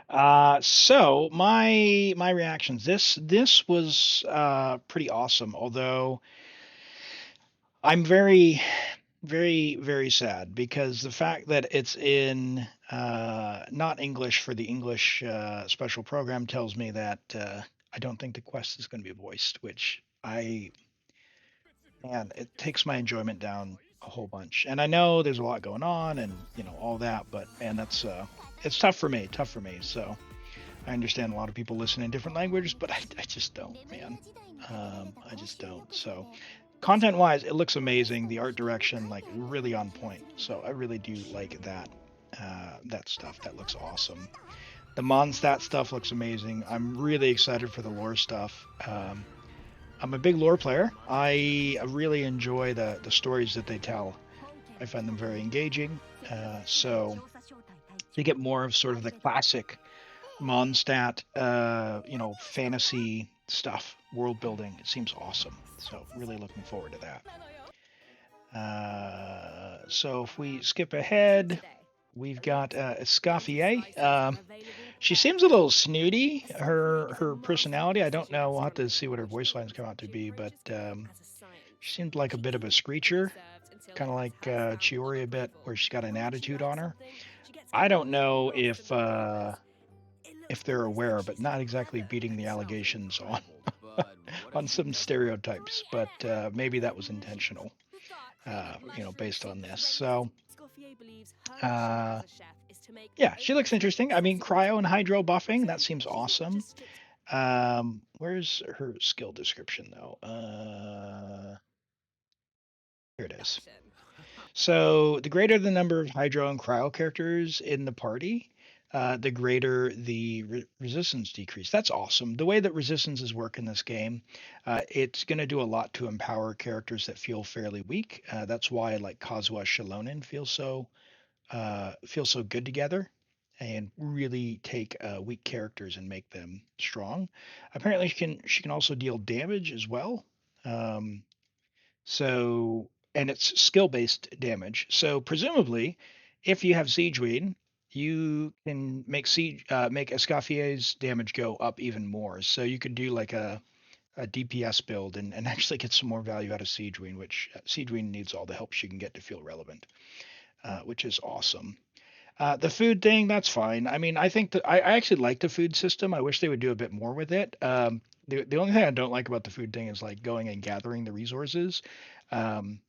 So my reactions. This was pretty awesome. Although I'm very sad because the fact that it's in not English for the English special program tells me that I don't think the quest is going to be voiced, which I man, it takes my enjoyment down a whole bunch. And I know there's a lot going on and all that, but man, that's it's tough for me. So I understand a lot of people listen in different languages, but I just don't, man. I just don't. So content wise, it looks amazing. The art direction, like really on point. So I really do like that. That stuff that looks awesome. The Mondstadt stuff looks amazing. I'm really excited for the lore stuff. I'm a big lore player. I really enjoy the stories that they tell. I find them very engaging. So to get more of sort of the classic Mondstadt, fantasy stuff, world building, it seems awesome. So really looking forward to that. So if we skip ahead, we've got Escoffier. She seems a little snooty. Her personality, I don't know. We'll have to see what her voice lines come out to be, but she seemed like a bit of a screecher, kind of like Chiori a bit, where she's got an attitude on her. I don't know if they're aware, but not exactly beating the allegations on on some stereotypes, but maybe that was intentional, based on this. So, uh, yeah, she looks interesting. I mean, cryo and hydro buffing, that seems awesome. Where's her skill description though? Here it is. So the greater the number of hydro and cryo characters in the party, the greater the resistance decrease. That's awesome. The way that resistances work in this game, it's going to do a lot to empower characters that feel fairly weak. That's why like Kazuha Shilonen feel so good together and really take weak characters and make them strong. Apparently, she can also deal damage as well. Um, so and it's skill based damage. So presumably, if you have Siege Weed, you can make Escaffier's damage go up even more. So you could do like a DPS build and actually get some more value out of Siege Weed, which Siege Weed needs all the help she can get to feel relevant, which is awesome. The food thing, that's fine. I mean, I think that I actually like the food system. I wish they would do a bit more with it. The only thing I don't like about the food thing is like going and gathering the resources. Um,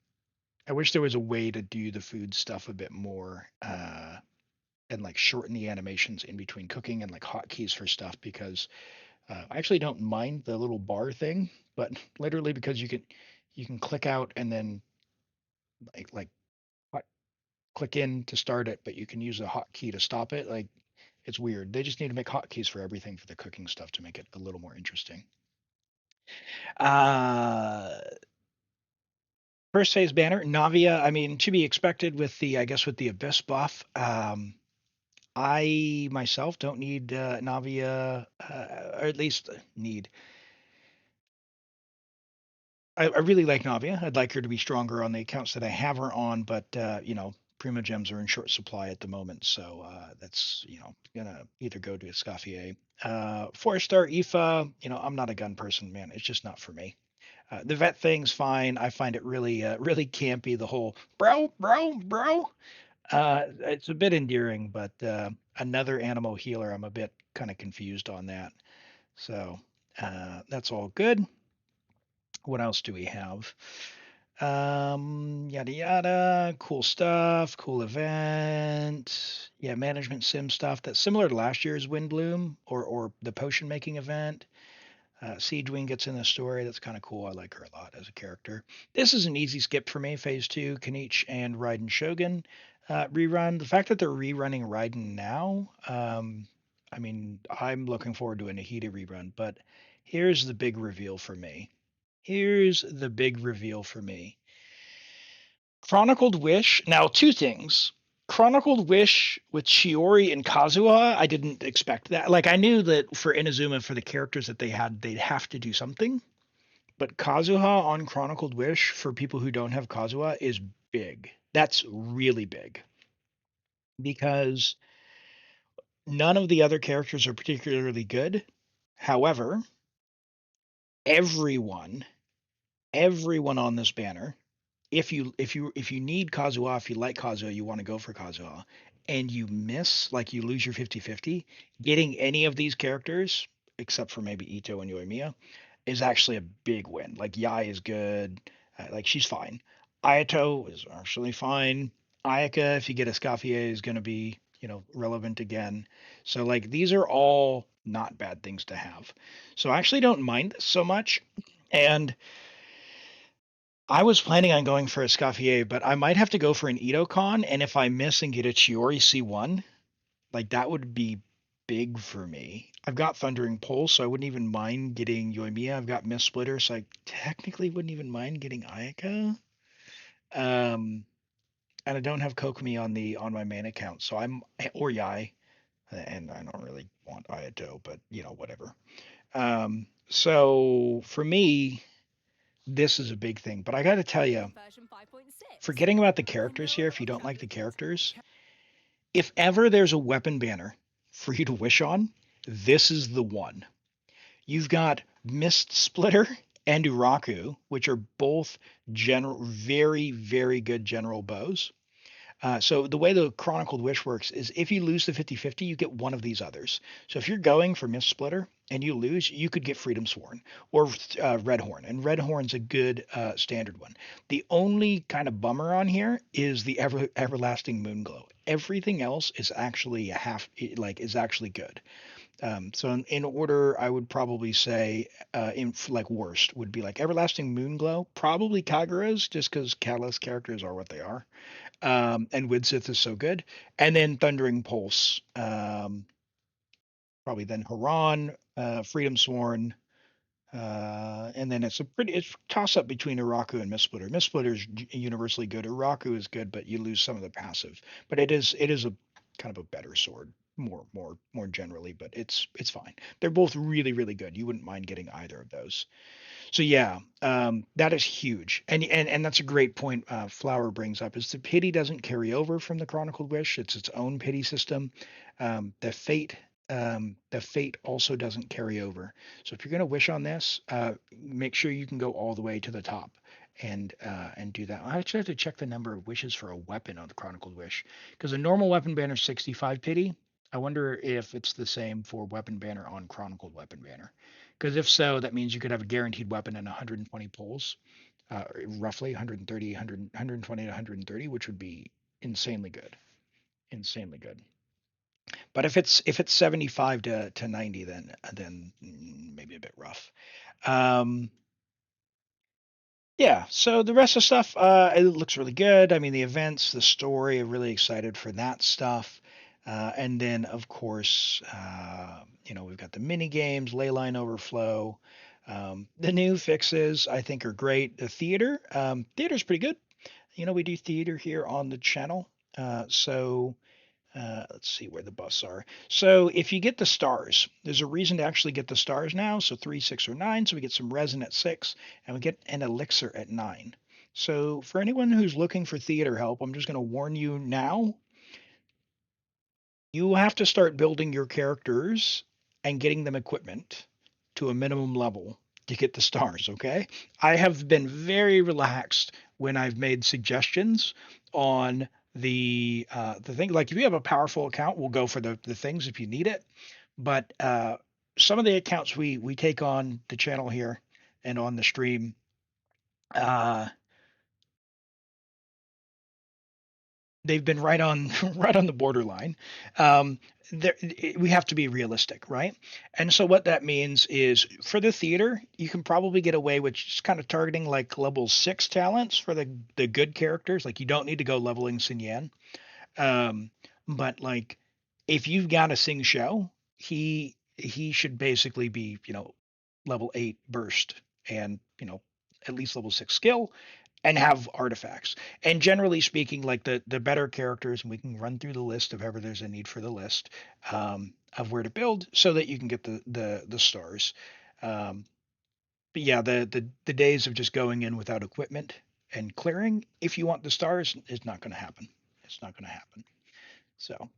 I wish there was a way to do the food stuff a bit more, and like shorten the animations in between cooking and like hotkeys for stuff because I actually don't mind the little bar thing, but literally because you can click out and then like click in to start it, but you can use a hotkey to stop it. Like it's weird. They just need to make hotkeys for everything for the cooking stuff to make it a little more interesting. Uh, First phase banner, Navia. I mean, to be expected with I guess with the Abyss buff. I myself don't need Navia, or at least need. I really like Navia. I'd like her to be stronger on the accounts that I have her on, but Prima gems are in short supply at the moment, so that's gonna either go to Escoffier. 4-star Aoife, I'm not a gun person, man. It's just not for me. The vet thing's fine. I find it really campy. The whole bro. It's a bit endearing, but another animal healer, I'm a bit kind of confused on that. So that's all good. What else do we have? Yada yada, cool stuff, cool event. Yeah, management sim stuff that's similar to last year's Windbloom or the potion making event. Siege Wing gets in the story. That's kind of cool. I like her a lot as a character. This is an easy skip for me. Phase 2, Kanich and Raiden Shogun rerun. The fact that they're rerunning Raiden now, I mean, I'm looking forward to a Nahida rerun, but here's the big reveal for me. Here's the big reveal for me. Chronicled Wish. Now, two things. Chronicled Wish with Shiori and Kazuha, I didn't expect that. Like, I knew that for Inazuma, for the characters that they had, they'd have to do something. But Kazuha on Chronicled Wish, for people who don't have Kazuha, is big. That's really big. Because None of the other characters are particularly good. However, everyone, everyone on this banner, if you need Kazuha, if you like Kazuha, you want to go for Kazuha, and you miss, like you lose your 50-50, getting any of these characters, except for maybe Ito and Yoimiya, is actually a big win. Like Yai is good, like she's fine. Ayato is actually fine. Ayaka, if you get a Escoffier, is going to be relevant again. So like these are all not bad things to have. So I actually don't mind this so much. And I was planning on going for a Escoffier, but I might have to go for an Itocon, and if I miss and get a Chiori C1, like that would be big for me. I've got Thundering Pulse, so I wouldn't even mind getting Yoimiya. I've got Mist Splitter, so I technically wouldn't even mind getting Ayaka. Um, and I don't have Kokomi on my main account, so I'm or Yai, and I don't really want Ayato, but whatever. So for me, this is a big thing. But I got to tell you, forgetting about the characters here, if you don't like the characters, if ever there's a weapon banner for you to wish on, this is the one. You've got Mist Splitter and Uraku, which are both very, very good general bows. So the way the Chronicled Wish works is if you lose the 50-50, you get one of these others. So if you're going for Mist Splitter and you lose, you could get Freedom Sworn or Red Horn, and Red Horn's a good standard one. The only kind of bummer on here is the Everlasting Moonglow. Everything else is actually is actually good. So in order, I would probably say in like worst would be like Everlasting Moonglow, probably Kagura's, just because Catalyst characters are what they are, and Widsith is so good, and then Thundering Pulse, probably then Haran, Freedom Sworn, and then it's toss up between Iraku and Mistsplitter. Mistsplitter is universally good. Iraku is good, but you lose some of the passive. But it is a kind of a better sword, more generally. But it's fine. They're both really really good. You wouldn't mind getting either of those. So yeah, that is huge, and that's a great point. Flower brings up is the pity doesn't carry over from the Chronicled Wish. It's its own pity system. The fate also doesn't carry over. So if you're gonna wish on this, make sure you can go all the way to the top and do that. I actually have to check the number of wishes for a weapon on the Chronicled Wish because a normal weapon banner is 65 pity. I wonder if it's the same for weapon banner on Chronicled Weapon Banner. Because if so, that means you could have a guaranteed weapon and 120 pulls, roughly 130, 100, 120 to 130, which would be insanely good, insanely good. But if it's 75 to 90, then maybe a bit rough. Um, yeah, so the rest of the stuff, it looks really good. I mean, the events, the story, I'm really excited for that stuff. And then, of course, we've got the mini games, Leyline Overflow. The new fixes, I think, are great. The theater's pretty good. We do theater here on the channel. So let's see where the buffs are. So if you get the stars, there's a reason to actually get the stars now. So 3, 6, or 9. So we get some resin at 6, and we get an elixir at 9. So for anyone who's looking for theater help, I'm just going to warn you now, you have to start building your characters and getting them equipment to a minimum level to get the stars, okay? I have been very relaxed when I've made suggestions on the thing. Like if you have a powerful account, we'll go for the things if you need it. But some of the accounts we take on the channel here and on the stream, uh, they've been right on right on the borderline. Um, we have to be realistic, right? And so what that means is for the theater, you can probably get away with just kind of targeting like level 6 talents for the good characters. Like you don't need to go leveling Sun Yan. Um, but like if you've got a Sing Show, he should basically be, level 8 burst and, at least level 6 skill and have artifacts. And generally speaking, like the better characters, and we can run through the list if ever there's a need for the list of where to build so that you can get the stars. Um, but yeah, the days of just going in without equipment and clearing, if you want the stars, is not going to happen. It's not going to happen. So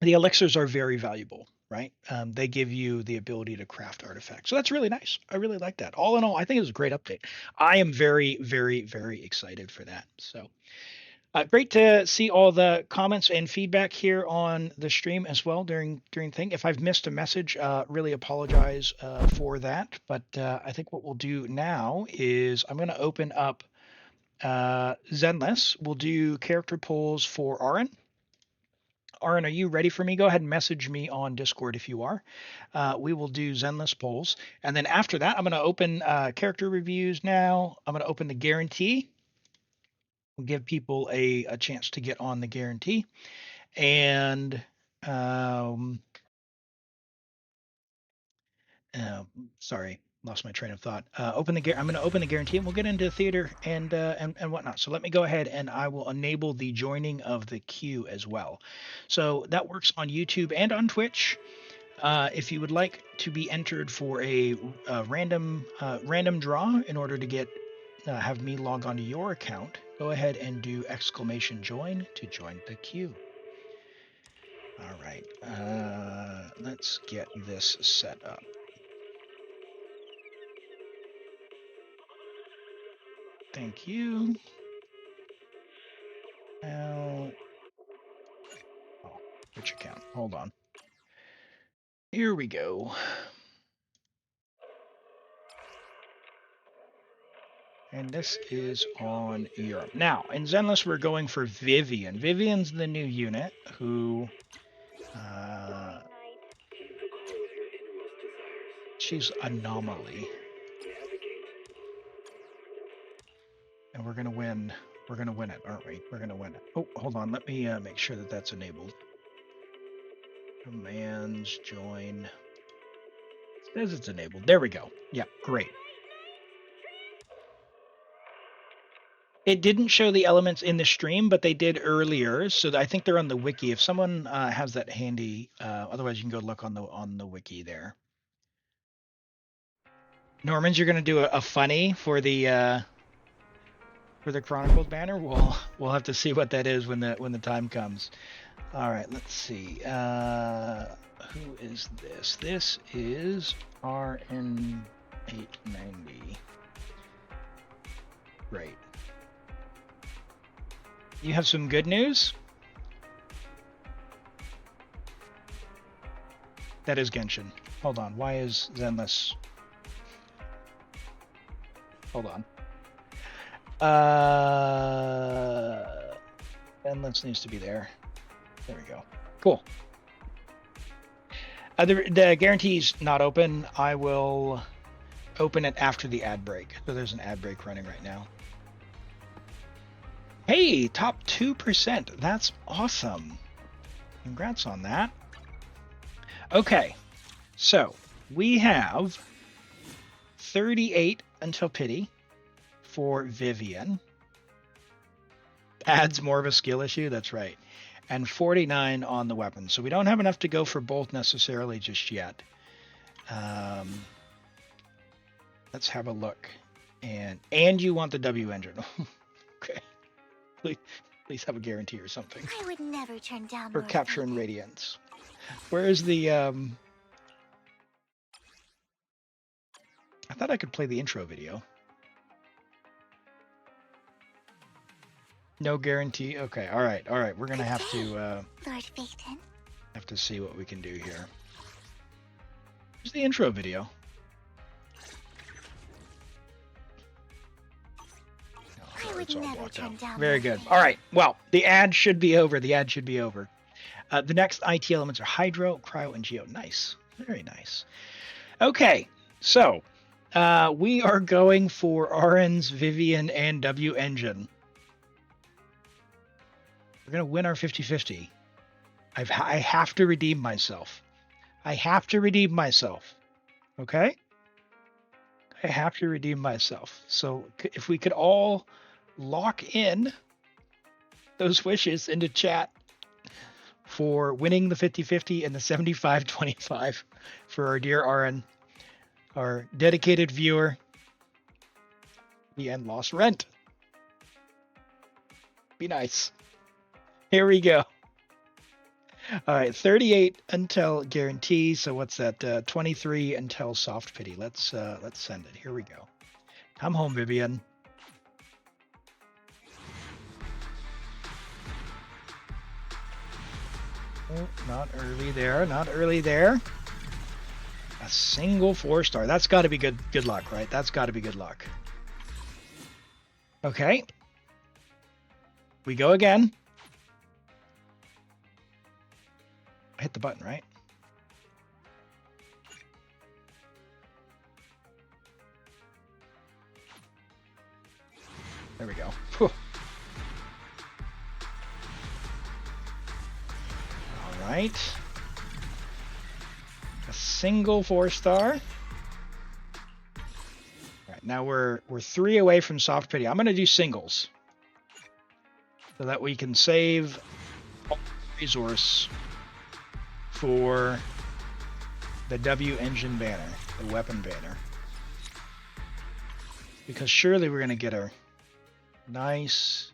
the elixirs are very valuable, right? They give you the ability to craft artifacts. So that's really nice. I really like that. All in all, I think it was a great update. I am very, very, very excited for that. So great to see all the comments and feedback here on the stream as well during thing. If I've missed a message, really apologize for that. But I think what we'll do now is I'm going to open up Zenless. We'll do character polls for Aaron. Aaron, are you ready for me? Go ahead and message me on Discord if you are. We will do Zenless polls. And then after that, I'm going to open character reviews now. I'm going to open the guarantee. We'll give people a chance to get on the guarantee. And um, sorry, lost my train of thought. I'm going to open the guarantee, and we'll get into theater and whatnot. So let me go ahead and I will enable the joining of the queue as well. So that works on YouTube and on Twitch. If you would like to be entered for a random draw in order to get have me log onto your account, go ahead and do !join to join the queue. All right, let's get this set up. Thank you. Now, which account? Hold on. Here we go. And this is on Europe. Now, in Zenless, we're going for Vivian. Vivian's the new unit who... she's Anomaly. And we're going to win. We're going to win it, aren't we? We're going to win it. Oh, hold on. Let me make sure that that's enabled. Commands, join. It says it's enabled. There we go. Yeah, great. It didn't show the elements in the stream, but they did earlier. So I think they're on the wiki. If someone has that handy, otherwise you can go look on the wiki there. Normans, you're going to do a funny for the Chronicles banner. We'll have to see what that is when the time comes. All right, let's see. Who is this? This is RN890. Great. You have some good news? That is Genshin. Hold on. Why is Zenless? Hold on. Zenless needs to be there. There we go. Cool. The guarantee's not open. I will open it after the ad break. So there's an ad break running right now. Hey, top 2%. That's awesome. Congrats on that. Okay, so we have 38 until pity for Vivian. Adds more of a skill issue, that's right. And 49 on the weapon. So we don't have enough to go for both necessarily just yet. Let's have a look. And you want the W engine. Okay. Please have a guarantee or something. I would never turn down for capture and radiance. Where is the I thought I could play the intro video. No guarantee. Okay, all right. We're gonna have to have to see what we can do here. Here's the intro video. It's all blocked out. Very good. All right. Well, the ad should be over. The next IT elements are Hydro, Cryo, and Geo. Nice. Very nice. Okay. So we are going for RN's Vivian and W engine. We're going to win our 50-50. I have to redeem myself. Okay? I have to redeem myself. So if we could all lock in those wishes into chat for winning the 50-50 and the 75-25 for our dear RN, our dedicated viewer, the end lost rent. Be nice. Here we go. All right, 38 until guarantee. So what's that? 23 until soft pity. Let's send it. Here we go. Come home, Vivian. Oh, not early there. Not early there. A single 4-star. That's got to be good luck, right? That's got to be good luck. Okay. We go again. Hit the button, right? There we go. Whew. All right. A single 4-star. All right, now we're 3 away from soft pity. I'm going to do singles so that we can save all the resource for the W engine banner, the weapon banner. Because surely we're going to get her nice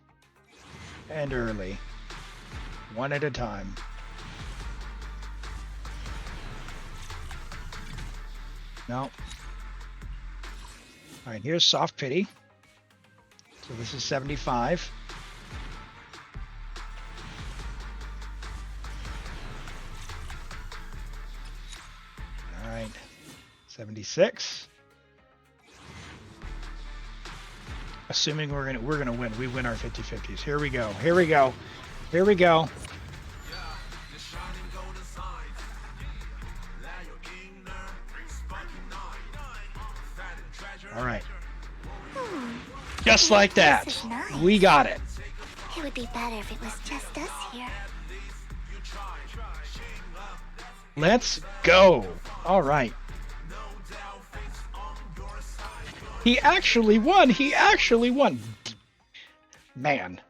and early, one at a time. No. All right, here's soft pity. So this is 75. All right, 76. Assuming we're gonna win. We win our 50-50s. Here we go. Here we go. Here we go. All right. Just like that. Nice. We got it. It would be better if it was just us here. Let's go. All right. He actually won. He actually won. Man.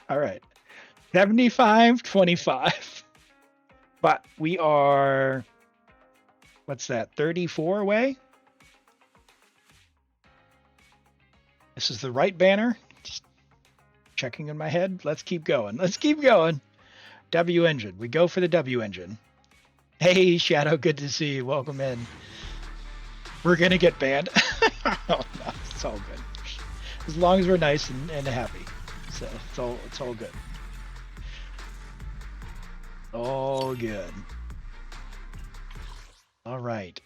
All right. 75-25. But we are, what's that, 34 away? This is the right banner. Just checking in my head. Let's keep going. Let's keep going. W engine. We go for the W engine. Hey, Shadow, good to see you. Welcome in. We're going to get banned. Oh, no, it's all good. As long as we're nice and happy. So it's all good. All good. All right.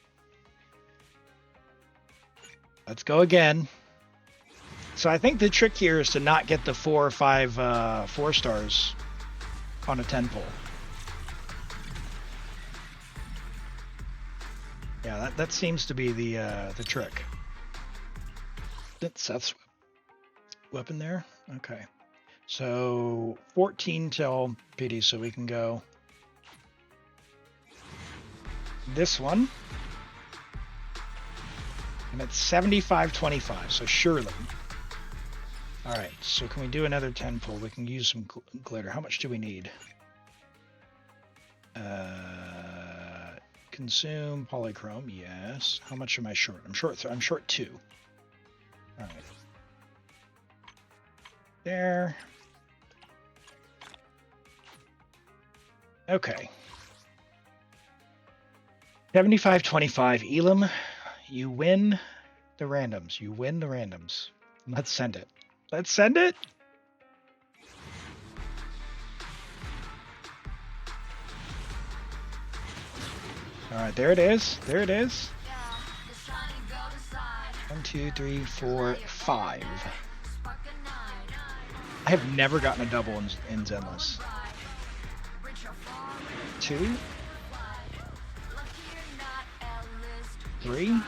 Let's go again. So I think the trick here is to not get the 4 or 5 4-stars on a 10 pull. Yeah, that seems to be the trick. That's Seth's weapon there. Okay. So 14 till PD, so we can go this one. And it's 75-25, so surely. All right, so can we do another 10 pull? We can use some glitter. How much do we need? Consume polychrome, yes. How much am I short? I'm short 2. All right. There. Okay. 75-25. Elam, you win the randoms. You win the randoms. Let's send it. Let's send it. All right, there it is. There it is. 1, 2, 3, 4, 5. I have never gotten a double in Zenless. 2, 3.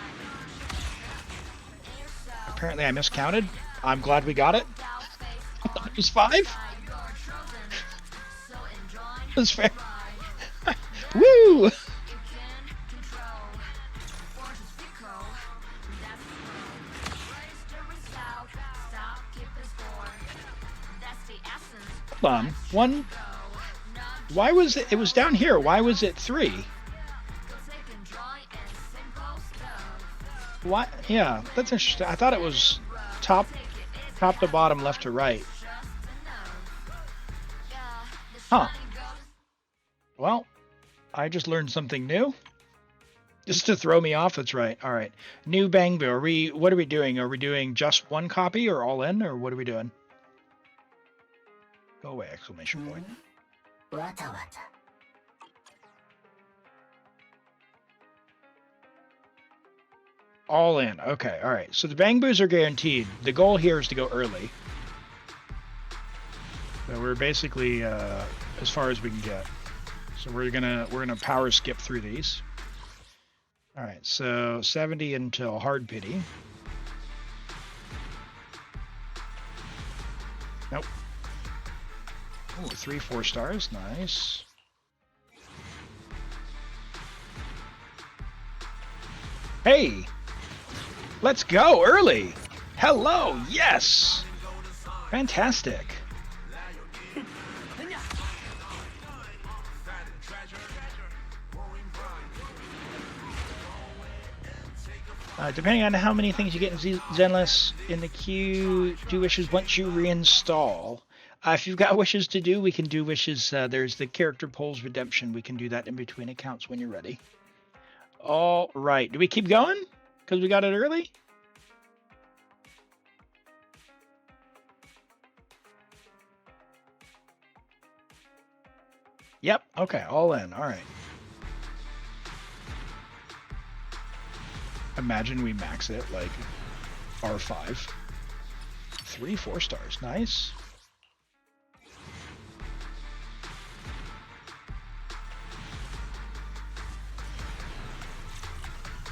Apparently I miscounted. I'm glad we got it. I thought it was 5. That's fair. Woo! Hold on. 1. Why was it? It was down here. Why was it 3? What? Yeah, that's interesting. I thought it was top to bottom, left to right. Huh. Well, I just learned something new. Just to throw me off, that's right. All right. New Bangbu. What are we doing? Are we doing just one copy or all in, or what are we doing? Go away, exclamation point. All in. Okay, all right. So the Bangbus are guaranteed. The goal here is to go early. So we're basically as far as we can get. So we're gonna power skip through these. All right, so 70 until hard pity. Nope. Oh, 3 4-stars, nice. Hey, let's go early. Hello, yes, fantastic. Depending on how many things you get in Zenless in the queue, do wishes once you reinstall. If you've got wishes to do, we can do wishes. There's the character polls redemption. We can do that in between accounts when you're ready. All right. Do we keep going? Because we got it early? Yep. Okay. All in. All right. Imagine we max it like R5. 3 4-stars. Nice.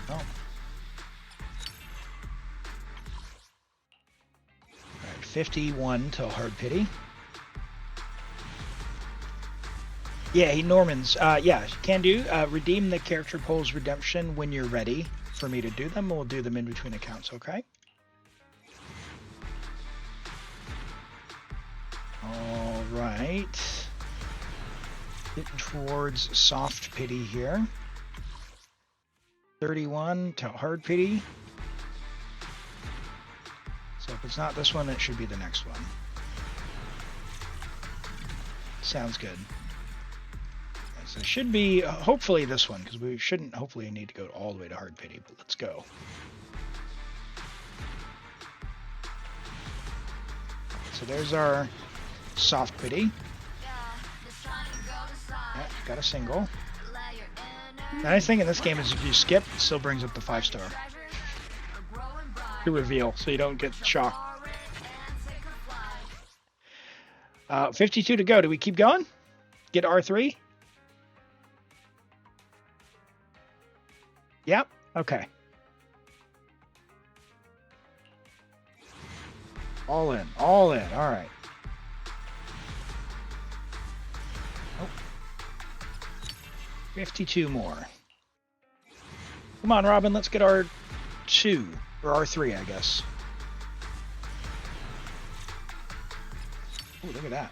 Oh. All right. 51 till hard pity. Yeah, Norman's. Yeah, can do. Redeem the character polls redemption when you're ready for me to do them. We'll do them in between accounts, okay? All right. Getting towards soft pity here. 31 to hard pity. So if it's not this one, it should be the next one. Sounds good. So it should be hopefully this one, because we shouldn't hopefully need to go all the way to hard pity, but let's go. So there's our soft pity. Yeah, got a single. The nice thing in this game is if you skip, it still brings up the 5-star. To reveal, so you don't get shocked. 52 to go. Do we keep going? Get R3? Yep. Okay. All in. All in. All right. Oh. 52 more. Come on, Robin. Let's get R2. Or R3, I guess. Oh, look at that.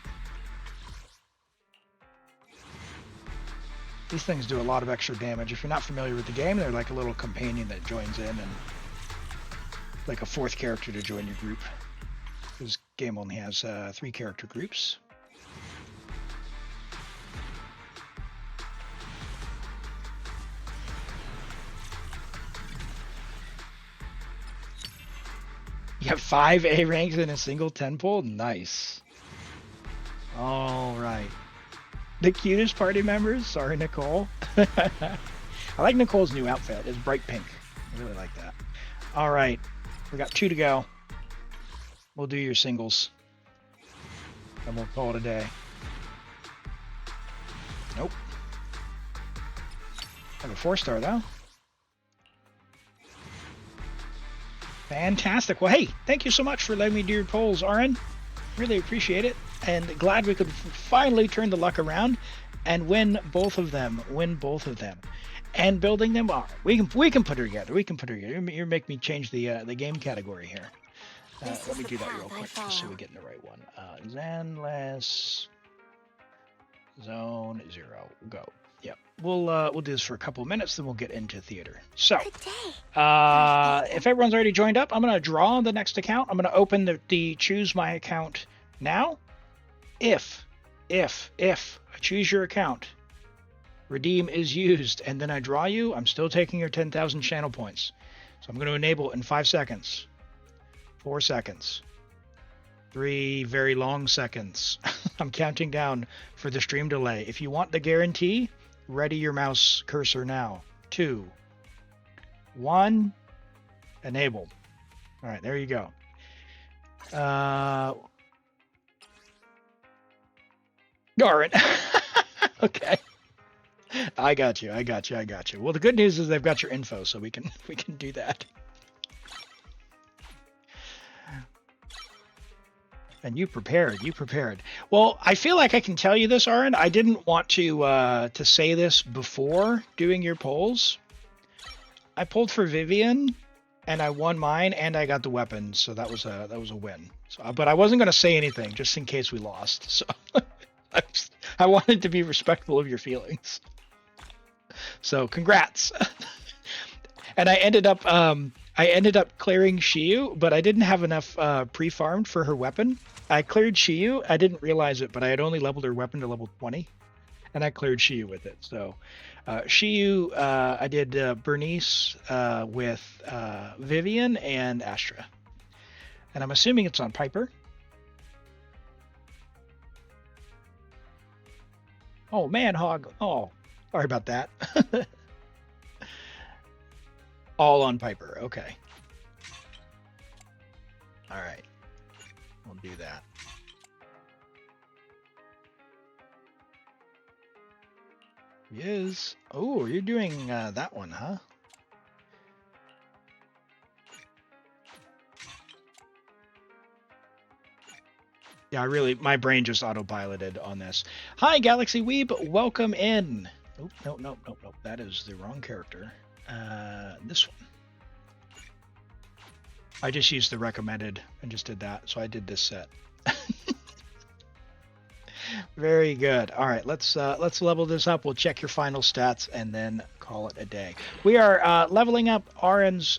These things do a lot of extra damage. If you're not familiar with the game, they're like a little companion that joins in and like a 4th character to join your group. This game only has 3 character groups. You have 5 A ranks in a single 10 pull? Nice. All right. The cutest party members? Sorry, Nicole. I like Nicole's new outfit. It's bright pink. I really like that. All right. We got 2 to go. We'll do your singles. And we'll call it a day. Nope. I have a 4-star, though. Fantastic. Well, hey, thank you so much for letting me do your polls, Aaron. Really appreciate it. And glad we could finally turn the luck around and win both of them. And building them up. We can put her together. You make me change the game category here. Let me do that real quick just so we get in the right one. Zenless Zone 0. Go. Yep. We'll do this for a couple of minutes, then we'll get into theater. So, if everyone's already joined up, I'm going to draw the next account. I'm going to open the choose my account now. If if I choose your account, redeem is used, and then I draw you, I'm still taking your 10,000 channel points. So I'm going to enable it in 5 seconds, 4 seconds, 3 very long seconds. I'm counting down for the stream delay. If you want the guarantee, ready your mouse cursor now. 2, 1, enabled. All right, there you go. Darn. Okay. I got you. Well, the good news is they've got your info, so we can do that. And you prepared. Well, I feel like I can tell you this, Aaron. I didn't want to say this before doing your polls. I pulled for Vivian, and I won mine, and I got the weapon, so that was a win. So, but I wasn't going to say anything just in case we lost. So I wanted to be respectful of your feelings. So congrats. And I ended up clearing Shiyu, but I didn't have enough pre-farmed for her weapon. I cleared Shiyu. I didn't realize it, but I had only leveled her weapon to level 20, and I cleared Shiyu with it. So Shiyu, I did Bernice with Vivian and Astra. And I'm assuming it's on Piper. Oh, man, Hog. Oh, sorry about that. All on Piper. Okay. All right. We'll do that. He is. Oh, you're doing that one, huh? Yeah, my brain just autopiloted on this. Hi, Galaxy Weeb. Welcome in. Oh, no. That is the wrong character. This one. I just used the recommended and just did that. So I did this set. Very good. All right, let's level this up. We'll check your final stats and then call it a day. We are leveling up Aaron's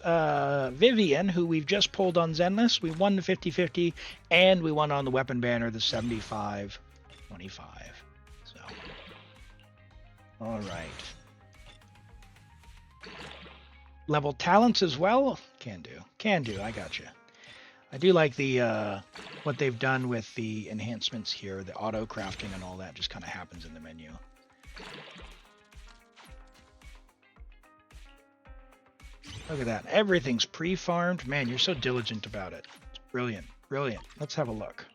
Vivian, who we've just pulled on Zenless. We won the 50-50, and we won on the weapon banner the 75-25. So, all right. Level talents as well. Can do. I got you. I do like the what they've done with the enhancements here. The auto crafting and all that just kind of happens in the menu. Look at that. Everything's pre-farmed. Man, you're so diligent about it. It's brilliant. Let's have a look.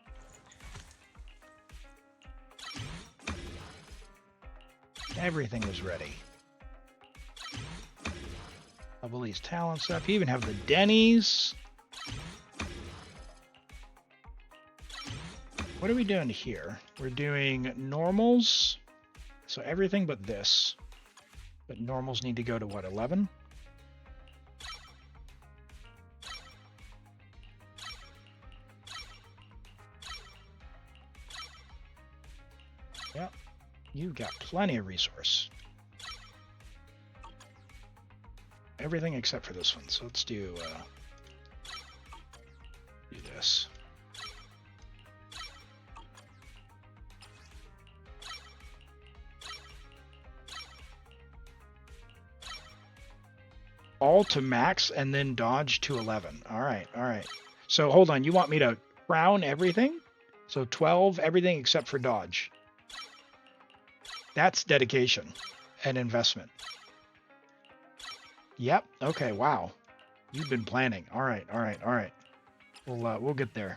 Everything is ready. Level these talents up. You even have the Denny's. What are we doing here? We're doing normals. So everything but this. But normals need to go to what, 11? Yep. You've got plenty of resource. Everything except for this one. So let's do this. All to max and then dodge to 11. All right. So hold on. You want me to crown everything? So 12, everything except for dodge. That's dedication and investment. Yep. Okay. Wow. You've been planning. All right. We'll get there.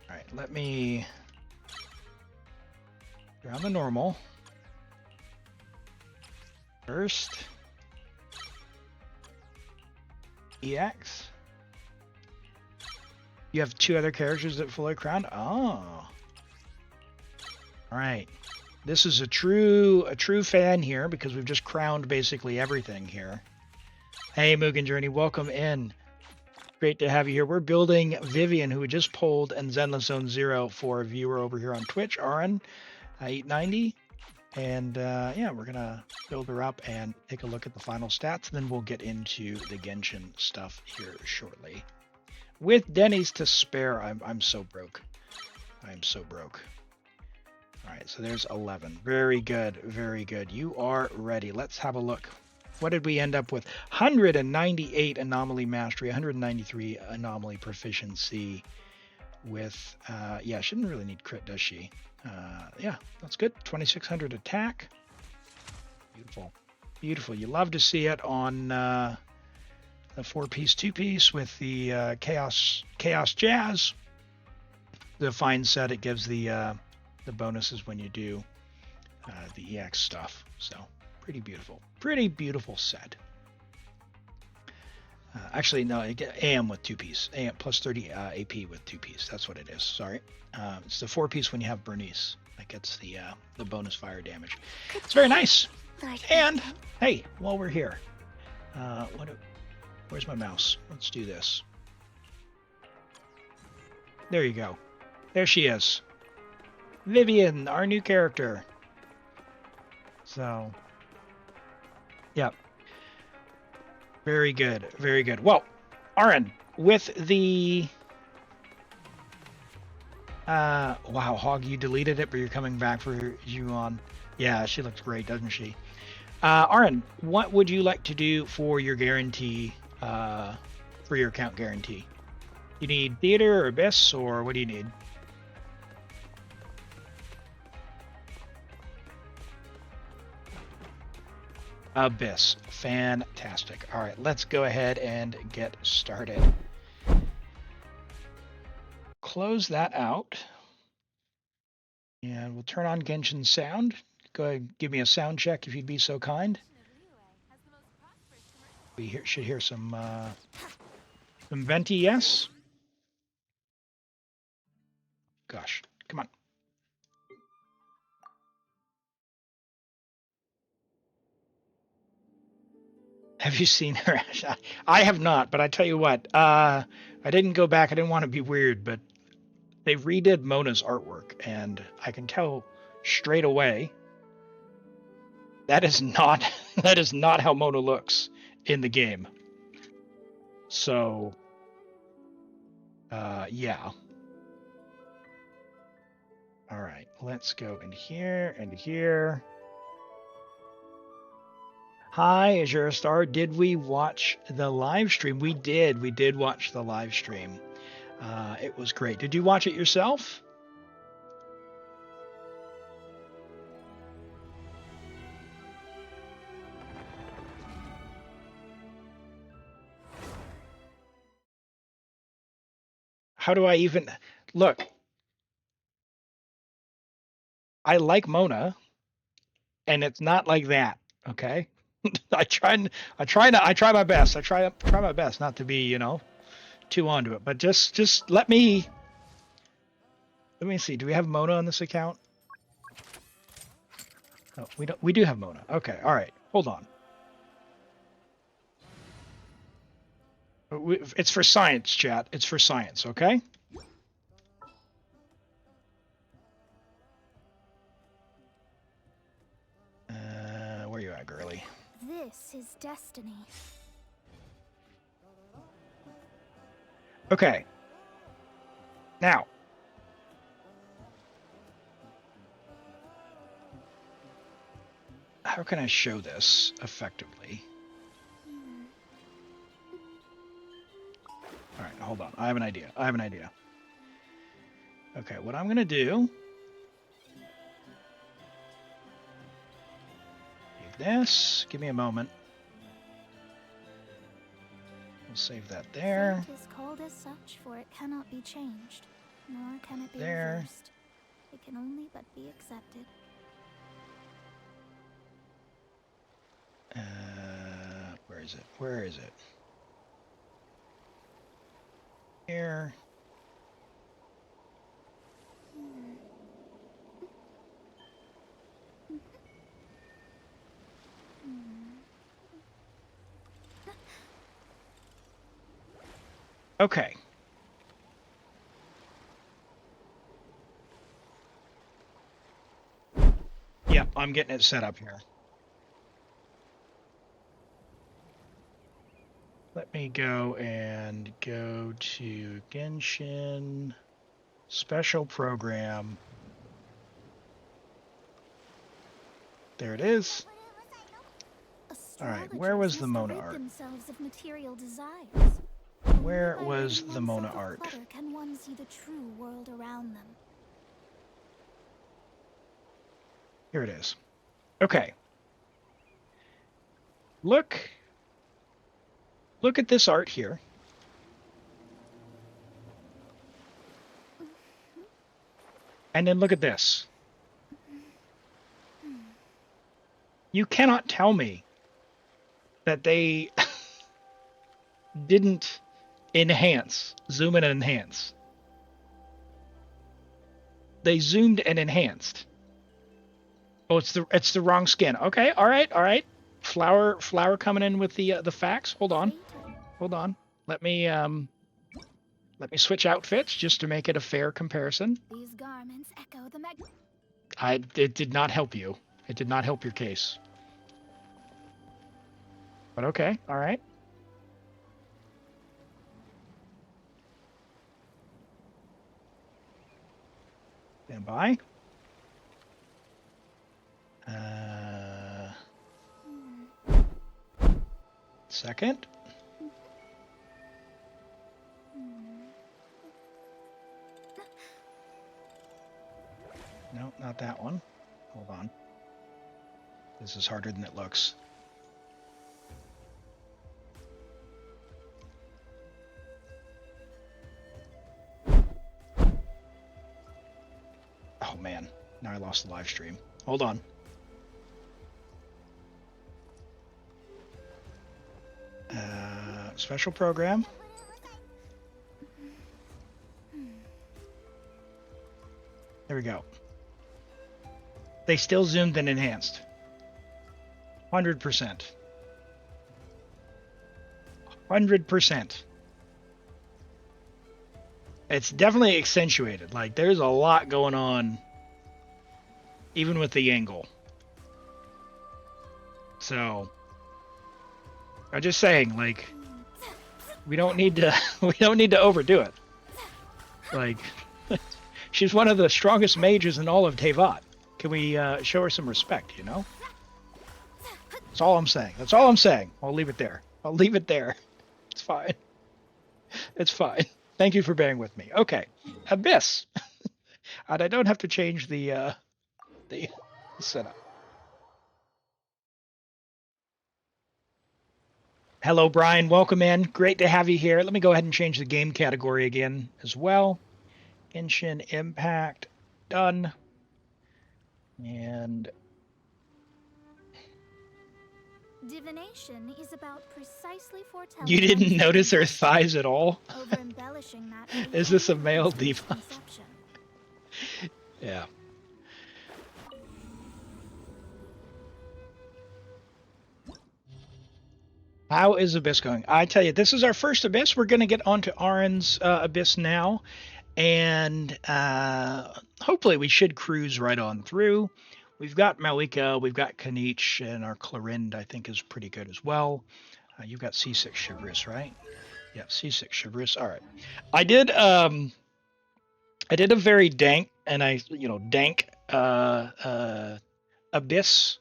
All right. Let me around the normal. First. EX. You have 2 other characters that fully crowned? Oh. All right. This is a true fan here because we've just crowned basically everything here. Hey, Mugen Journey, welcome in. Great to have you here. We're building Vivian, who we just pulled, and Zenless Zone 0 for a viewer over here on Twitch, Aaron, 890. And yeah, we're going to build her up and take a look at the final stats. Then we'll get into the Genshin stuff here shortly. With Denny's to spare, I'm so broke. I'm so broke. All right, so there's 11. Very good, very good. You are ready. Let's have a look. What did we end up with? 198 anomaly mastery, 193 anomaly proficiency with, yeah, she didn't really need crit, does she? Yeah, that's good. 2600 attack. Beautiful. Beautiful. You love to see it on the 4-piece, 2-piece with the Chaos Jazz. The fine set, it gives the bonuses when you do the EX stuff. So pretty beautiful. Pretty beautiful set. Actually, no, you get AM with 2-piece. AM plus 30 AP with 2-piece. That's what it is. Sorry. It's the 4-piece when you have Bernice. That gets the bonus fire damage. It's very nice. And hey, while we're here, where's my mouse? Let's do this. There you go. There she is. Vivian, our new character. So, yeah. Very good. Very good. Well, Aaron, with the... wow, Hog, you deleted it, but you're coming back for you on. Yeah, she looks great, doesn't she? Aaron, what would you like to do for your guarantee, for your account guarantee? You need theater or abyss, or what do you need? Abyss. Fantastic. All right, let's go ahead and get started. Close that out. And we'll turn on Genshin sound. Go ahead and give me a sound check if you'd be so kind. We should hear some venti, yes? Gosh, come on. Have you seen her? I have not, but I tell you what, I didn't go back. I didn't want to be weird, but they redid Mona's artwork, and I can tell straight away that is not that is not how Mona looks in the game. So, yeah. All right, let's go in here and here. Hi, Azure Star. Did we watch the live stream? We did. We did watch the live stream. It was great. Did you watch it yourself? How do I even look? I like Mona, and it's not like that. Okay, I try my best. I try my best not to be, too onto it. But just let me see. Do we have Mona on this account? Oh, we don't. We do have Mona. Okay. All right. Hold on. It's for science, chat. It's for science. Okay. Where you at, girly? This is destiny. Okay. Now, how can I show this effectively? All right, hold on. I have an idea. Okay, what I'm going to do... this. Give me a moment. We'll save that there. Fate is called as such, for it cannot be changed, nor can it be there. reversed. It can only but be accepted. Where is it? Where is it? Here. Okay. Yeah, I'm getting it set up here. Let me go to Genshin special program. There it is. All right, where was the Mona art? Themselves of material desires. Where Only by was ridding the Mona oneself of art? clutter can one see the true world around them. Here it is. Okay. Look at this art here. And then look at this. You cannot tell me that they didn't zoom and enhance. They zoomed and enhanced. Oh, it's the wrong skin. Okay, all right. Flower coming in with the facts. Hold on. Let me switch outfits just to make it a fair comparison. These garments echo the It did not help you. It did not help your case. But okay, all right. Stand by. Second. No, not that one. Hold on. This is harder than it looks. Oh man, now I lost the live stream. Hold on. Special program. There we go. They still zoomed and enhanced. 100%. 100%. It's definitely accentuated. Like, there's a lot going on, even with the angle. So, I'm just saying, like, we don't need to overdo it. Like, she's one of the strongest mages in all of Tevat. Can we show her some respect, you know? That's all I'm saying. I'll leave it there. It's fine. It's fine. Thank you for bearing with me. Okay. Abyss. And I don't have to change the setup. Hello, Brian. Welcome in. Great to have you here. Let me go ahead and change the game category again as well. Genshin Impact. Done. And divination is about precisely foretelling. you didn't notice her thighs at all? Over embellishing that. Is this a male diva? Yeah. How is Abyss going? I tell you, this is our first Abyss. We're going to get onto Arin's Abyss now. And hopefully we should cruise right on through. We've got Malika, we've got Kanich, and our Clorind, I think, is pretty good as well. You've got C6 Chivalrous, right? Yeah, C6 Chivalrous. All right. I did a very dank Abyss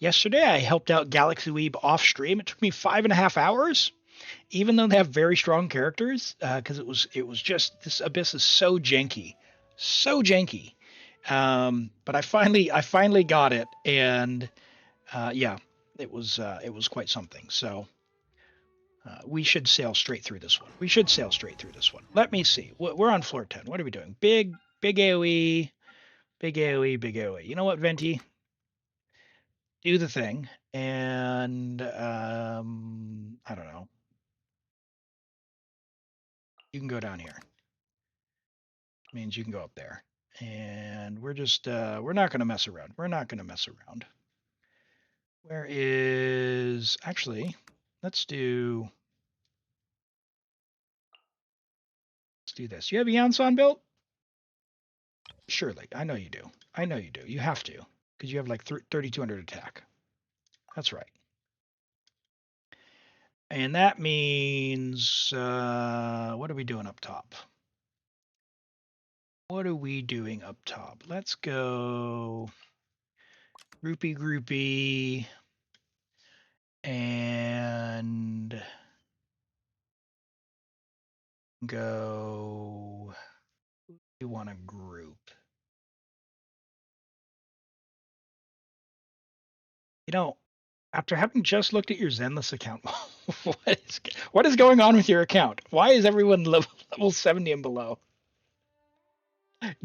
yesterday. I helped out Galaxy Weeb off stream. It took me 5.5 hours, even though they have very strong characters, because it was just, this Abyss is so janky. But I finally got it, and yeah, it was quite something. So we should sail straight through this one. Let me see. We're on floor 10. What are we doing? Big AoE, big AoE. You know what, Venti? Do the thing, and I don't know. You can go down here. Means you can go up there. And we're just we're not going to mess around. Where is, actually, let's do this. You have a Yansan built? Surely. I know you do. You have to. because you have like 3,200 attack. That's right. And that means, what are we doing up top? What are we doing up top? Let's go groupie, and go, we want to group. You know, after having just looked at your Zenless account, what is going on with your account? Why is everyone level 70 and below?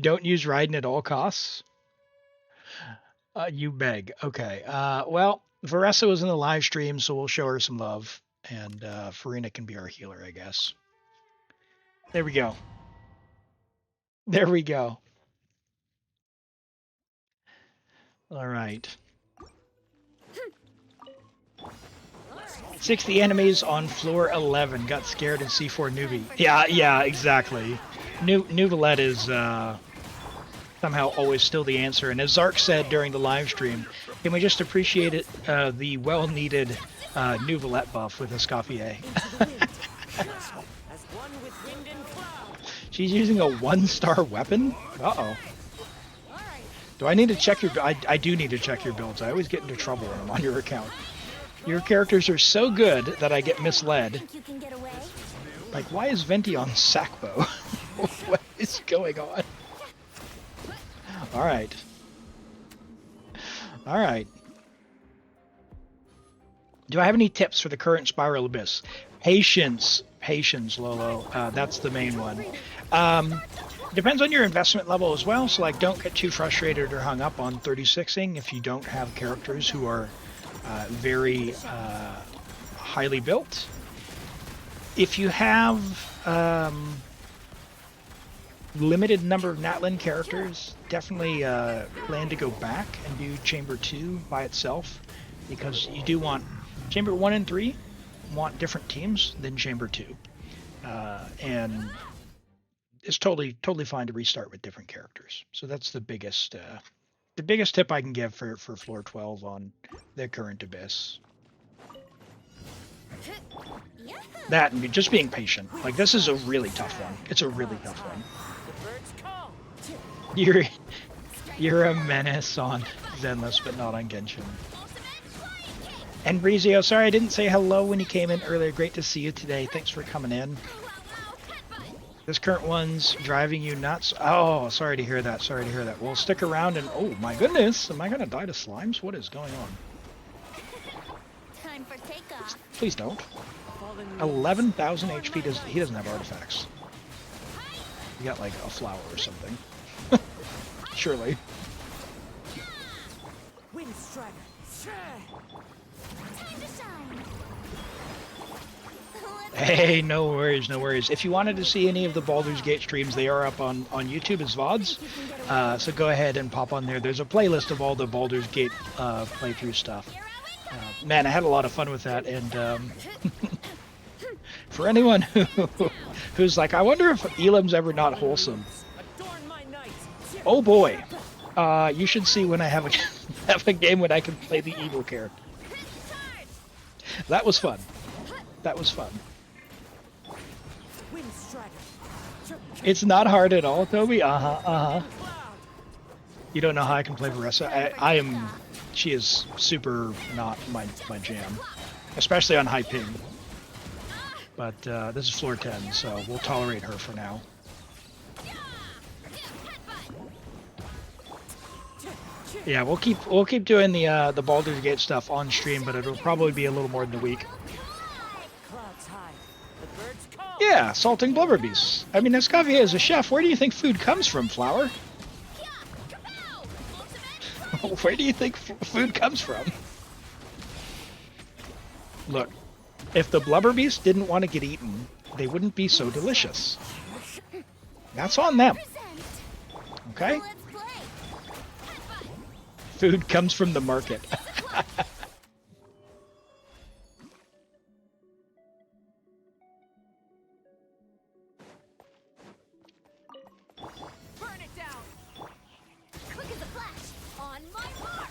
Don't use Raiden at all costs? You beg. Okay. Well, Varessa was in the live stream, so we'll show her some love. And Farina can be our healer, I guess. There we go. There we go. All right. 60 enemies on floor 11. Got scared in C4 newbie. Yeah, exactly. Nuvalette is somehow always still the answer. And as Zark said during the live stream, can we just appreciate it, the well-needed Nuvalette buff with Escoffier? She's using a 1-star weapon? Uh-oh. Do I need to check your... I do need to check your builds. I always get into trouble when I'm on your account. Your characters are so good that I get misled. Like, why is Venti on Sackbow? What is going on? Alright. Alright. Do I have any tips for the current Spiral Abyss? Patience. Patience, Lolo. That's the main one. Depends on your investment level as well, so like don't get too frustrated or hung up on 36ing if you don't have characters who are very highly built. If you have limited number of Natlin characters, definitely plan to go back and do Chamber 2 by itself, because you do want Chamber 1 and 3 want different teams than Chamber 2. And it's totally fine to restart with different characters. So that's the biggest tip I can give for floor 12 on the current Abyss. That and just being patient. Like, this is a really tough one. It's a really tough one. You're a menace on Zenless, but not on Genshin. And Brizio, sorry I didn't say hello when you came in earlier. Great to see you today. Thanks for coming in. This current one's driving you nuts. Oh, sorry to hear that. Sorry to hear that. Well, stick around and... Oh, my goodness. Am I going to die to slimes? What is going on? Time for takeoff. Please don't. 11,000 HP. He doesn't have artifacts. He got, like, a flower or something. Surely. Hey, no worries, no worries. If you wanted to see any of the Baldur's Gate streams, they are up on YouTube as VODs. So go ahead and pop on there. There's a playlist of all the Baldur's Gate playthrough stuff. Man, I had a lot of fun with that. And for anyone who's like, I wonder if Elam's ever not wholesome. Oh boy. You should see when I have a game when I can play the evil character. That was fun. That was fun. It's not hard at all, Toby. You don't know how I can play Varessa? She is super not my jam, especially on high ping. But this is floor 10, so we'll tolerate her for now. Yeah, we'll keep doing the Baldur's Gate stuff on stream, but it'll probably be a little more than a week. Yeah, salting blubber beasts. I mean, Escoffier is a chef. Where do you think food comes from, Flower? Where do you think food comes from? Look, if the blubber beasts didn't want to get eaten, they wouldn't be so delicious. That's on them. Okay? Food comes from the market. Burn it down. Quick as a flash. On my mark.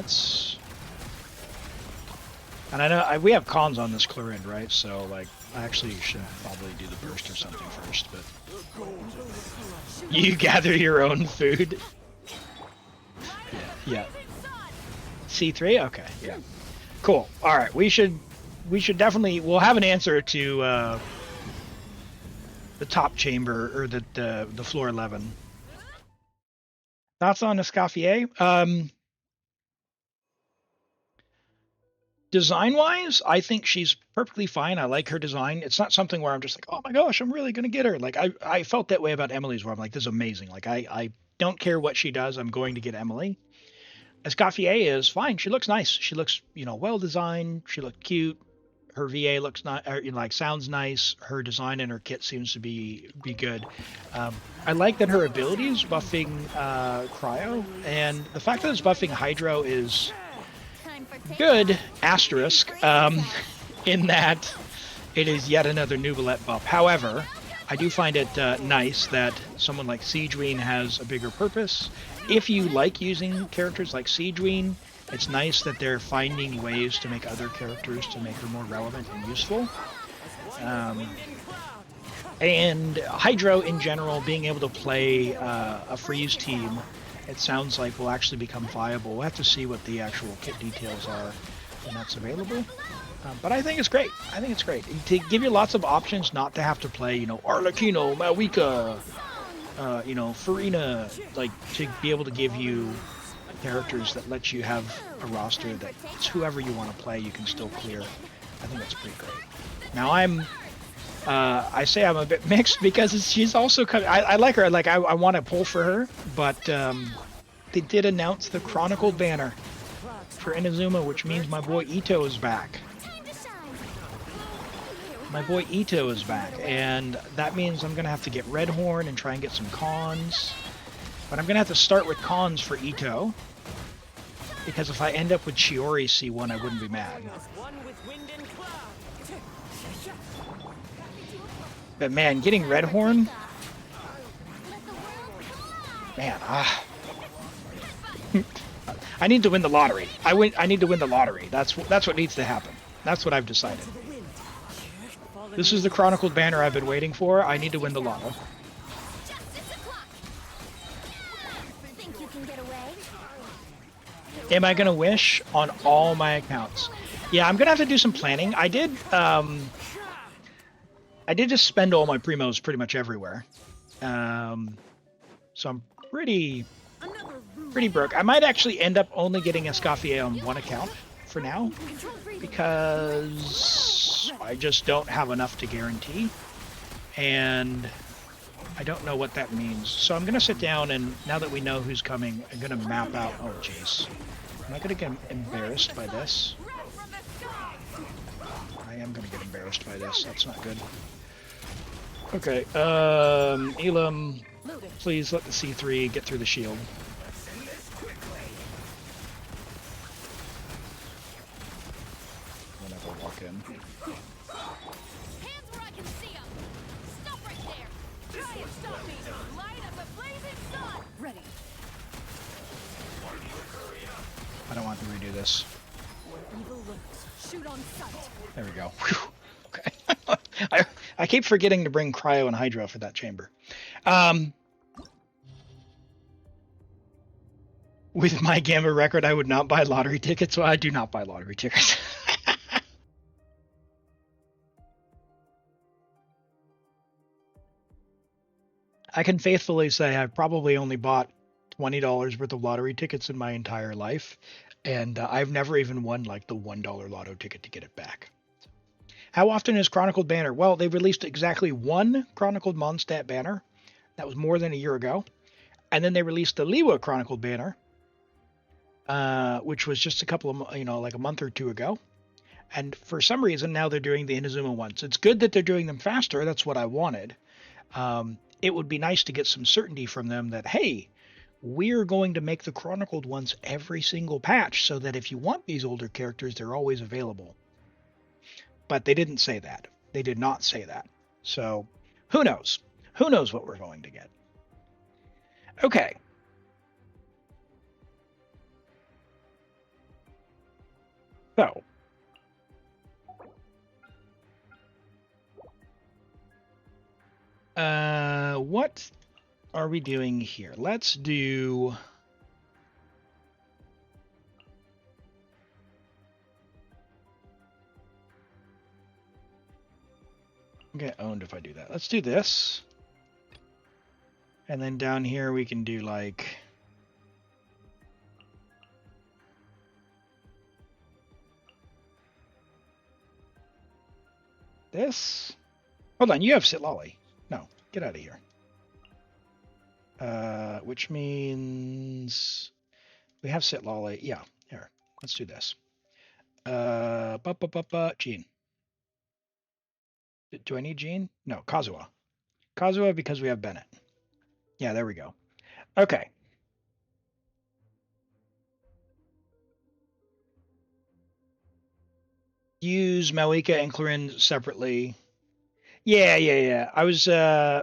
Let's... And I know we have cons on this Chlorinde, right? So, like, I actually should probably do the burst or something first, but... You gather your own food? Yeah. C3? Okay, yeah. Cool. Alright, we should definitely... We'll have an answer to, the top chamber, or the floor 11. Thoughts on Escoffier? Design-wise, I think she's perfectly fine. I like her design. It's not something where I'm just like, oh my gosh, I'm really gonna get her. Like I felt that way about Emily's, where I'm like, this is amazing. Like I don't care what she does, I'm going to get Emily. Escoffier is fine. She looks nice. She looks, well designed. She looked cute. Her VA looks not, like sounds nice. Her design and her kit seems to be good. I like that her ability is buffing Cryo, and the fact that it's buffing Hydro is good, asterisk, in that it is yet another Nuvolette buff. However, I do find it nice that someone like Siegeween has a bigger purpose. If you like using characters like Siegeween, it's nice that they're finding ways to make other characters to make her more relevant and useful. And Hydro in general, being able to play a freeze team, it sounds like will actually become viable. We'll have to see what the actual kit details are when that's available. But I think it's great. I think it's great. To give you lots of options, not to have to play, Arlecchino, Mawika, Farina, like, to be able to give you characters that let you have a roster that it's whoever you want to play, you can still clear. I think that's pretty great. Now I say I'm a bit mixed because she's also kind of, I like her. Like I want to pull for her, but they did announce the Chronicled banner for Inazuma, which means my boy Ito is back. My boy Ito is back, and that means I'm gonna have to get Redhorn and try and get some cons. But I'm gonna have to start with cons for Ito, because if I end up with Chiori C1, I wouldn't be mad. But man, getting Redhorn, man, I need to win the lottery. I need to win the lottery. That's what needs to happen. That's what I've decided. This is the Chronicled banner I've been waiting for. I need to win the lotto. Am I gonna wish on all my accounts? Yeah, I'm gonna have to do some planning. I did just spend all my primos pretty much everywhere. So I'm pretty broke. I might actually end up only getting Escoffier on one account for now, because I just don't have enough to guarantee, and I don't know what that means. So I'm gonna sit down, and now that we know who's coming, I'm gonna map out. Oh jeez, am I gonna get embarrassed by this? I am gonna get embarrassed by this. That's not good. Okay, Elam, please let the C3 get through the shield. Whenever I walk in. I don't want to redo this. There we go. Whew. Okay. I keep forgetting to bring Cryo and Hydro for that chamber. With my Gamma record, I would not buy lottery tickets. Well, I do not buy lottery tickets. I can faithfully say I've probably only bought $20 worth of lottery tickets in my entire life, and I've never even won like the $1 lotto ticket to get it back. How often is Chronicled banner? Well, they released exactly one Chronicled Mondstadt banner. That was more than a year ago. And then they released the Liwa Chronicled banner, which was just a couple of, like a month or two ago. And for some reason, now they're doing the Inazuma ones. It's good that they're doing them faster. That's what I wanted. It would be nice to get some certainty from them that, hey, we're going to make the Chronicled ones every single patch so that if you want these older characters, they're always available. But they didn't say that. They did not say that. So who knows? Who knows what we're going to get? Okay. So, what are we doing here? Let's do. I'm gonna owned if I do that. Let's do this. And then down here we can do like this. Hold on, you have Sitlolly. No, get out of here. Which means we have Sitlolly. Yeah, here. Let's do this. Gene. Do I need Gene? No, Kazuha. Kazuha because we have Bennett. Yeah, there we go. Okay. Use Malika and Clarin separately. Yeah. I was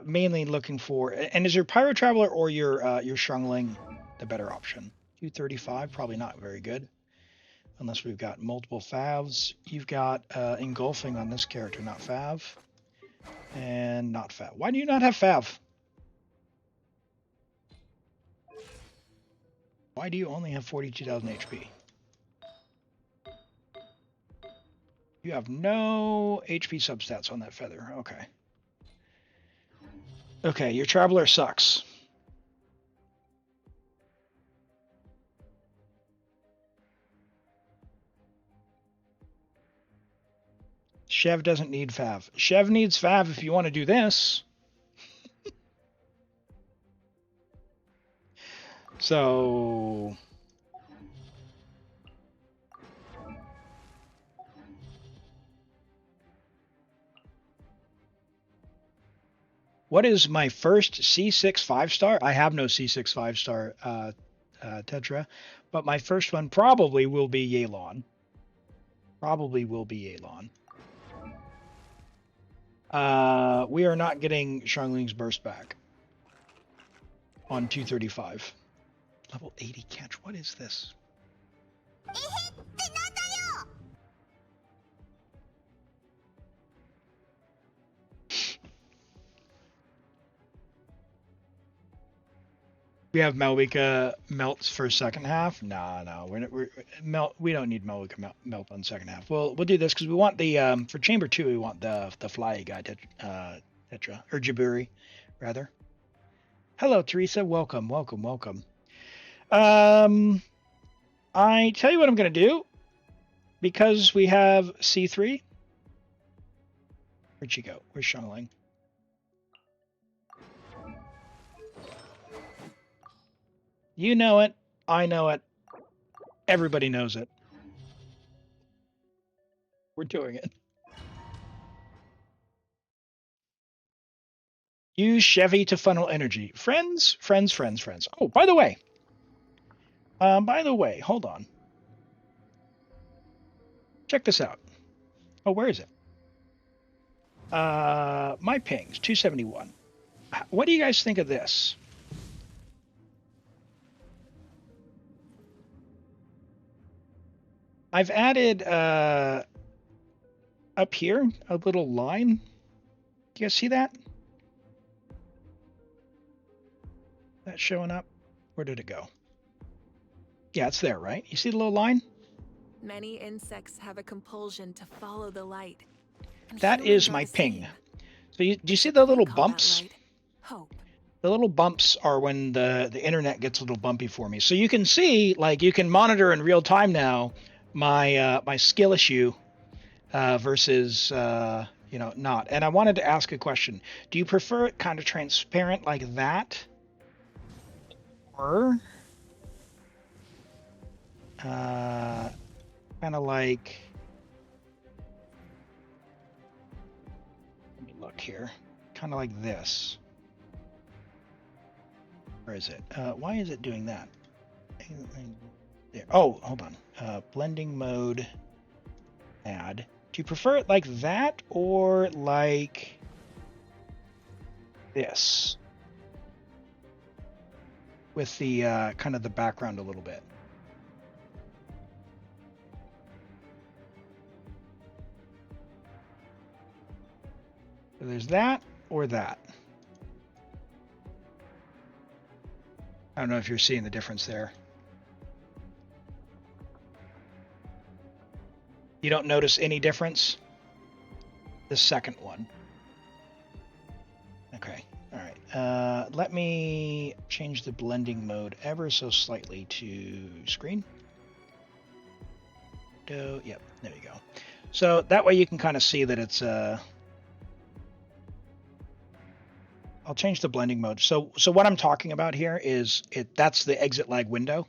mainly looking for. And is your Pyro Traveler or your Shungling the better option? 235, probably not very good. Unless we've got multiple favs. You've got engulfing on this character, not fav. And not fav. Why do you not have fav? Why do you only have 42,000 HP? You have no HP substats on that feather. Okay. Okay, your Traveler sucks. Chev doesn't need fav. Chev needs fav if you want to do this. So what is my first C6 5-star? I have no C6 5-star Tetra, but my first one probably will be Yelan. We are not getting Shangling's burst back on 235. Level 80 catch. What is this? We have Malwika melts for second half. No, we're melt. We don't need Malwika melt on second half. We'll do this because we want the for chamber 2. We want the fly guy Tetra or Jaburi, rather. Hello, Teresa. Welcome. I tell you what I'm gonna do because we have C3. Where'd she go? Where's Shungling? You know it. I know it. Everybody knows it. We're doing it. Use Chevy to funnel energy. Friends. Oh, by the way, hold on. Check this out. Oh, where is it? My ping's 271. What do you guys think of this? I've added up here a little line. Do you guys see that? That's showing up. Where did it go? Yeah, it's there, right? You see the little line? Many insects have a compulsion to follow the light. That is my ping. So do you see the little bumps? Hope. The little bumps are when the internet gets a little bumpy for me. So you can see, like, you can monitor in real time now my my skill issue versus not. And I wanted to ask a question. Do you prefer it kind of transparent like that, or kind of like? Let me look here. Kind of like this. Where is it? Why is it doing that? There. Oh, hold on. Blending mode. Add. Do you prefer it like that or like this? With the kind of the background a little bit. So there's that or that. I don't know if you're seeing the difference there. You don't notice any difference? The second one. Okay. All right. Let me change the blending mode ever so slightly to screen. Yep, there you go. So that way you can kind of see that it's I'll change the blending mode. So what I'm talking about here is that's the exit lag window.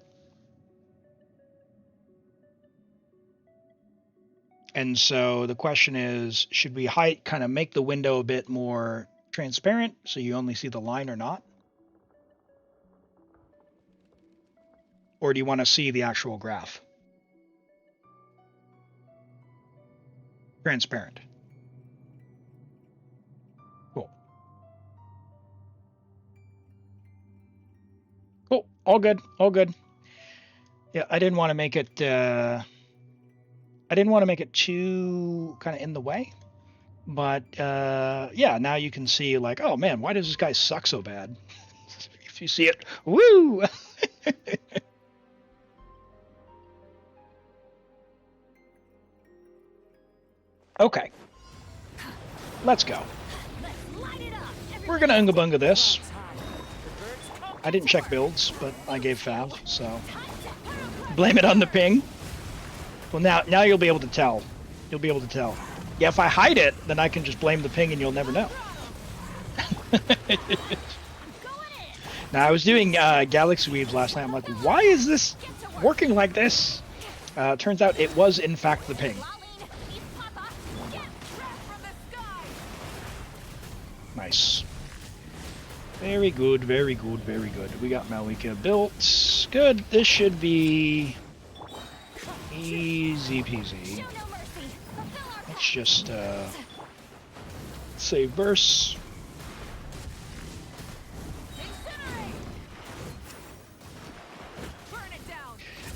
And so the question is, should we kind of make the window a bit more transparent so you only see the line or not? Or do you want to see the actual graph? Transparent. Cool. Cool. All good. All good. Yeah, I didn't want to make it too kind of in the way. But yeah, now you can see like, oh man, why does this guy suck so bad? If you see it, woo! Okay, let's go. We're gonna unga bunga this. I didn't check builds, but I gave Fav, so blame it on the ping. Well, now you'll be able to tell. You'll be able to tell. Yeah, if I hide it, then I can just blame the ping and you'll never know. Now, I was doing Galaxy Weaves last night. I'm like, why is this working like this? Turns out it was, in fact, the ping. Nice. Very good, very good, very good. We got Malika built. Good. This should be easy peasy. Let's just save verse.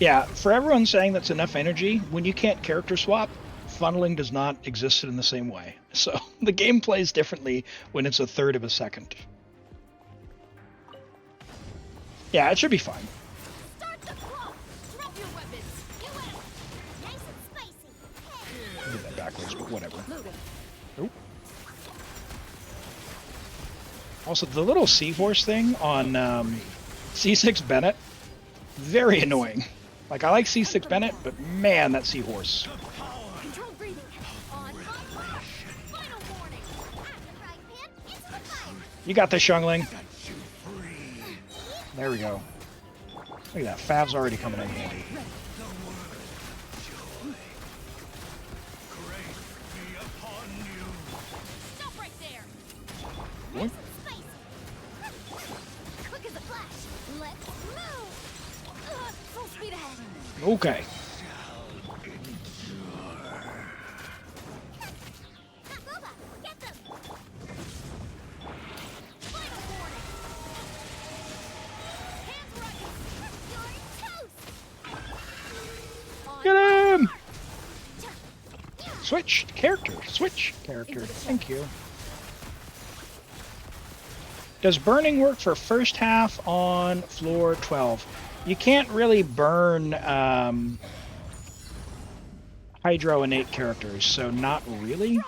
Yeah, for everyone saying that's enough energy, when you can't character swap, funneling does not exist in the same way. So the game plays differently when it's a third of a second. Yeah, it should be fine. I did that backwards, but whatever. Nope. Also, the little seahorse thing on C6 Bennett, very annoying. Like, I like C6 Bennett, but man, that seahorse. You got this, Xiangling. There we go. Look at that. Fav's already coming in handy. What? Okay. Get him! Switch character. Switch character. Thank you. Does burning work for first half on floor 12? You can't really burn Hydro innate characters, so not really.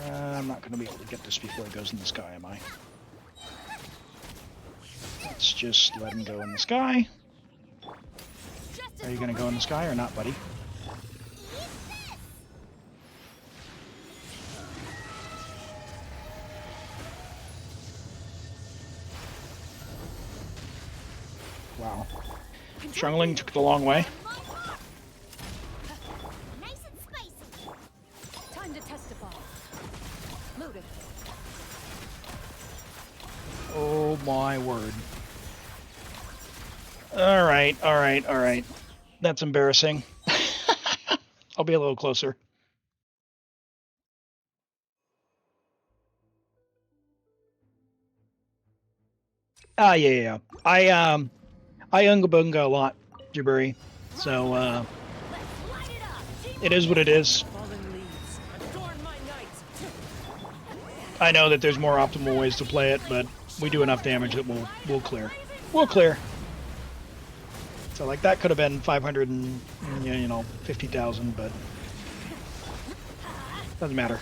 I'm not going to be able to get this before it goes in the sky, am I? Let's just let him go in the sky. Are you going to go in the sky or not, buddy? Wow. Xiangling took the long way. Time to testify. Loaded. Oh my word. Alright, alright, alright. That's embarrassing. I'll be a little closer. Ah, yeah. I unga bunga a lot, Jaburi. So, it is what it is. I know that there's more optimal ways to play it, but we do enough damage that we'll clear. We'll clear. So like that could have been 500 and 50,000, but doesn't matter.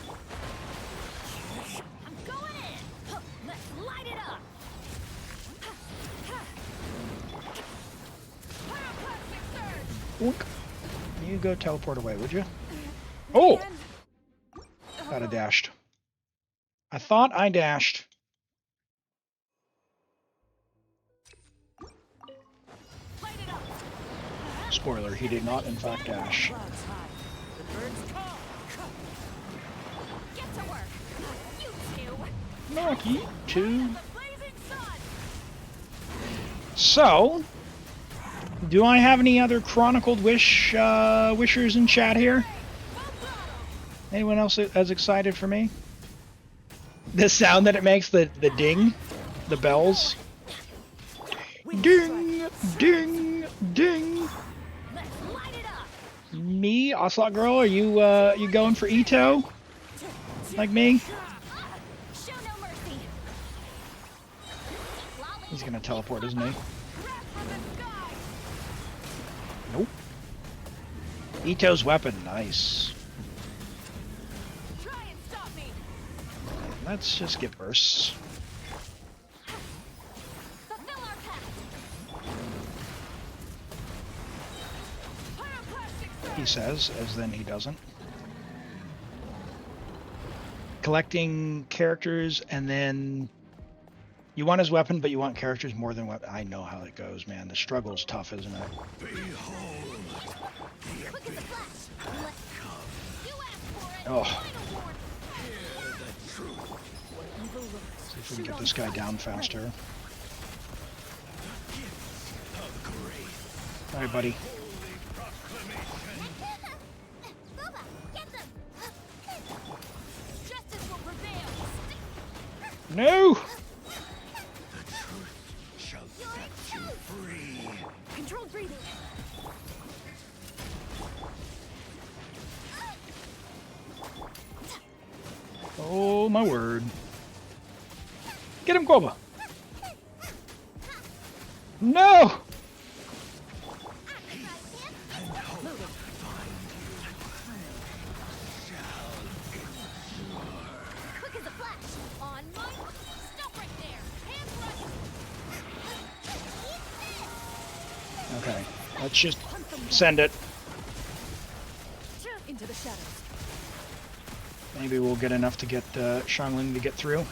I'm going in. Let's light it up. Oink. You go teleport away, would you? Oh! Thought I dashed. I thought I dashed. Spoiler, he did not in fact dash. Get to work. You two. Lucky two. So, do I have any other chronicled wishers in chat here? Anyone else as excited for me? The sound that it makes, the ding, the bells. Ding, ding, ding. Me, Ocelot Girl, are you going for Ito? Like me? Show no mercy. He's gonna teleport, isn't he? Nope. Ito's weapon, nice. Try and stop me. Let's just get bursts. Fulfill our pact. He says, as then he doesn't. Collecting characters, and then you want his weapon, but you want characters more than what I know how it goes, man. The struggle's tough, isn't it? Quick as a flash. You asked for it. Oh. See if we can get this guy down faster. Alright, buddy. Justice will prevail. No! Controlled breathing. Oh my word. Get him, Koba! No! Quick as a flash. On my... Stop right there. Hands right. Okay, let's just send it. Into the shadows. Maybe we'll get enough to get Xiangling to get through.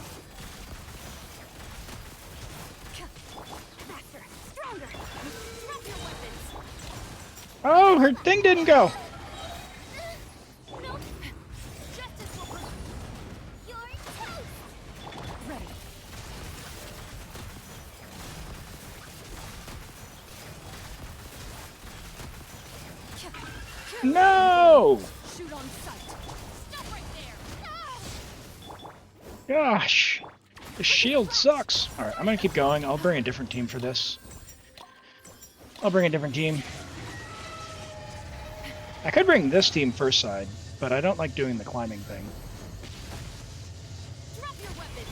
Faster. Stronger. Drop your weapons. Oh, her thing didn't go! Nope. Justice will prevail. You're toast. Ready. No! Shoot on sight. Stop right there. Gosh, the shield sucks. Alright, I'm gonna keep going. I'll bring a different team for this. I'll bring a different team. I could bring this team first side, but I don't like doing the climbing thing. Drop your weapons.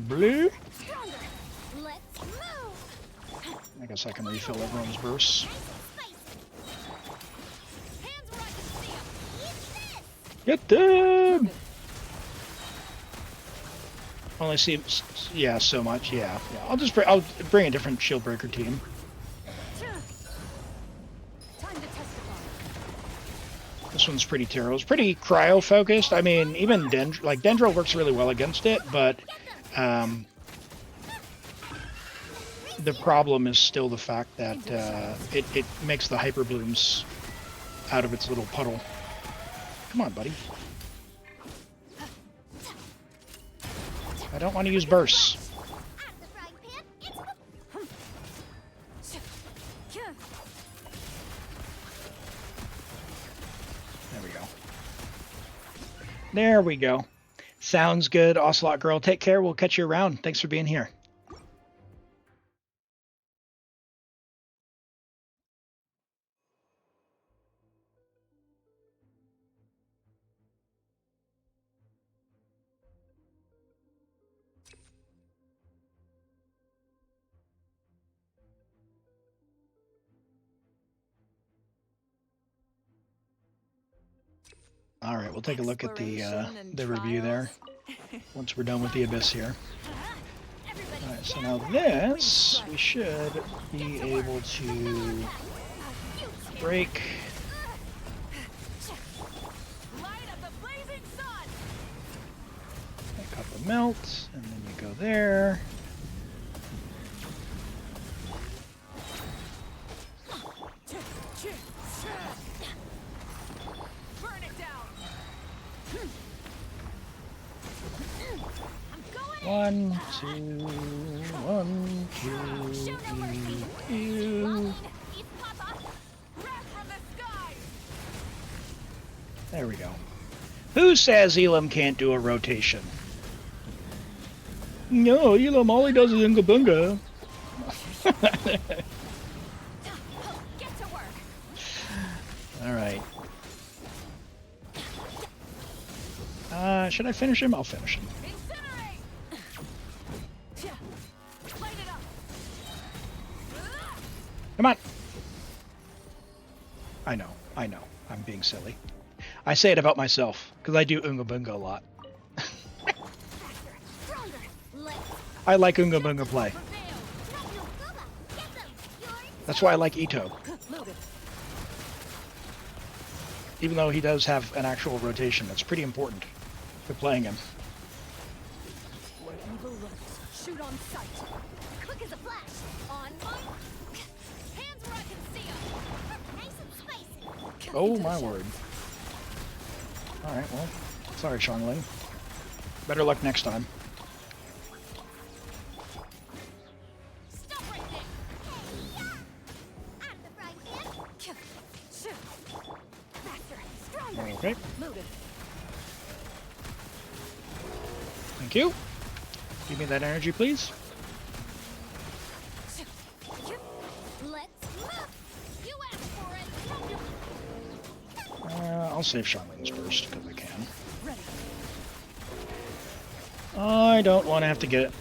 Blue? Stronger. Let's move. I guess I can refill everyone's bursts. Hands where I can see 'em. Eat this. Get them! Only see, yeah, so much. Yeah. I'll bring a different shield breaker team. Time to testify. This one's pretty terrible. It's pretty cryo focused. I mean, even Dendro works really well against it, but the problem is still the fact that it makes the hyper blooms out of its little puddle. Come on, buddy. I don't want to use bursts. At the frying pan. It's the... There we go. There we go. Sounds good, Ocelot Girl. Take care. We'll catch you around. Thanks for being here. All right, we'll take a look at Exploration and the review there trials. once we're done with the abyss here. Everybody All right, so stand now back. this we should be able to break. Light of the blazing sun. A cup of melt, and then you go there. Burn it down. I'm going in. 1, 2, 1, 2, Show no mercy. ew. Wallin, eat Papa. Wrath from the skies. There we go. Who says Elam can't do a rotation? No, Elam, all he does is Unga Bunga. Get to work. Alright. Should I finish him? I'll finish him. Incinerate. Light it up. Come on! I know. I'm being silly. I say it about myself, because I do Unga Bunga a lot. Faster, stronger. Let's I like Unga Bunga play. prevail. Get them. That's why I like Ito. Loaded. Even though he does have an actual rotation, that's pretty important for playing him. Where evil lurks. Shoot on sight. Quick as a flash. On my hands where I can see them. Nice and spicy. Oh my word. Alright, well, sorry Xiangling. Better luck next time. Stop right there. Hey, yeah. Out of the frying pan. Faster, stronger. Okay, Loaded. thank you. Give me that energy, please. Let's move. You asked for it. I'll save Xiangling's burst, because I can. Ready. I don't want to have to get it.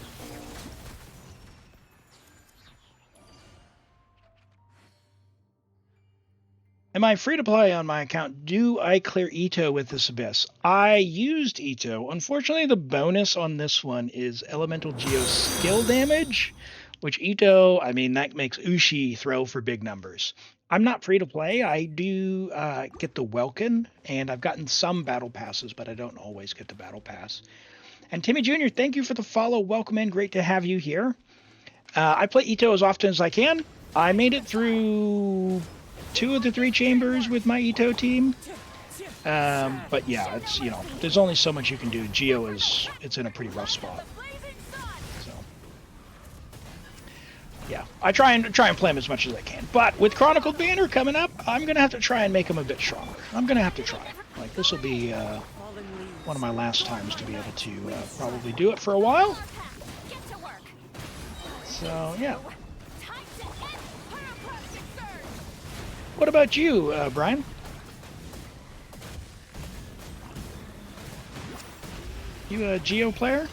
Am I free to play on my account? Do I clear Ito with this abyss? I used Ito. Unfortunately, the bonus on this one is Elemental Geo skill damage, which Ito, I mean, that makes Ushi throw for big numbers. I'm not free to play. I do get the Welkin, and I've gotten some battle passes, but I don't always get the battle pass. And Timmy Jr., thank you for the follow. Welcome in. Great to have you here. I play Ito as often as I can. I made it through 2 of the 3 chambers with my Ito team. But yeah, it's, you know, there's only so much you can do. Geo it's in a pretty rough spot. So yeah, I try and play him as much as I can. But with Chronicled Banner coming up, I'm gonna have to try and make him a bit stronger. I'm gonna have to try. Like, this will be one of my last times to be able to probably do it for a while. Get to work. So yeah. Time to end pyroclastic surge. What about you, Brian? You a Geo player?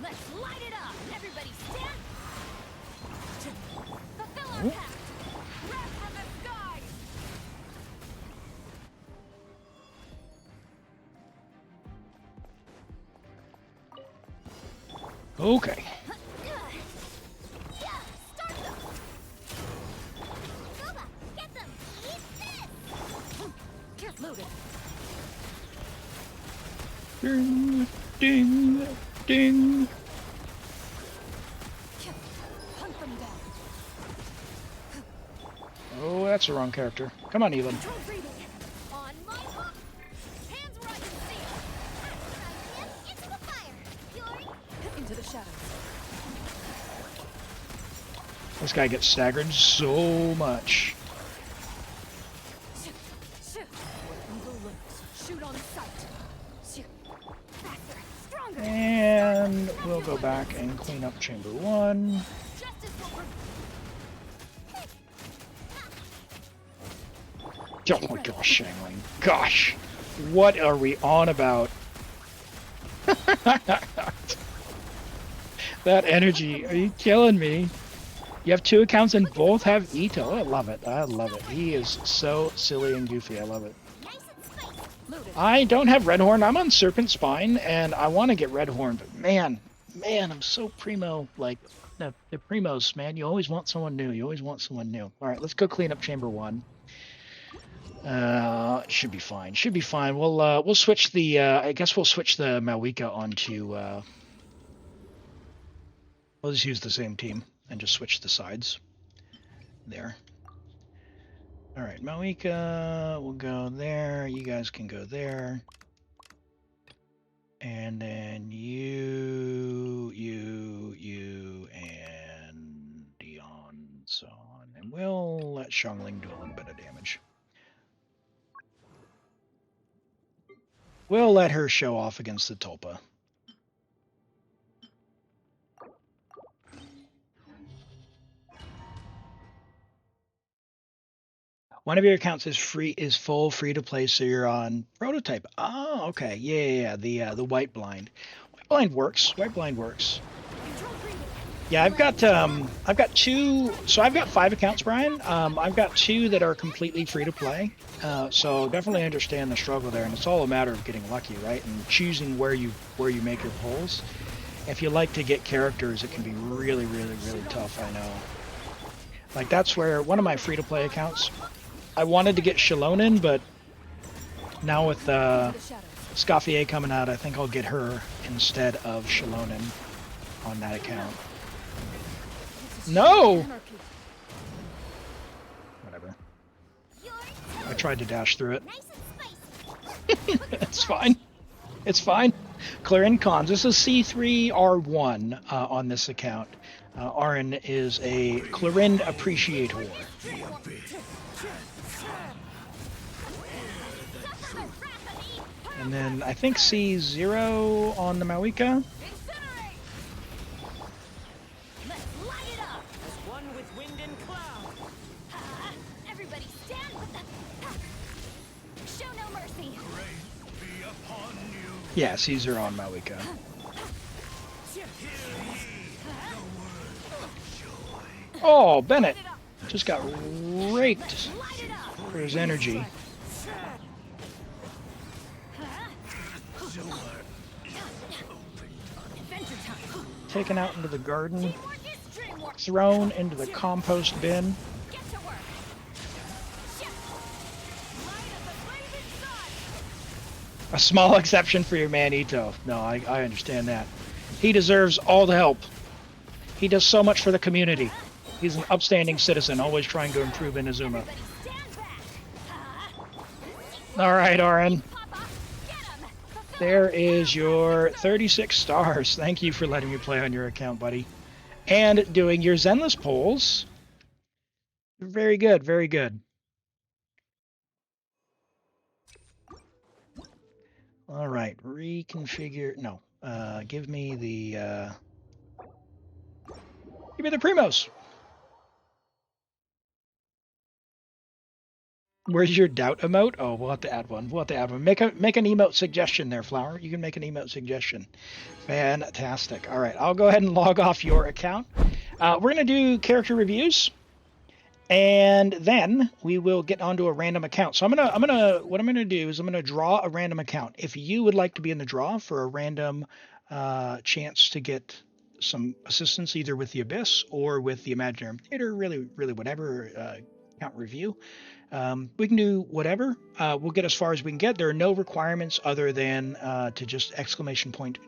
Let's light it up. Everybody stand. Fulfill our Oh. pact. Wrath from the skies. Okay. Yeah, start them. Goba, get them. Eat this. Loaded. Ding, ding, ding. Hunt them down. Oh, that's the wrong character. Come on, Elam. Control breathing. On my hook. Hands where I can see them. Into the fire. Fury. Into the shadows. This guy gets staggered so much. Where evil lurks. Shoot on sight. Faster. Stronger. And we'll go back and clean up chamber 1. Justice will Oh my gosh, Shangling. Gosh. What are we on about? That energy. Are you killing me? You have two accounts and both have Ito. I love it. I love it. He is so silly and goofy. I love it. Nice and spicy. I don't have Redhorn. I'm on Serpent Spine, and I want to get Redhorn, but man, I'm so primo. Like, the primos, man. You always want someone new. You always want someone new. All right, let's go clean up Chamber 1. It should be fine. Should be fine. We'll switch the. I guess we'll switch the Malika onto. We'll just use the same team and just switch the sides. There. All right, Malika will go there. You guys can go there. And then you, and Dion, so on. And we'll let Xiangling do a little bit of damage. We'll let her show off against the Tulpa. One of your accounts is full free to play, so you're on prototype. Oh, okay. Yeah. The white blind. White blind works. White blind works. Yeah, I've got two. So I've got 5 accounts, Brian. I've got 2 that are completely free to play. So definitely understand the struggle there, and it's all a matter of getting lucky, right? And choosing where you make your pulls. If you like to get characters, it can be really tough. I know. Like that's where one of my free to play accounts. I wanted to get Shalonen, but now with Scoffier coming out, I think I'll get her instead of Shalonen on that account. No! Whatever. I tried to dash through it. It's fine. It's fine. Clarin Cons. This is C3R1 on this account. Arin is a Clarin appreciator. And then I think C0 on the Malika. Everybody stand with the... Show no mercy. Yeah, C0 on Malika. Oh, Bennett just got raked for his energy. Taken out into the garden, thrown into the compost bin. A small exception for your man Ito. No, I understand that. He deserves all the help. He does so much for the community. He's an upstanding citizen, always trying to improve Inazuma. All right, Arin. There is your 36 stars. Thank you for letting me play on your account, buddy. And doing your Zenless polls. Very good, very good. All right, reconfigure. No, give me the Primos. Where's your doubt emote? Oh, we'll have to add one. We'll have to add one. Make an emote suggestion there, Flower. You can make an emote suggestion. Fantastic. All right, I'll go ahead and log off your account. We're gonna do character reviews, and then we will get onto a random account. So what I'm gonna do is I'm gonna draw a random account. If you would like to be in the draw for a random chance to get some assistance, either with the Abyss or with the Imaginary Theater, really whatever account review. We can do whatever. We'll get as far as we can get. There are no requirements other than to just !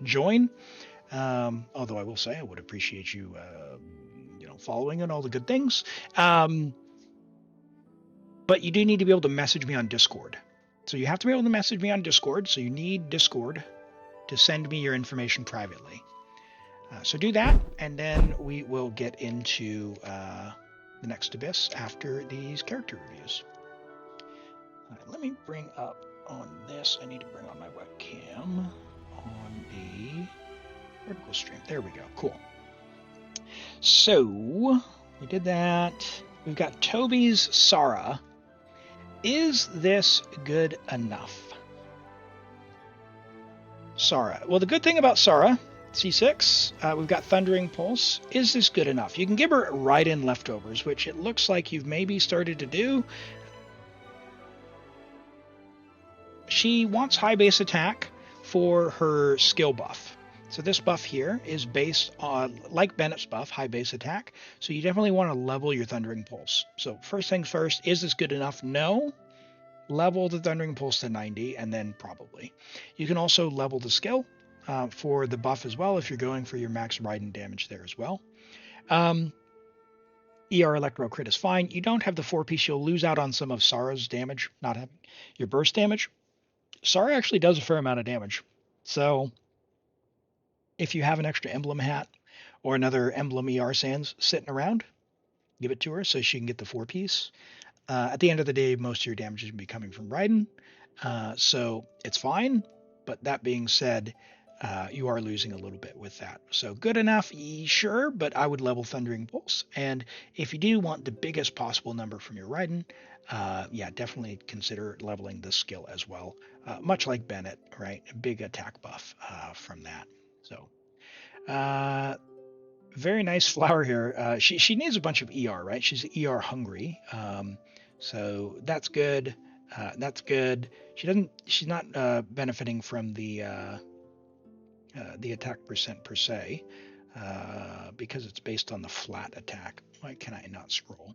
join. Although I will say I would appreciate you, following and all the good things. But you do need to be able to message me on Discord. So you have to be able to message me on Discord. So you need Discord to send me your information privately. So do that, and then we will get into the next Abyss after these character reviews. All right, let me bring up on this. I need to bring on my webcam on the vertical stream. There we go. Cool. So we did that. We've got Toby's Sara. Is this good enough? Sara. Well, the good thing about Sara, C6, we've got Thundering Pulse. Is this good enough? You can give her Raiden leftovers, which it looks like you've maybe started to do. She wants high base attack for her skill buff. So this buff here is based on, like Bennett's buff, high base attack. So you definitely want to level your Thundering Pulse. So first things first, is this good enough? No. Level the Thundering Pulse to 90, and then probably. You can also level the skill for the buff as well if you're going for your max Raiden damage there as well. ER Electro Crit is fine. You don't have the 4-piece. You'll lose out on some of Sara's damage, not having your burst damage. Sara actually does a fair amount of damage. So if you have an extra emblem hat or another emblem ER Sands sitting around, give it to her so she can get the 4-piece. At the end of the day, most of your damage is going to be coming from Raiden. So it's fine. But that being said, you are losing a little bit with that. So good enough, sure, but I would level Thundering Pulse. And if you do want the biggest possible number from your Raiden, yeah, definitely consider leveling this skill as well. Much like Bennett, right? A big attack buff from that. So very nice flower here. She needs a bunch of ER, right? She's ER hungry. So that's good. That's good. She's not benefiting from the attack percent per se, because it's based on the flat attack. Why can I not scroll?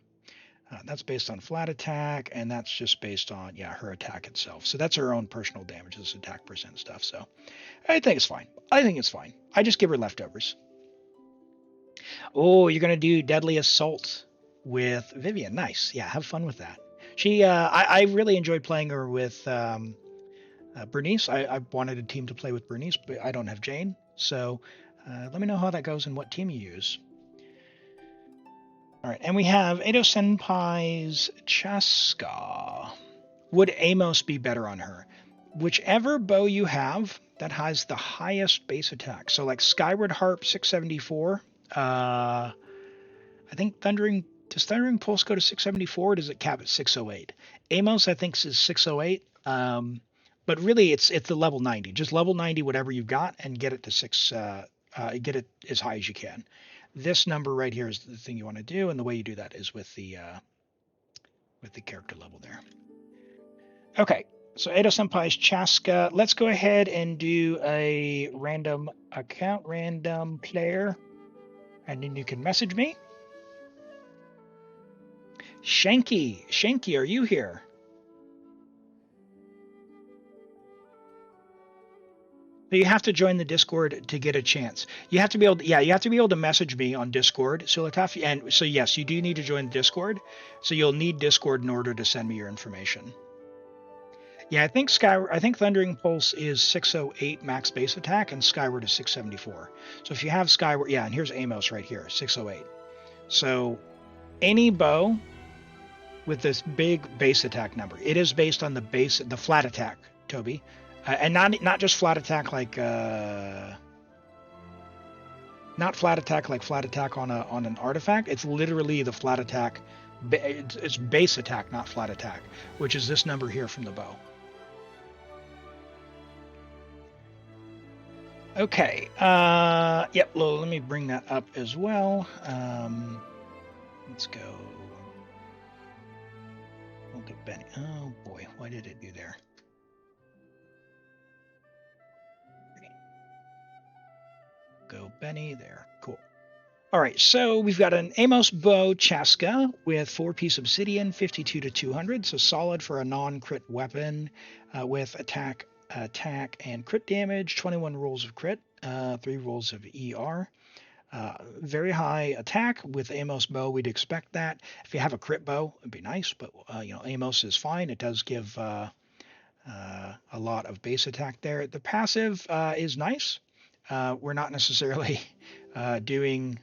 That's based on flat attack, and that's just based on, yeah, her attack itself. So that's her own personal damage, this attack percent stuff. So I think it's fine. I think it's fine. I just give her leftovers. Oh, you're going to do Deadly Assault with Vivian. Nice. Yeah, have fun with that. I really enjoyed playing her with Bernice. I wanted a team to play with Bernice, but I don't have Jane. So let me know how that goes and what team you use. All right, and we have Edo Senpai's Chaska. Would Amos be better on her? Whichever bow you have that has the highest base attack. So like Skyward Harp 674. I think does Thundering Pulse go to 674? Or does it cap at 608? Amos, I think, is 608. But really, it's the level 90. Just level 90 whatever you've got and get it to get it as high as you can. This number right here is the thing you want to do, and the way you do that is with the character level there. Okay, so Edo Senpai's Chaska. Let's go ahead and do a random account, random player, and then you can message me. Shanky, are you here? So you have to join the Discord to get a chance. You have to be able to, you have to be able to message me on Discord, Sulataf. And so yes, you do need to join the Discord. So you'll need Discord in order to send me your information. Yeah, I think Thundering Pulse is 608 max base attack, and Skyward is 674. So if you have Skyward, yeah, and here's Amos right here, 608. So any bow with this big base attack number, it is based on the flat attack, Toby. And not just flat attack like not flat attack like flat attack on an artifact. It's literally the flat attack. It's base attack, not flat attack, which is this number here from the bow. Okay. Yep. Well, let me bring that up as well. Let's go. Look at Benny. Oh boy, what did it do there? Go Benny there. Cool. All right, so we've got an Amos Bow Chaska with 4-piece obsidian, 52 to 200, so solid for a non-crit weapon with attack, and crit damage, 21 rolls of crit, 3 rolls of ER. Very high attack with Amos Bow. We'd expect that. If you have a crit bow, it'd be nice, but Amos is fine. It does give a lot of base attack there. The passive is nice. We're not necessarily doing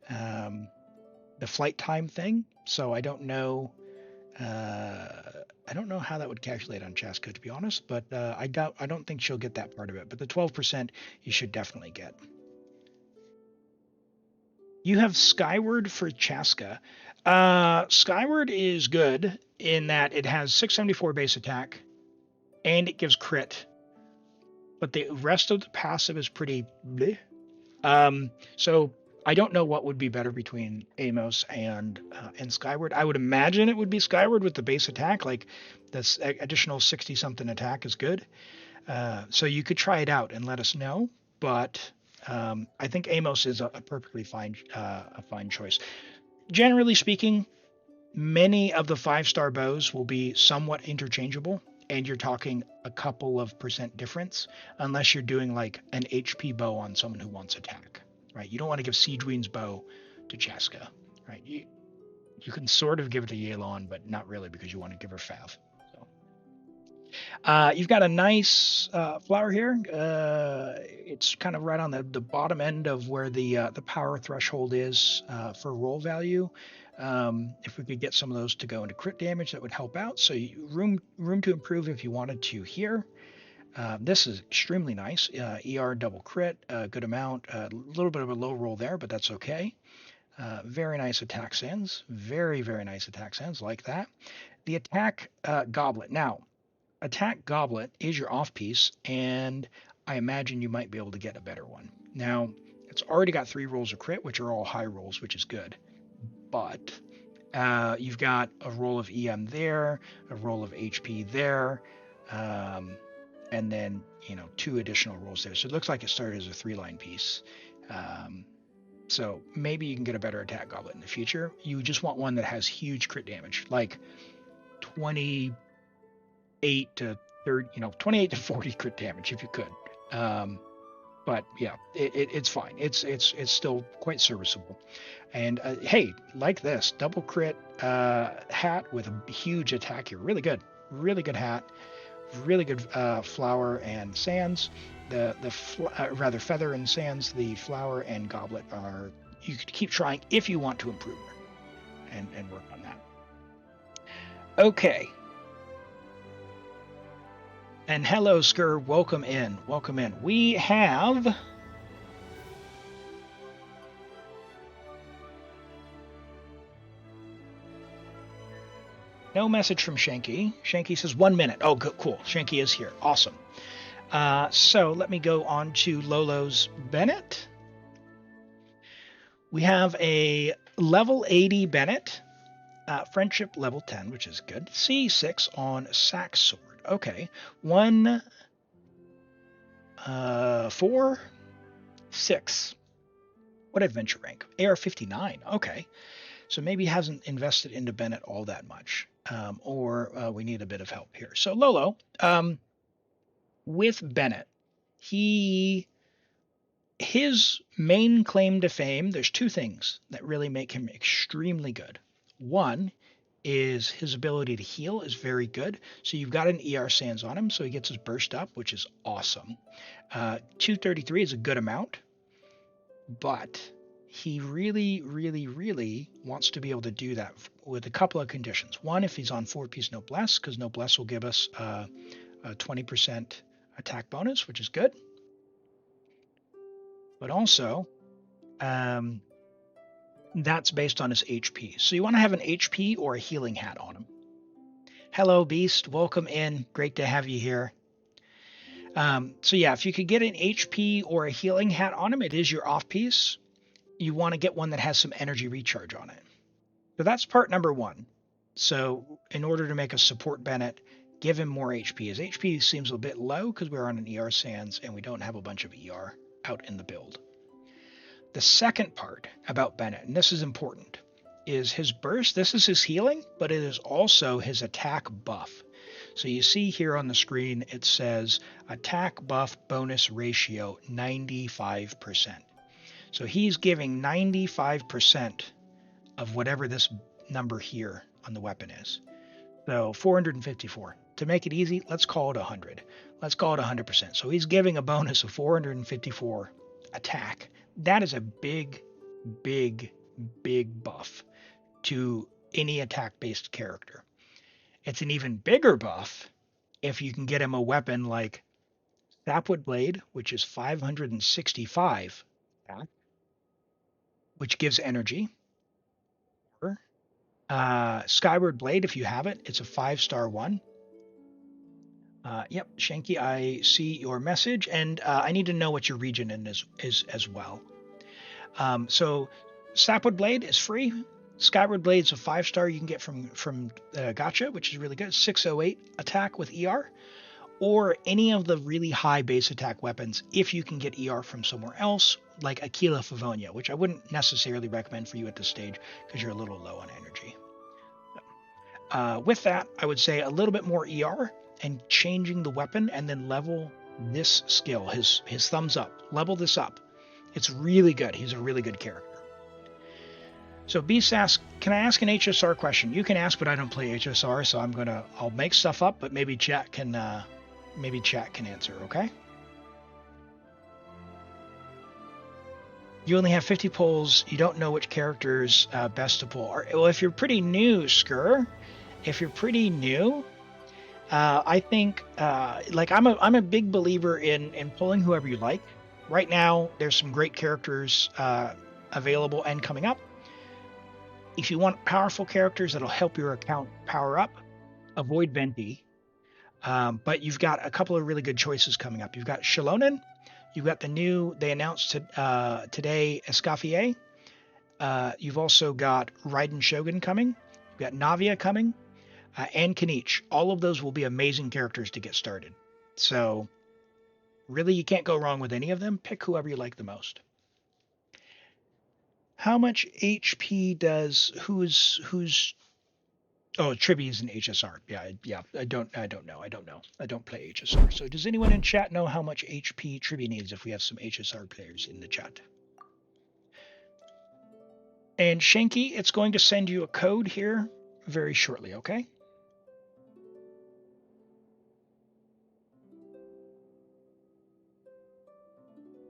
the flight time thing, so I don't know. I don't know how that would calculate on Chaska, to be honest, but I don't think she'll get that part of it. But the 12% you should definitely get. You have Skyward for Chaska. Skyward is good in that it has 674 base attack, and it gives crit. But the rest of the passive is pretty bleh. So I don't know what would be better between Amos and Skyward. I would imagine it would be Skyward with the base attack. Like this additional 60 something attack is good. So you could try it out and let us know. But I think Amos is a perfectly fine choice. Generally speaking, many of the 5-star bows will be somewhat interchangeable, and you're talking a couple of percent difference, unless you're doing like an HP bow on someone who wants attack, right? You don't want to give Siegeween's bow to Cheska, right? You can sort of give it to Yelan, but not really because you want to give her Fav. So, you've got a nice flower here. It's kind of right on the bottom end of where the power threshold is for roll value. If we could get some of those to go into crit damage, that would help out. So room to improve if you wanted to here. This is extremely nice. ER double crit, good amount. A little bit of a low roll there, but that's okay. Very nice attack sands. Very, very nice attack sands like that. The attack goblet. Now, attack goblet is your off piece, and I imagine you might be able to get a better one. Now, it's already got 3 rolls of crit, which are all high rolls, which is good. But you've got a roll of EM there, a roll of HP there, and then 2 additional rolls there. So it looks like it started as a 3-line piece. So maybe you can get a better attack goblet in the future. You just want one that has huge crit damage, like 28 to 30, 28 to 40 crit damage if you could. But yeah, it's fine. It's still quite serviceable. And hey, like this double crit hat with a huge attack here, really good hat, really good flower and sands. Rather feather and sands, the flower and goblet are, you could keep trying if you want to improve her and work on that. Okay. And hello, Skur. Welcome in. Welcome in. We have no message from Shanky. Shanky says 1 minute. Oh, good, cool. Shanky is here. Awesome. So let me go on to Lolo's Bennett. We have a level 80 Bennett, friendship level 10, which is good. C6 on Sax Sword. Okay. 1, 4, 6. What adventure rank? AR 59. Okay. So maybe he hasn't invested into Bennett all that much, or we need a bit of help here. So Lolo, with Bennett, his main claim to fame, there's 2 things that really make him extremely good. One is his ability to heal is very good. So you've got an ER Sands on him, so he gets his burst up, which is awesome. 233 is a good amount, but he really, really, really wants to be able to do that with a couple of conditions. One, if he's on 4-piece Noblesse, because Noblesse will give us a 20% attack bonus, which is good. But also, that's based on his HP. So you want to have an HP or a healing hat on him. Hello, Beast. Welcome in. Great to have you here. So yeah, if you could get an HP or a healing hat on him, it is your off piece. You want to get one that has some energy recharge on it. So that's part number 1. So in order to make a support Bennett, give him more HP. His HP seems a bit low because we're on an ER Sands and we don't have a bunch of ER out in the build. The second part about Bennett, and this is important, is his burst. This is his healing, but it is also his attack buff. So you see here on the screen, it says attack buff bonus ratio 95%. So he's giving 95% of whatever this number here on the weapon is. So 454. To make it easy, let's call it 100. Let's call it 100%. So he's giving a bonus of 454 attack. That is a big, big, big buff to any attack-based character. It's an even bigger buff if you can get him a weapon like Sapwood Blade, which is 565 attack, which gives energy. Or Skyward Blade, if you have it, it's a 5-star one. Yep, Shanky, I see your message, and I need to know what your region is as well. So Sapwood Blade is free. Skyward Blade is a 5-star you can get from Gotcha, which is really good. 608 attack with ER, or any of the really high base attack weapons if you can get ER from somewhere else, like Aquila Favonia, which I wouldn't necessarily recommend for you at this stage because you're a little low on energy. With that, I would say a little bit more ER and changing the weapon, and then level this skill, his thumbs up. Level this up. It's really good. He's a really good character. So Beast asks, can I ask an HSR question? You can ask, but I don't play HSR, so I'll make stuff up, but maybe chat can answer. Okay. You only have 50 pulls. You don't know which characters best to pull. Well, if you're pretty new, Skur, if you're pretty new, I think like I'm a big believer in pulling whoever you like. Right now, there's some great characters available and coming up. If you want powerful characters that'll help your account power up, avoid Venti. But you've got a couple of really good choices coming up. You've got Shalonen. You've got the new, they announced today, Escoffier. You've also got Raiden Shogun coming. You've got Navia coming, and Kanich. All of those will be amazing characters to get started. So really, you can't go wrong with any of them. Pick whoever you like the most. How much HP does who's Oh, Trivi is an HSR. Yeah. I don't know. I don't play HSR. So does anyone in chat know how much HP Trivi needs if we have some HSR players in the chat? And Shanky, it's going to send you a code here very shortly, okay?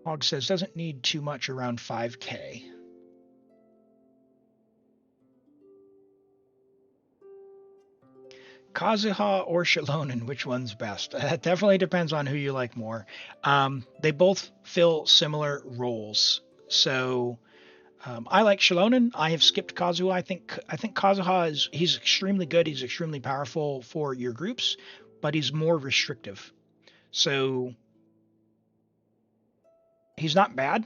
Hog says doesn't need too much, around 5K. Kazuha or Shalonen, which one's best? That definitely depends on who you like more. They both fill similar roles. So I like Shalonen. I have skipped Kazuha. I think Kazuha he's extremely good. He's extremely powerful for your groups, but he's more restrictive. So he's not bad.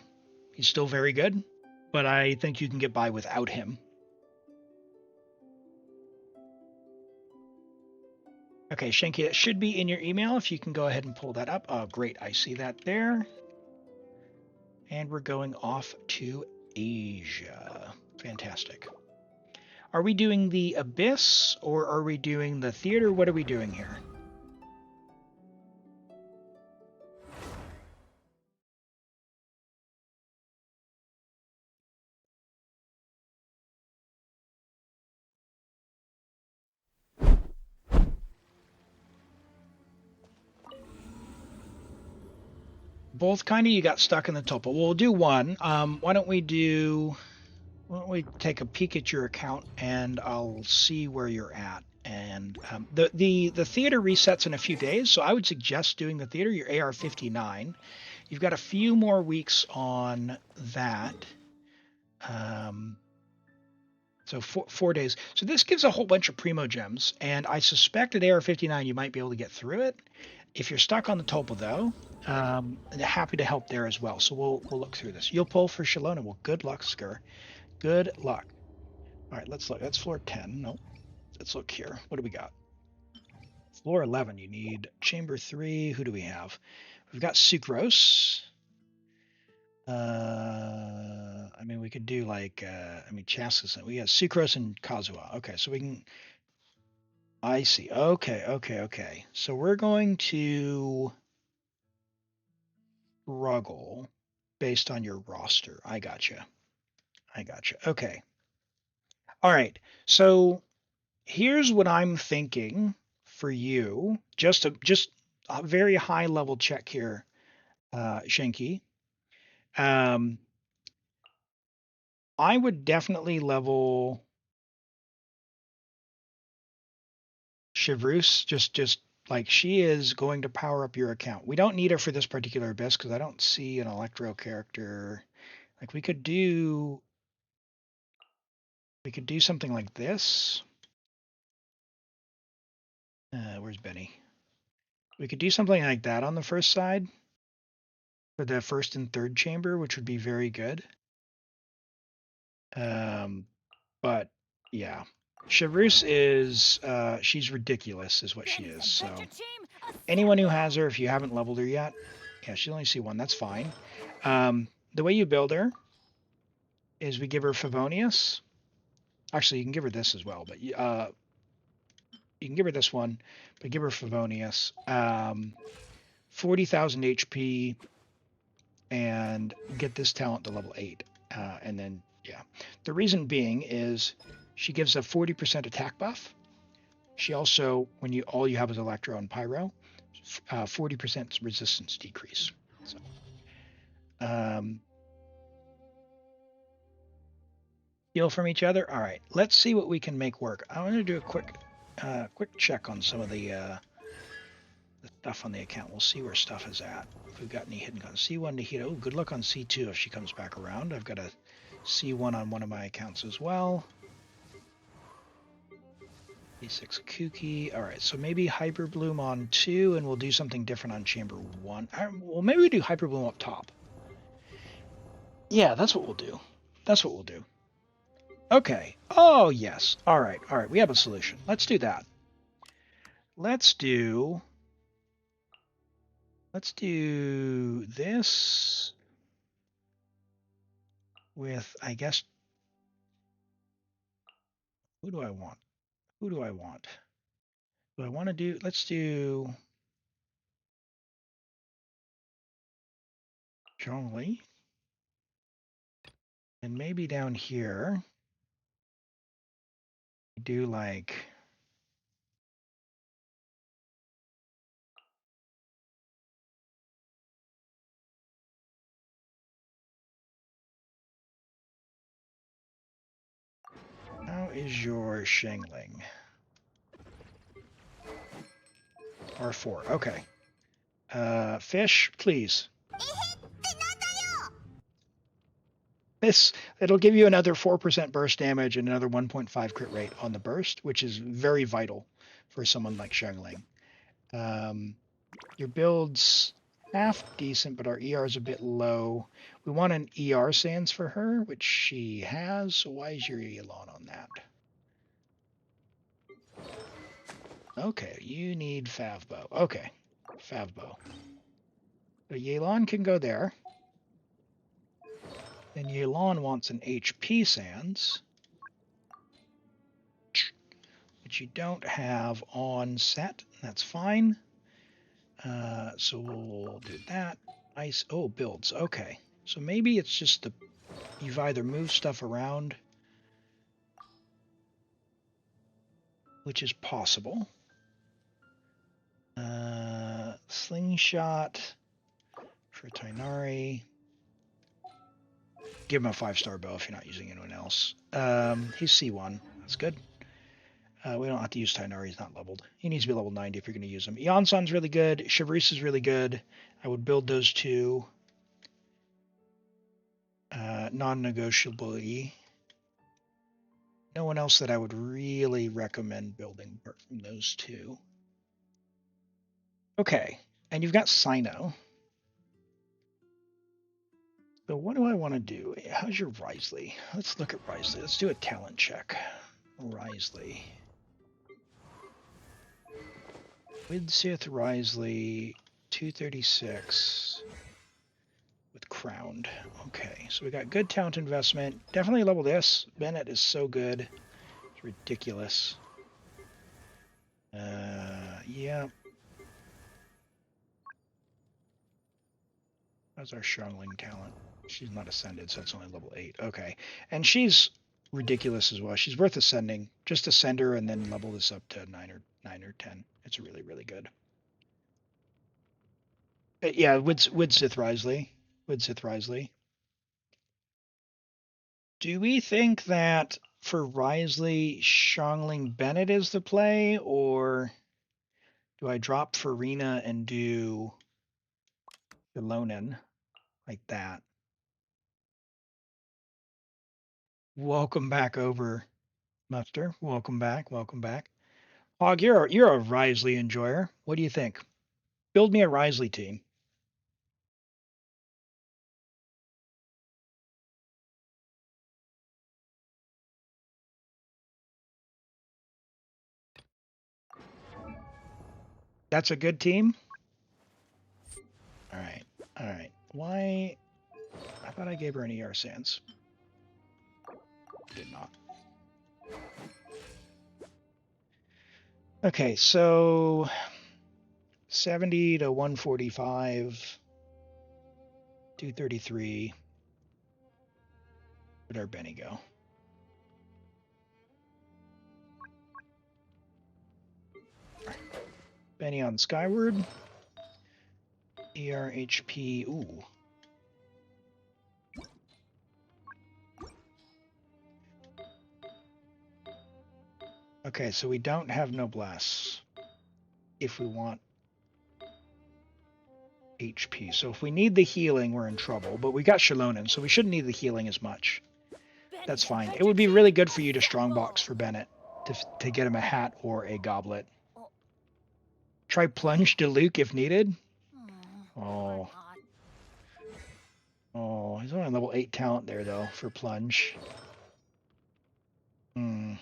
He's still very good, but I think you can get by without him. Okay, Shanky, that should be in your email. If you can go ahead and pull that up. Oh, great. I see that there. And we're going off to Asia. Fantastic. Are we doing the Abyss or are we doing the theater? What are we doing here? Both kind of, you got stuck in the top, but we'll do one. Why don't we take a peek at your account and I'll see where you're at. And the theater resets in a few days, so I would suggest doing the theater. Your AR 59. You've got a few more weeks on that. So 4 days. So this gives a whole bunch of primo gems, and I suspect at AR 59 you might be able to get through it. If you're stuck on the Tulpa though, happy to help there as well. So we'll look through this. You'll pull for Shalona. Well, good luck, Skur. Good luck. All right, let's look. That's floor 10. Nope. Let's look here. What do we got? Floor 11. You need chamber 3. Who do we have? We've got Sucrose. I mean, we could do like, Chassis. We got Sucrose and Kazuha. Okay, so we can. I see. Okay. So we're going to struggle based on your roster. I gotcha. Okay. All right. So here's what I'm thinking for you. Just a very high level check here, Shanky. Um, I would definitely level Chevreuse. Just like she is going to power up your account. We don't need her for this particular abyss because I don't see an Electro character. Like we could do something like this. Where's Benny? We could do something like that on the first side for the first and third chamber, which would be very good. But yeah, Chevreuse is she's ridiculous, is what she Things is. So adventure team, anyone who has assemble! her, if you haven't leveled her yet, yeah, she's only C1. That's fine. The way you build her is we give her Favonius. Actually, you can give her this as well, but you can give her this one, but give her Favonius. 40,000 HP and get this talent to level 8. And then, yeah. The reason being is she gives a 40% attack buff. She also, when you all you have is Electro and Pyro, 40% resistance decrease. So, um, steal from each other. All right, let's see what we can make work. I want to do a quick check on some of the stuff on the account. We'll see where stuff is at. If we've got any hidden guns. C1 to hit. Oh, good luck on C2 if she comes back around. I've got a C1 on one of my accounts as well. D6 Kooky. All right, so maybe Hyper Bloom on 2, and we'll do something different on Chamber 1. Well, maybe we do Hyper Bloom up top. Yeah, that's what we'll do. That's what we'll do. Okay. Oh, yes. All right. All right. We have a solution. Let's do that. Let's do this with, I guess, who do I want? Who do I want? Do I want to do, let's do Zhongli. And maybe down here, do like, how is your Shangling? R4. Okay. Fish, please. It'll give you another 4% burst damage and another 1.5 crit rate on the burst, which is very vital for someone like Shangling. Your build's half decent, but our ER is a bit low. We want an ER sans for her, which she has. So why is your Elon on that? Okay, you need Favbo. Okay, Favbo. So Yelan can go there. Then Yelan wants an HP sans, which you don't have on set. That's fine. So we'll do that. Ice. Oh, builds. Okay. So maybe it's just you've either moved stuff around, which is possible. Slingshot for Tainari. Give him a 5-star bow if you're not using anyone else. He's C1. That's good. We don't have to use Tainari. He's not leveled. He needs to be level 90 if you're going to use him. Yonsan's really good. Chevreuse is really good. I would build those two non-negotiably. No one else that I would really recommend building apart from those two. Okay, and you've got Sino. So what do I want to do? How's your Risley? Let's look at Risley. Let's do a talent check. Risley. With Sith Risley, 236 with crowned. Okay, so we got good talent investment. Definitely level this. Bennett is so good. It's ridiculous. Yeah. How's our Shangling talent? She's not ascended, so it's only level 8. Okay. And she's ridiculous as well. She's worth ascending. Just ascend her and then level this up to 9 or 10. It's really, really good. Yeah, with Sith Risley. With Sith Risley. Do we think that for Risley, Shangling Bennett is the play, or do I drop Farina and do Ilonin like that? Welcome back over, Muster. Welcome back. Welcome back. Hog, you're a Risley enjoyer. What do you think? Build me a Risley team. That's a good team? Alright. Alright. Why? I thought I gave her an ER Sans. Did not. Okay, so 70 to 145, 233. Where'd our Benny go? Benny on Skyward. ERHP. Ooh. Okay, so we don't have Noblesse if we want HP. So if we need the healing, we're in trouble. But we got Shalonen, so we shouldn't need the healing as much. That's fine. It would be really good for you to strongbox for Bennett to get him a hat or a goblet. Try plunge to Luke if needed. Oh. Oh, he's only on level 8 talent there, though, for plunge. Hmm.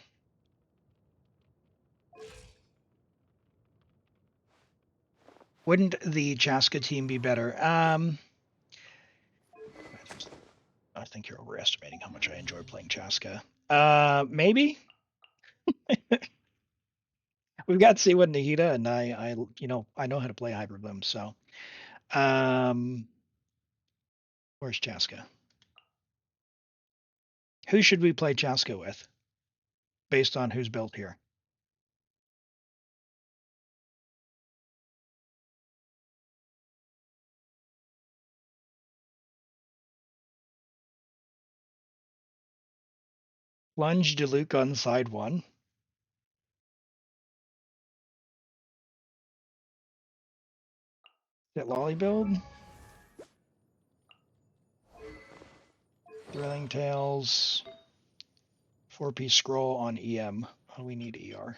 Wouldn't the Chaska team be better? I think you're overestimating how much I enjoy playing Chaska. Maybe. We've got Siwa and Nahida, and I know how to play Hyper Bloom, so. Where's Chaska? Who should we play Chaska with? Based on who's built here. Plunge Diluc on side 1. Is it Lolly build? Thrilling Tales. 4-piece scroll on EM. Oh, we need ER.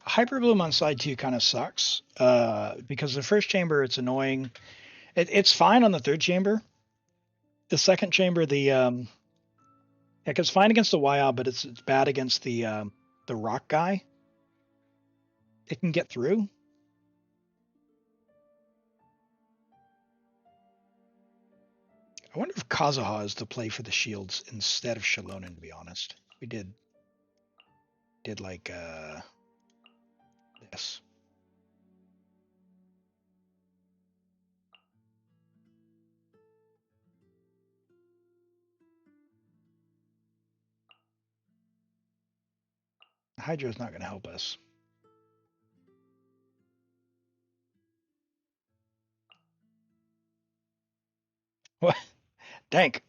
Hyper Bloom on side 2 kind of sucks because the first chamber, it's annoying. It's fine on the third chamber. The second chamber, it's fine against the YL, but it's bad against the rock guy. It can get through. I wonder if Kazuha is the play for the shields instead of Shalonen, to be honest. We did like this. Hydro's not going to help us. What? Dank.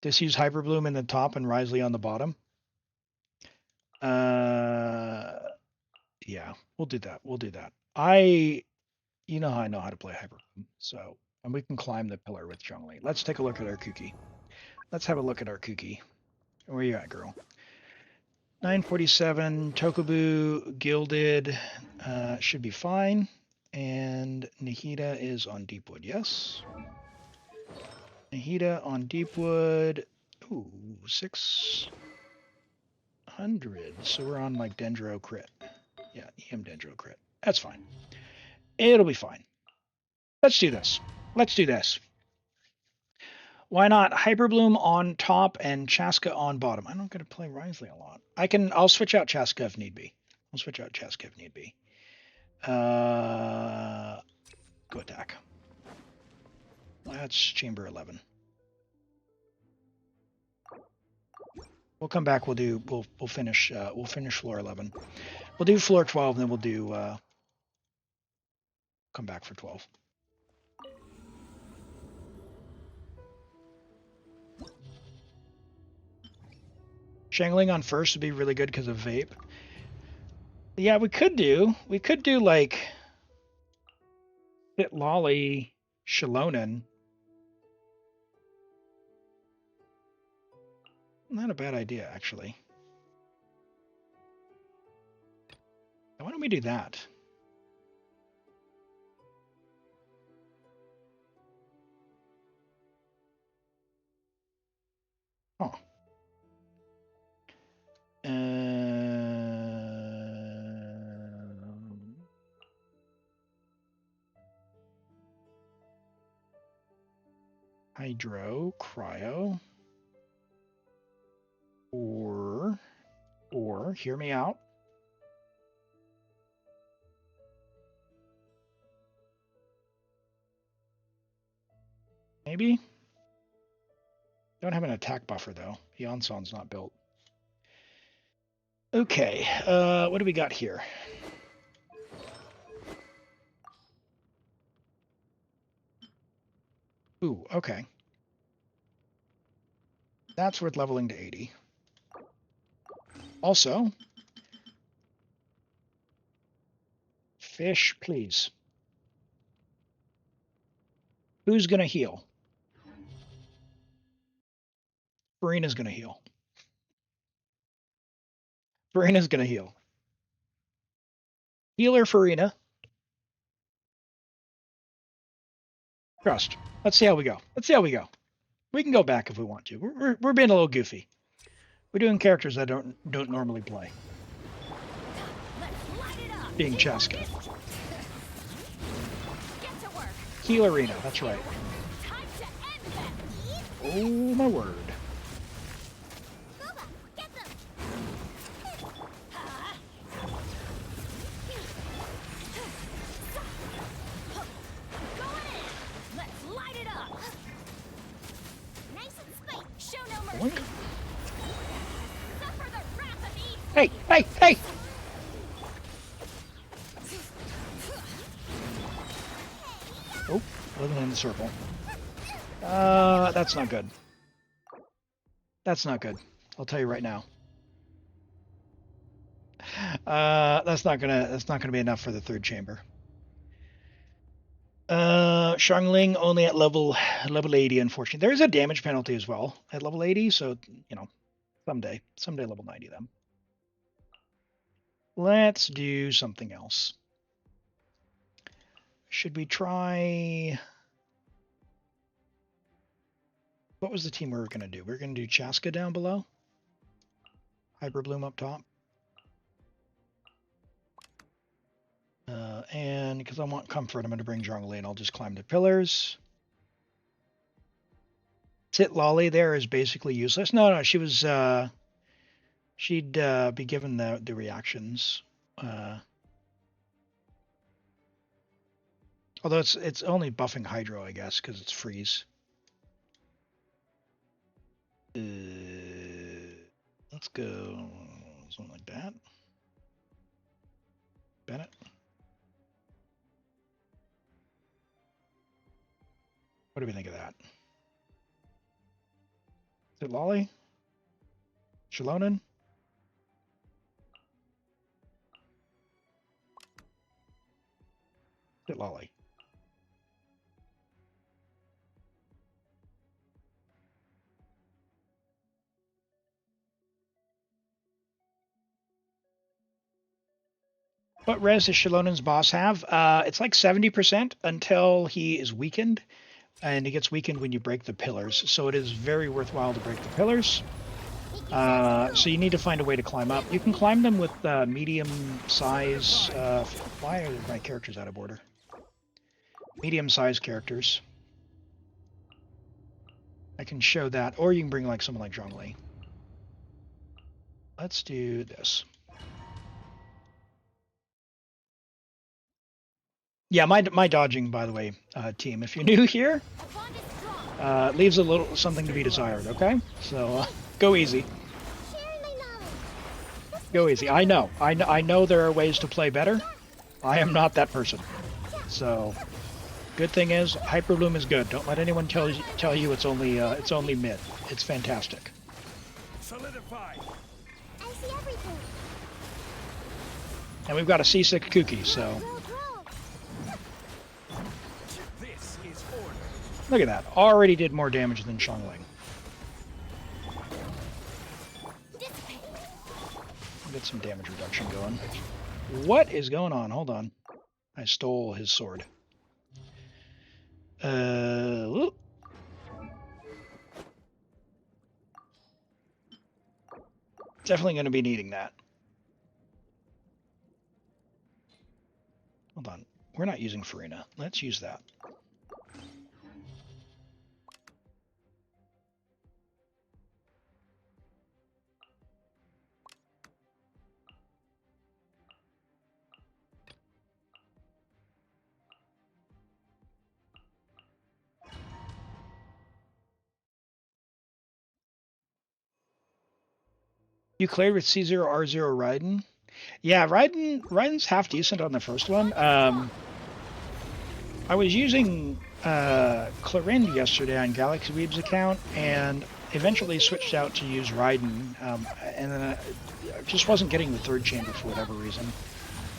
Just use Hyper Bloom in the top and Risley on the bottom. Yeah, we'll do that. We'll do that. You know how I know how to play Hyper Bloom, so, and we can climb the pillar with Zhongli. Let's take a look at our Kuki. Let's have a look at our Kuki. Where you at, girl? 947, Tokubu, Gilded, should be fine. And Nahida is on Deepwood, yes. Nahida on Deepwood. Ooh, 600. So we're on like Dendro crit. Yeah, EM Dendro crit. That's fine. It'll be fine. Let's do this. Let's do this. Why not Hyperbloom on top and Chaska on bottom? I'm not going to play Risley a lot. I'll switch out Chaska if need be. Go attack. That's chamber 11. We'll come back. We'll finish floor 11. We'll do floor 12, and then we'll do come back for 12. Shangling on first would be really good because of vape. Yeah, we could do like Fit Lolly Shalonen. Not a bad idea, actually. Why don't we do that? Oh. Hydro, cryo, or hear me out. Maybe? Don't have an attack buffer though. Yonson's not built. Okay, what do we got here? Ooh, okay. That's worth leveling to 80. Also, fish, please. Who's gonna heal? Farina's gonna heal. Farina's gonna heal. Healer Farina. Trust. Let's see how we go. Let's see how we go. We can go back if we want to. We're being a little goofy. We're doing characters I don't normally play. Being Chaska. Healerina, that's right. Oh my word. Boink. Hey, hey, hey! Oh, living in the circle. That's not good. That's not good. I'll tell you right now. That's not gonna be enough for the third chamber. Shangling only at level 80, unfortunately. There is a damage penalty as well at level 80, so you know, someday level 90 them. Let's do something else. Should we try? What was the team we were gonna do? We are gonna do Chaska down below, Hyperbloom up top. And because I want comfort, I'm going to bring Zhongli and I'll just climb the pillars. Sit Lolly there is basically useless. No, she was, she'd be given the reactions. Although it's only buffing Hydro, I guess, because it's freeze. Let's go something like that. Bennett. What do we think of that? Is it Lolly? Shalonen? Is it Lolly? What res does Shalonen's boss have? It's like 70% until he is weakened, and he gets weakened when you break the pillars. So it is very worthwhile to break the pillars. So you need to find a way to climb up. You can climb them with medium size. Why are my characters out of order? Medium size characters. I can show that, or you can bring like someone like Zhongli. Let's do this. Yeah, my dodging, by the way, team. If you're new here, leaves a little something to be desired. Okay, so go easy. Go easy. I know there are ways to play better. I am not that person. So, good thing is Hyperbloom is good. Don't let anyone tell you it's only mid. It's fantastic. Solidify. I see everything. And we've got a seasick Kuki, so This is order. look at that. Already did more damage than Xiangling. Get some damage reduction going. What is going on? Hold on. I stole his sword. Whoop. Definitely going to be needing that. Hold on. We're not using Farina. Let's use that. You cleared with C0, R0 Raiden? Yeah, Raiden's half decent on the first one. I was using Clorind yesterday on Galaxy Weeb's account, and eventually switched out to use Raiden, and then I just wasn't getting the third chamber for whatever reason.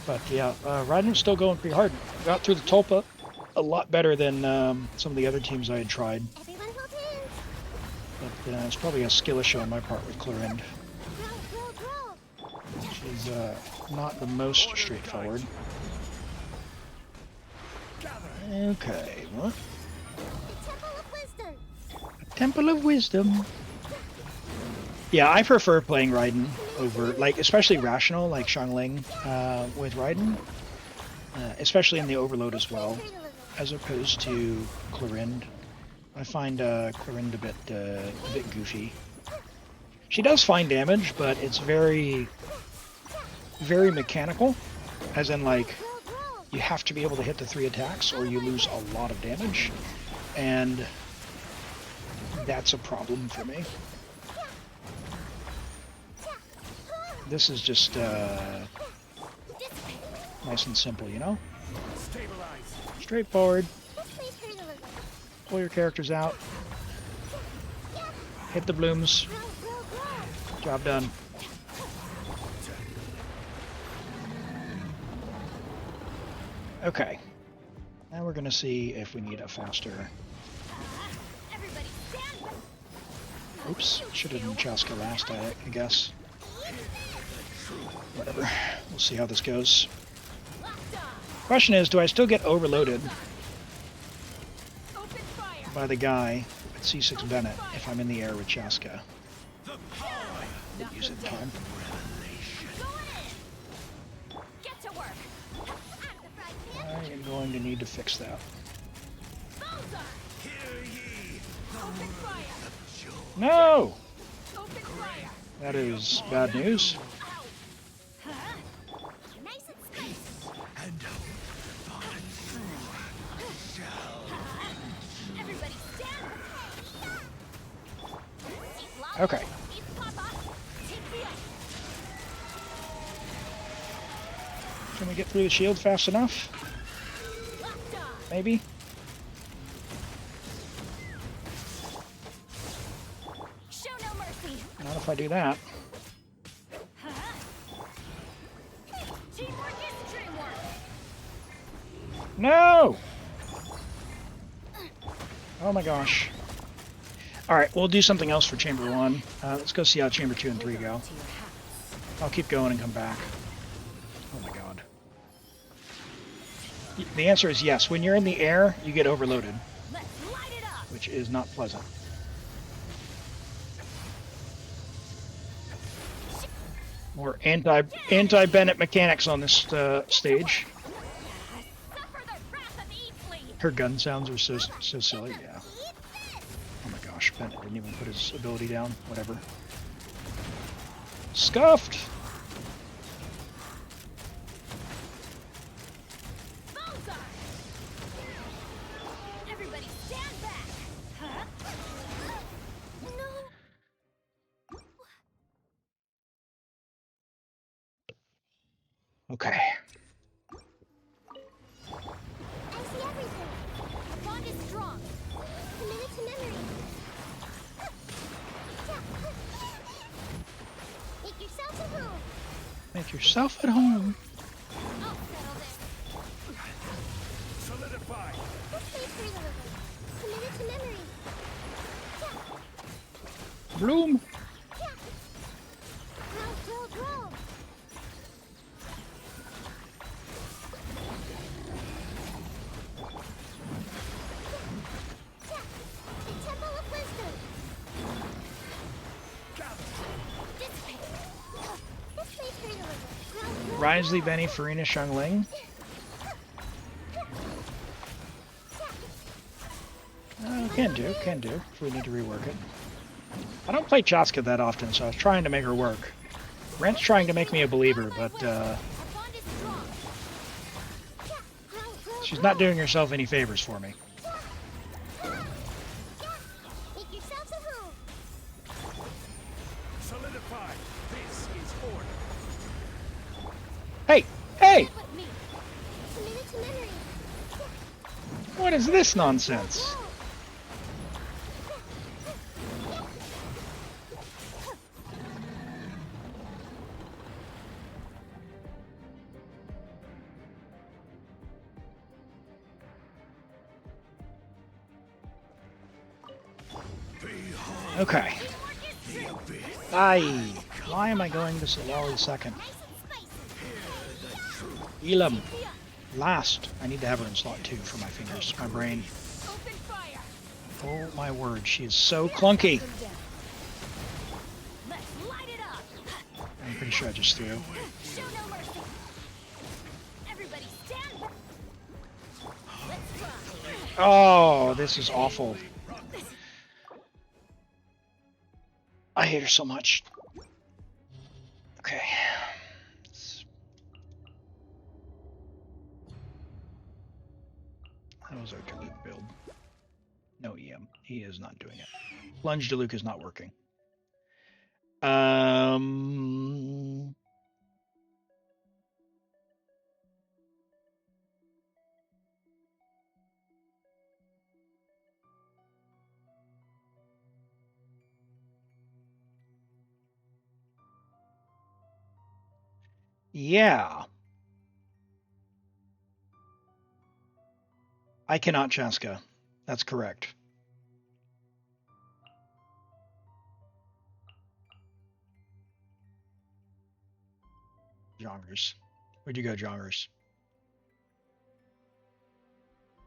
But yeah, Raiden's still going pretty hard. Got through the Tulpa a lot better than some of the other teams I had tried. Everyone hold hands. But it's probably a skill issue on my part with Clorind. Grow. Which is not the most straightforward. Okay, what? The Temple of Wisdom. Temple of Wisdom. Yeah, I prefer playing Raiden over, like, especially Rational, like Xiangling with Raiden. Especially in the Overload as well, as opposed to Clorind. I find Clorind a bit goofy. She does fine damage, but it's very mechanical, as in, like, you have to be able to hit the 3 attacks or you lose a lot of damage, and that's a problem for me. This is just nice and simple, you know? Straightforward. Pull your characters out. Hit the blooms. Job done. Okay. Now we're going to see if we need a faster... Oops. Should have done Chaska last, I guess. Whatever. We'll see how this goes. Question is, do I still get overloaded by the guy at C6 Bennett if I'm in the air with Chaska? We'll use it in time. I am going to need to fix that. No! That is bad news. Okay. Can we get through the shield fast enough? Maybe? Not if I do that. No! Oh my gosh. Alright, we'll do something else for Chamber 1. Let's go see how Chamber 2 and 3 go. I'll keep going and come back. Oh my god. The answer is yes. When you're in the air, you get overloaded. Which is not pleasant. More anti-Bennett mechanics on this stage. Her gun sounds are so silly, yeah. Oh my gosh, Bennett didn't even put his ability down. Whatever. Scuffed! Everybody stand back. Huh? No. Okay. I see everything. The bond is strong. Commit it to memory. Make yourself at home. Make yourself at home. Bloom. Grow. The Temple of Wisdom. Dissipate. This way for deliver. Risley, Benny, Farina, Xiangling. Can do. If we need to rework it. I don't play Chaska that often, so I was trying to make her work. Brent's trying to make me a believer, but Our bond is strong. she's not doing herself any favors for me. Make yourselves a home. Solidify. This is order. Hey! Hey! With me. Committed to memory. What is this nonsense? Okay. Aye. Why am I going to Solari second? Elam. Last. I need to have her in slot 2 for my fingers, my brain. Open fire. Oh my word, she is so clunky. Let's light it up. I'm pretty sure I just threw. Show no mercy. Everybody stand. Let's try. Oh, this is awful. I hate her so much. Okay. That was our Diluc build. No EM. He is not doing it. Plunge Diluc is not working. Yeah. I cannot Chaska. That's correct. Jongers. Where'd you go, Jongers?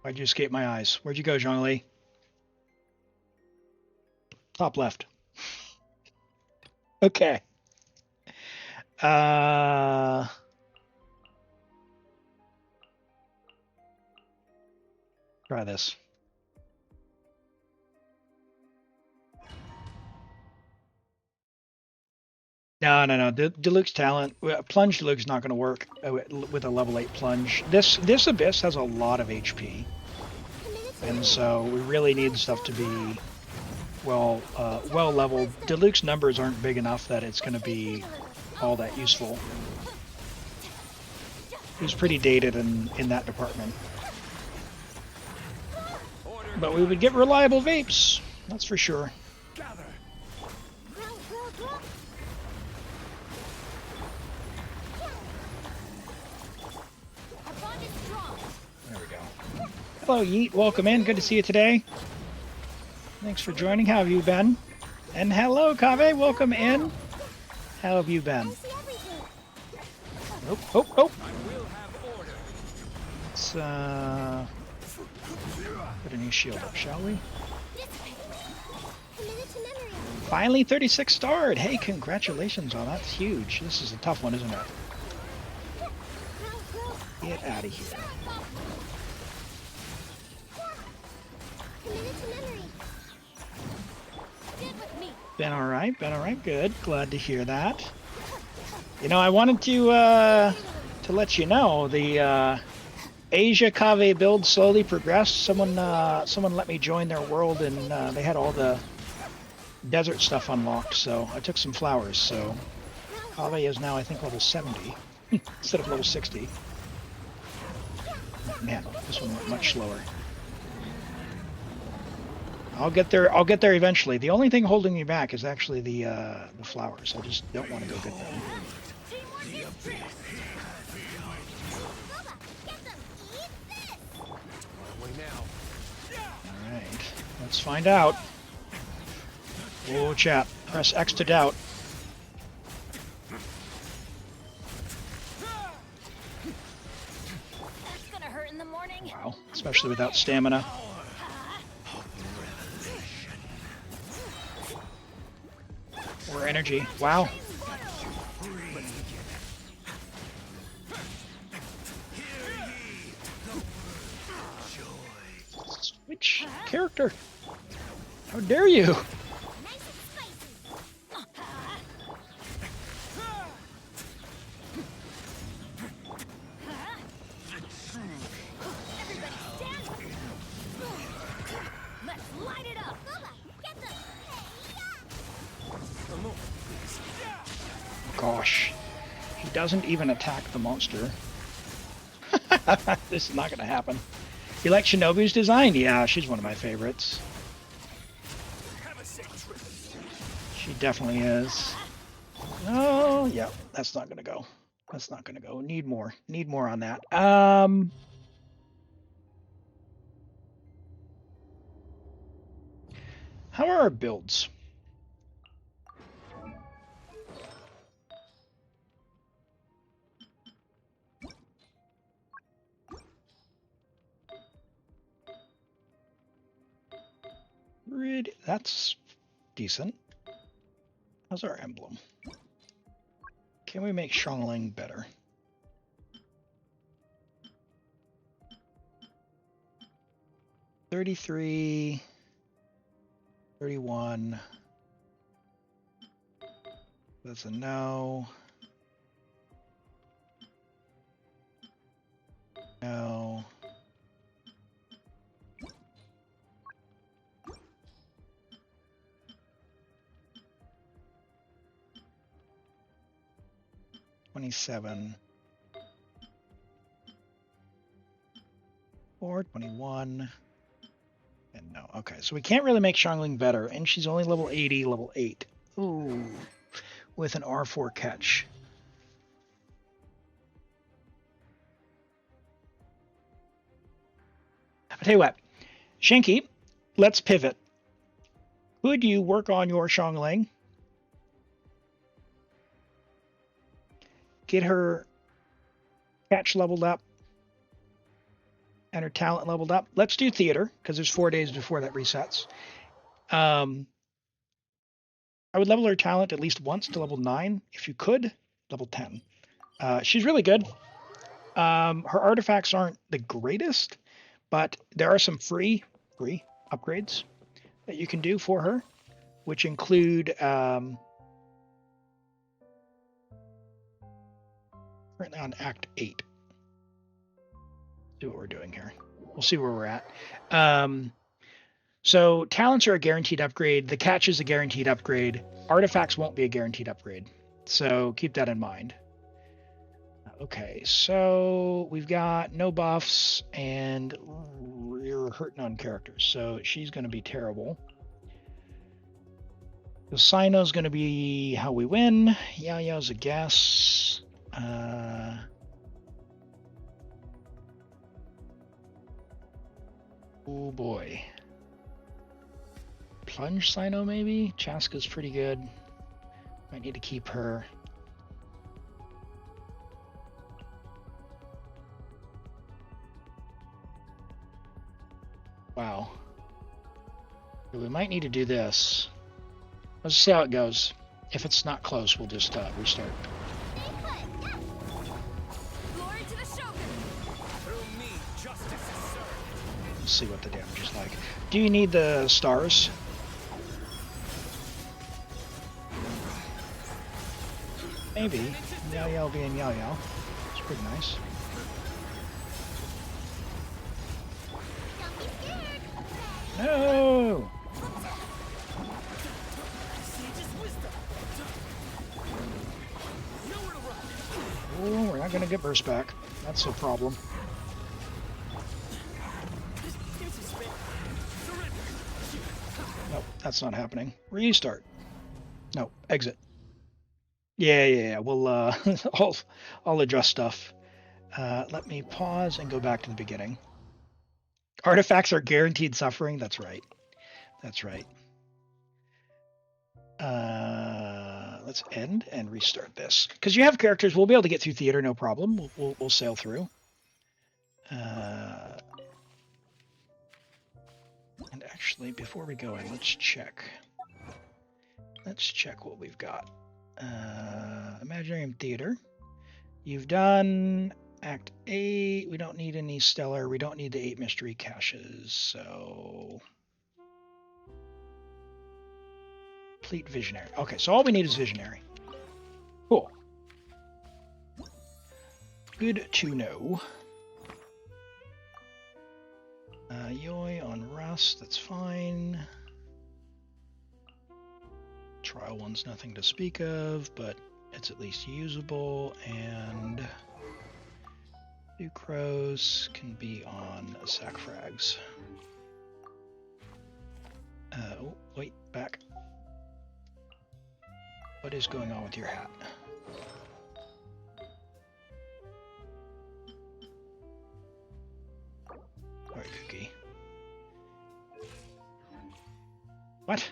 Why'd you escape my eyes? Where'd you go, Zhongli? Top left. Okay. Try this. No. Diluc's talent, plunge Diluc's not going to work with a level 8 plunge. This abyss has a lot of HP, and so we really need stuff to be well leveled. Diluc's numbers aren't big enough that it's going to be all that useful. He's pretty dated in that department. But we would get reliable vapes, that's for sure. Gather. Grow. Our bond is strong. There we go. Hello, Yeet. Welcome in. Good to see you today. Thanks for joining. How have you been? And hello, Kave. Welcome in. How have you been? I see everything. Oh. I will have order. Let's put a new shield up, shall we? Dissipate. Committed to memory. Finally 36 starred. Hey, congratulations on that. That's huge. This is a tough one, isn't it? Grow. Get out of here. Committed to memory. Stand with me. Been all right. Good. Glad to hear that. You know, I wanted to let you know the Asia Kave build slowly progressed. Someone let me join their world, and they had all the desert stuff unlocked. So I took some flowers. So Kave is now, I think, level 70 instead of level 60. Man, this one went much slower. I'll get there eventually. The only thing holding me back is actually the flowers. I just don't want to go get them. Way now. All right, let's find out. Oh, chat. Press X to doubt. That's gonna hurt in the morning. Wow, especially without stamina. Or energy. Wow. Which character? How dare you? Nice and spicy. Everybody stand. Let's light it up. Get the. Gosh. He doesn't even attack the monster. This is not going to happen. You like Shinobu's design? Yeah, she's one of my favorites. Have a safe trip. She definitely is. Oh, yeah, that's not going to go. That's not going to go. Need more. Need more on that. How are our builds? That's decent. How's our emblem? Can we make Xiangling better? $33, $31. That's a no. No. $27. Or 21. And no. Okay, so we can't really make Xiangling better, and she's only level 80, level 8. Ooh. With an R4 catch. I'll tell you what. Shinky, let's pivot. Could you work on your Xiangling? Get her catch leveled up and her talent leveled up. Let's do theater because there's 4 days before that resets. I would level her talent at least once to level 9. If you could, level 10. She's really good. Her artifacts aren't the greatest, but there are some free upgrades that you can do for her, which include currently on Act 8. See what we're doing here. We'll see where we're at. So talents are a guaranteed upgrade. The catch is a guaranteed upgrade. Artifacts won't be a guaranteed upgrade. So keep that in mind. Okay, so we've got no buffs and we're hurting on characters. So she's going to be terrible. The Sino's going to be how we win. Yao Yao's a guess. Oh boy. Plunge Sino maybe? Chaska's pretty good. Might need to keep her. Wow. We might need to do this. Let's see how it goes. If it's not close, we'll just restart. Glory to the Shogun. Through me, justice is served. Let's see what the damage is like. Do you need the stars? Maybe. Yao Yao being Yao Yao. It's pretty nice. Don't be scared. No! Sage's wisdom. Nowhere to run. Oh, we're not going to get burst back. That's a problem. This is fair. Surrender. Nope, that's not happening. Restart. No, exit. Yeah. We'll I'll adjust stuff. Let me pause and go back to the beginning. Artifacts are guaranteed suffering. That's right. That's right. Let's end and restart this. Because you have characters, we'll be able to get through theater, no problem. We'll sail through. And actually, before we go in, let's check. Let's check what we've got. Imaginarium Theater. You've done Act 8. We don't need any Stellar. We don't need the 8 Mystery Caches. So... Complete Visionary. Okay, so all we need is Visionary. Cool. Good to know. Yoi on Rust, that's fine. Trial one's nothing to speak of, but it's at least usable, and Sucrose can be on Sackfrags. Oh, wait, back. What is going on with your hat? Alright, Cookie. What?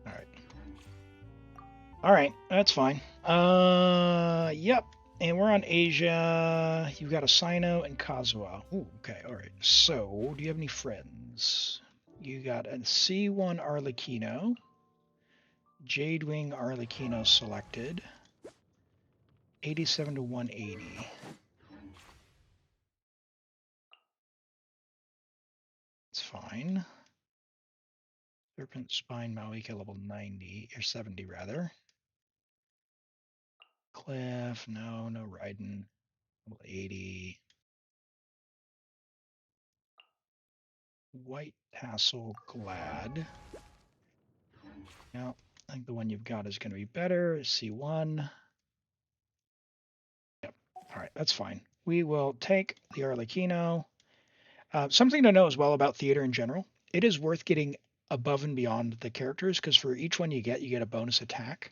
Alright. Alright, that's fine. Yep. And we're on Asia. You've got a Sino and Kazuha. Ooh, okay, alright. So, do you have any friends? You got a C1 Arlecchino. Jadewing Arlecchino selected. 87 to 180. It's fine. Serpent Spine Malika level 90, or 70 rather. Cliff, no Raiden. Level 80. White Tassel Glad. Now, I think the one you've got is going to be better. C1. Yep. All right, that's fine. We will take the Arlecchino. Something to know as well about theater in general. It is worth getting above and beyond the characters because for each one you get a bonus attack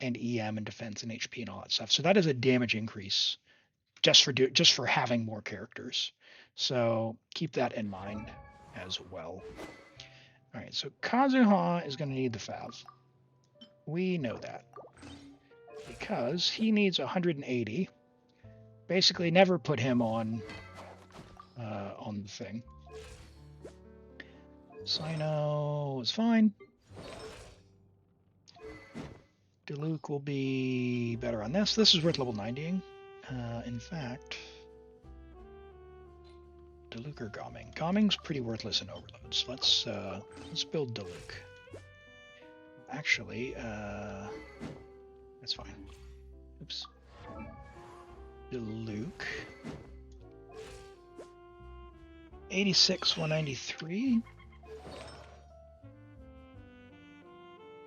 and EM and defense and HP and all that stuff. So that is a damage increase just for having more characters. So keep that in mind as well. All right, so Kazuha is going to need the Fav. We know that because he needs 180. Basically, never put him on the thing. Sino is fine. Diluc will be better on this. This is worth level 90ing. In fact, Diluc or Gaming. Gaming's pretty worthless in overloads. Let's build Diluc. Actually, that's fine. Oops. Diluc. 86, 193.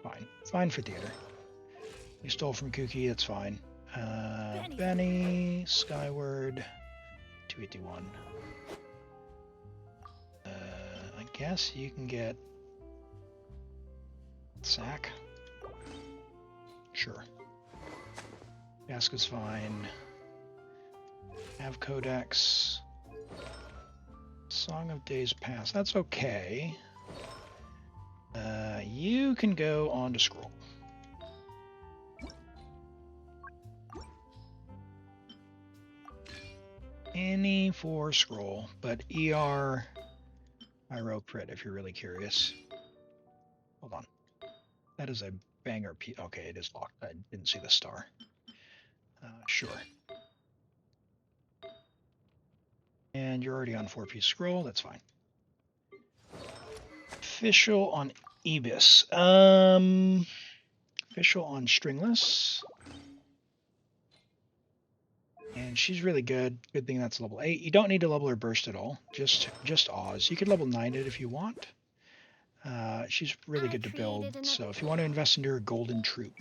Fine. Fine for theater. We stole from Kuki, that's fine. Benny, Skyward, 281. I guess you can get Sack. Sure. Yaska's fine. Have Codex. Song of Days Past. That's okay. You can go on to Scroll. Any for Scroll, but ER Pyro Crit if you're really curious. Hold on. That is a banger piece. Okay, it is locked. I didn't see the star. Sure. And you're already on 4-piece Scroll. That's fine. Official on Ibis. Official on Stringless. And she's really good. Good thing that's level 8. You don't need to level her burst at all. Just Oz. You could level 9 it if you want. She's really good to build. So if you want to invest into her Golden Troop.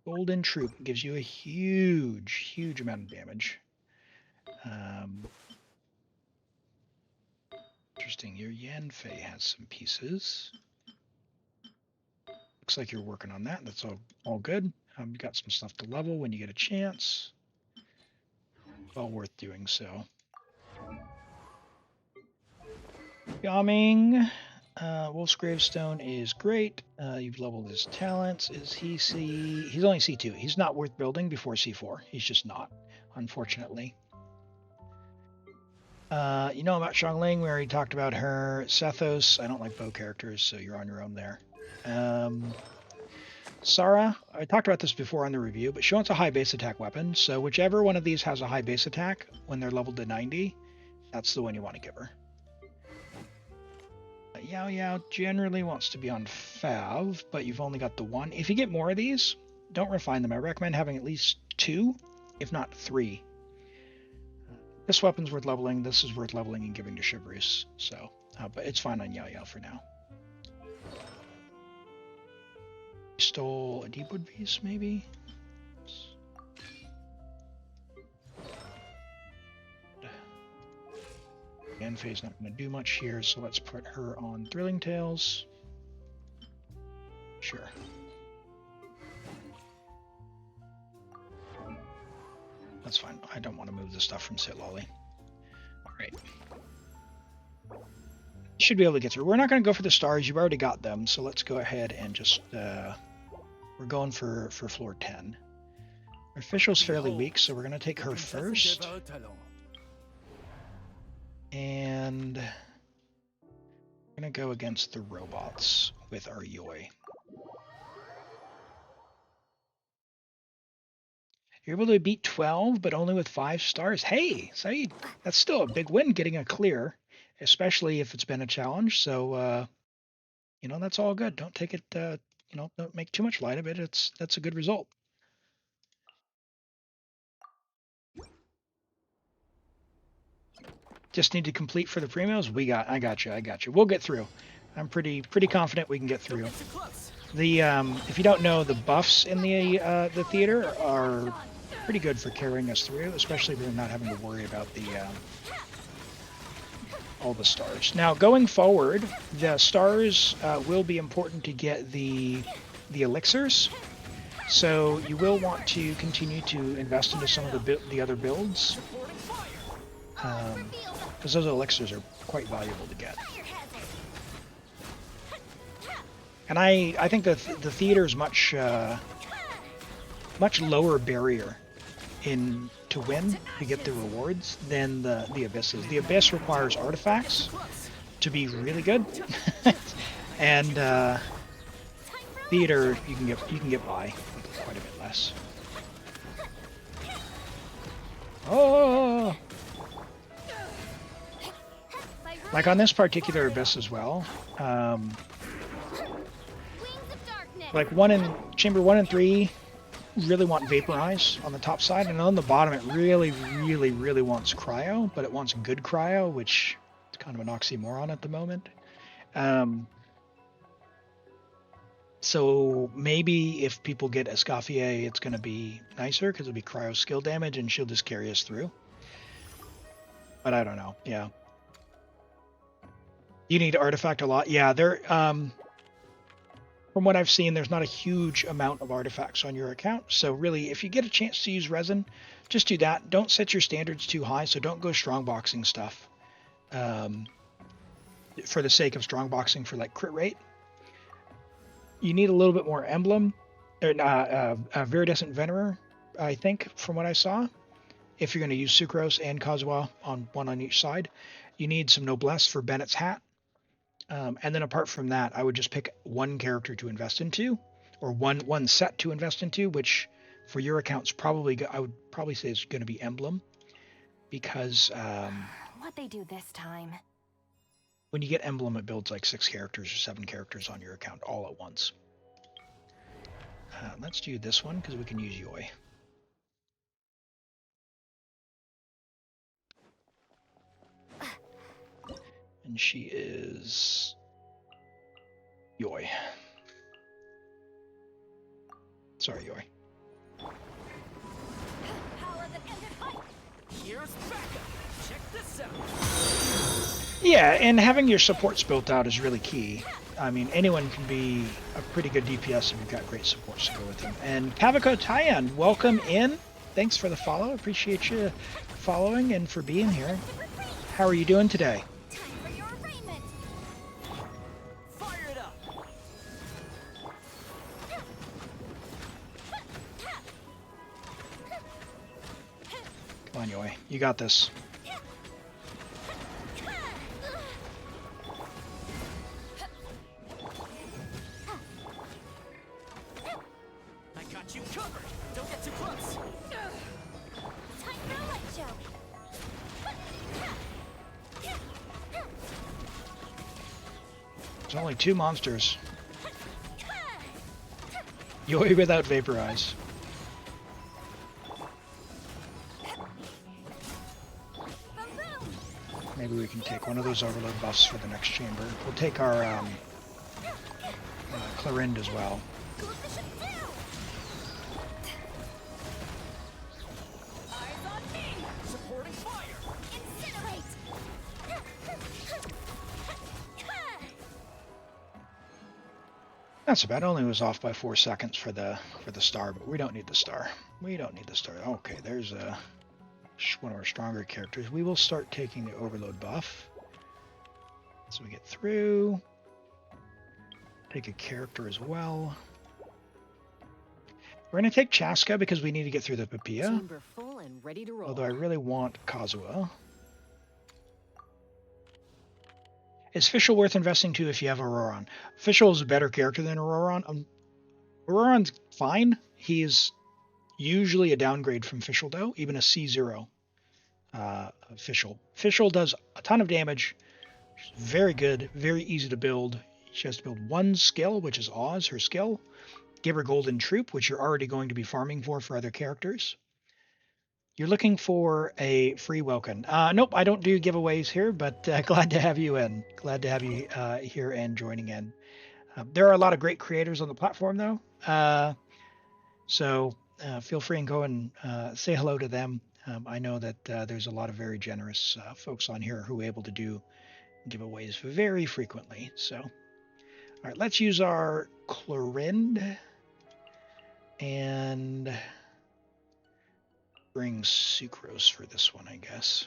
Golden Troop gives you a huge amount of damage. Interesting. Your Yanfei has some pieces. Looks like you're working on that. That's all good. You got some stuff to level when you get a chance. well worth doing so. Yaming, Wolf's Gravestone is great. You've leveled his talents. Is he C? He's only C2. He's not worth building before C4. He's just not, unfortunately. You know about Xiangling, we already talked about her. Sethos, I don't like bow characters, so you're on your own there. Sarah, I talked about this before on the review, but she wants a high base attack weapon, so whichever one of these has a high base attack when they're leveled to 90, that's the one you want to give her. Yao Yao generally wants to be on Fav, but you've only got the one. If you get more of these, don't refine them. I recommend having at least 2, if not 3. This weapon's worth leveling, this is worth leveling and giving to Chivalrous, so, but it's fine on Yao Yao for now. Stole a Deepwood piece, maybe? Yanfei's not going to do much here, so let's put her on Thrilling Tales. Sure. That's fine. I don't want to move the stuff from Sitlolly. Alright. Should be able to get through. We're not going to go for the stars. You've already got them, so let's go ahead and just... we're going for floor 10. Our official's fairly weak, so we're going to take her first. And we're going to go against the robots with our Yoi. You're able to beat 12, but only with 5 stars. Hey, Saeed, that's still a big win getting a clear, especially if it's been a challenge. So, you know, that's all good. Don't take it, you know, don't make too much light of it. That's a good result. Just need to complete for the premios. I got you. We'll get through. I'm pretty confident we can get through. The if you don't know, the buffs in the theater are pretty good for carrying us through, especially if we're not having to worry about the all the stars. Now, going forward, the stars will be important to get the elixirs. So you will want to continue to invest into some of the other builds. Because those elixirs are quite valuable to get. And I think that the theater is much lower barrier to win to get the rewards than the abysses. The abyss requires artifacts to be really good, and theater you can get by with quite a bit less. Oh. Like on this particular abyss as well, like chamber 1 and 3 really want vaporize on the top side, and on the bottom it really wants cryo, but it wants good cryo, which is kind of an oxymoron at the moment. So maybe if people get Escoffier, it's going to be nicer because it'll be cryo skill damage and she'll just carry us through. But I don't know. Yeah. You need artifact a lot. Yeah, there. From what I've seen, there's not a huge amount of artifacts on your account. So really, if you get a chance to use resin, just do that. Don't set your standards too high. So don't go strongboxing stuff for the sake of strongboxing for like crit rate. You need a little bit more emblem, or a Viridescent Venerer, I think, from what I saw. If you're going to use Sucrose and Kazuha on one on each side, you need some Noblesse for Bennett's hat. And then apart from that, I would just pick one character to invest into, or one set to invest into, which for your account's probably, I would probably say is going to be Emblem, because what they do this time? When you get Emblem, it builds like 6 characters or 7 characters on your account all at once. Let's do this one because we can use Yoi. And she is Yoi. Sorry, Yoi. Here's backup. Check this out. Yeah, and having your supports built out is really key. I mean, anyone can be a pretty good DPS if you've got great supports to go with them. And Kaviko Tyan, welcome in. Thanks for the follow. Appreciate you following and for being here. How are you doing today? Time for your arraignment. Fire it up. Come on, Yoi. You got this. I got you covered. Don't get too close. Time for a light show. There's only 2 monsters. Yoi without Vaporize. Maybe we can take one of those overload buffs for the next chamber. We'll take our Clarind as well. Coefficient down. Eyes on me. Supporting fire. Incinerate. Not so bad. Only was off by 4 seconds for the star, but we don't need the star. We don't need the star. Okay, there's one of our stronger characters. We will start taking the overload buff. So we get through. Take a character as well. We're going to take Chaska because we need to get through the Papilla. Chamber full and ready to roll. Although I really want Kazuha. Is Fischl worth investing to if you have Auroron? Fischl is a better character than Auroron. Auroron's fine. He's usually a downgrade from Fischl though, even a C0 Fischl. Fischl does a ton of damage. She's very good, very easy to build. She has to build 1 skill, which is Oz, her skill. Give her Golden Troop, which you're already going to be farming for other characters. You're looking for a free Welkin. Nope, I don't do giveaways here, but glad to have you in. Glad to have you here and joining in. There are a lot of great creators on the platform, though. So feel free and go and say hello to them. I know that there's a lot of very generous folks on here who are able to do giveaways very frequently. So, all right, let's use our Clarind and bring Sucrose for this one, I guess.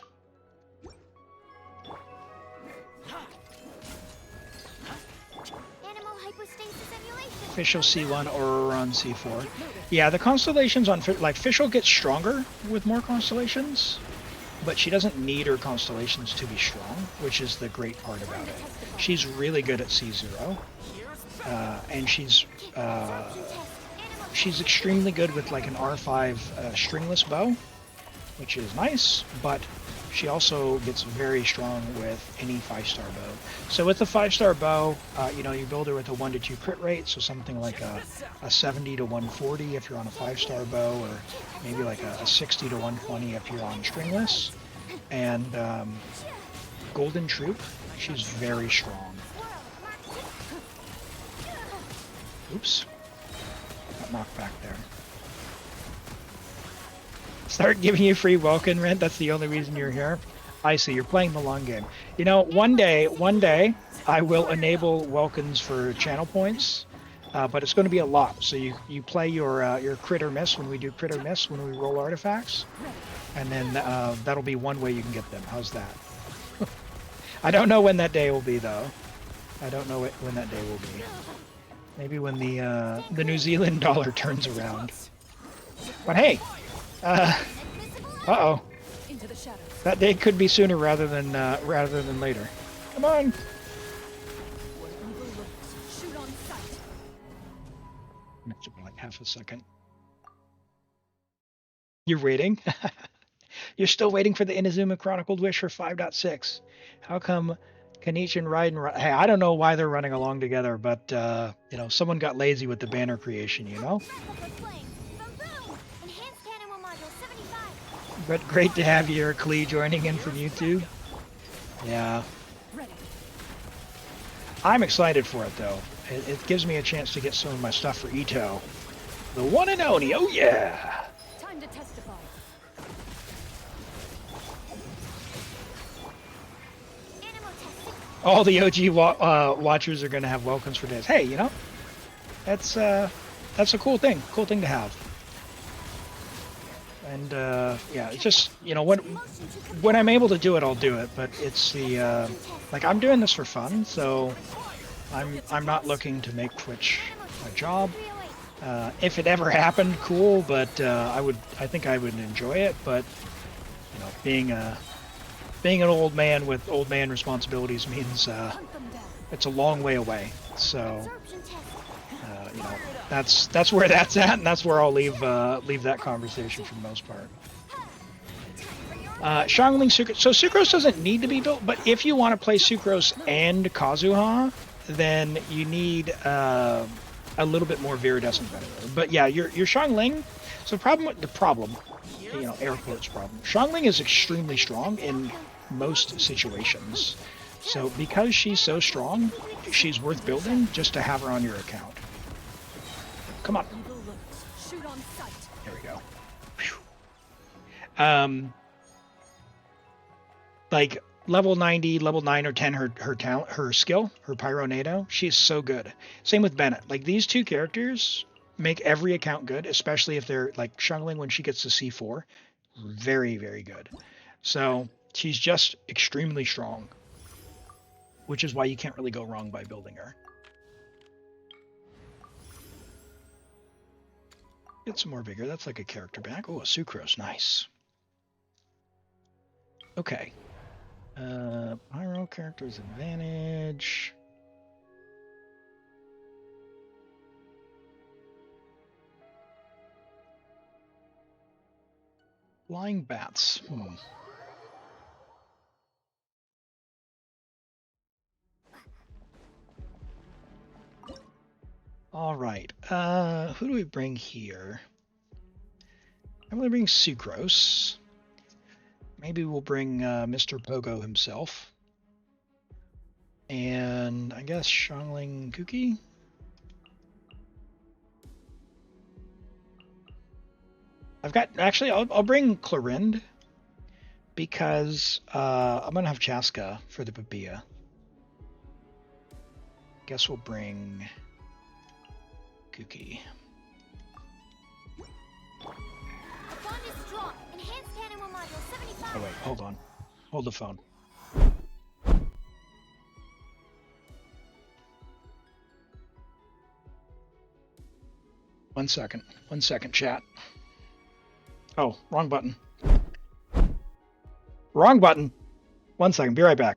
Animal hypostasis emulation. Fischl C1 or Auroron C4. Yeah, the constellations on like Fischl gets stronger with more constellations, but she doesn't need her constellations to be strong, which is the great part about it. She's really good at C0, and she's extremely good with like an R5 stringless bow, which is nice, but she also gets very strong with any 5-star bow. So with the 5-star bow, you build her with a 1 to 2 crit rate, so something like a 70 to 140 if you're on a 5-star bow, or maybe like a 60 to 120 if you're on stringless. And Golden Troop, she's very strong. Oops. Got knocked back there. Start giving you free Welkin rent. That's the only reason you're here. I see. You're playing the long game. You know, one day, I will enable Welkins for channel points, but it's going to be a lot. So you play your crit or miss when we do crit or miss when we roll artifacts, and then that'll be one way you can get them. How's that? I don't know when that day will be though. I don't know when that day will be. Maybe when the New Zealand dollar turns around. But hey. Uh-oh. Into the shadows. That day could be sooner rather than later. Come on. Shoot on sight. It's like half a second. You're waiting? You're still waiting for the Inazuma Chronicled Wish for 5.6. How come Kanichi and Raiden... Hey, I don't know why they're running along together, but, someone got lazy with the banner creation, you know? But great to have you, Klee, joining in from YouTube. Yeah. I'm excited for it, though. It gives me a chance to get some of my stuff for Ito. The one and only, oh yeah! Time to testify. All the OG watchers are going to have welcomes for days. Hey, that's a cool thing. Cool thing to have. And yeah, it's just, you know, when I'm able to do it, I'll do it. But it's the like, I'm doing this for fun, so I'm not looking to make Twitch my job. If it ever happened, cool. But I think I would enjoy it. But you know, being an old man with old man responsibilities means it's a long way away. So you know, that's where that's at, and that's where I'll leave that conversation for the most part. Xiangling Sucrose. So Sucrose doesn't need to be built, but if you want to play Sucrose and Kazuha, then you need a little bit more Viridescent Venom. But yeah, your Xiangling. So the problem, you know, air quotes problem. Xiangling is extremely strong in most situations. So because she's so strong, she's worth building just to have her on your account. Come on. There we go. Whew. Like level 90, level 9 or 10, her talent, her skill, her Pyronado, she's so good. Same with Bennett. Like these two characters make every account good, especially if they're like Xiangling when she gets to C4. Very, very good. So she's just extremely strong, which is why you can't really go wrong by building her. Get some more vigor. That's like a character back. Oh, a Sucrose. Nice. Okay. Pyro characters advantage. Flying bats. All right. Who do we bring here? I'm going to bring Sucrose. Maybe we'll bring Mr. Pogo himself. And I guess Xiangling Kuki? Actually, I'll bring Clorind because I'm going to have Chaska for the Babia. Guess we'll bring Kuki. Oh wait, hold on. Hold the phone. One second, chat. Oh, wrong button. Wrong button. 1 second, be right back.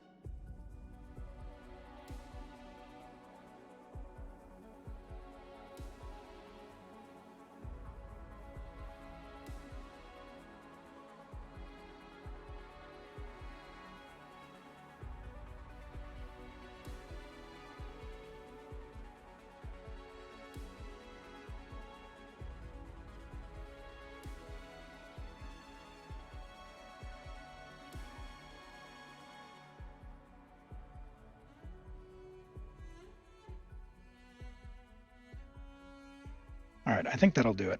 All right, I think that'll do it.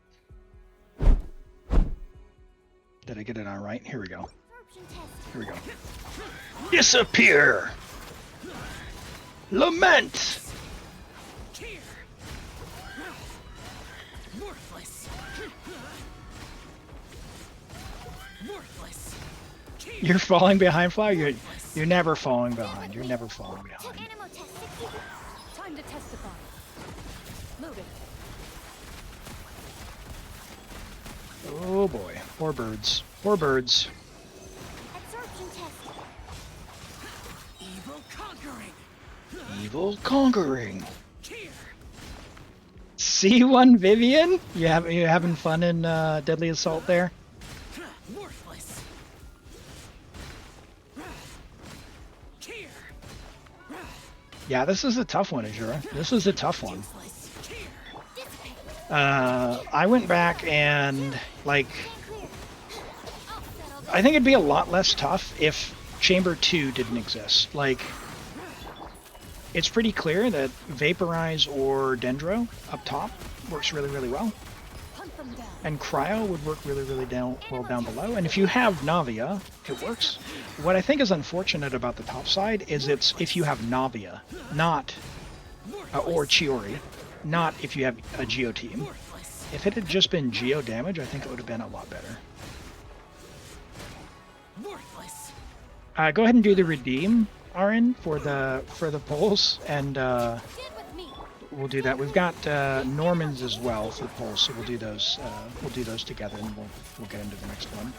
Did I get it all right? Here we go. Here we go. Disappear! Lament! You're falling behind, Flower? You're never falling behind. You're never falling behind. Time to testify. Moving. Oh boy, poor birds. Poor birds. Absorption test. Evil conquering. Evil conquering. C1 Vivian? You having fun in Deadly Assault there? Worthless. Yeah, this is a tough one, Azura. This is a tough one. I went back and, like, I think it'd be a lot less tough if Chamber 2 didn't exist. Like, it's pretty clear that Vaporize or Dendro up top works really, really well. And Cryo would work really, really well down below. And if you have Navia, it works. What I think is unfortunate about the top side is it's if you have Navia, not, or Chiori, not if you have a Geo team. If it had just been geo damage, I think it would have been a lot better. Worthless. Go ahead and do the redeem, Arin, for the polls, and Stand with me. we'll do that. We've got Normans as well for polls, so we'll do those. We'll do those together, and we'll get into the next one.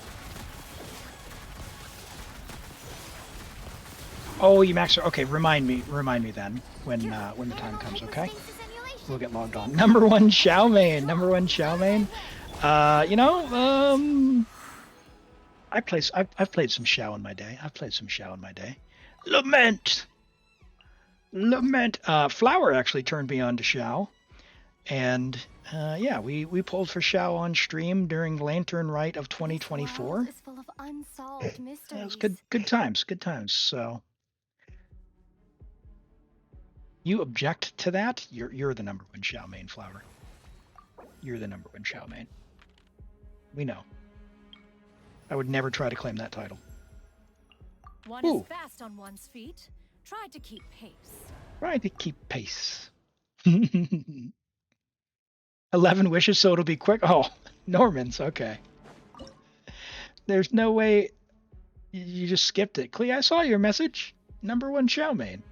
Oh, you maxed. Okay, remind me then when the time comes. Okay, we'll get logged on. Number one Xiao main. Number one Xiao main. You know, I've played some Xiao in my day. I've played some Xiao in my day. Lament. Flower actually turned me on to Xiao, and yeah, we pulled for Xiao on stream during Lantern Rite of 2024. Is full of unsolved mysteries. Yeah, it was good times. So you object to that? You're the number one Xiao main, Flower. You're the number one Xiao main. We know. I would never try to claim that title. One Ooh. is fast on one's feet. Try to keep pace. Try to keep pace. 11 wishes, so it'll be quick. Oh, Normans, okay. There's no way you just skipped it. Clee, I saw your message. Number one Xiao main.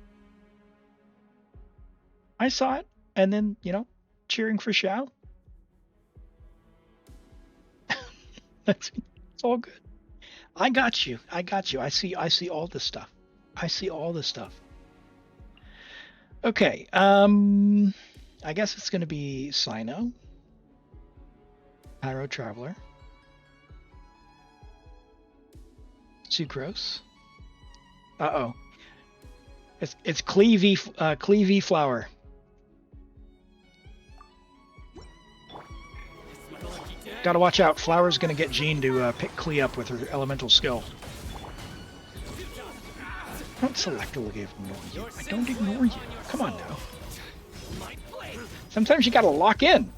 I saw it, and then, you know, cheering for Xiao. It's all good. I got you. I see all this stuff. Okay, I guess it's gonna be Sino. Pyro Traveler. Sucrose. Uh-oh. It's Cleavy Flower. Gotta watch out. Flower's gonna get Jean to pick Clee up with her elemental skill. Don't selectively ignore you. I don't ignore you. Come on now. Sometimes you gotta lock in.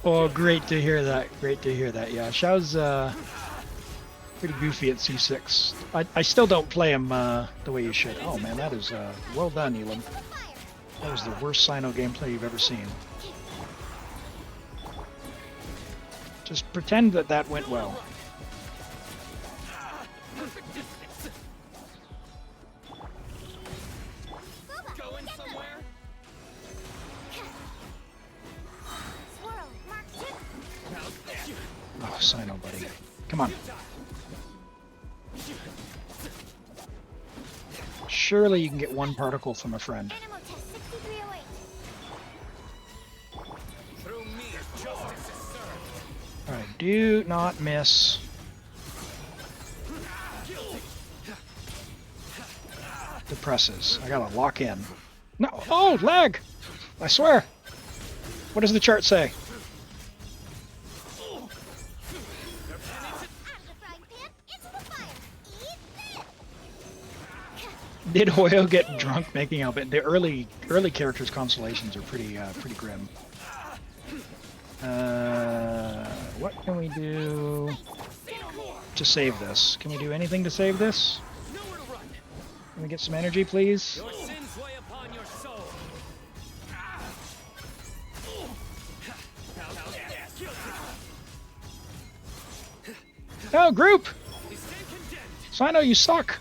Oh, great to hear that. Yeah, Xiao's pretty goofy at C6. I still don't play him the way you should. Oh man, that is well done, Elam. That was the worst Sino gameplay you've ever seen. Just pretend that went well. Going somewhere? Swirl, mark two. Oh, Sino, buddy. Come on. Surely you can get one particle from a friend. Animal test 6308. Through me, justice is served. Alright, do not miss. The presses. I gotta lock in. No! Oh, lag! I swear! What does the chart say? Out of the frying pan, into the fire. Eat this. Did Hoyo get drunk making out? But the early characters' constellations are pretty grim. What can we do to save this? Can we do anything to save this? Nowhere to run. Can we get some energy, please? Your sins weigh upon your soul. Oh, group! We stand condemned. Sino, you suck!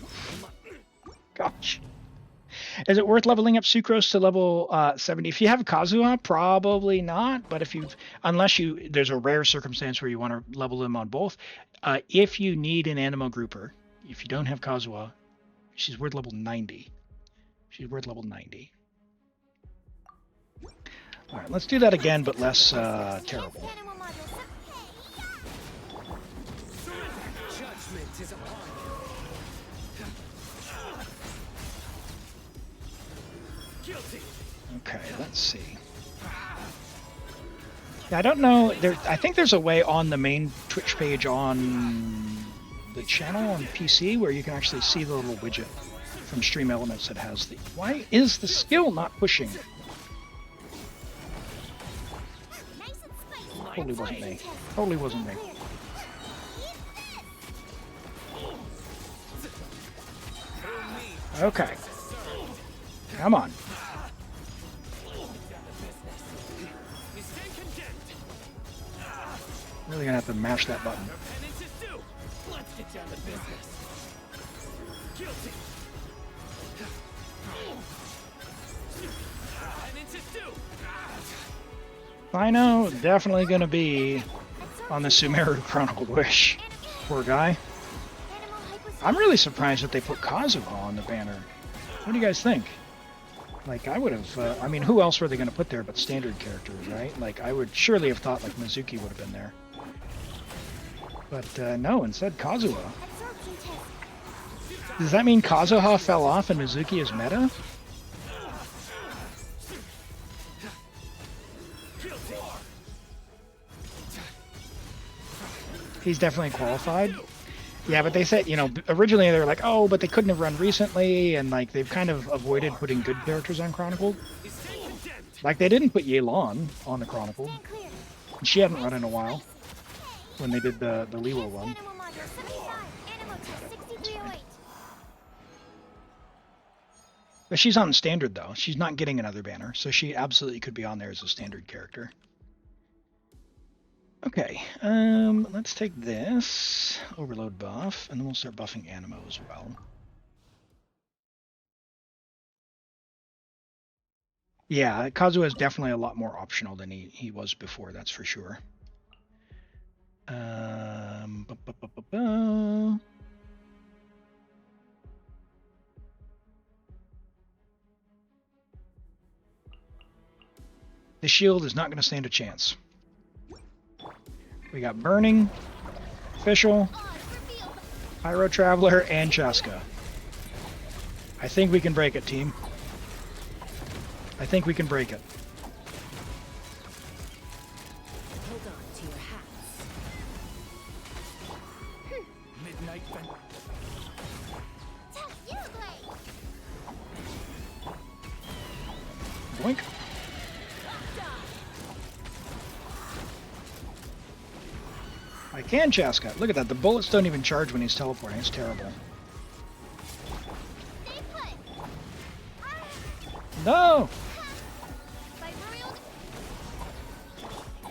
Gosh. Is it worth leveling up Sucrose to level 70? If you have Kazuha, probably not. But unless there's a rare circumstance where you want to level them on both. If you need an Animo grouper, if you don't have Kazuha, she's worth level 90. She's worth level 90. All right, let's do that again, but less terrible. Animal module. Judgment is upon you. Guilty. Okay, let's see. Yeah, I don't know. I think there's a way on the main Twitch page on the channel on PC where you can actually see the little widget from Stream Elements that has the. Why is the skill not pushing? Nice and spicy. Totally wasn't me. Totally wasn't me. Okay. Come on. You stand condemned. Really gonna have to mash that button. Our penance is due. Let's get down to business. Guilty. Penance is due. Rhino definitely gonna be on the Sumeru Chronicled Wish. Poor guy. Animal hypos- I'm really surprised that they put Kazuha on the banner. What do you guys think? Like, I would have, I mean, who else were they going to put there but standard characters, right? Like, I would surely have thought, like, Mizuki would have been there. But, no, instead Kazuha. Absorption test. Does that mean Kazuha fell off and Mizuki is meta? He's definitely qualified. Yeah, but they said, you know, originally they were like, oh, but they couldn't have run recently, and, like, they've kind of avoided putting good characters on Chronicled. You stand condemned. Like, they didn't put Yelan on the Chronicled. Stand clear. She hadn't run in a while when they did the Liwa one. Animal module 75. Animal test 6308. But she's on standard, though. She's not getting another banner, so she absolutely could be on there as a standard character. Okay, let's take this overload buff, and then we'll start buffing Animo as well. Yeah, Kazuha is definitely a lot more optional than he was before, that's for sure. Ba, ba, ba, ba, ba. The shield is not going to stand a chance. We got Burning, Official, Pyro Traveler, and Chaska. I think we can break it, team. I think we can break it. Hold on to your hats. Midnight fen- Test Uruguay. Boink. I can Chaska. Look at that. The bullets don't even charge when he's teleporting. It's terrible. Stay put. No! By Royal. Oh,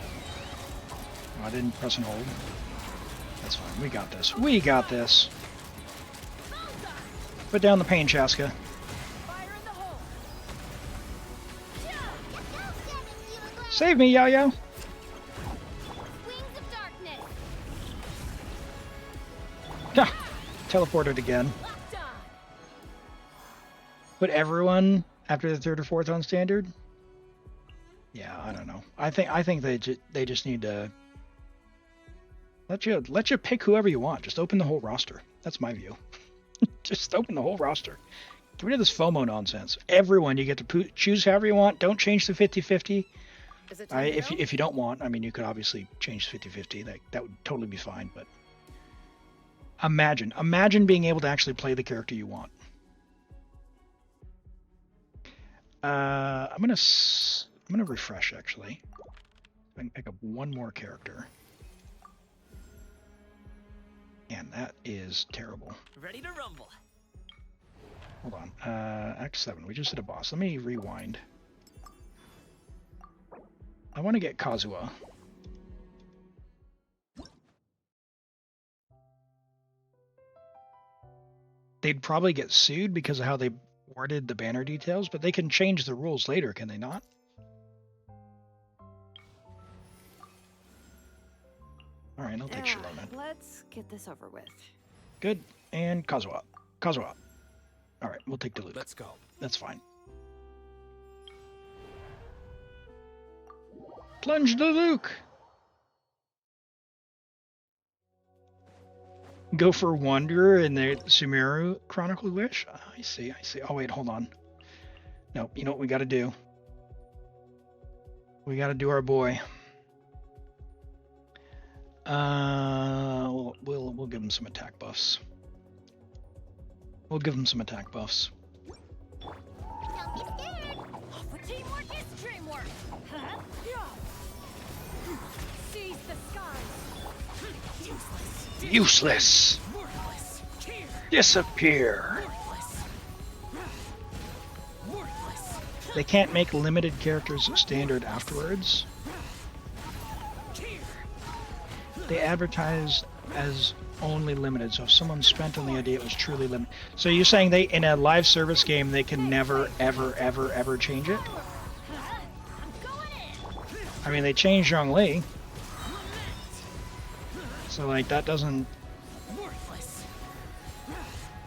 I didn't press and hold. That's fine. We got this. We got this. Put down the pain, Chaska. Fire in the hole. Go, Uruguay. Save me, Yo-Yo! Wings of darkness. Ha! Teleported again. Locked on. Put everyone after the third or fourth on standard? Yeah, I don't know. I think they just need to let you pick whoever you want. Just open the whole roster. That's my view. Just open the whole roster. Get rid of this FOMO nonsense. Everyone, you get to choose however you want. Don't change the 50-50. Is it time to go? If you don't want, I mean, you could obviously change the 50-50. That would totally be fine. But imagine being able to actually play the character you want. I'm gonna refresh actually. I can pick up one more character. And that is terrible. Ready to rumble. Hold on. Act 7. We just did a boss. Let me rewind. I want to get Kazuha. They'd probably get sued because of how they worded the banner details, but they can change the rules later, can they not? Alright, I'll take Shalona. Let's get this over with. Good. And Kazuha. Kazuha. Alright, we'll take Diluc. Let's go. That's fine. Plunge Diluc! Go for Wanderer in the Sumeru Chronicled Wish? I see. Oh, wait, hold on. Nope, you know what we gotta do? We gotta do our boy. We'll give him some attack buffs. We'll give him some attack buffs. Don't be scared. For teamwork is dreamwork. Huh? Yeah. Seize the skies. Useless! Worthless. Here. Disappear! Worthless. They can't make limited characters standard afterwards. They advertise as only limited, so if someone spent on the idea it was truly limited. So you're saying they, in a live service game, they can never, ever, ever, ever change it? I mean, they changed Zhongli. So, like, that doesn't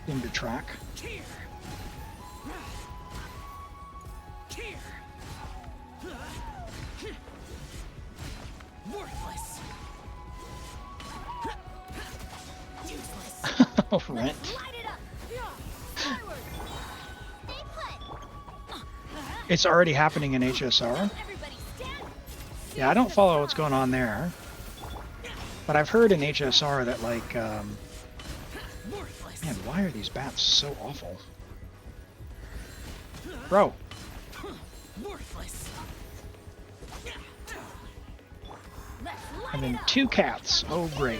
seem to track. Rent. It's already happening in HSR. Yeah, I don't follow what's going on there. But I've heard in HSR that, like, man, why are these bats so awful? Bro. And then 2 cats. Oh, great.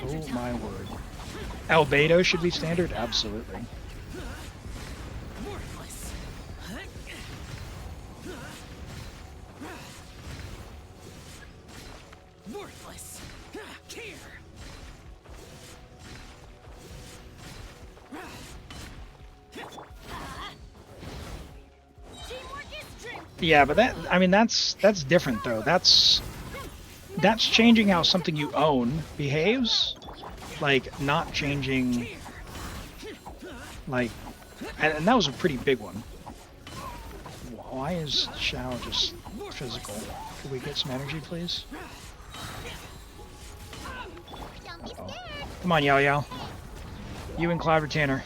Oh my word. Albedo should be standard? Absolutely. Yeah, but that, I mean, that's different though. That's changing how something you own behaves, like not changing, like, and that was a pretty big one. Why is Shao just physical? Could we get some energy, please? Uh-oh. Come on, Yao Yao. You and Cloud Retainer.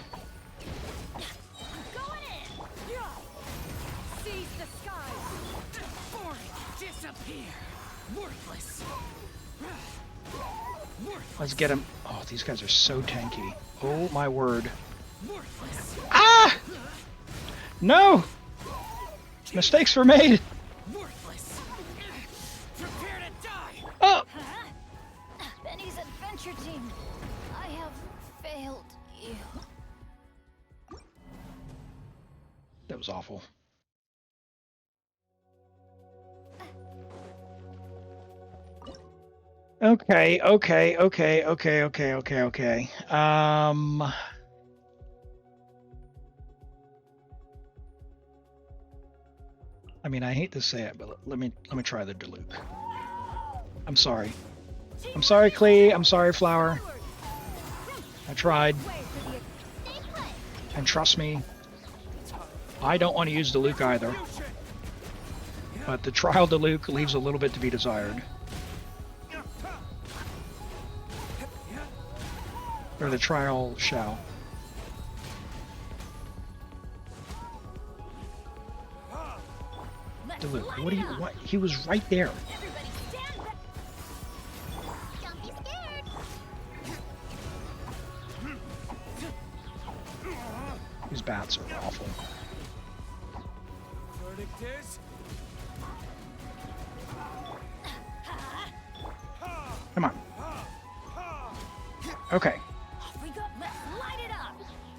Let's get him. Oh, these guys are so tanky. Oh my word. Ah! No! Mistakes were made. Oh! Benny's adventure team, I have failed you. That was awful. Okay. I mean, I hate to say it, but let me try the Diluc. I'm sorry. I'm sorry, Klee. I'm sorry, Flower. I tried. And trust me, I don't want to use Diluc either. But the trial Diluc leaves a little bit to be desired. Or the trial Shao. Diluc, what do you, what? He was right there. These bats are awful. Come on. Okay. Let's light it up.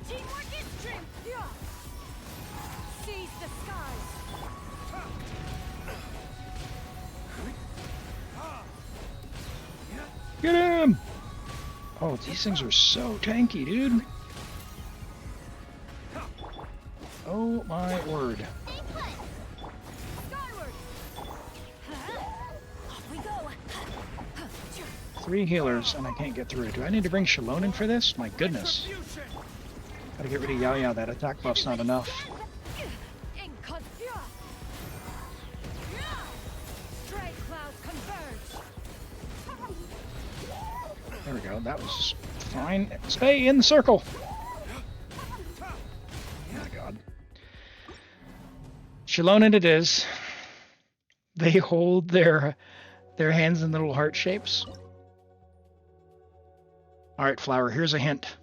Teamwork is strength. Seize the skies. Get him! Oh, these things are so tanky, dude. Oh my word. 3 healers and I can't get through. Do I need to bring Shalon in for this? My goodness. Gotta get rid of Yao Yao. That attack buff's not enough. There we go. That was fine. Stay in the circle. Oh my god. Shalon it is. They hold their hands in little heart shapes. All right, Flower, here's a hint.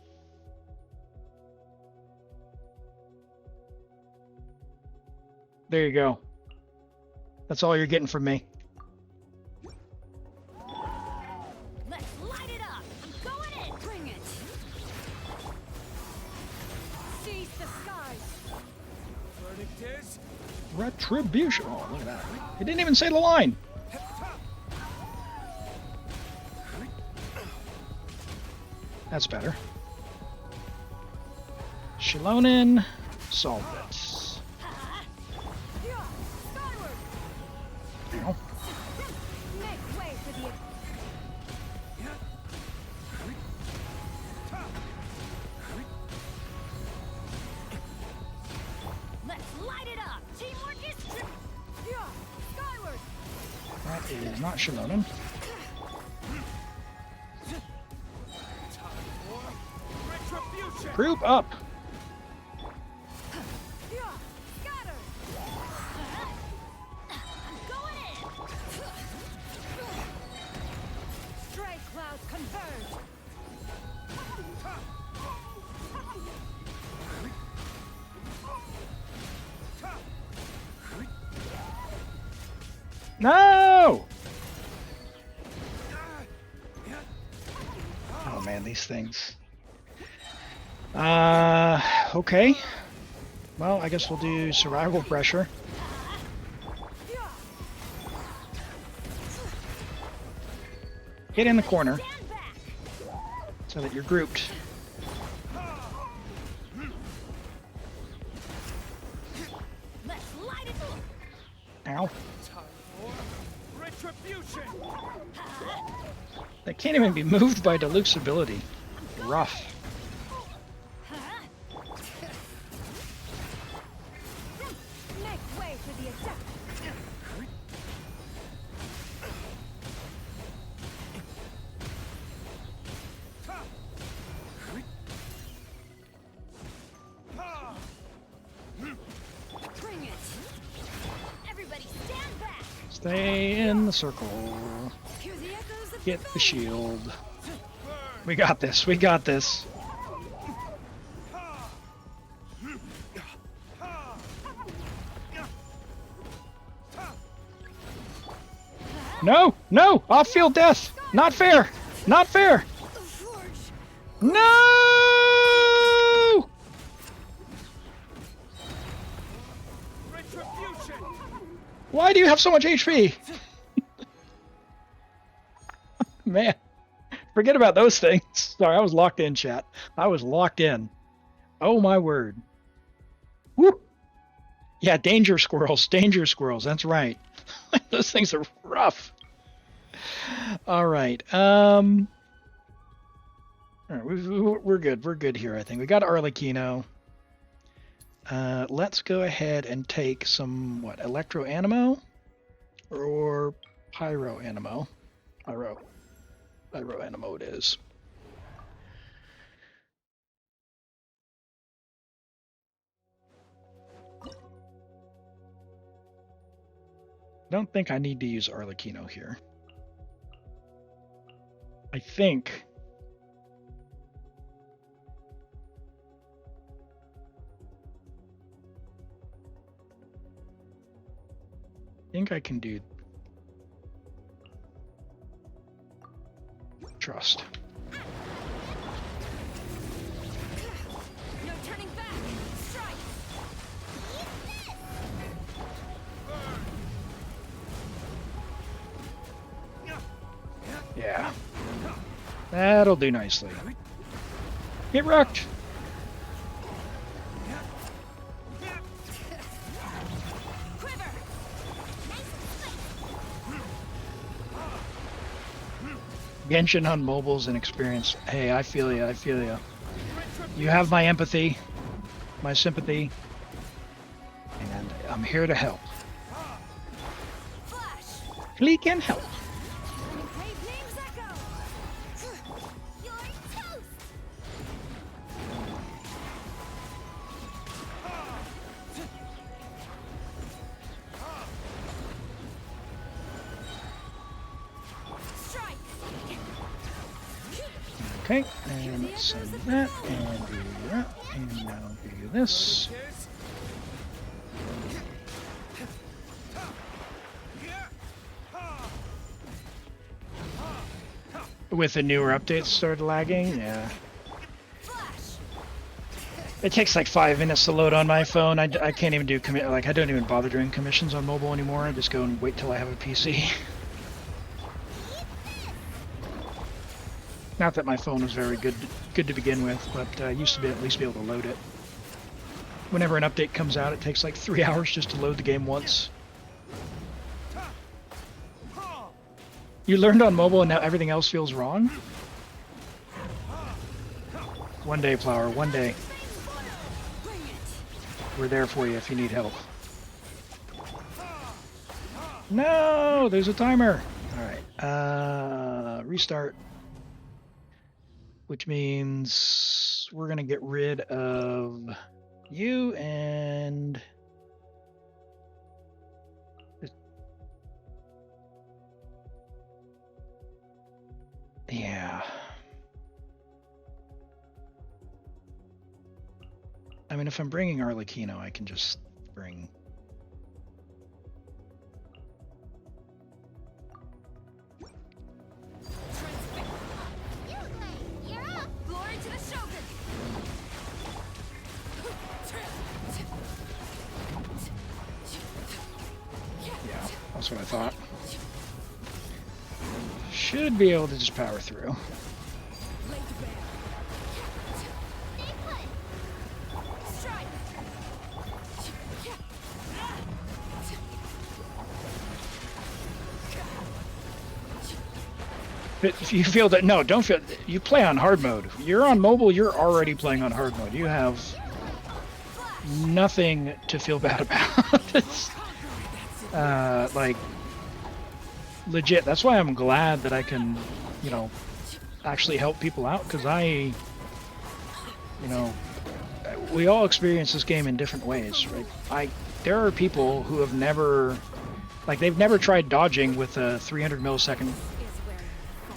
There you go. That's all you're getting from me. Let's light it up. I'm going in. Bring it. Retribution. Oh, look at that. It didn't even say the line. That's better. Shilonen, solved it. Ow. Make way for the Let's light it up. Teamwork is skyward. That is not Shilonen. Retribution! Group up. Scatter. I'm going in. Stray clouds converge. No! Oh man, these things. Okay. Well, I guess we'll do survival pressure. Get in the corner Stand back. so that you're grouped. Let's light it up. Ow. Time for retribution! They can't even be moved by Diluc's ability. Rough. Make way for the attack. Bring it. Everybody stand back. Stay in the circle. Hear the echoes of Get the shield. We got this. We got this. No! No! Off-field death! Not fair! Not fair! the forge. No! Retribution! Why do you have so much HP? Man, forget about those things. Sorry, I was locked in, chat. I was locked in. Oh my word. Woo! Yeah, danger squirrels. Danger squirrels. That's right. Those things are rough. All right. All right, we're good. We're good here, I think. We got Arlecchino. Let's go ahead and take some, what, Electro Animo? Or Pyro Animo? Pyro Animo it is. Don't think I need to use Arlecchino here. I think I can do trust. No turning back. Strike. Yeah. That'll do nicely. Get wrecked. Quiver. Nice and Genshin on mobile's an experience. Hey, I feel ya. I feel ya. You have my empathy, my sympathy, and I'm here to help. flash. We can help. Brave names echo. You're toast. Strike. Okay, and let's send that, and do that, and now do this. With the newer updates started lagging, yeah. Flash. It takes like 5 minutes to load on my phone. I can't even do like I don't even bother doing commissions on mobile anymore. I just go and wait till I have a PC. Not that my phone was very good to begin with, but I used to at least be able to load it. Whenever an update comes out, it takes like 3 hours just to load the game once. You learned on mobile and now everything else feels wrong? One day, Flower, one day. We're there for you if you need help. No, there's a timer. All right, restart. Which means we're gonna get rid of you and yeah. I mean, if I'm bringing Arlecchino, I can just bring... You're up! Glory to the Shogun! Yeah, that's what I thought. Should be able to just power through. But if you feel that, no, don't feel, you play on hard mode. You're on mobile, you're already playing on hard mode. You have nothing to feel bad about. It's, like, legit. That's why I'm glad that I can, you know, actually help people out, because you know, we all experience this game in different ways, right? There are people who have never, like, they've never tried dodging with a 300 millisecond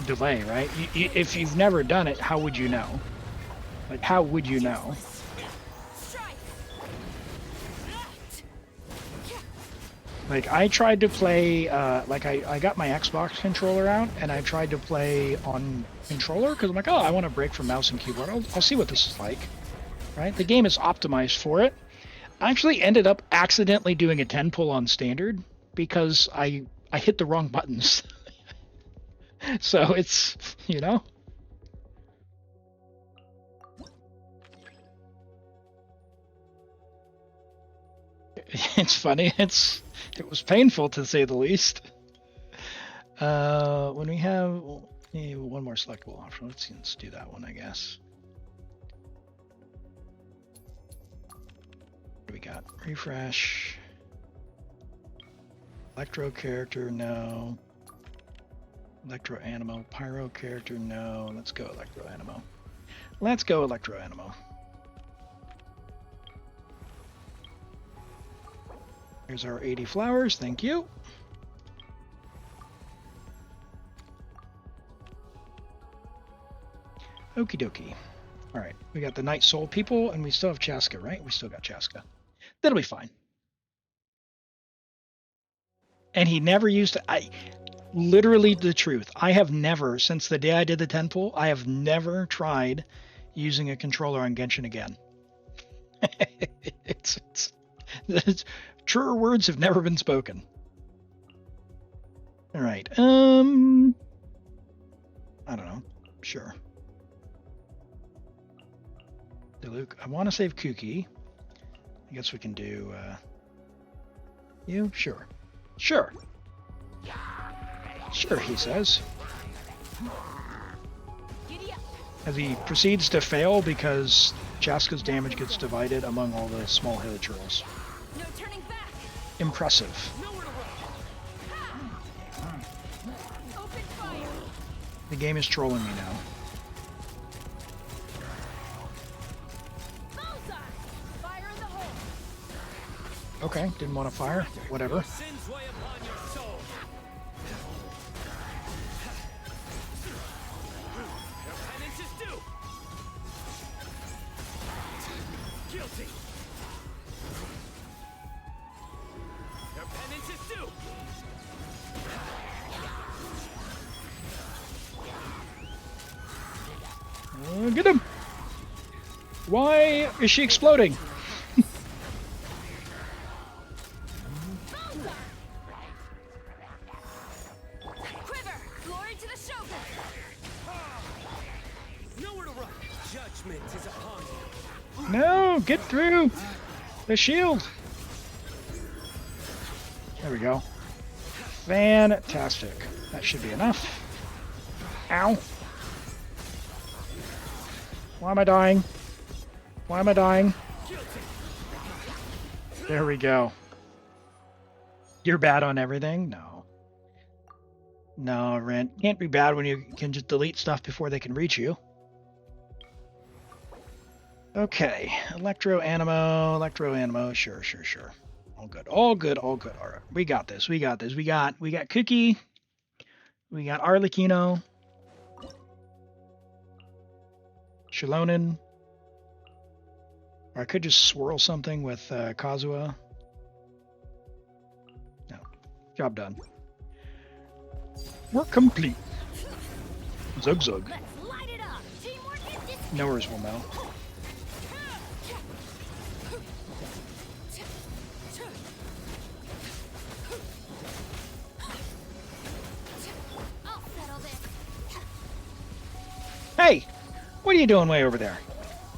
delay, right? If you've never done it, how would you know? Like, how would you know? Like, I tried to play, like, I got my Xbox controller out, and I tried to play on controller, because I'm like, oh, I want to break from mouse and keyboard. I'll see what this is like, right? The game is optimized for it. I actually ended up accidentally doing a 10 pull on standard, because I hit the wrong buttons. So it's, you know. It's funny. It was painful to say the least. When we have one more selectable option, let's do that one, I guess. What do we got? Refresh. Electro character, no. Electro Animo. Pyro character, no. Let's go Electro Animo. Let's go Electro Animo. Here's our 80 flowers, thank you. Okie dokie. Alright, we got the Night Soul people, and we still have Chaska, right? We still got Chaska. That'll be fine. And he never used to... Literally the truth. I have never, since the day I did the 10 pull, I have never tried using a controller on Genshin again. it's truer words have never been spoken. All right. I don't know. Sure. Luke, I want to save Kuki. I guess we can do you. Sure. Sure. Sure, he says. As he proceeds to fail because Chaska's damage gets divided among all the small hilichurls. No turning back. Impressive. Open fire. The game is trolling me now. Bullseye. Fire in the hole. Okay, didn't want to fire. Whatever. Sins weigh upon your soul. Your penance is due. Guilty. Your penance is due. Get him! Why is she exploding? Quiver, glory to the Shogun. Nowhere to run. Judgment is upon you. No, get through the shield. There we go. Fantastic. That should be enough. Ow. Why am I dying? Why am I dying? There we go. You're bad on everything? No. No, Rent. Can't be bad when you can just delete stuff before they can reach you. Okay. Electro Animo. Sure. All good. All right. We got this. We got Cookie. We got Arlecchino. Shilonen. Or I could just swirl something with Kazuha. No. Job done. Work complete. Zug. Let's light it up. Teamwork is this. Knowers will know. I'll settle this. Hey! What are you doing way over there?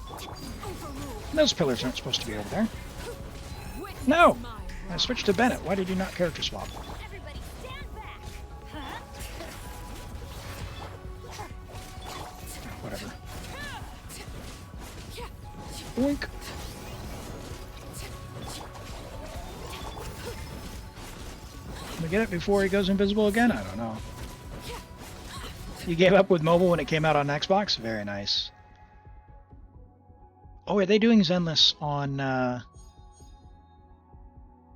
Overrule. Those pillars aren't supposed to be over there. Witness No! my I switched to Bennett. Why did you not character swap? Everybody stand back. Whatever. Boink. Can we get it before he goes invisible again? I don't know. You gave up with mobile when it came out on Xbox? Very nice. Oh, are they doing Zenless on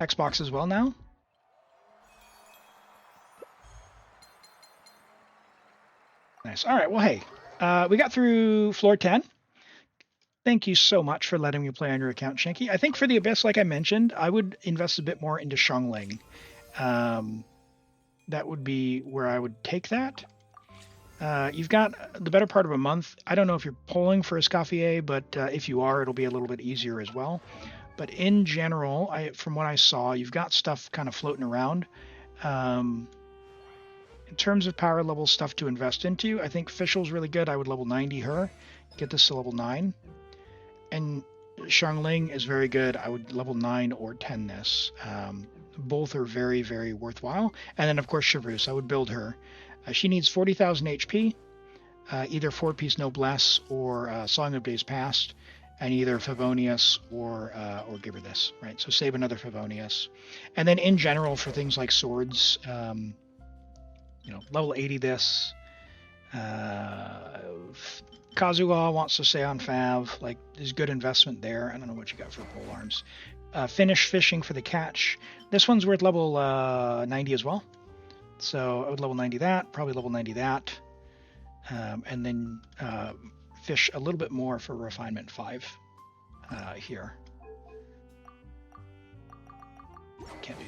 Xbox as well now? Nice. All right. Well, hey, we got through floor 10. Thank you so much for letting me play on your account, Shanky. I think for the Abyss, like I mentioned, I would invest a bit more into Xiangling. That would be where I would take that. You've got the better part of a month. I don't know if you're polling for Escoffier, but if you are, it'll be a little bit easier as well. But in general, from what I saw, you've got stuff kind of floating around. In terms of power level stuff to invest into, I think Fischl's really good. I would level 90 her, get this to level 9. And Xiangling is very good. I would level 9 or 10 this. Both are very, very worthwhile. And then, of course, Chevreuse. I would build her. She needs 40,000 HP, either 4-piece Noblesse or Song of Days Past, and either Favonius or give her this, right? So save another Favonius. And then in general, for things like swords, level 80 this. Kazuha wants to stay on Fav. Like, there's good investment there. I don't know what you got for pole arms. Finish fishing for the catch. This one's worth level 90 as well. So I would level 90 that, probably level 90 that. And then fish a little bit more for refinement 5 here. Can't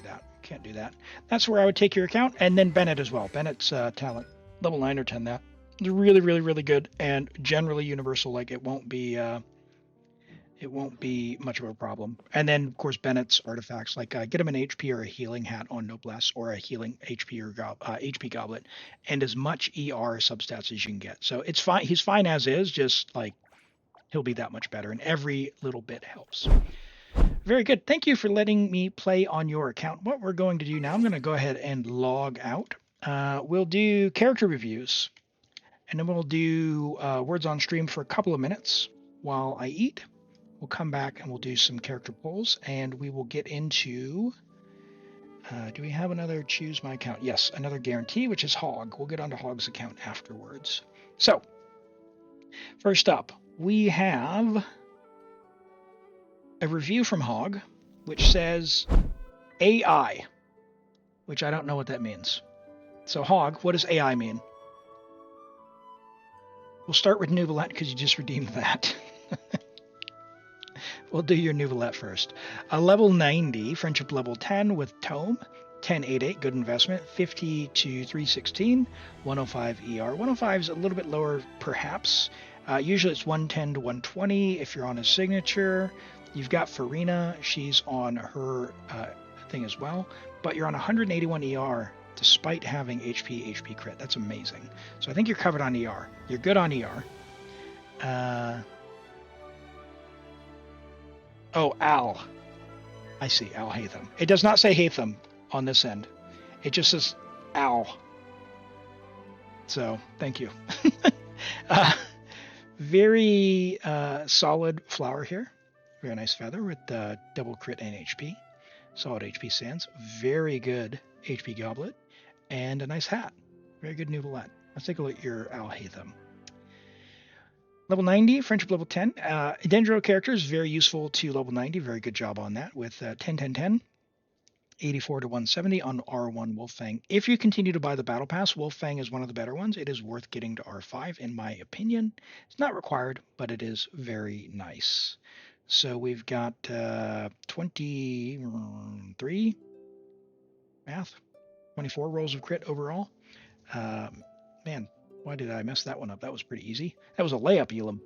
do that. That's where I would take your account. And then Bennett as well. Bennett's talent, level 9 or 10 that. It's really, really, really good and generally universal. Like it won't be much of a problem. And then of course Bennett's artifacts, like get him an HP or a healing hat on Noblesse or a healing HP or HP goblet, and as much ER substats as you can get. So it's fine. He's fine as is. Just like he'll be that much better, and every little bit helps. Very good. Thank you for letting me play on your account. What we're going to do now, I'm going to go ahead and log out. We'll do character reviews, and then we'll do words on stream for a couple of minutes while I eat. We'll come back and we'll do some character polls, and we will get into, do we have another choose my account? Yes, another guarantee, which is Hog. We'll get onto Hog's account afterwards. So, first up, we have a review from Hog, which says AI, which I don't know what that means. So Hog, what does AI mean? We'll start with Nouvellette because you just redeemed that. We'll do your Nouvellette first. A level 90, friendship level 10 with Tome. 1088, good investment. 50 to 316, 105 ER. 105 is a little bit lower, perhaps. Usually it's 110 to 120 if you're on a signature. You've got Farina, she's on her thing as well, but you're on 181 ER despite having HP crit. That's amazing. So I think you're covered on ER. You're good on ER. Oh, Al. I see, Al Hatham. It does not say Hatham on this end. It just says Al. So, thank you. uh, very solid flower here. Very nice feather with double crit and HP. Solid HP sands. Very good HP goblet. And a nice hat. Very good novelette. Let's take a look at your Al Hatham. Level 90, friendship level 10. Dendro character is very useful to level 90. Very good job on that with 10, 10, 10. 84 to 170 on R1 Wolffang. If you continue to buy the Battle Pass, Wolffang is one of the better ones. It is worth getting to R5, in my opinion. It's not required, but it is very nice. So we've got 23 math, 24 rolls of crit overall. Man, why did I mess that one up? That was pretty easy. That was a layup, Elam.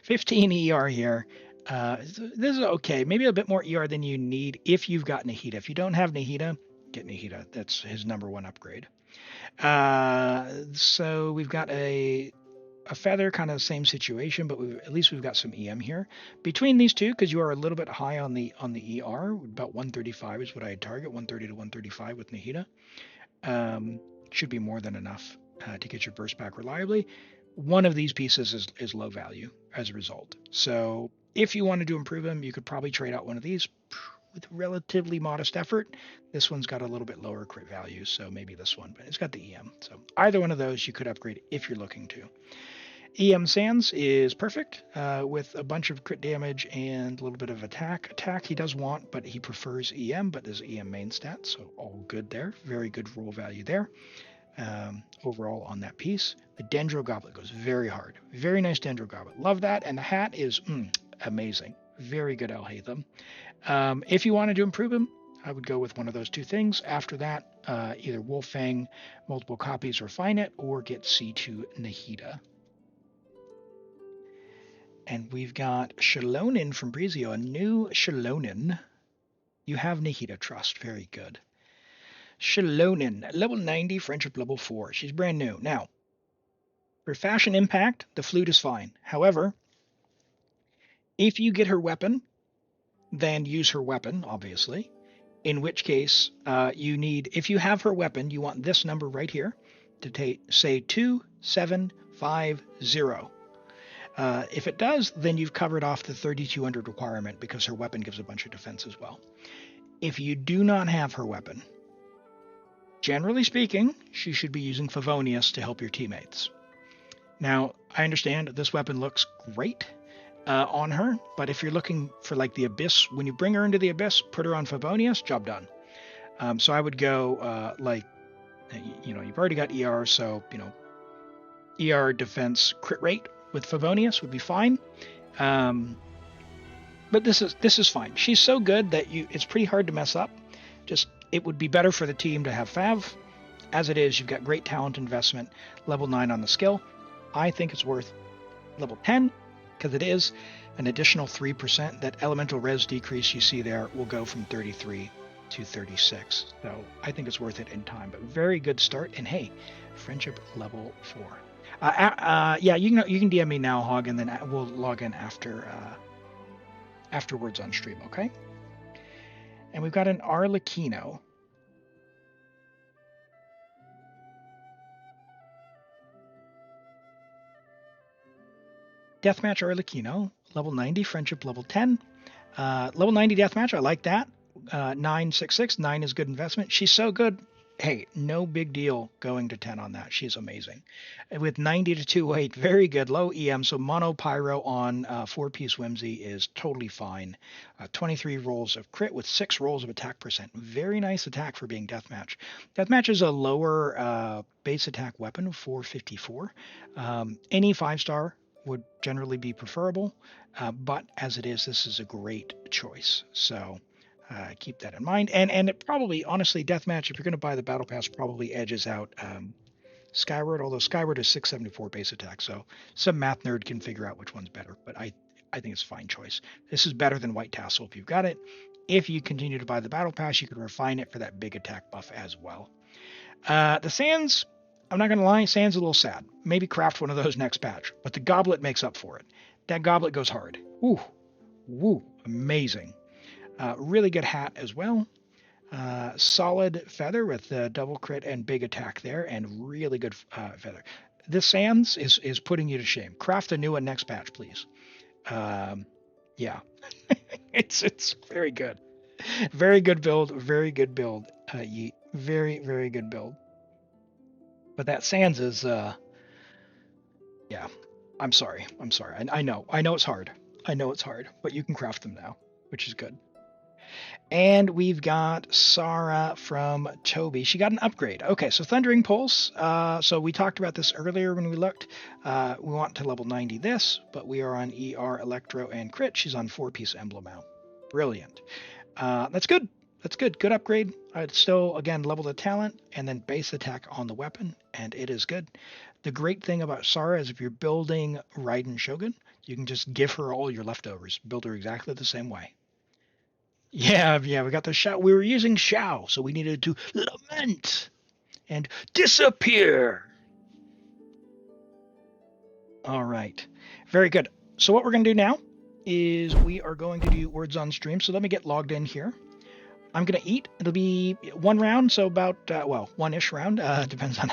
15 ER here. This is okay. Maybe a bit more ER than you need if you've got Nahida. If you don't have Nahida, get Nahida. That's his number one upgrade. So we've got a feather, kind of same situation, but at least we've got some EM here. Between these two, because you are a little bit high on the ER, about 135 is what I target, 130 to 135 with Nahida. Should be more than enough to get your burst back reliably. One of these pieces is low value as a result. So if you wanted to improve them, you could probably trade out one of these with relatively modest effort. This one's got a little bit lower crit value, so maybe this one, but it's got the EM. So either one of those you could upgrade if you're looking to. EM Sands is perfect with a bunch of crit damage and a little bit of attack. Attack he does want, but he prefers EM, but there's EM main stat, so all good there. Very good roll value there. Overall on that piece. The Dendro Goblet goes very hard. Very nice Dendro Goblet. Love that. And the hat is amazing. Very good Al Hatham. If you wanted to improve him, I would go with one of those two things. After that, either Wolffang, multiple copies, refine it, or get C2 Nahida. And we've got Shalonin from Brizio, a new Shalonin. You have Nahida Trust. Very good. Shalonin, level 90, friendship level 4. She's brand new. Now, for fashion impact, the flute is fine. However, if you get her weapon, then use her weapon, obviously. In which case, you need, if you have her weapon, you want this number right here to say 2750. If it does, then you've covered off the 3200 requirement because her weapon gives a bunch of defense as well. If you do not have her weapon, generally speaking, she should be using Favonius to help your teammates. Now, I understand this weapon looks great on her, but if you're looking for like the Abyss, when you bring her into the Abyss, put her on Favonius, job done. So I would go you've already got ER, so, ER defense crit rate with Favonius would be fine. But this is fine. She's so good that it's pretty hard to mess up. Just it would be better for the team to have Fav. As it is, you've got great talent investment, level 9 on the skill. I think it's worth level 10 because it is an additional 3%. That elemental res decrease you see there will go from 33 to 36. So I think it's worth it in time. But very good start. And hey, friendship level 4. Yeah, you can DM me now, Hog, and then we'll log in afterwards on stream, okay? And we've got an Arlecchino. Deathmatch Arlecchino, level 90, friendship level 10. Level 90 deathmatch, I like that. 966, 9 is good investment. She's so good. Hey, no big deal going to 10 on that. She's amazing. With 90 to 208, very good. Low EM, so mono pyro on 4-piece Whimsy is totally fine. 23 rolls of crit with 6 rolls of attack percent. Very nice attack for being deathmatch. Deathmatch is a lower base attack weapon, 454. Any 5-star would generally be preferable, but as it is, this is a great choice. So Keep that in mind. And it probably, honestly, Deathmatch, if you're going to buy the Battle Pass, probably edges out Skyward, although Skyward is 674 base attack, so some math nerd can figure out which one's better, but I think it's a fine choice. This is better than White Tassel if you've got it. If you continue to buy the Battle Pass, you can refine it for that big attack buff as well. The Sands, I'm not going to lie, Sands a little sad. Maybe craft one of those next patch, but the Goblet makes up for it. That Goblet goes hard. Woo, woo, amazing. Really good hat as well. Solid feather with the double crit and big attack there, and really good feather. This Sands is putting you to shame. Craft a new one next patch, please. Yeah, it's very good. Very good build. Very good build. Yeet. Very very good build. But that Sands is yeah. I'm sorry. I'm sorry. I know. I know it's hard. I know it's hard, but you can craft them now, which is good. And we've got Sarah from Toby. She got an upgrade. Okay, so Thundering Pulse. So we talked about this earlier when we looked. We want to level 90 this, but we are on ER, Electro, and Crit. She's on 4-piece emblem now. Brilliant. That's good. That's good. Good upgrade. I'd still, again, level the talent and then base attack on the weapon, and it is good. The great thing about Sarah is if you're building Raiden Shogun, you can just give her all your leftovers. Build her exactly the same way. Yeah, we got the Shao. We were using Shao, so we needed to lament and disappear. All right. Very good. So what we're going to do now is we are going to do words on stream. So let me get logged in here. I'm going to eat. It'll be one round, so about, one-ish round. Depends on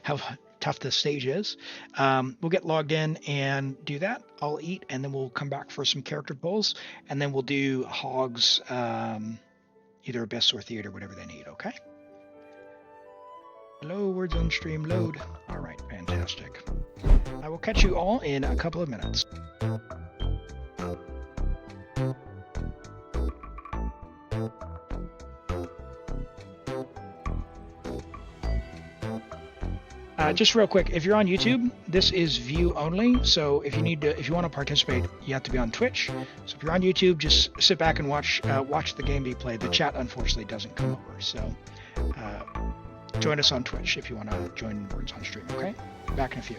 how tough this stage is. We'll get logged in and do that. I'll eat, and then we'll come back for some character polls, and then we'll do Hogs, either Abyss or Theater, whatever they need, okay? Hello, words on stream, load. All right, fantastic. I will catch you all in a couple of minutes. Just real quick, if you're on YouTube, this is view only. So if you want to participate, you have to be on Twitch. So if you're on YouTube, just sit back and watch the game be played. The chat unfortunately doesn't come over. So join us on Twitch if you want to join words on stream. Okay, back in a few.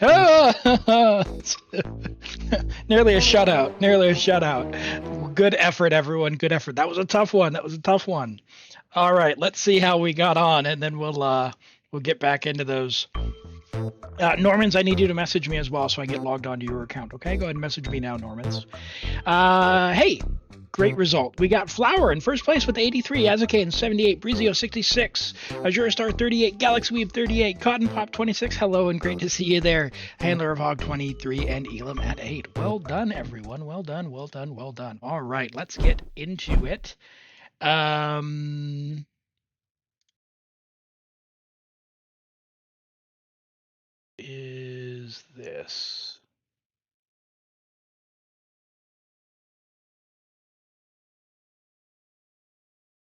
Ah! Nearly a shutout. Nearly a shutout. Good effort, everyone. Good effort. That was a tough one. That was a tough one. All right, let's see how we got on, and then we'll get back into those. Normans, I need you to message me as well so I get logged onto your account. Okay, go ahead and message me now, Normans. Hey, great result. We got Flower in first place with 83, Azakane 78, Brizio 66, Azure Star 38, Galaxy Weave 38, Cotton Pop 26. Hello and great to see you there. Handler of Hog 23 and Elam at 8. Well done, everyone. Well done. Well done. Well done. All right, let's get into it. Is this?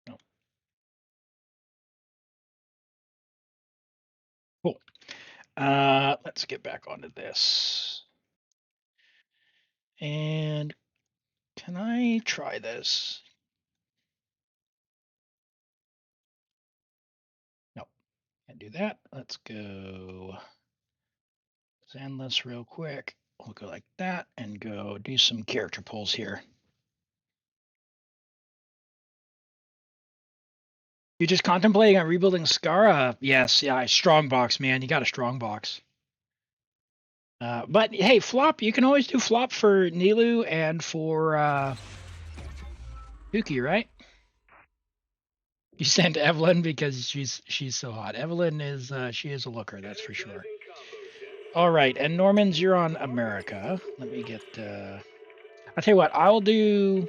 No. Cool. Let's get back onto this. And can I try this? No, can't do that. Let's go Zenless real quick. We'll go like that and go do some character pulls here. You just contemplating on rebuilding Skara? Yes, yeah, strong box, man. You got a strong box. But hey, flop. You can always do flop for Nilu and for Yuki, right? You sent Evelyn because she's so hot. Evelyn is she is a looker, that's for sure. All right, and Normans, you're on America. Let me get. I'll tell you what. I'll do.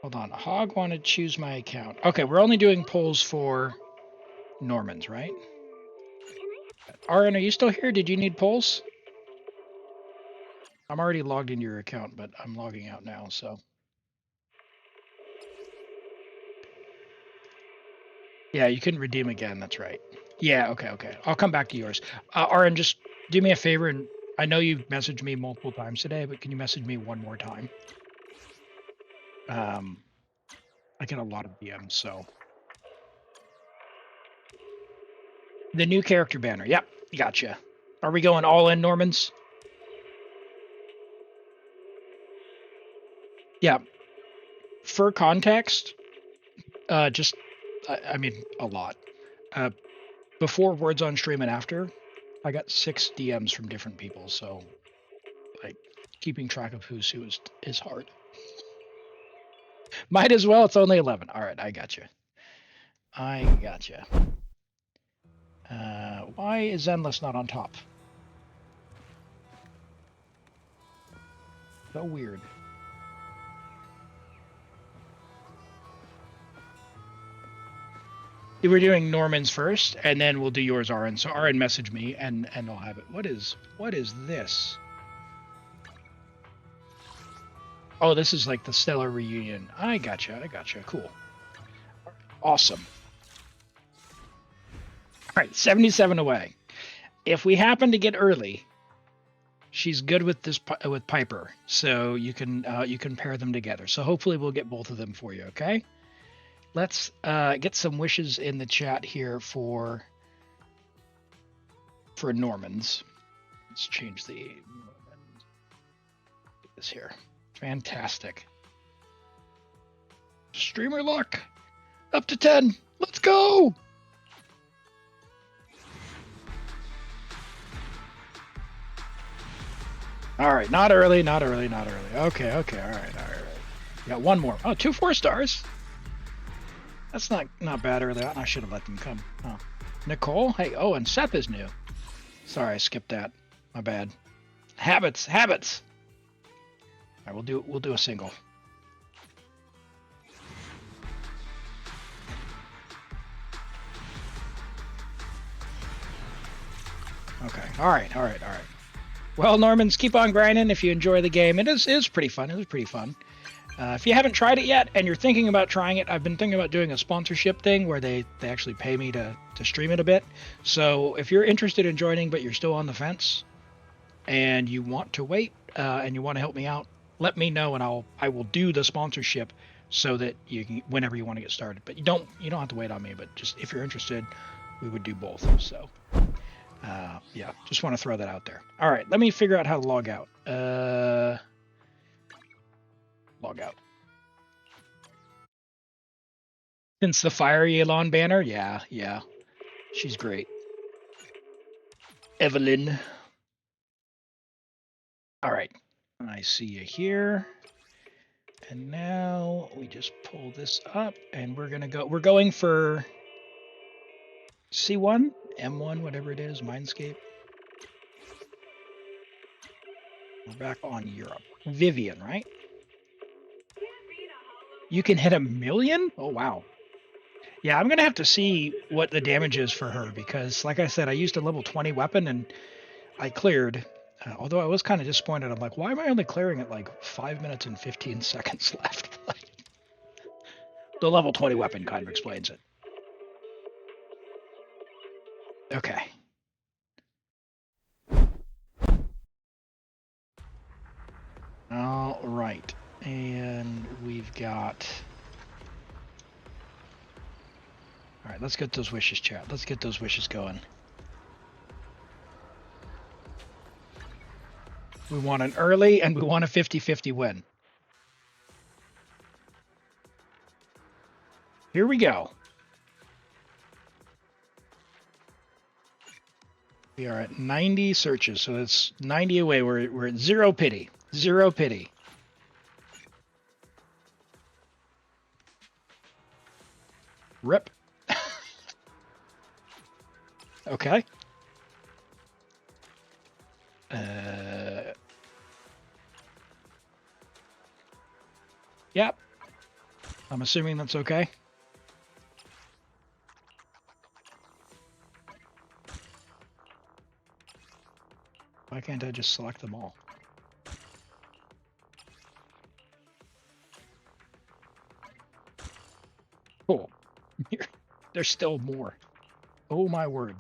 Hold on. Hog want to choose my account. Okay, we're only doing polls for Normans, right? Aaron, are you still here? Did you need polls? I'm already logged into your account, but I'm logging out now, so. Yeah, you can redeem again. That's right. Yeah, okay. I'll come back to yours. Aaron, just do me a favor, and I know you've messaged me multiple times today, but can you message me one more time? I get a lot of DMs, so. The new character banner. Yep, gotcha. Are we going all in, Normans? Yeah. For context, I mean, a lot. Before Words on Stream and after, I got 6 DMs from different people, so like keeping track of who's who is hard. Might as well. It's only 11. All right, I gotcha. Why is Endless not on top? So weird. We're doing Norman's first, and then we'll do yours, Aaron. So Aaron, message me, and I'll have it. What is this? Oh, this is like the Stellar Reunion. I gotcha. Cool. Awesome. All right, 77 away. If we happen to get early, she's good with this with Piper, so you can pair them together. So hopefully we'll get both of them for you. Okay. Let's get some wishes in the chat here for Normans. Let's change this here. Fantastic. Streamer luck up to 10. Let's go. All right, not early. Okay, all right. Got one more. Oh, 2 4-stars. That's not bad early on. I should have let them come. Oh. Nicole? Hey, oh, and Seth is new. Sorry, I skipped that. My bad. Habits. All right, we'll do a single. Okay. All right. Well, Normans, keep on grinding if you enjoy the game. It is pretty fun. It was pretty fun. If you haven't tried it yet and you're thinking about trying it, I've been thinking about doing a sponsorship thing where they actually pay me to stream it a bit. So if you're interested in joining but you're still on the fence and you want to wait and you want to help me out, let me know and I will do the sponsorship so that you can whenever you want to get started. But you don't have to wait on me. But just if you're interested, we would do both. So yeah, just want to throw that out there. All right, let me figure out how to log out. Log out. Since the Fiery Elon banner, yeah, she's great. Evelyn. All right, I see you here. And now we just pull this up and we're going for C1, M1, whatever it is, Mindscape. We're back on Europe. Vivian, right? You can hit 1,000,000? Oh, wow. Yeah, I'm going to have to see what the damage is for her because, like I said, I used a level 20 weapon and I cleared. Although I was kind of disappointed. I'm like, why am I only clearing at like 5 minutes and 15 seconds left? The level 20 weapon kind of explains it. Okay. All right. And we've got... All right, let's get those wishes, chat. Let's get those wishes going. We want an early and we want a 50-50 win. Here we go. We are at 90 searches, so that's 90 away. We're at 0 pity. 0 pity. Rip. Okay. Yep. I'm assuming that's okay. Why can't I just select them all? Cool. There's still more. Oh my word.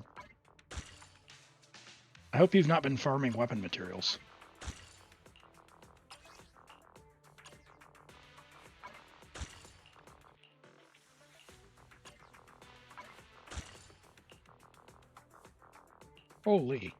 I hope you've not been farming weapon materials. Holy.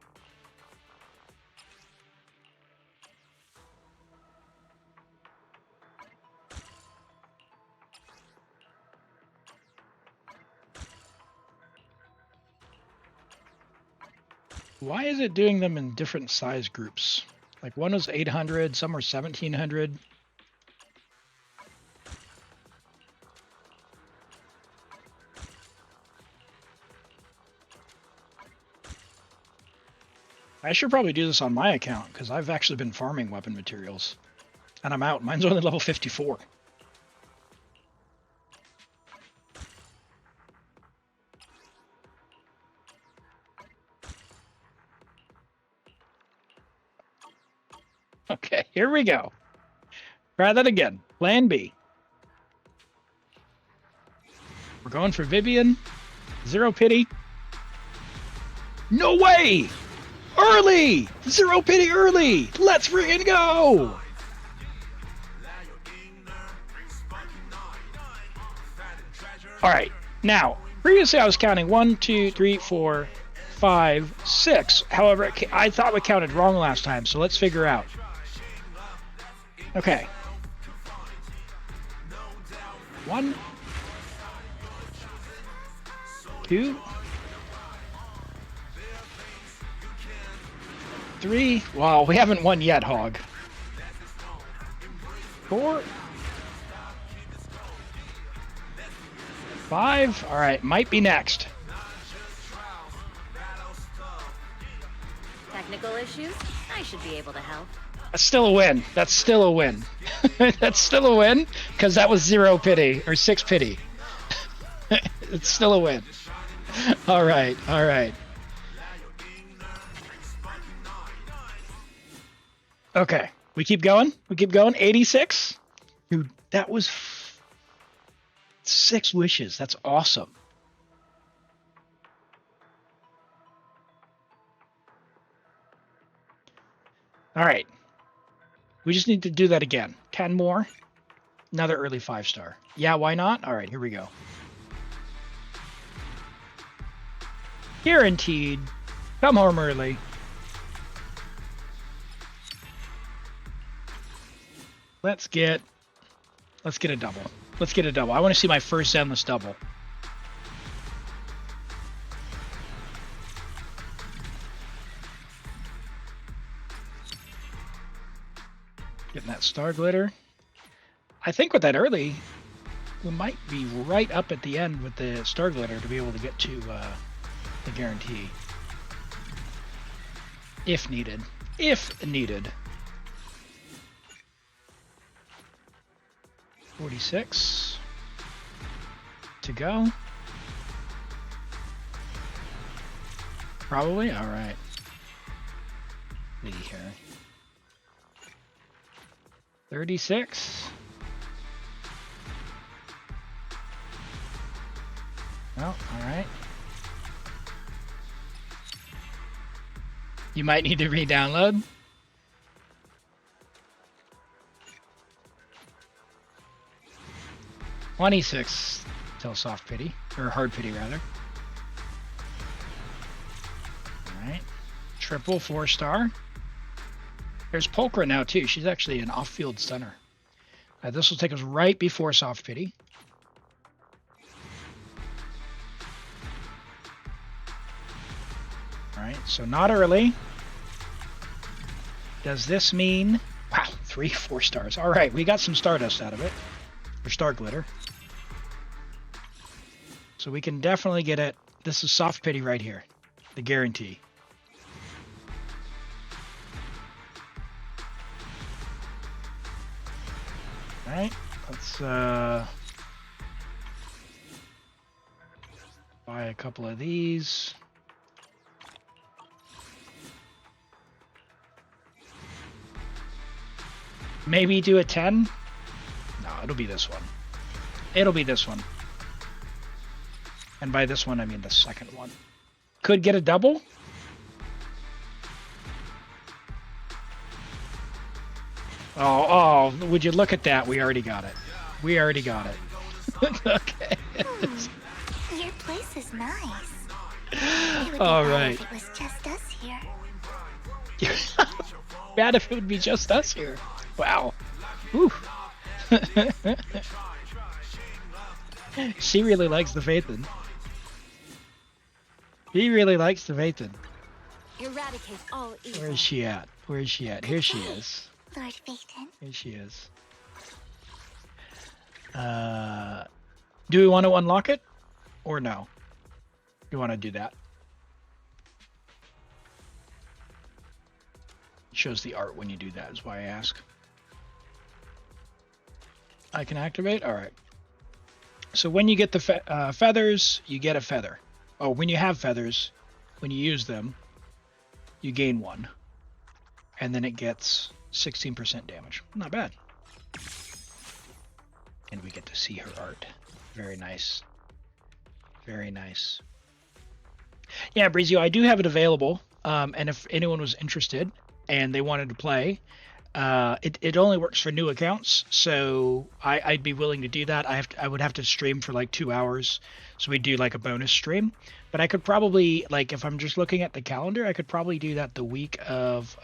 Why is it doing them in different size groups? Like one was 800, some were 1700. I should probably do this on my account because I've actually been farming weapon materials. And I'm out. Mine's only level 54. Okay, here we go. Try that again. Plan B. We're going for Vivian. 0 pity. No way! Early! 0 pity early! Let's friggin' go! Alright, now, previously I was counting 1, 2, 3, 4, 5, 6. However, I thought we counted wrong last time, so let's figure out. Okay. 1, 2, 3. Wow, we haven't won yet, Hog. 4, 5. All right, might be next. Technical issues? I should be able to help. That's still a win. That's still a win. That's still a win because that was 0 pity or 6 pity. It's still a win. All right, all right. Okay, we keep going. We keep going. 86. Dude, that was 6 wishes. That's awesome. All right. We just need to do that again. 10 more. Another early 5-star. Yeah, why not? All right, here we go. Guaranteed. Come home early. Let's get a double. Let's get a double. I want to see my first endless double. Getting that star glitter. I think with that early, we might be right up at the end with the star glitter to be able to get to the guarantee. If needed. If needed. 46 to go. Probably? All right. Lady here. 36. Oh, all right. You might need to re-download. $26 till soft pity, or hard pity rather. All right. Triple 4-star. There's Pulchra now too. She's actually an off-field stunner. This will take us right before soft pity. All right, so not early. Does this mean... Wow, 3 4-stars. All right, we got some Stardust out of it. Or Star Glitter. So we can definitely get it. This is soft pity right here. The guarantee. All right, let's buy a couple of these. Maybe do a 10? No, it'll be this one. It'll be this one. And by this one, I mean the second one. Could get a double? Oh, would you look at that? We already got it. We already got it. Okay. Your place is nice. All right. It was just us here. Bad if it would be just us here. Wow. Whew. She really likes the Phaethon. He really likes the Phaethon. Eradicate all evil. Where is she at? Where is she at? Here she is. Lord Phaethon. Here she is. Do we want to unlock it? Or no? You want to do that? It shows the art when you do that, is why I ask. I can activate? Alright. So when you get the feathers, you get a feather. Oh, when you have feathers, when you use them, you gain 1. And then it gets 16% damage. Not bad. And we get to see her art. Very nice. Very nice. Yeah, Brizio, I do have it available. And if anyone was interested and they wanted to play, it only works for new accounts, so I'd be willing to do that. I would have to stream for like 2 hours, so we do like a bonus stream. But I could probably, like, if I'm just looking at the calendar, I could probably do that the week of,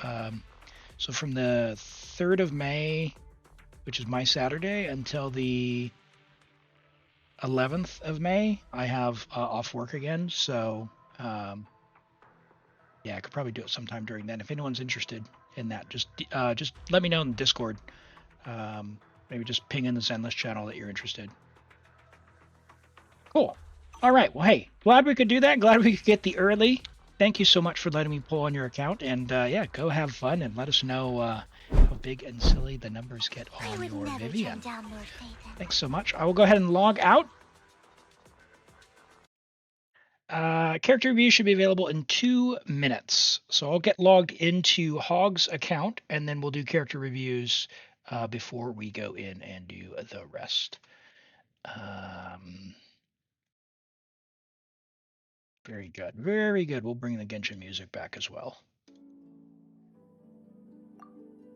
so from the 3rd of May, which is my Saturday, until the 11th of May, I have off work again. So, yeah, I could probably do it sometime during then. If anyone's interested in that, just let me know in the Discord. Maybe just ping in the Zenless channel that you're interested. Cool. All right. Well, hey, glad we could do that. Glad we could get the early. Thank you so much for letting me pull on your account. And yeah, go have fun and let us know how big and silly the numbers get on your Vivian. Thanks so much. I will go ahead and log out. Character review should be available in 2 minutes. So I'll get logged into Hog's account, and then we'll do character reviews before we go in and do the rest. Very good. Very good. We'll bring the Genshin music back as well.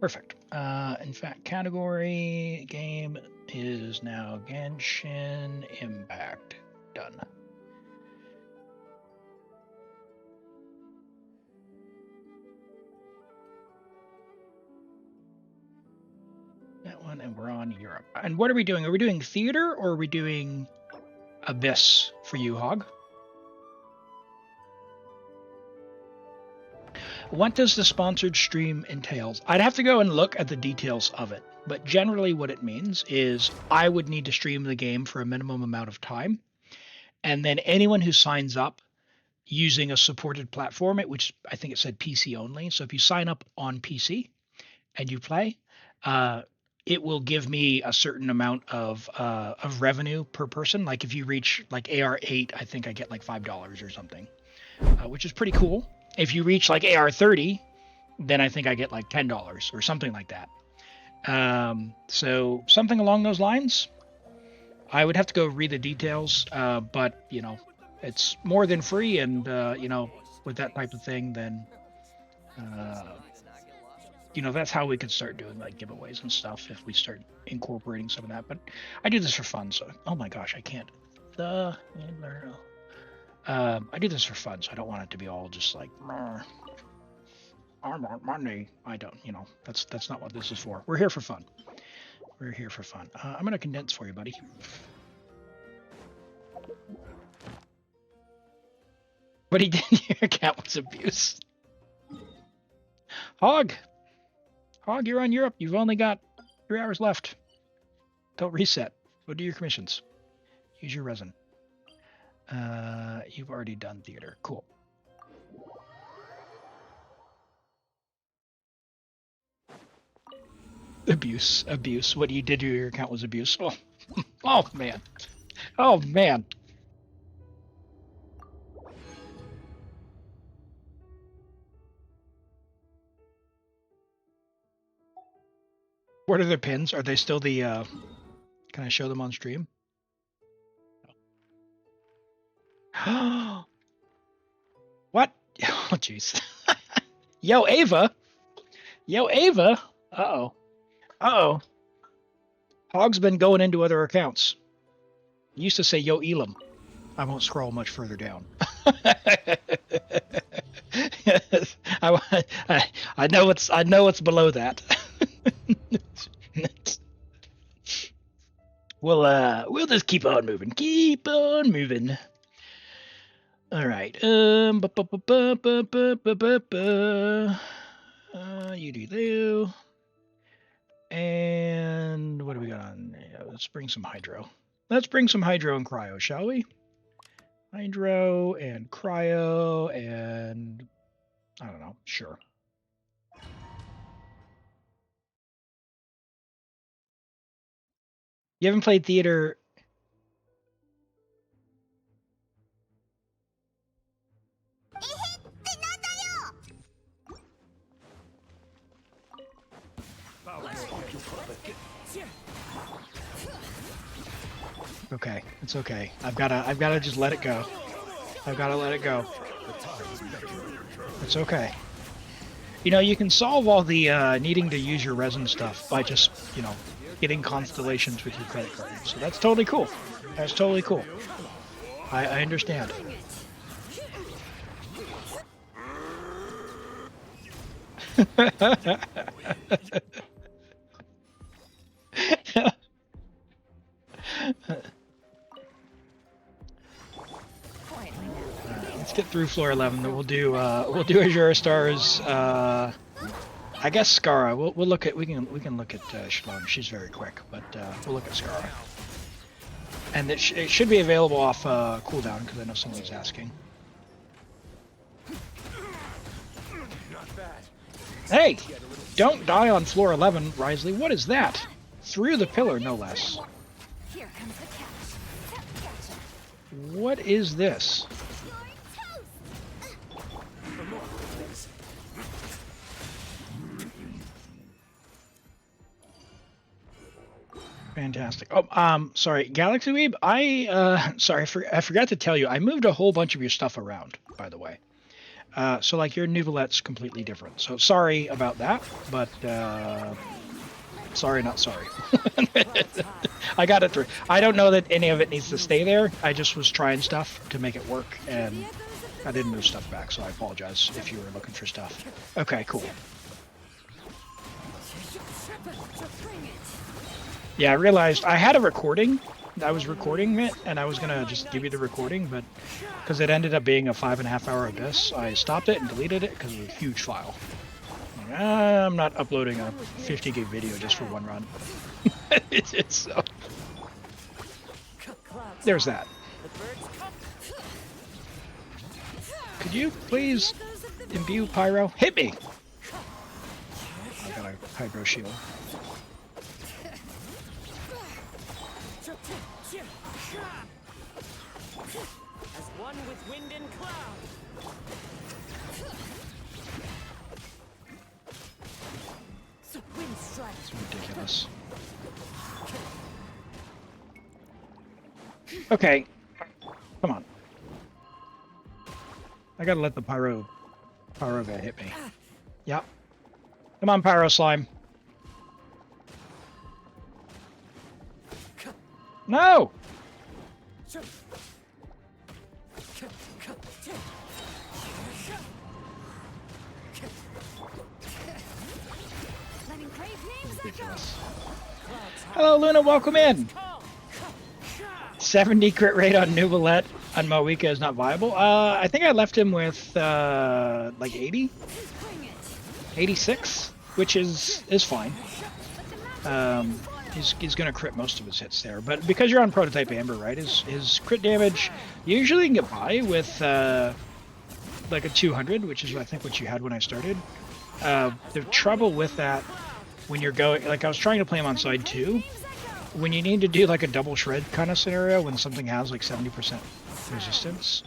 Perfect. In fact, category game is now Genshin Impact. Done. That one, and we're on Europe. And what are we doing? Are we doing theater or are we doing Abyss for you, Hog? What does the sponsored stream entails? I'd have to go and look at the details of it, but generally what it means is I would need to stream the game for a minimum amount of time, and then anyone who signs up using a supported platform, which I think it said PC only. So if you sign up on PC and you play, it will give me a certain amount of revenue per person. Like if you reach like AR8, I think I get like $5 or something, which is pretty cool. If you reach like AR30, then I think I get like $10 or something like that. So something along those lines. I would have to go read the details, but you know, it's more than free, and you know, with that type of thing, then you know, that's how we could start doing like giveaways and stuff if we start incorporating some of that. But I do this for fun, so oh my gosh, I can't. I do this for fun, so I don't want it to be all just like I want money. I don't, you know, that's not what this is for. We're here for fun. We're here for fun. I'm gonna condense for you, buddy. What he did in your account was abuse. Hog, you're on Europe. You've only got 3 hours left. Don't reset. Go do your commissions. Use your resin. You've already done theater. Cool. Abuse. What you did to your account was abuse. Oh, oh man. Oh man. What are the pins? Are they still the? Can I show them on stream? What? Oh jeez. Yo Ava. Uh-oh. Hog's been going into other accounts. He used to say Yo Elam. I won't scroll much further down. I know it's below that. We'll just keep on moving. All right. You do you. And what do we got on? Let's bring some hydro. Let's bring some hydro and cryo, shall we? Hydro and cryo and I don't know. Sure. You haven't played theater. Okay, it's okay. I've gotta just let it go. I've gotta let it go. It's okay. You know, you can solve all the needing to use your resin stuff by just, you know, getting constellations with your credit card. So that's totally cool. That's totally cool. I understand. Let's get through floor 11. We'll do Azure Stars. I guess Skara. We'll look at we can look at Shalom. She's very quick, but we'll look at Skara. And it should be available off cooldown because I know somebody's asking. Hey, don't die on floor 11, Risley. What is that? Through the pillar, no less. Here comes the catch. What is this? Fantastic. Oh, sorry, Galaxy Weeb. I forgot to tell you. I moved a whole bunch of your stuff around, by the way. So like your Nouvelette's completely different. So sorry about that, but sorry, not sorry. I got it through. I don't know that any of it needs to stay there. I just was trying stuff to make it work, and I didn't move stuff back, so I apologize if you were looking for stuff. Okay, cool. Yeah, I realized I had a recording. I was recording it, and I was gonna just give you the recording, but because it ended up being a 5.5-hour abbess, I stopped it and deleted it because it was a huge file. I'm not uploading a 50 gig video just for one run. So, there's that. Could you please imbue Pyro? Hit me! I got a Hydro Shield. As one with wind and cloud. It's ridiculous. Okay. Come on. I gotta let the Pyro guy hit me. Yep. Come on, Pyro Slime. No! Ridiculous. Hello, Luna. Welcome in. 70 crit rate on Nouvelette on Moika is not viable. I think I left him with like 80, 86, which is fine. He's gonna crit most of his hits there, but because you're on Prototype Amber, right? His crit damage usually can get by with like a 200, which is I think what you had when I started. The trouble with that when you're going, like I was trying to play him on side 2, when you need to do like a double shred kind of scenario when something has like 70% resistance,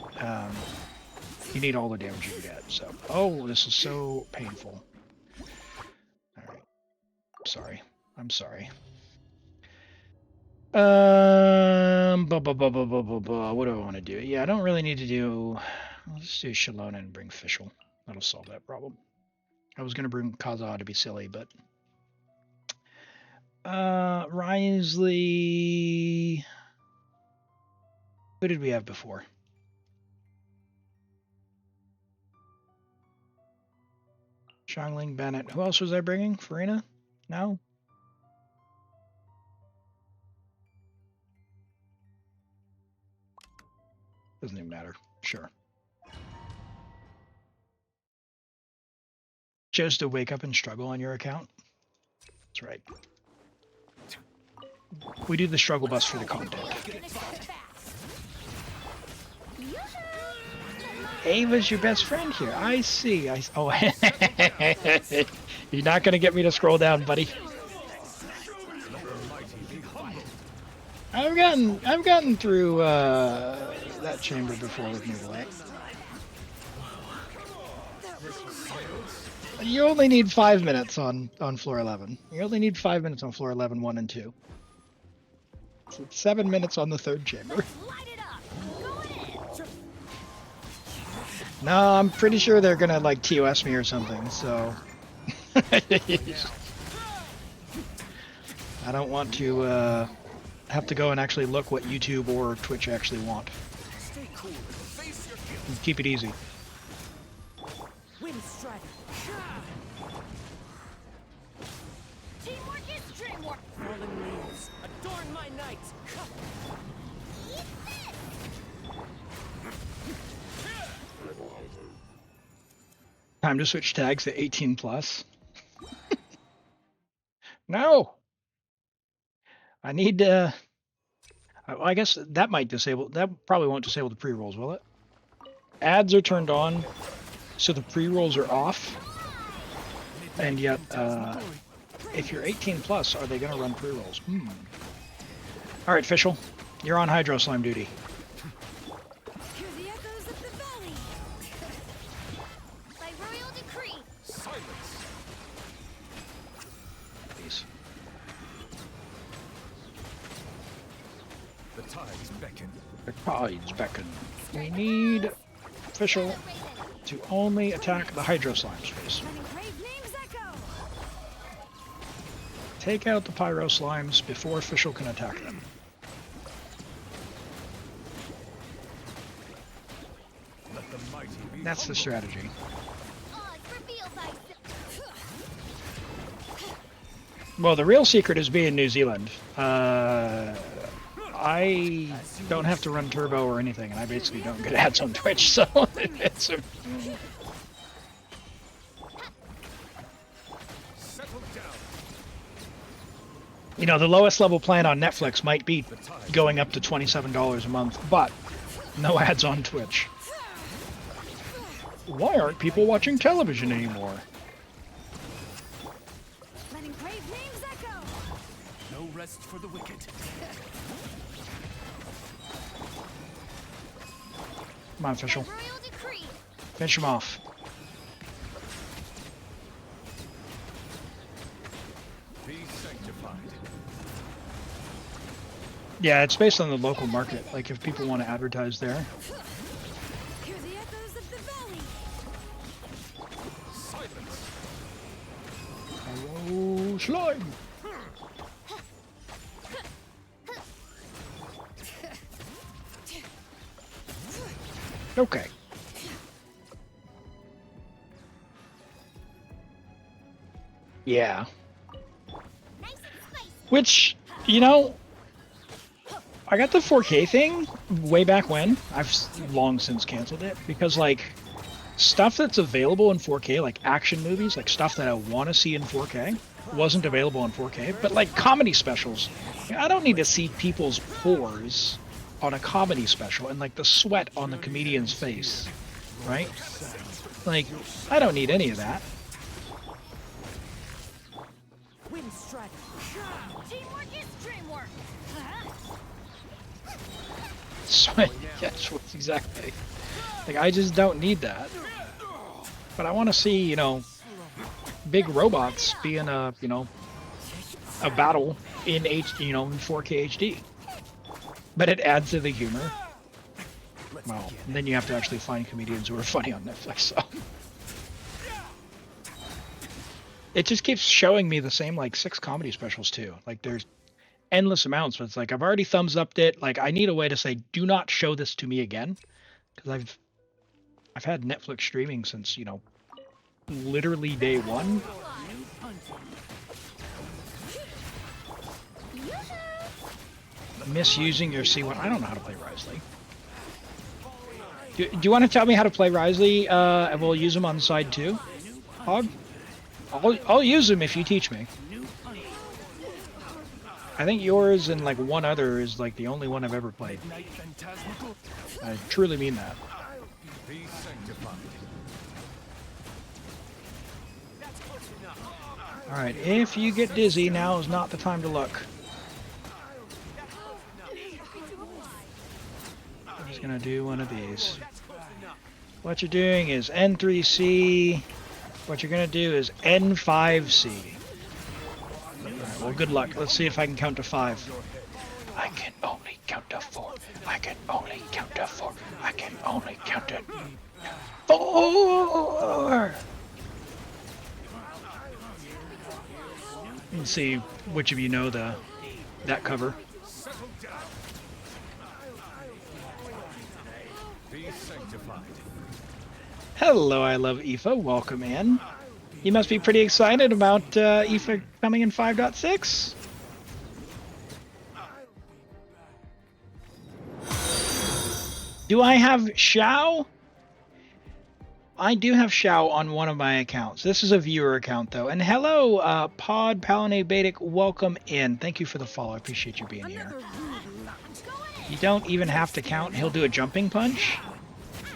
you need all the damage you can get. So, oh, this is so painful. All right, sorry. I'm sorry. What do I want to do? Yeah, I don't really need to do. Let's do Shalona and bring Fischl. That'll solve that problem. I was gonna bring Kaza to be silly, but Risley. Who did we have before? Xiangling, Bennett. Who else was I bringing? Farina? No. Doesn't even matter. Sure. Chose to wake up and struggle on your account? That's right. We do the struggle bus for the content. Ava's your best friend here. I see. Oh, you're not gonna get me to scroll down, buddy. I've gotten through that chamber before with Nouvelette. You only need 5 minutes on floor 11. You only need 5 minutes on floor 11, 1 and 2. So it's 7 minutes on the third chamber. No, I'm pretty sure they're gonna like TOS me or something, so I don't want to have to go and actually look what YouTube or Twitch actually want. Keep it easy. Teamwork is dreamwork. Fallen leaves, adorn my night. Time to switch tags to 18 plus. No! I need to... I guess that might disable... That probably won't disable the pre-rolls, will it? Ads are turned on, so the pre-rolls are off. And yet, if you're 18 plus, are they going to run pre-rolls? Alright, Fischl. You're on Hydro Slime duty. Hear the echoes of the valley. By royal decree. Silence. Please. The tides beckon. The tides beckon. We need Fischl. to only attack the Hydro Slimes, please. Let engraved names echo. Take out the Pyro Slimes before Official can attack them. Let the mighty be That's the strategy. Odds revealed thyself. Well, the real secret is being New Zealand. I don't have to run turbo or anything, and I basically don't get ads on Twitch, so it's a... settled down. You know, the lowest level plan on Netflix might be going up to $27 a month, but no ads on Twitch. Why aren't people watching television anymore? Let engraved names echo. No rest for the wicked. Come on, Official. Royal decree. Finish him off. Be sanctified. Yeah, it's based on the local market. Like, if people want to advertise there. Hear the echoes of the valley. Silence. Hello, slime! Okay. Yeah. Nice and spicy. Which, you know, I got the 4K thing way back when. I've long since canceled it because, like, stuff that's available in 4K, like action movies, like stuff that I want to see in 4K, wasn't available in 4K. But, like, comedy specials, I don't need to see people's pores on a comedy special and, like, the sweat on the comedian's face, right? Like, I don't need any of that. Wind strike. Teamwork is dreamwork. Sweat, yes, exactly. Like, I just don't need that. But I want to see, you know, big robots being a, you know, a battle in in 4K HD. But it adds to the humor. Well, and then you have to actually find comedians who are funny on Netflix, so. It just keeps showing me the same, like, 6 comedy specials, too. Like, there's endless amounts, but it's like, I've already thumbs upped it. Like, I need a way to say, do not show this to me again. Because I've had Netflix streaming since, you know, literally day one. Misusing your C1. I don't know how to play Risley. Do you want to tell me how to play Risley, and we'll use them on the side too? Hog? I'll use them if you teach me. I think yours and like one other is like the only one I've ever played. I truly mean that. Be sanctified. Alright, if you get dizzy, now is not the time to look. I'm just gonna do one of these. What you're doing is N3C. What you're gonna do is N5C. Alright, well, good luck. Let's see if I can count to 5. I can only count to 4. I can only count to 4. I can only count to 4. Let's see which of you know that cover. Be sanctified. Hello, I love Aoife. Welcome in. You must be pretty excited about Aoife coming in 5.6. Do I have Xiao? I do have Xiao on one of my accounts. This is a viewer account, though. And hello, Pod Palinade Baitic. Welcome in. Thank you for the follow. I appreciate you being here. You don't even have to count. He'll do a jumping punch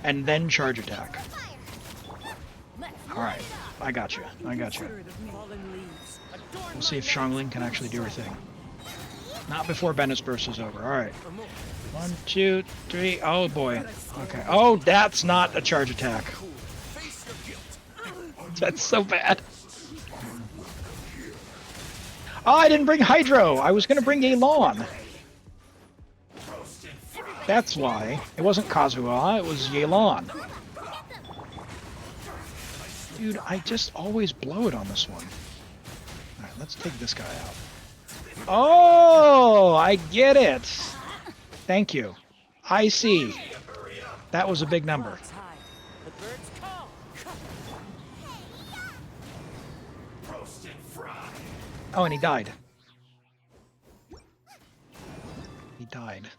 and then charge attack. Alright, I got you. I got you. We'll see if Xiangling can actually do her thing. Not before Bennett's burst is over. Alright. 1, 2, 3. Oh boy. Okay. Oh, that's not a charge attack. That's so bad. Oh, I didn't bring Hydro. I was going to bring Yelan. That's why. It wasn't Kazuha, it was Yelan. Dude, I just always blow it on this one. Alright, let's take this guy out. Oh, I get it. Thank you. I see. That was a big number. The birds call. Oh, and he died. He died.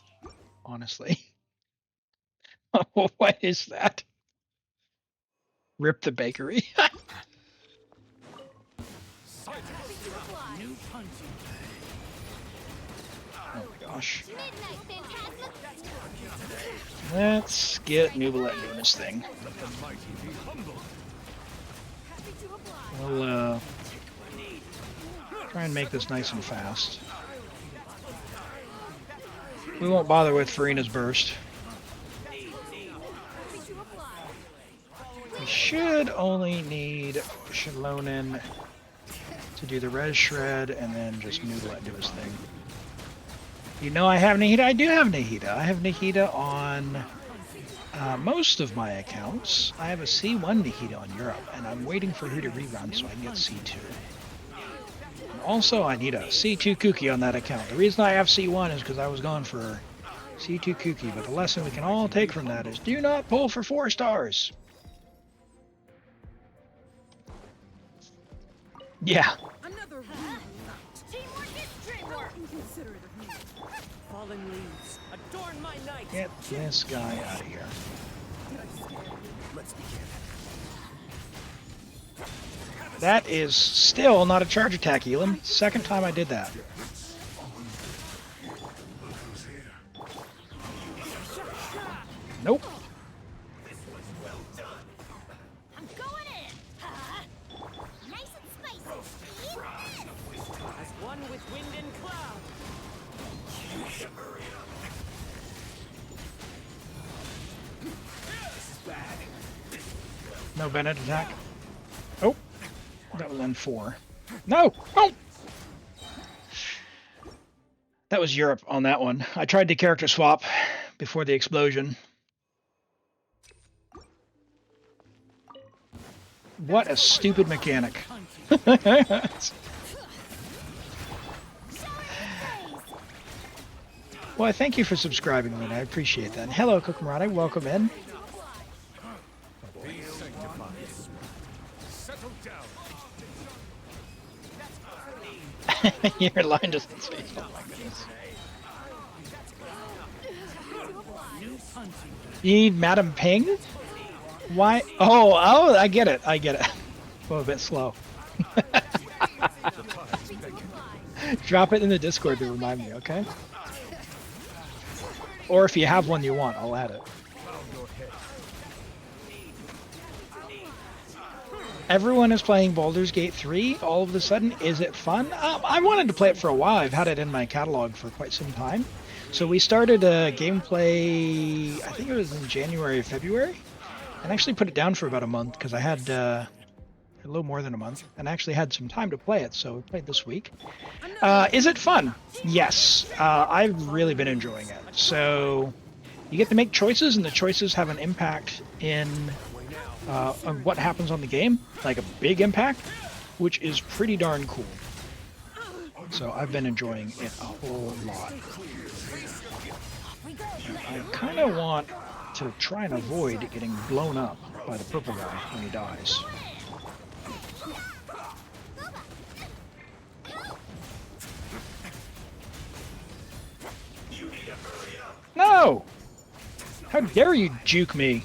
Honestly. Oh, what is that? Rip the bakery. New punching. Oh my gosh. Midnight Phantasma. Let's get Nubilet doing his thing. Happy to oblige. We'll try and make this nice and fast. We won't bother with Farina's burst. Happy to oblige. We should only need Shalonin to do the res shred and then just Nubilet do his thing. You know I have Nahida? I do have Nahida. I have Nahida on most of my accounts. I have a C1 Nahida on Europe, and I'm waiting for her to rerun so I can get C2. And also, I need a C2 Kuki on that account. The reason I have C1 is because I was going for C2 Kuki, but the lesson we can all take from that is do not pull for 4 stars. Yeah. Another Teamwork is dreamwork. inconsiderate of me. Fallen leaves. Adorn my night. Get this guy out of here. Let's begin. That is still not a charge attack, Elam. Second time I did that. Nope. I'm going in. Nice and spicy. As one with wind and cloud. No Bennett attack. Oh, that was N4. No! No! That was Europe on that one. I tried to character swap before the explosion. What a stupid mechanic. Well, thank you for subscribing, Lynn. I appreciate that. And hello, Kukumrade. Welcome in. Your line doesn't speak. Oh my goodness. You need Madam Ping? Why? Oh, I get it. I get it. Well, a bit slow. Drop it in the Discord to remind me, okay? Or if you have one you want, I'll add it. Everyone is playing Baldur's Gate 3 all of a sudden. Is it fun? I wanted to play it for a while. I've had it in my catalog for quite some time. So we started a gameplay, I think it was in January or February, and actually put it down for about a month because I had a little more than a month and actually had some time to play it. So we played this week. Is it fun? Yes. I've really been enjoying it. So you get to make choices, and the choices have an impact on what happens on the game, like a big impact, which is pretty darn cool. So I've been enjoying it a whole lot. I kind of want to try and avoid getting blown up by the purple guy when he dies. No! How dare you juke me?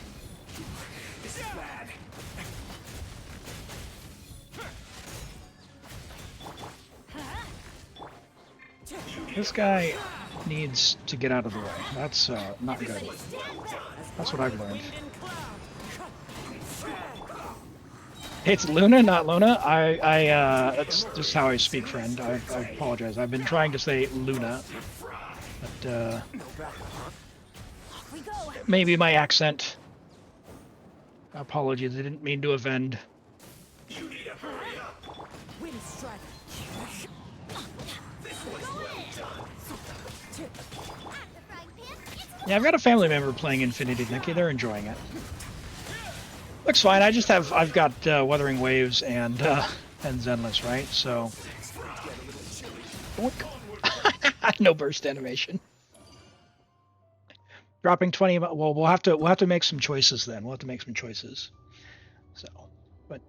This guy needs to get out of the way. That's not good. That's what I've learned. It's Luna, not Luna. That's just how I speak, friend. I apologize. I've been trying to say Luna, but maybe my accent. Apologies. I didn't mean to offend. Yeah, I've got a family member playing Infinity Nikki. They're enjoying it. Looks fine. I've got Wuthering Waves and Zenless, right? So no burst animation. Dropping 20. Well, we'll have to make some choices then. We'll have to make some choices. So, but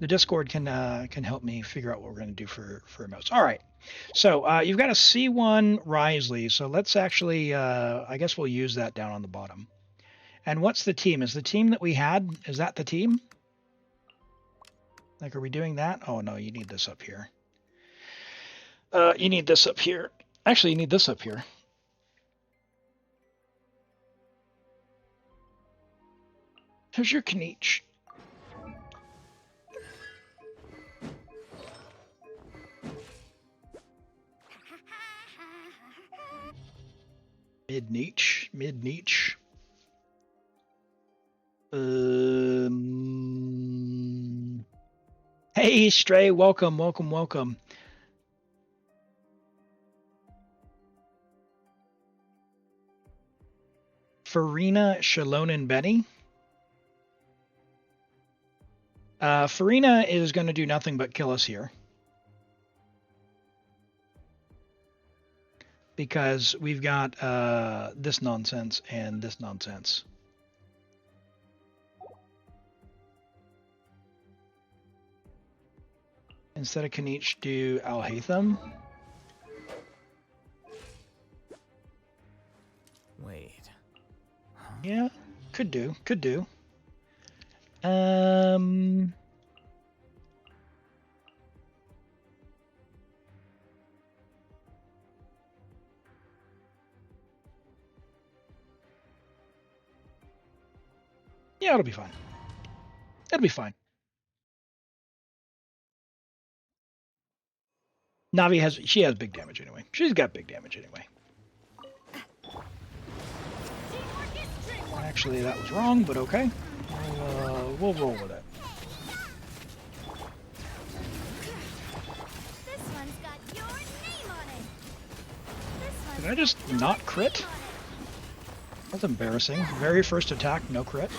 the Discord can help me figure out what we're going to do for emotes. All right. So you've got a C1 Risley. So let's actually, I guess we'll use that down on the bottom. And what's the team? Is the team that we had, is that the team? Like, are we doing that? Oh, no, you need this up here. You need this up here. Actually, you need this up here. Here's your Kniech. Mid-Kniech. Hey, Stray, welcome. Farina, Shalon, and Benny. Farina is going to do nothing but kill us here. Because we've got this nonsense and this nonsense. Instead of Kniech, do Al-Haytham. Wait. Huh? Yeah, could do. Yeah, it'll be fine. It'll be fine. Navi has big damage anyway. She's got big damage anyway. Actually, that was wrong, but okay. We'll roll with it. This one's got your name on it. This one's Did I just not crit? That's embarrassing. Very first attack, no crit.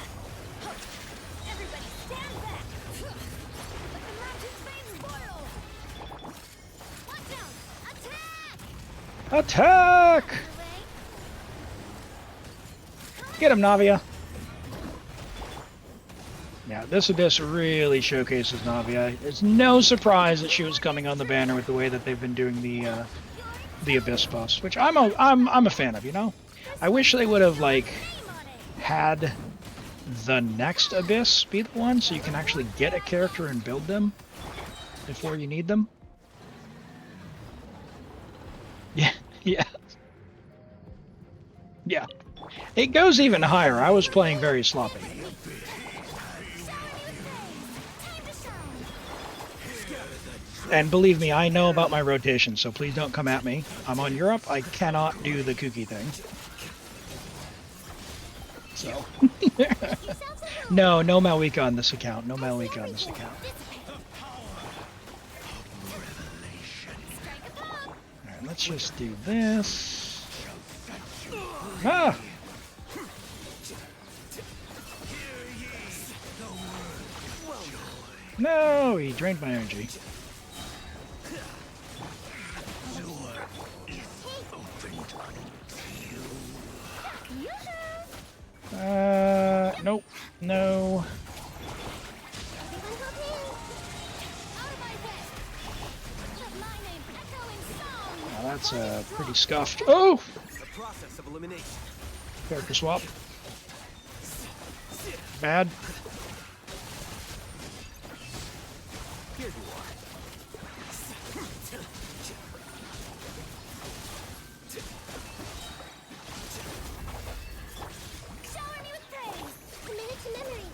everybody stand back. Let the merchant's veins boil. Watch out! Attack! Attack! Get him, Navia. Yeah, this Abyss really showcases Navia. It's no surprise that she was coming on the banner with the way that they've been doing the Abyss buffs, which I'm a fan of. You know, I wish they would have like had the next Abyss be the one, so you can actually get a character and build them before you need them. Yeah. It goes even higher. I was playing very sloppy. And believe me, I know about my rotation, so please don't come at me. I'm on Europe. I cannot do the kooky thing. So. No Malwika on this account. No Malwika on this account. Alright, let's just do this. Ah! No, he drained my energy. Nope. No. Now that's pretty scuffed. Oh! The process of elimination. Character swap. Bad. Here you are. Shower me with praise. Commit it to memory.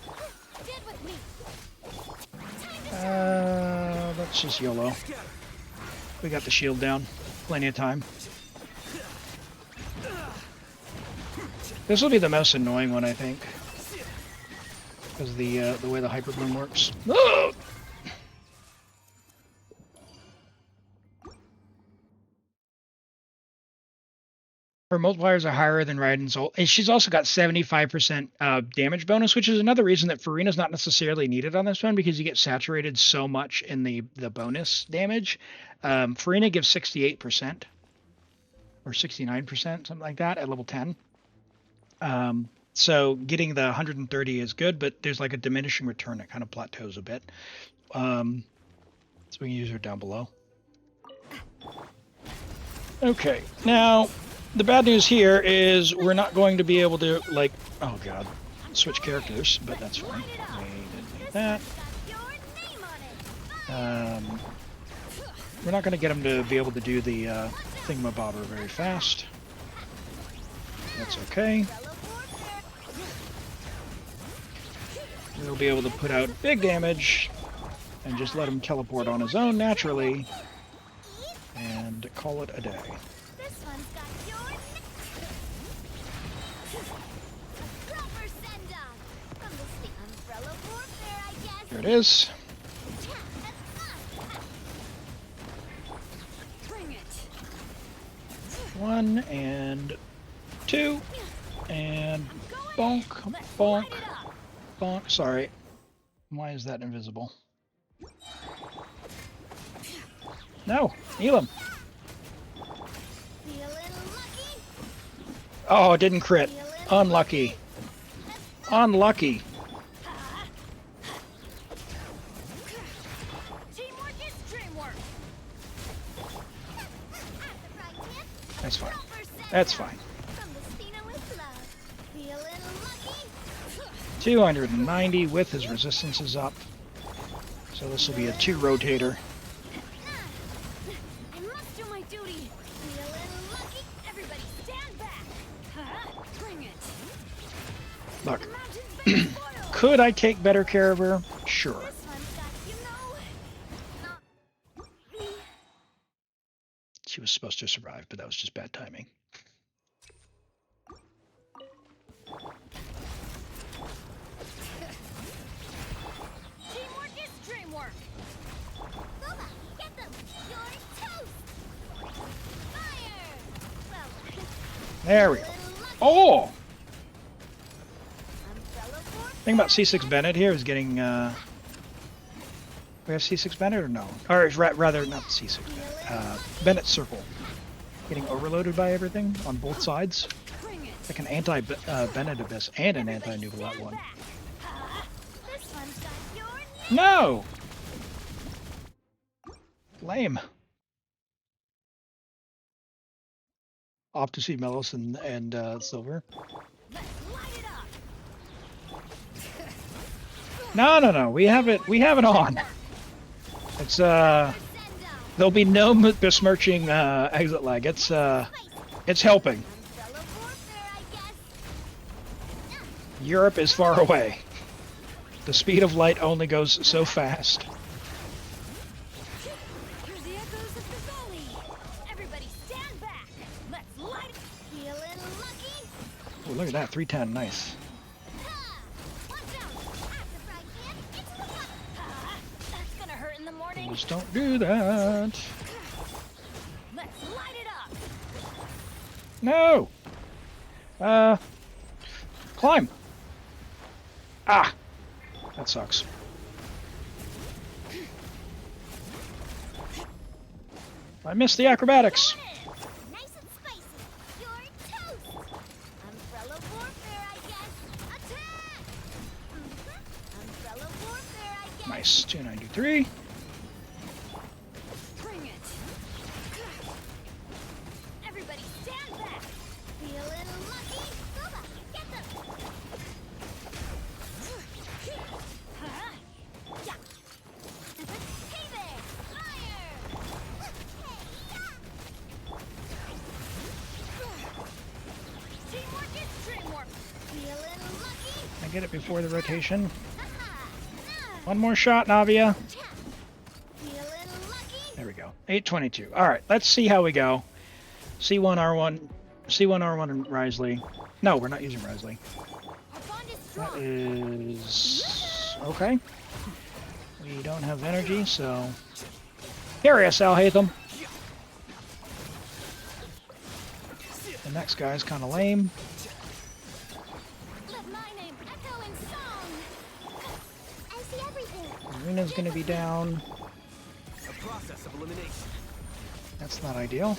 Get with me. Let's just YOLO. We got the shield down. Plenty of time. This will be the most annoying one, I think. Because the way the Hyper Bloom works. Oh! Her multipliers are higher than Raiden's ult, and she's also got 75% damage bonus, which is another reason that Farina's not necessarily needed on this one because you get saturated so much in the bonus damage. Farina gives 68% or 69%, something like that, at level 10. So getting the 130 is good, but there's like a diminishing return. It kind of plateaus a bit. So we can use her down below. Okay, now the bad news here is we're not going to be able to, like, oh god, switch characters, but that's fine. We didn't need that. We're not going to get him to be able to do the thingamabobber very fast. That's okay. We'll be able to put out big damage and just let him teleport on his own naturally and call it a day. This one's got your proper send off from the umbrella warfare, I guess. There it is. Bring it. 1 and 2 and bonk, bonk, bonk. Sorry. Why is that invisible? No, Elam. Feeling lucky? Oh, it didn't crit. Unlucky. Unlucky. Teamwork is dreamwork. That's fine. That's fine. From the Cena with love. Feeling lucky? 290 with his resistances up. So this will be a 2 rotator. I must do my duty. Feeling lucky? Everybody stand back. Bring it. Look, The mountain's been spoiled. could I take better care of her? Sure. This one's got, not me. She was supposed to survive, but that was just bad timing. Teamwork is dreamwork. Booba, get them. You're toast. Fire. Well, There we go. feeling lucky. Oh! Umbrella warfare. Thing about C6 Bennett here is getting, we have C6 Bennett or no? Or rather, not C6 Bennett. Bennett Circle. Getting overloaded by everything on both sides. Bring it. Like an anti-Bennett Abyss and an anti-Nucleat one. This one's got your name. No! Lame. Off to see Melos and Silver. Let's light it up. No. We have it on. It's Send off. there'll be no besmirching exit lag. It's helping. Umbrella warfare, I guess. Europe is far away. The speed of light only goes so fast. Hear the echoes of the valley. Everybody stand back. Let's light it. Feeling lucky? Oh, look at that, 310, nice. Ha! Watch out. After fried kid, it's the fun. Ha! That's gonna hurt in the morning. Just don't do that. Let's light it up. No! Climb! Ah! That sucks. I missed the acrobatics. Nice and spicy. You're toast. Umbrella warfare, I guess. Attack! Umbrella warfare, I guess. Nice, 293. Bring it. Everybody stand back. Feeling lucky? Booba, get them. Yeah. Hey there, fire. Teamwork is dreamwork. Feeling lucky? I get it before the rotation. Haha. One more shot, Navia. Feeling lucky? There we go. 822. All right, let's see how we go. C1R1, C1R1 and Risley. No, we're not using Risley. Our bond is That strong. is okay. We don't have energy, so carry us, Al Hatham. The next guy's kind of lame. Let my name echo in song. I see everything. Arena's going to be down. A process of elimination. That's not ideal.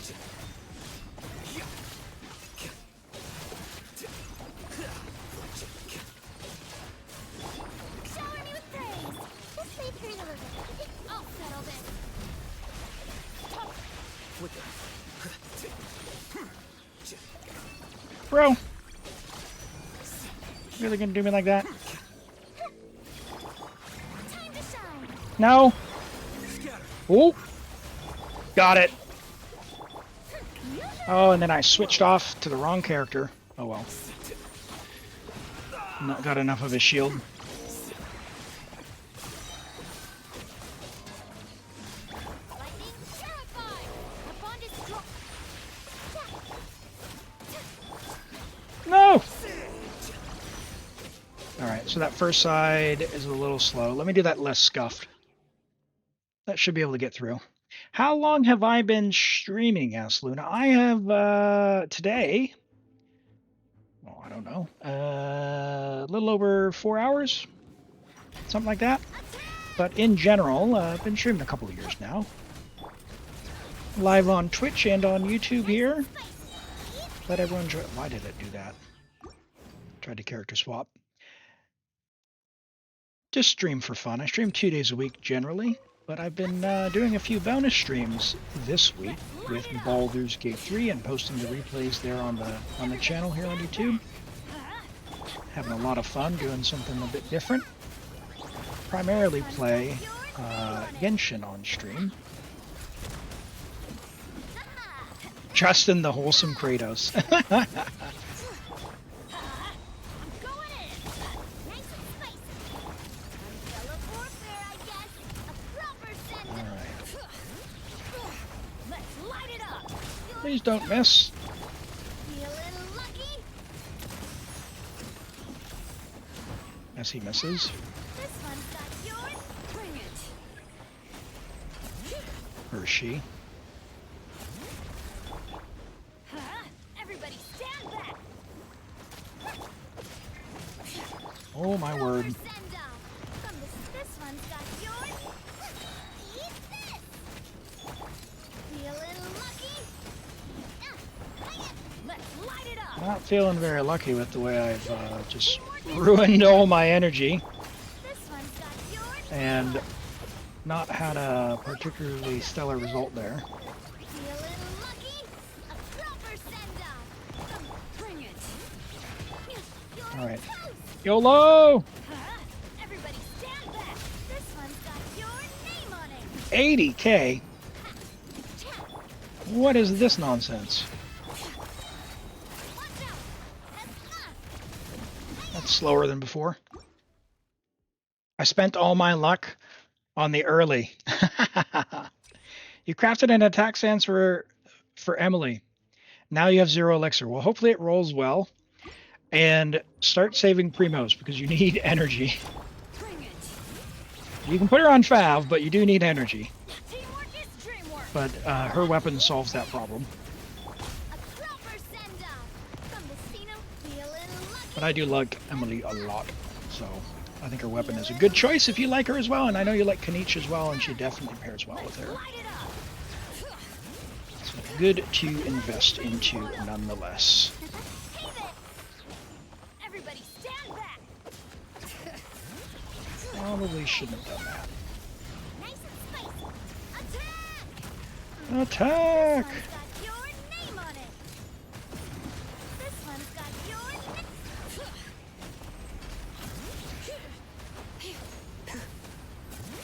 Shower me with praise. Just leave here a little bit. I'll settle this. Flicker. Bro! Really gonna do me like that? Time to shine. No! Scatter. Oh! Got it! Oh, and then I switched off to the wrong character. Oh well. Not got enough of his shield. Lightning terrified. The bond is strong. No! Alright, so that first side is a little slow. Let me do that less scuffed. That should be able to get through. How long have I been streaming, asked Luna? I have, today, well, I don't know, a little over 4 hours, something like that. But in general, I've been streaming a couple of years now. Live on Twitch and on YouTube here. Let everyone join. Why did it do that? Tried to character swap. Just stream for fun. I stream 2 days a week generally, but I've been doing a few bonus streams this week with Baldur's Gate 3 and posting the replays there on the channel here on YouTube. Having a lot of fun doing something a bit different. Primarily play Genshin on stream. Justin the wholesome Kratos. I'm going in. Nice and spicy. Umbrella warfare, I guess. A proper send. Alright. Let's light it up. Please don't miss. Feeling lucky? As he misses. This one's got yours. Bring it. Or she. Everybody stand back. Oh my word. Send down. From this one's got yours. Eat this. Feeling lucky? Let's light it up. Not feeling very lucky with the way I've just ruined all my energy This one's got yours. and not had a particularly stellar result there. Feeling lucky? A proper send down. Bring it. You're All right. toast. YOLO! Everybody stand back. This one's got your name on it. 80k? What is this nonsense? Watch out. That's slower than before. I spent all my luck on the early. You crafted an attack stance for Emily. Now you have 0 elixir. Well, hopefully it rolls well. And start saving primos because you need energy. Bring it. You can put her on Fav, but you do need energy. Teamwork is dreamwork. But her weapon solves that problem. A proper send down. From the Cena, feeling lucky. But I do like Emily a lot. So I think her weapon is a good choice if you like her as well. And I know you like Kanich as well, and she definitely pairs well with her. Light it up. So good to invest into nonetheless. Hey there. Everybody stand back. Probably shouldn't have done that. Nice and spicy. Attack. Attack! This one's got your name on it. This one's got your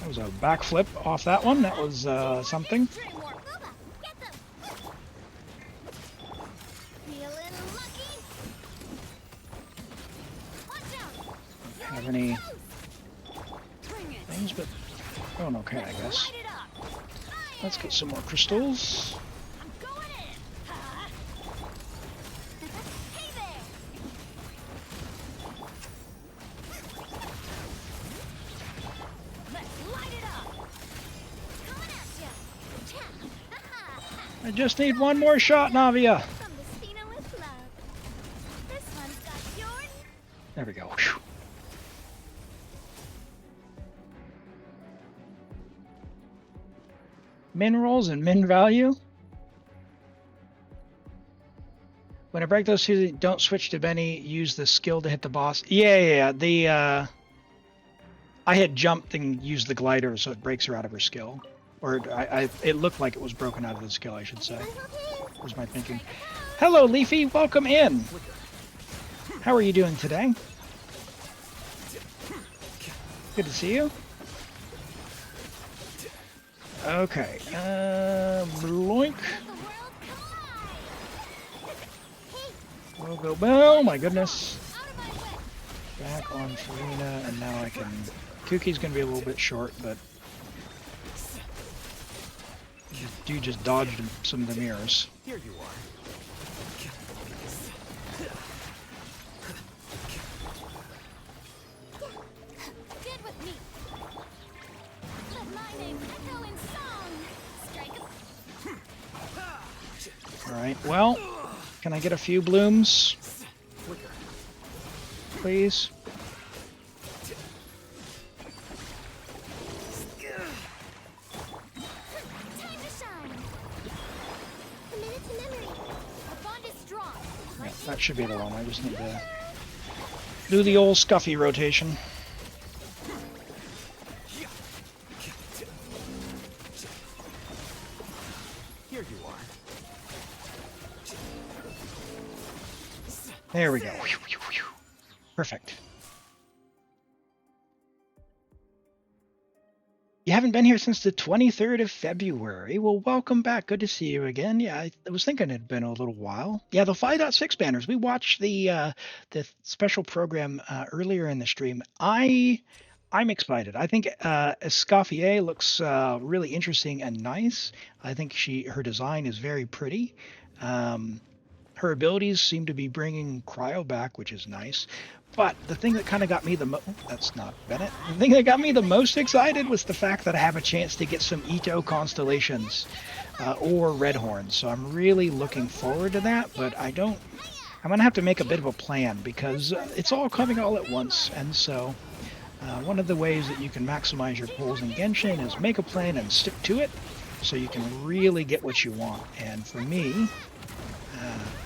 That was a backflip off that one. That was something. Dreamwork. Booba, get them. Feeling lucky? Watch out. Have any Toast. Bring it. things, but going okay, I guess. Light it up. Let's get some more crystals. I'm going in. Hey there. Let's light it up. Coming at ya. I just need one more shot, Navia. From the Cena with love. Min rolls and min value. When I break those two, don't switch to Benny. Use the skill to hit the boss. Yeah. I had jumped and used the glider, so it breaks her out of her skill. Or it looked like it was broken out of the skill, I should say. Was my thinking. Hello, Leafy. Welcome in. How are you doing today? Good to see you. Okay. Bloink. We'll go. Oh my goodness. Back on Farina, and now I can. Kuki's gonna be a little bit short, but you just dodged some of the mirrors. Here you are. Get with me. Let my name echo in song. Strike a All right. Well, can I get a few blooms, Flicker. please? time to shine. A minute to memory. The bond is strong. Yeah, that should be the one. I just need to do the old Scuffy rotation. Here you are. There we go. Perfect. You haven't been here since the 23rd of February. Well, welcome back. Good to see you again. Yeah, I was thinking it'd been a little while. Yeah, the 5.6 banners. We watched the special program earlier in the stream. I'm excited. I think Escoffier looks really interesting and nice. I think her design is very pretty. Her abilities seem to be bringing Cryo back, which is nice. But the thing that kind of got me that's not Bennett. The thing that got me the most excited was the fact that I have a chance to get some Ito constellations or Red Horns. So I'm really looking forward to that, but I'm going to have to make a bit of a plan because it's all coming all at once. And so one of the ways that you can maximize your pulls in Genshin is make a plan and stick to it so you can really get what you want. And for me,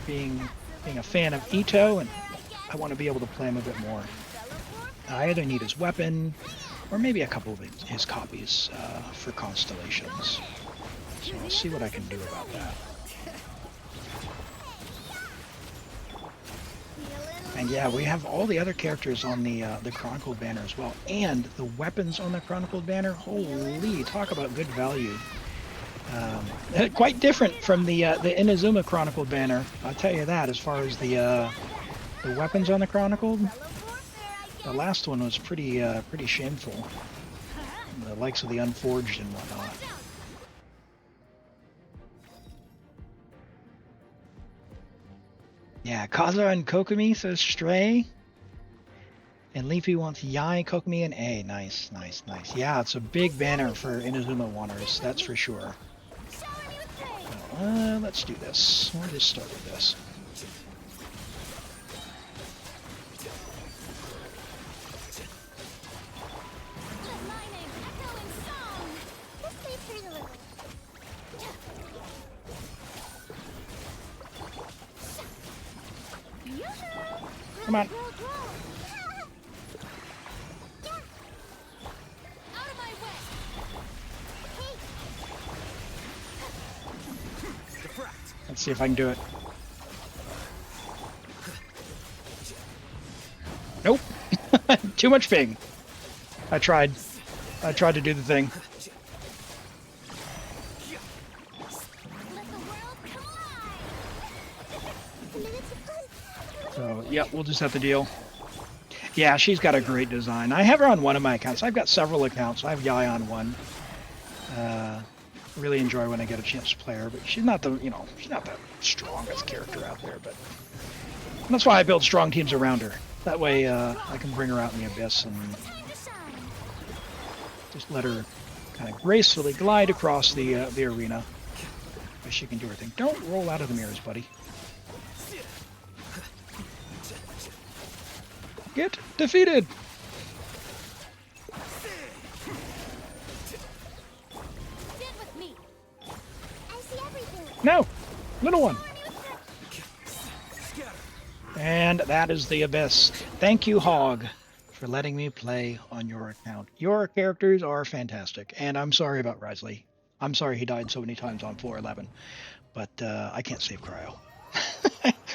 being a fan of Ito, and I want to be able to play him a bit more. I either need his weapon, or maybe a couple of his copies for constellations. So I'll see what I can do about that. And yeah, we have all the other characters on the Chronicled banner as well, and the weapons on the Chronicled banner. Holy, talk about good value. Quite different from the Inazuma Chronicled banner, I'll tell you that. As far as the weapons on the Chronicled, the last one was pretty shameful. The likes of the Unforged and whatnot. Yeah, Kaza and Kokomi says Stray. And Leafy wants Yai, Kokomi, and A. Nice. Yeah, it's a big banner for Inazuma Wanners, that's for sure. So, let's do this. We'll just start with this. Come on. Let's see if I can do it. Nope. Too much Fing. I tried to do the thing. So, yeah, we'll just have to deal. Yeah, she's got a great design. I have her on one of my accounts. I've got several accounts. I have Yai on one. Really enjoy when I get a chance to play her, but she's not the strongest character out there. But that's why I build strong teams around her. That way, I can bring her out in the abyss and just let her kind of gracefully glide across the arena. But she can do her thing. Don't roll out of the mirrors, buddy. Get defeated! Stand with me. No! Little one! Scatter. And that is the Abyss. Thank you, Hog, for letting me play on your account. Your characters are fantastic, and I'm sorry about Risley. I'm sorry he died so many times on floor 11, but I can't save Cryo.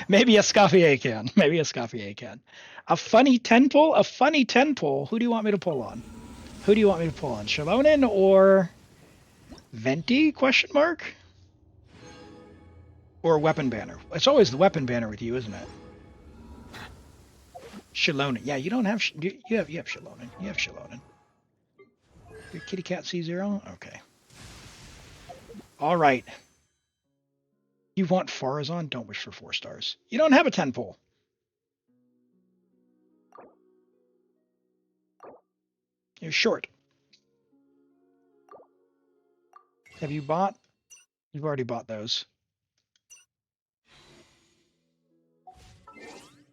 Maybe a Escoffier can. Maybe a Escoffier can. A funny 10 pull? A funny 10 pull? Who do you want me to pull on? Who do you want me to pull on? Shalonen or Venti? Question mark? Or Weapon Banner? It's always the Weapon Banner with you, isn't it? Shalonen. Yeah, you don't have you have Shalonen. You have Shalonen. Your kitty cat C0? Okay. All right. You want Farazan? Don't wish for 4 stars. You don't have a 10 pull. You're short. Have you bought? You've already bought those.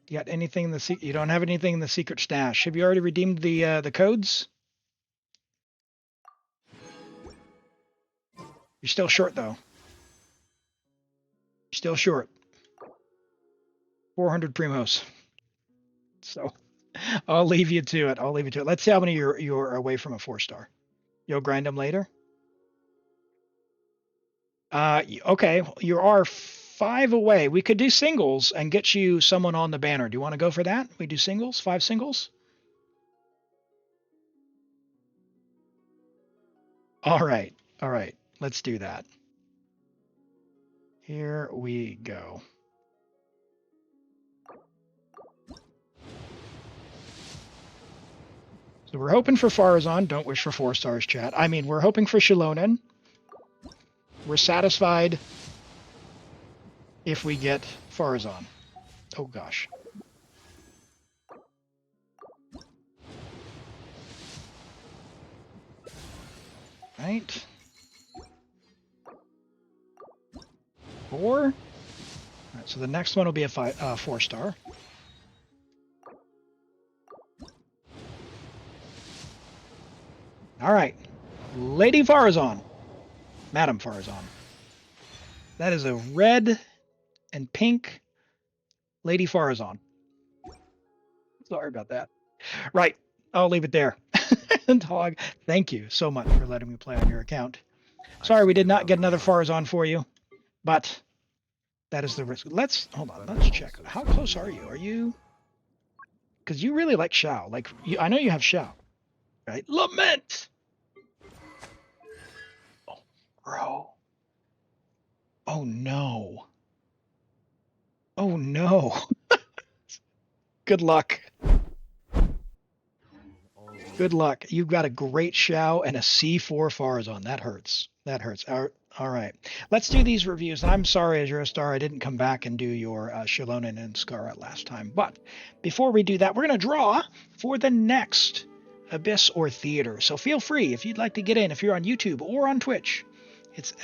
You got anything in the you don't have anything in the secret stash. Have you already redeemed the codes? You're still short though. You're still short. 400 primos. So I'll leave you to it. I'll leave you to it. Let's see how many you're away from a 4-star. You'll grind them later. Okay. You are 5 away. We could do singles and get you someone on the banner. Do you want to go for that? We do singles, 5 singles. All right. All right. Let's do that. Here we go. So we're hoping for Farazan. Don't wish for 4 stars, chat. I mean, we're hoping for Shalonen. We're satisfied if we get Farazan. Oh, gosh. Right. 4. All right, so the next one will be a 4-star. All right. Lady Farazan. Madam Farazan. That is a red and pink Lady Farazan. Sorry about that. Right. I'll leave it there. Dog, thank you so much for letting me play on your account. Sorry we did not get another Farazan for you, but that is the risk. Let's hold on. Let's check. How close are you? Are you? Because you really like Shao. Like I know you have Shao, right? Lament. Oh, bro. Oh no. Oh no. Good luck. Good luck. You've got a great Shao and a C4 Farazan. That hurts. That hurts. All right. Let's do these reviews. And I'm sorry, Azure Star, I didn't come back and do your Shalonen and Skara last time. But before we do that, we're going to draw for the next Abyss or Theater. So feel free, if you'd like to get in, if you're on YouTube or on Twitch, it's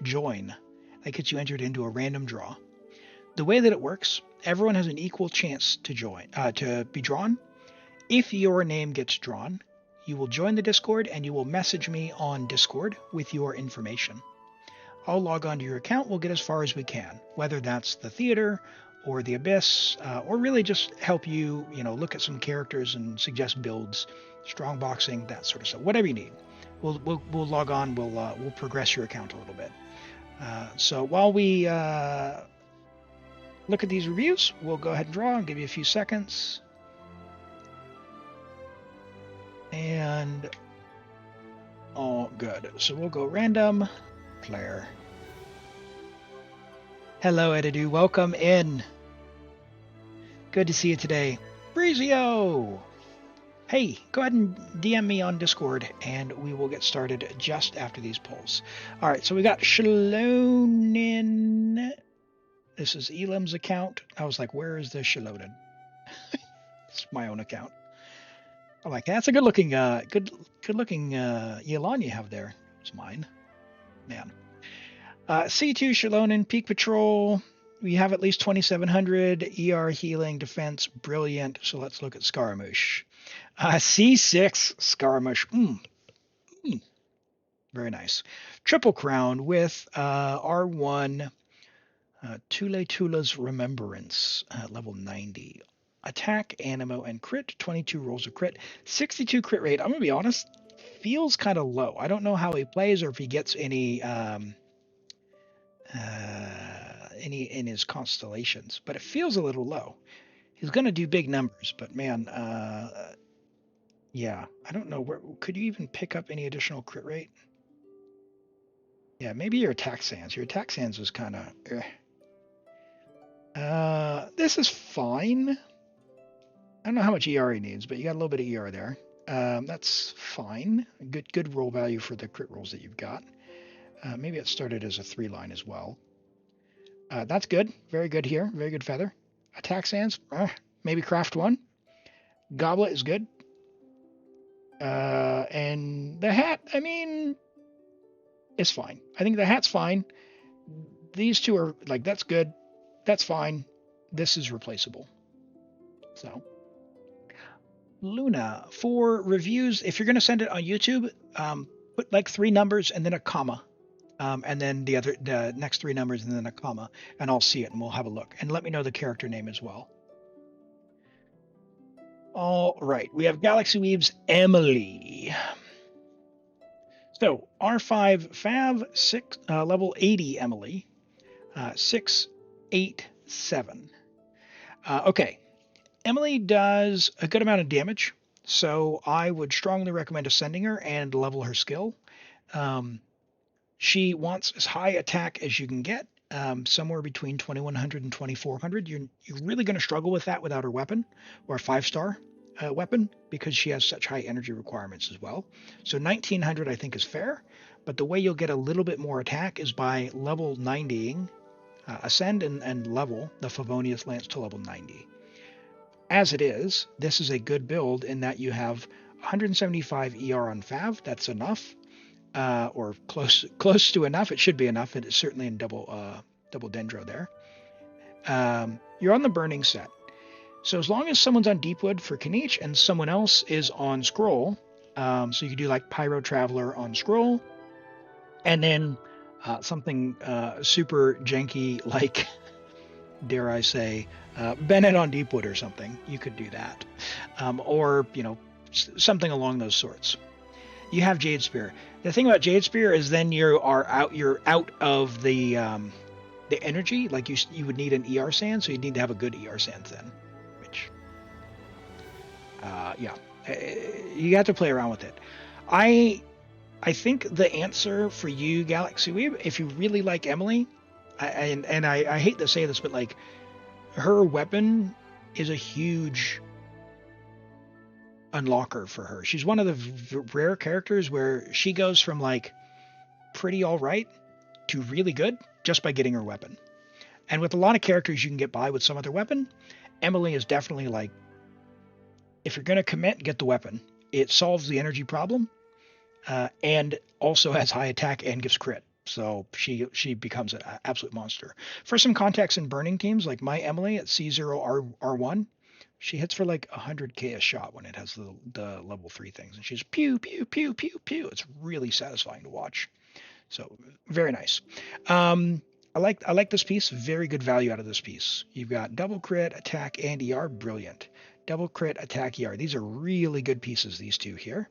!join. That gets you entered into a random draw. The way that it works, everyone has an equal chance to to be drawn. If your name gets drawn, you will join the Discord and you will message me on Discord with your information. I'll log onto your account. We'll get as far as we can, whether that's the theater or the Abyss, or really just help you, look at some characters and suggest builds, strong boxing, that sort of stuff. Whatever you need, we'll log on. We'll progress your account a little bit. So while we look at these reviews, we'll go ahead and draw and give you a few seconds. And all good. So we'll go random player. Hello, Edidu. Welcome in. Good to see you today. Breezio! Hey, go ahead and DM me on Discord, and we will get started just after these polls. All right, so we got Shalonen. This is Elam's account. I was like, where is the Shalonen? It's my own account. I'm like, that's a good-looking Yelan you have there. It's mine, man. C2 Shalonen, Peak Patrol. We have at least 2,700 ER healing, defense, brilliant. So let's look at Scaramouche. C6 Scaramouche. Very nice. Triple crown with R1 Tule Tula's Remembrance, level 90. Attack, Animo, and crit. 22 rolls of crit. 62 crit rate. I'm going to be honest, feels kind of low. I don't know how he plays or if he gets any in his constellations, but it feels a little low. He's going to do big numbers, but man, yeah, I don't know. Where could you even pick up any additional crit rate? Yeah, maybe your attack sands. Your attack sands was kind of. This is fine. I don't know how much ER he needs, but you got a little bit of ER there. That's fine. Good roll value for the crit rolls that you've got. Maybe it started as a 3-line as well. That's good. Very good here. Very good feather. Attack sands. Maybe craft one. Goblet is good. And the hat, I mean, is fine. I think the hat's fine. These two are like, that's good. That's fine. This is replaceable. So, Luna, for reviews, if you're going to send it on YouTube, put like 3 numbers and then a comma. And then the next 3 numbers and then a comma, and I'll see it and we'll have a look. And let me know the character name as well. All right, we have Galaxy Weave's Emily. So R5 Fav 6 level 80 Emily 687. Okay, Emily does a good amount of damage, so I would strongly recommend ascending her and level her skill. She wants as high attack as you can get, somewhere between 2100 and 2400. You're really going to struggle with that without her weapon or a 5-star weapon because she has such high energy requirements as well. So 1900 I think is fair, but the way you'll get a little bit more attack is by level 90ing, ascend and level the Favonius Lance to level 90. As it is, this is a good build in that you have 175 ER on Fav. That's enough. Or close to enough. It should be enough. It is certainly in double dendro there. You're on the burning set. So as long as someone's on Deepwood for Kanich and someone else is on Scroll, so you could do like Pyro Traveler on Scroll, and then something super janky like, dare I say, Bennett on Deepwood or something. You could do that, or something along those sorts. You have Jade Spear. The thing about Jade Spear is then you're out of the energy. Like you would need an ER sand, so you need to have a good ER sand then. Which, yeah, you got to play around with it. I think the answer for you, Galaxy Weeb, if you really like Emily, I hate to say this, but like her weapon is a huge unlocker for her. She's one of the rare characters where she goes from like pretty all right to really good just by getting her weapon. And with a lot of characters you can get by with some other weapon, Emily is definitely like, if you're going to commit, get the weapon. It solves the energy problem, and also has high attack and gives crit. So she becomes an absolute monster. For some context in burning teams, like my Emily at C0R1, she hits for like 100k a shot when it has the level 3 things, and she's pew pew pew pew pew. It's really satisfying to watch. So very nice. I like this piece. Very good value out of this piece. You've got double crit, attack, and ER. Brilliant. Double crit, attack, ER. These are really good pieces, these two here.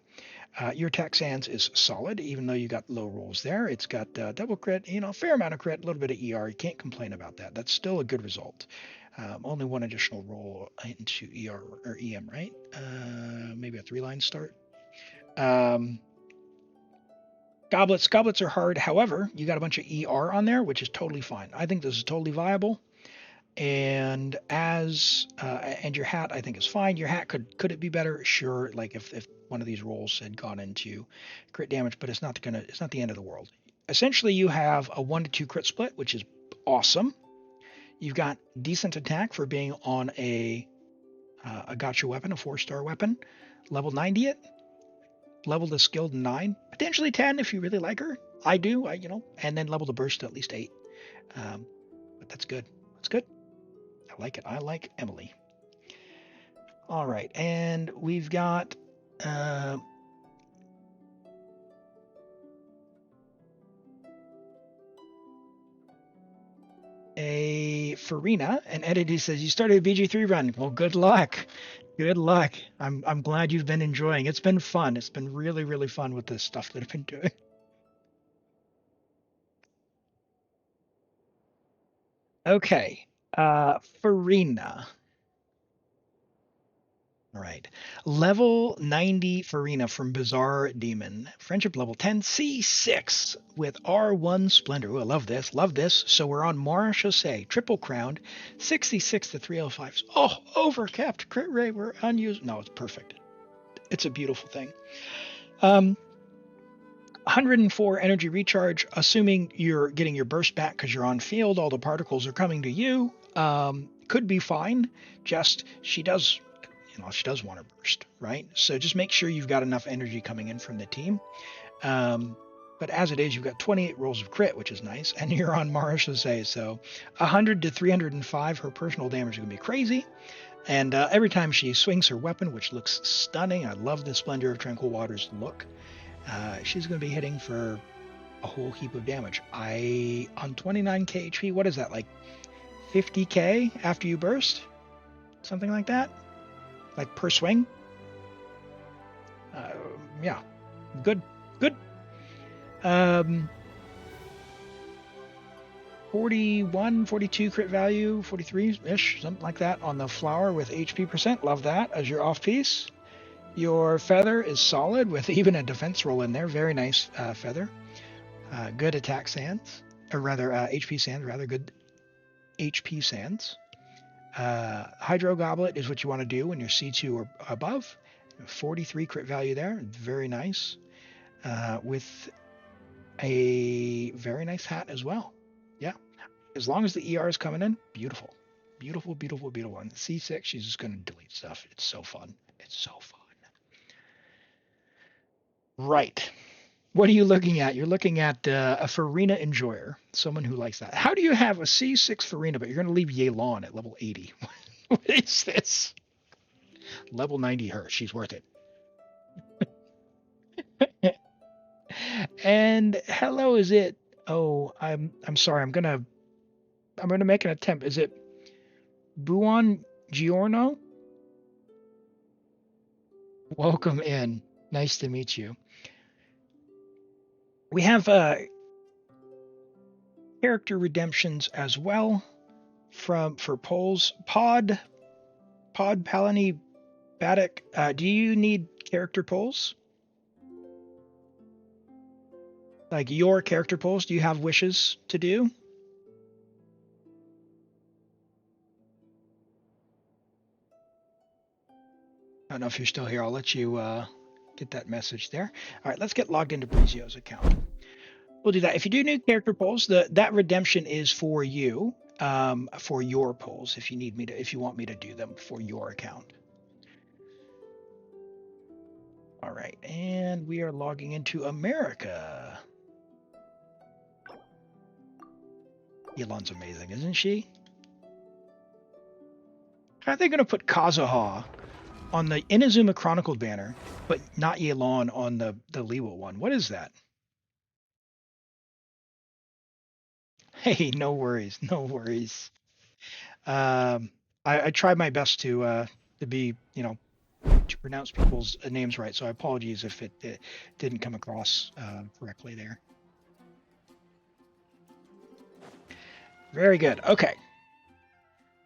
Your attack sands is solid, even though you got low rolls there. It's got double crit, fair amount of crit, a little bit of ER. You can't complain about that. That's still a good result. Only one additional roll into ER or EM, right? Maybe a 3-line start. Goblets are hard. However, you got a bunch of ER on there, which is totally fine. I think this is totally viable. And and your hat, I think, is fine. Your hat could it be better? Sure. Like if one of these rolls had gone into crit damage, but it's not the end of the world. Essentially, you have a 1 to 2 crit split, which is awesome. You've got decent attack for being on a gotcha weapon, a 4-star weapon. Level 90 it. Level the skill to 9, potentially 10 if you really like her. I do, and then level the burst to at least 8. But that's good. That's good. I like it. I like Emily. All right, and we've got a Farina, and Entity says you started a BG3 run. Well, good luck. Good luck. I'm glad you've been enjoying. It's been fun. It's been really, really fun with this stuff that I've been doing. Okay. Farina. All right. Level 90 Farina from Bizarre Demon. Friendship level 10, C6 with R1 Splendor. Ooh, I love this. Love this. So we're on Mara Chaussee. Triple crowned. 66 to 305. Oh, overcapped. Crit rate. We're unused. No, it's perfect. It's a beautiful thing. 104 energy recharge, assuming you're getting your burst back because you're on field, all the particles are coming to you. Could be fine. Just she does, she does want to burst, right? So just make sure you've got enough energy coming in from the team. But as it is, you've got 28 rolls of crit, which is nice, and you're on Mara Chaussee, so 100 to 305, her personal damage is going to be crazy. And every time she swings her weapon, which looks stunning, I love the Splendor of Tranquil Waters look. She's going to be hitting for a whole heap of damage. On 29k HP, what is that, like 50k after you burst? Something like that? Like per swing? Yeah. Good. Good. 41, 42 crit value, 43-ish, something like that on the flower with HP percent. Love that as your off piece. Your feather is solid with even a defense roll in there. Very nice feather. Good attack sands, or rather HP sands, rather good HP sands. Hydro Goblet is what you want to do when you're C2 or above. 43 crit value there, very nice. With a very nice hat as well. Yeah, as long as the ER is coming in, beautiful. Beautiful, beautiful, beautiful. And C6, she's just going to delete stuff. It's so fun. It's so fun. Right. What are you looking at? You're looking at a Farina Enjoyer, someone who likes that. How do you have a C6 Farina, but you're going to leave Yelan at level 80? What is this? Level 90 her. She's worth it. And hello, is it? Oh, I'm sorry. I'm gonna make an attempt. Is it Buon Giorno? Welcome in. Nice to meet you. We have character redemptions as well for polls. Pod Palani Baddock. Do you need character polls? Like your character polls? Do you have wishes to do? I don't know if you're still here. I'll let you get that message there. All right, let's get logged into Brizio's account. We'll do that. If you do need character polls, that redemption is for you, for your polls. If you want me to do them for your account. All right, and we are logging into America. Elon's amazing, isn't she? How are they going to put Kazuha on the Inazuma Chronicled banner, but not Yelan on the Liwa one? What is that? Hey, no worries, no worries. I try my best to be, to pronounce people's names right. So I apologize if it didn't come across correctly there. Very good. Okay.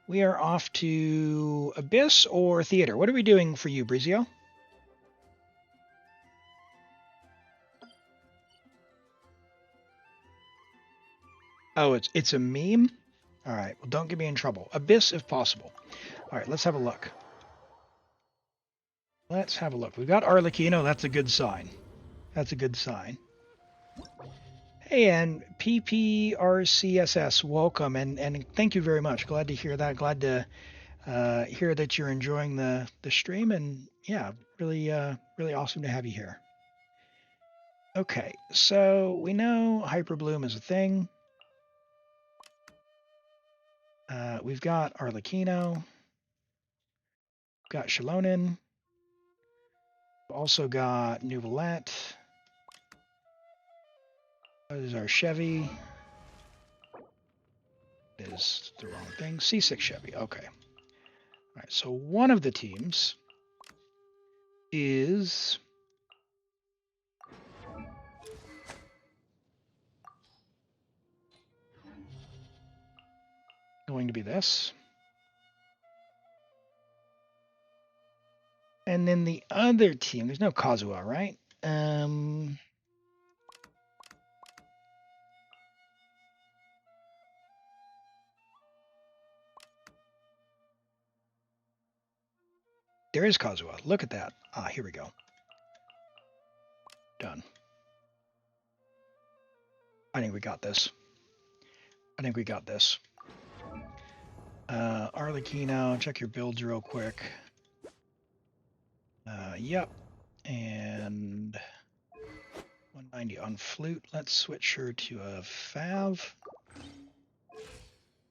We are off to Abyss or Theater. What are we doing for you, Brizio? Oh, it's a meme? All right. Well, don't get me in trouble. Abyss if possible. All right, let's have a look. Let's have a look. We've got Arlecchino. That's a good sign. That's a good sign. Hey, and PPRCSS, welcome, and thank you very much. Glad to hear that. Glad to hear that you're enjoying the stream, and yeah, really really awesome to have you here. Okay, so we know Hyperbloom is a thing. We've got Arlecchino, got Shalonin, we've also got Nuvolette. There's our Chevy. Is the wrong thing. C6 Chevy. Okay. All right. So one of the teams is going to be this. And then the other team, there's no Kazuha, right? There is Kazuha. Look at that. Ah, here we go. Done. I think we got this. I think we got this. Arlecchino, check your builds real quick. Yep. And 190 on flute. Let's switch her to a Fav.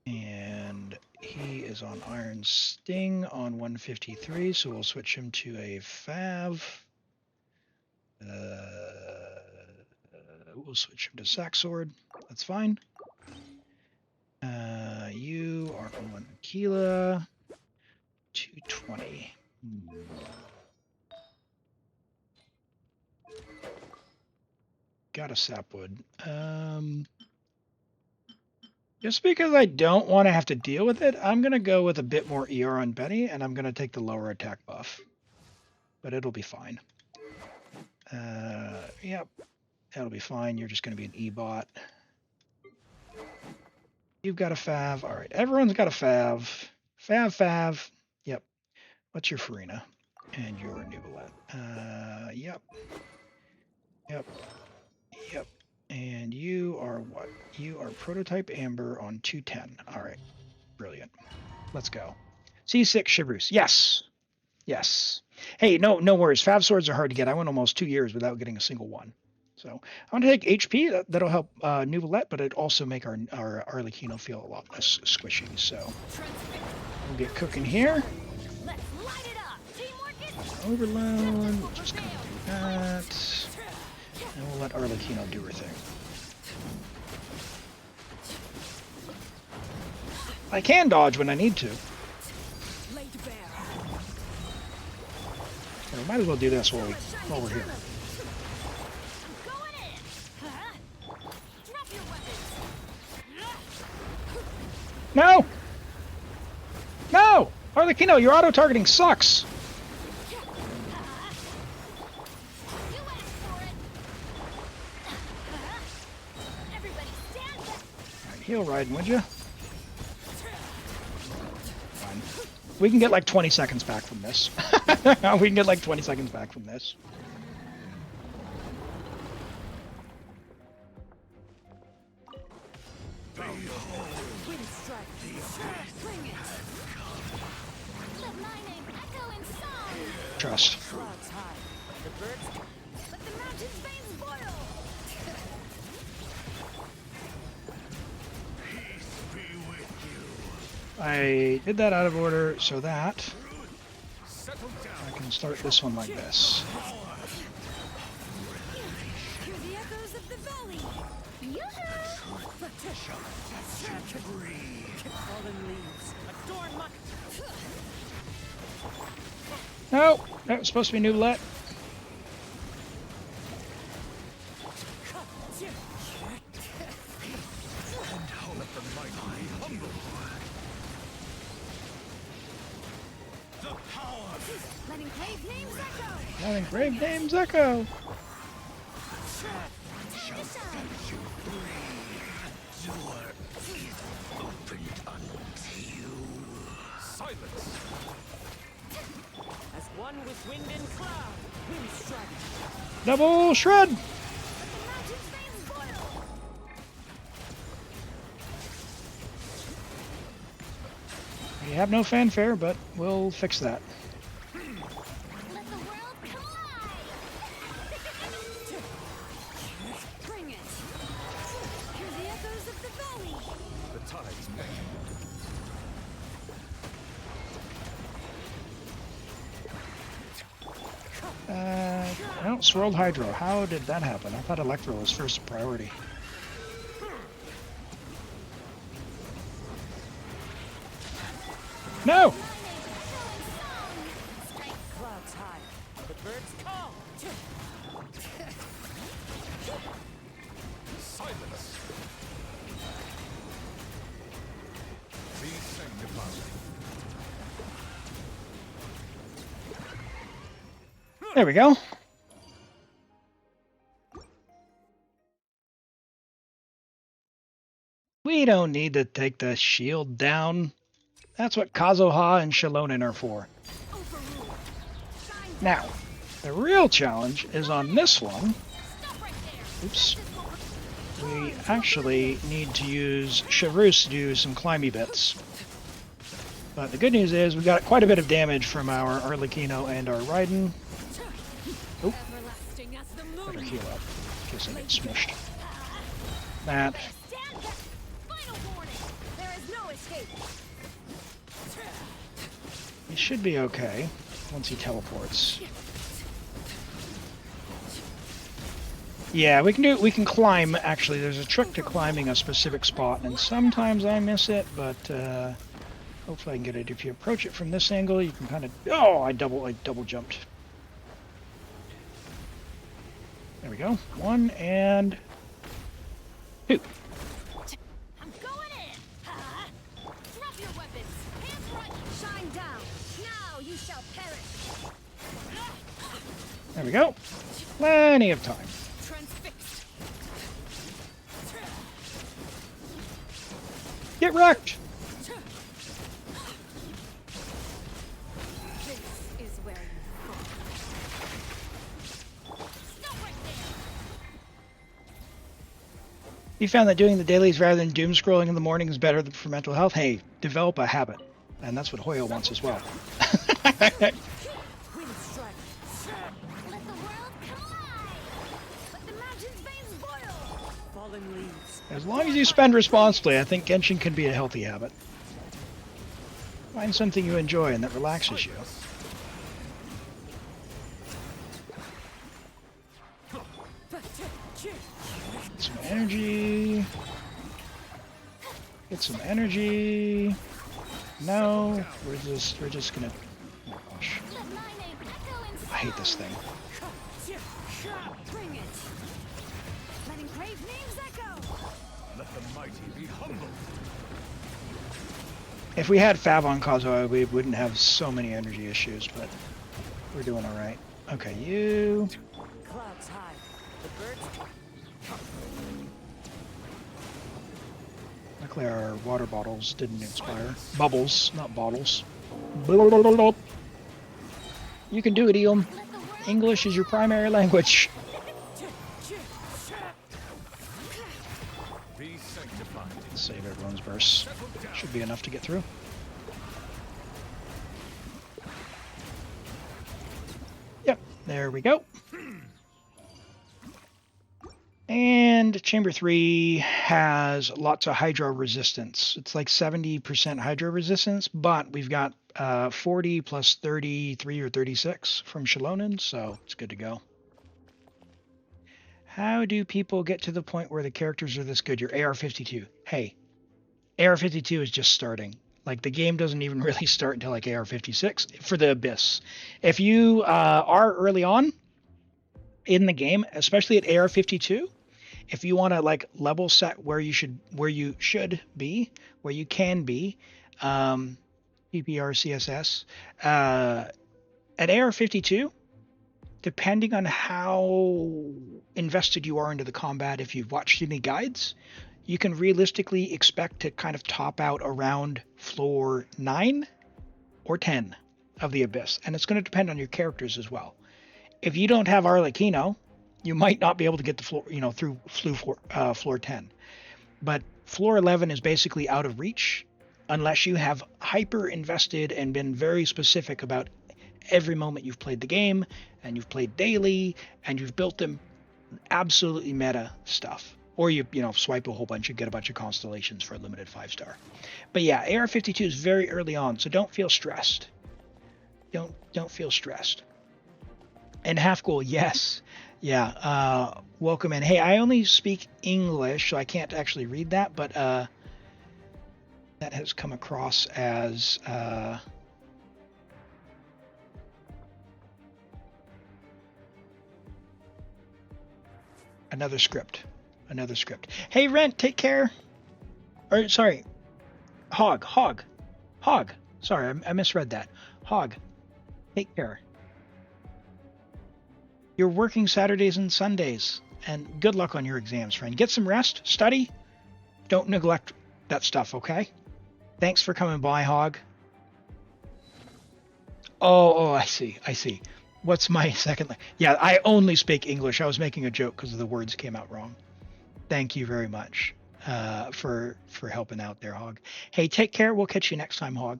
And he is on Iron Sting on 153, so we'll switch him to a Fav. We'll switch him to Sack Sword. That's fine. You are on Aquila. 220. Got a Sapwood. Just because I don't want to have to deal with it, I'm going to go with a bit more ER on Benny, and I'm going to take the lower attack buff. But it'll be fine. Yep. That'll be fine. You're just going to be an E-bot. You've got a Fav. All right. Everyone's got a Fav. Fav. Yep. What's your Farina? And your Nubilet. Yep. And you are what? You are Prototype Amber on 210. All right. Brilliant. Let's go. C6 Chevreuse. Yes. Hey, no worries. Fav swords are hard to get. I went almost 2 years without getting a single one. So I'm going to take HP. That'll help Nubilet, but it'd also make our Arlecchino feel a lot less squishy. So we'll get cooking here. Let's light it up. Teamwork is Overload. We'll just come do that. And we'll let Arlecchino do her thing. I can dodge when I need to. So we might as well do this while we're here. going in. Drop your weapons. No! Arlecchino, your auto-targeting sucks! You asked for it. Everybody stand back. Alright, heal riding, would you? Fine. We can get like 20 seconds back from this. We can get like 20 seconds back from this. Let my name echo in song. Trust. Let the mountain's veins boil. I did that out of order so that I can start this one like this. Hear the echoes of the valley. Yoo-hoo! No, that was supposed to be Nubilet. Letting brave names echo. Letting brave names echo. Silence! As one with wind and cloud, wind strike. Double shred. Let the mountain's veins boil. We have no fanfare, but we'll fix that. Let the world come alive. Bring it. Hear the echoes of the valley. The tide's back. No, Swirled Hydro. How did that happen? I thought Electro was first priority. No! Clouds high, the birds call. Silence. Be sanctified. There we go. We don't need to take the shield down. That's what Kazuha and Shilonen are for. Now, the real challenge is on this one. Oops. We actually need to use Chevreuse to do some climby bits. But the good news is we got quite a bit of damage from our Arlecchino and our Raiden. Oh, better heal up in case I get smushed. That. He should be okay once he teleports. Yeah, we can climb. Actually, there's a trick to climbing a specific spot, and sometimes I miss it, but hopefully I can get it. If you approach it from this angle, you can kind of... Oh, I double jumped. There we go. 1 and 2. I'm going in. Drop your weapons. Hands right. Shine down. Now you shall perish. There we go. Plenty of time. Transfixed. Get wrecked! This is where you fall. Stop right there. You found that doing the dailies rather than doom scrolling in the morning is better for mental health? Hey, develop a habit. And that's what Hoyo wants as well. Let the world collide. Let the mountain's veins boil. Fallen leaves. As long as you spend responsibly, I think Genshin can be a healthy habit. Find something you enjoy and that relaxes you. Get some energy. Get some energy. No, we're just gonna... Oh gosh. Let my name echo in I hate this thing. Bring it. Let engraved names echo. Let the mighty be humble. If we had Fab on Kazuha, we wouldn't have so many energy issues, but we're doing alright. Okay, you... Clouds high, the birds call. Luckily our water bottles didn't expire. Bubbles, not bottles. You can do it, Eom. English is your primary language. Be sanctified. Save everyone's bursts. Should be enough to get through. Yep, there we go. And Chamber 3 has lots of Hydro resistance. It's like 70% Hydro resistance, but we've got 40 plus 33 or 36 from Shilonen, so it's good to go. How do people get to the point where the characters are this good? Your AR-52. Hey, AR-52 is just starting. Like, the game doesn't even really start until like AR-56 for the Abyss. If you are early on in the game, especially at AR-52, if you want to like level set where you should be, where you can be, PPR CSS, at AR-52, depending on how invested you are into the combat, if you've watched any guides, you can realistically expect to kind of top out around floor 9 or 10 of the Abyss. And it's going to depend on your characters as well. If you don't have Arlecchino, you might not be able to get the floor, through floor 10. But floor 11 is basically out of reach unless you have hyper invested and been very specific about every moment you've played the game, and you've played daily, and you've built them absolutely meta stuff. Or you swipe a whole bunch and get a bunch of constellations for a limited 5-star. But yeah, AR-52 is very early on, so don't feel stressed. Don't feel stressed. And half goal, yes. Yeah, welcome in. Hey, I only speak English, so I can't actually read that, but that has come across as another script. Another script. Hey, Rent, take care. Or, sorry, Hog. Sorry, I misread that. Hog, take care. You're working Saturdays and Sundays, and good luck on your exams, friend. Get some rest, study. Don't neglect that stuff, okay? Thanks for coming by, Hog. Oh, I see. What's my second? Yeah, I only speak English. I was making a joke because the words came out wrong. Thank you very much for helping out there, Hog. Hey, take care. We'll catch you next time, Hog.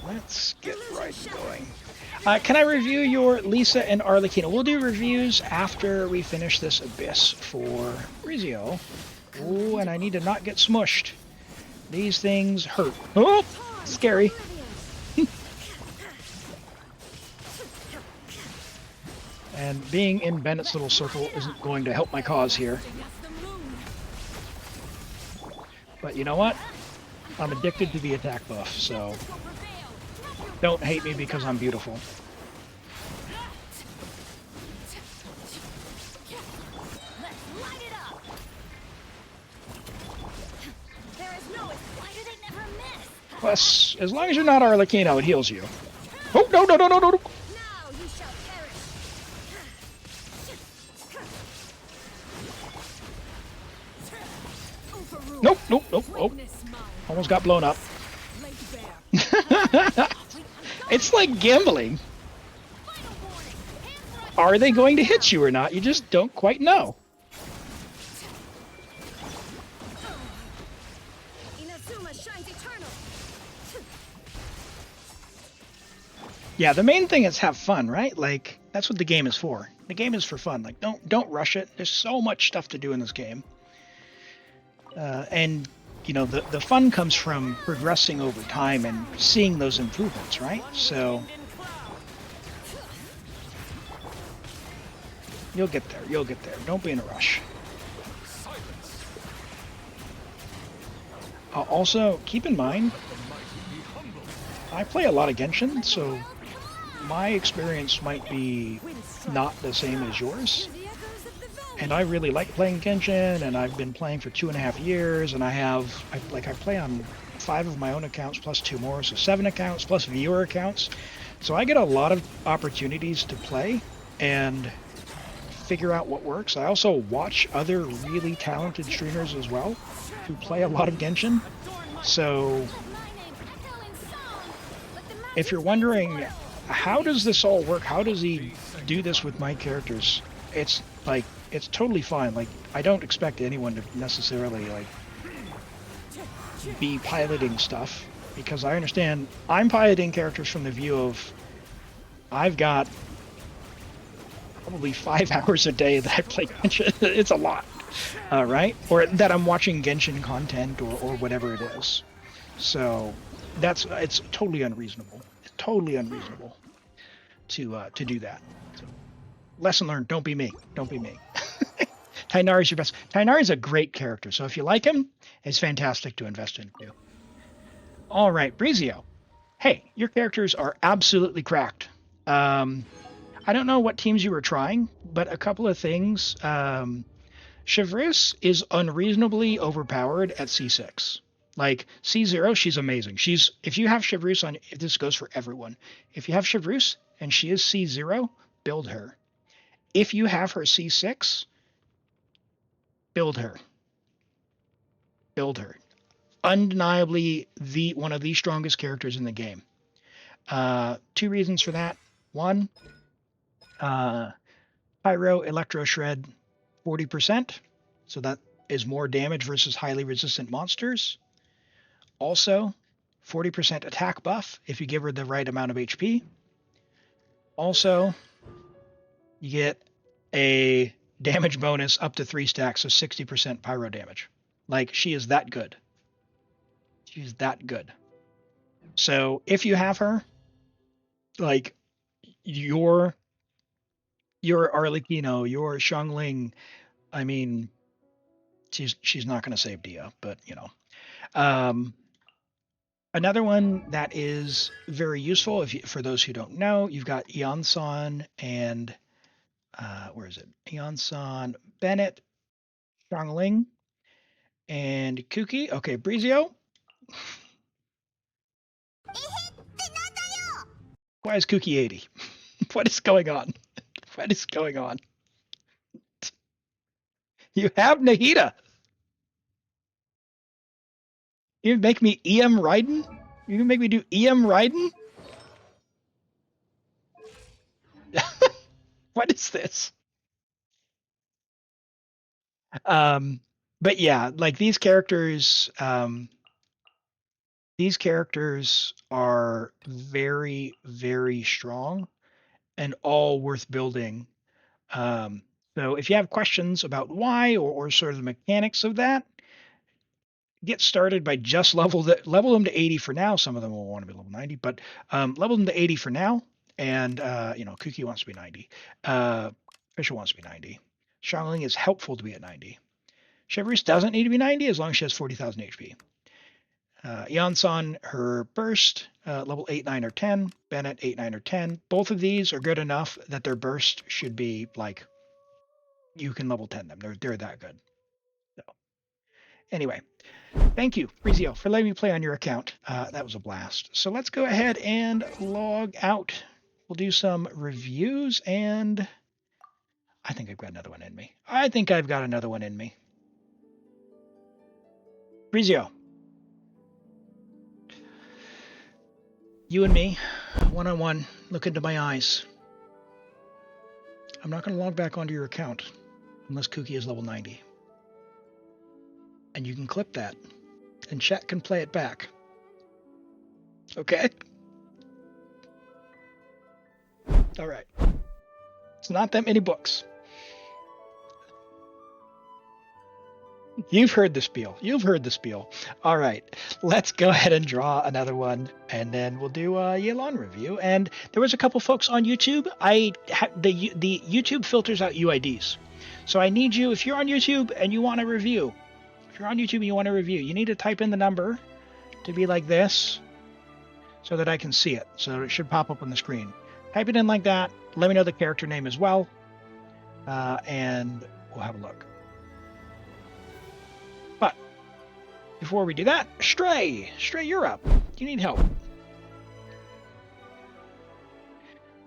Let's get right going. Can I review your Lisa and Arlecchino? We'll do reviews after we finish this Abyss for Rizio. Ooh, and I need to not get smushed. These things hurt. Oh, scary. And being in Bennett's little circle isn't going to help my cause here. But you know what? I'm addicted to the attack buff, so don't hate me because I'm beautiful. Plus, as long as you're not Arlecchino, it heals you. Oh, no. Nope. Oh, almost got blown up. It's like gambling. Are they going to hit you or not? You just don't quite know. Yeah, the main thing is have fun, right? Like, that's what the game is for. The game is for fun. Like, don't rush it. There's so much stuff to do in this game. And, you know, the fun comes from progressing over time and seeing those improvements, right? So, you'll get there. Don't be in a rush. Also, keep in mind, I play a lot of Genshin, so my experience might be not the same as yours. And I really like playing Genshin, and I've been playing for 2.5 years, and I play on 5 of my own accounts plus 2 more, so 7 accounts plus viewer accounts. So I get a lot of opportunities to play and figure out what works. I also watch other really talented streamers as well who play a lot of Genshin. So if you're wondering, how does this all work? How does he do this with my characters? It's totally fine. Like, I don't expect anyone to necessarily, like, be piloting stuff, because I understand I'm piloting characters from the view of I've got probably 5 hours a day that I play Genshin. It's a lot, right? Or that I'm watching Genshin content or whatever it is. So it's totally unreasonable. It's totally unreasonable to do that. So, lesson learned: don't be me. Tainari's your best. Tainari's a great character, so if you like him, it's fantastic to invest into. All right, Brizio. Hey, your characters are absolutely cracked. I don't know what teams you were trying, but a couple of things. Chevreuse is unreasonably overpowered at C6. Like, C0, she's amazing. If you have Chevreuse on, if this goes for everyone, if you have Chevreuse and she is C0, build her. If you have her C6, build her. Undeniably one of the strongest characters in the game. 2 reasons for that. 1, Pyro Electro Shred 40%, so that is more damage versus highly resistant monsters. Also, 40% attack buff if you give her the right amount of HP. Also, you get a damage bonus up to 3 stacks, so 60% pyro damage. Like, she is that good. She's that good. So if you have her, like, your Arlecchino, your Xiangling, I mean, she's not going to save Dia, but you know. Um, Another one that is very useful, for those who don't know, you've got Eonson and where is it? Eonson, Bennett, Xiangling, and Kuki. Okay, Brizio. Why is Kuki 80? What is going on? What is going on? You have Nahida. You make me EM Raiden? You can make me do EM Raiden? What is this? Um, but yeah, like these characters are very, very strong and all worth building. Um, so if you have questions about why or sort of the mechanics of that, get started by just level them to 80 for now. Some of them will want to be level 90, but level them to 80 for now. And you know, Kuki wants to be 90. Fisher wants to be 90. Xiangling is helpful to be at 90. Chivalrous doesn't need to be 90 as long as she has 40,000 HP. Yansan, her burst, level 8, 9, or 10. Bennett, 8, 9, or 10. Both of these are good enough that their burst should be like, you can level 10 them. They're that good. So, anyway, thank you, Rizio, for letting me play on your account. That was a blast. So let's go ahead and log out. We'll do some reviews, and I think I've got another one in me. I think I've got another one in me. Rizio, you and me, one-on-one, look into my eyes. I'm not going to log back onto your account unless Kuki is level 90. And you can clip that, and chat can play it back. Okay? All right. It's not that many books. You've heard the spiel. You've heard the spiel. All right. Let's go ahead and draw another one, and then we'll do a Yelan review. And there was a couple folks on YouTube. The YouTube filters out UIDs. So I need you, if you're on YouTube and you want a review, you need to type in the number to be like this so that I can see it. So it should pop up on the screen. Type it in like that. Let me know the character name as well. And we'll have a look. But before we do that, Stray, you're up. You need help.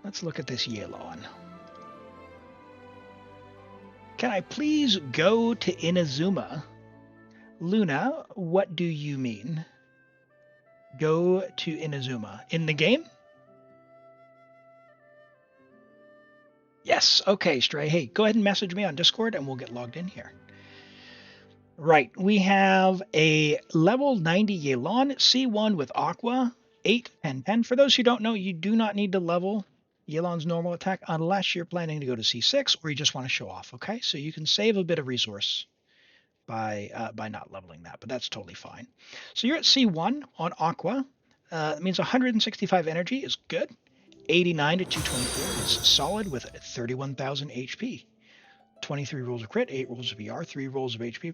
Let's look at this Yelan. Can I please go to Inazuma? Luna, what do you mean? Go to Inazuma. In the game? Yes. Okay, Stray. Hey, go ahead and message me on Discord and we'll get logged in here. Right. We have a level 90 Yelan, C1 with Aqua, 8, 10, 10. For those who don't know, you do not need to level Yelan's normal attack unless you're planning to go to C6 or you just want to show off, okay? So you can save a bit of resource by not leveling that, but that's totally fine. So you're at C1 on Aqua. That means 165 energy is good. 89 to 224 is solid with 31,000 HP. 23 rolls of crit, 8 rolls of ER, 3 rolls of HP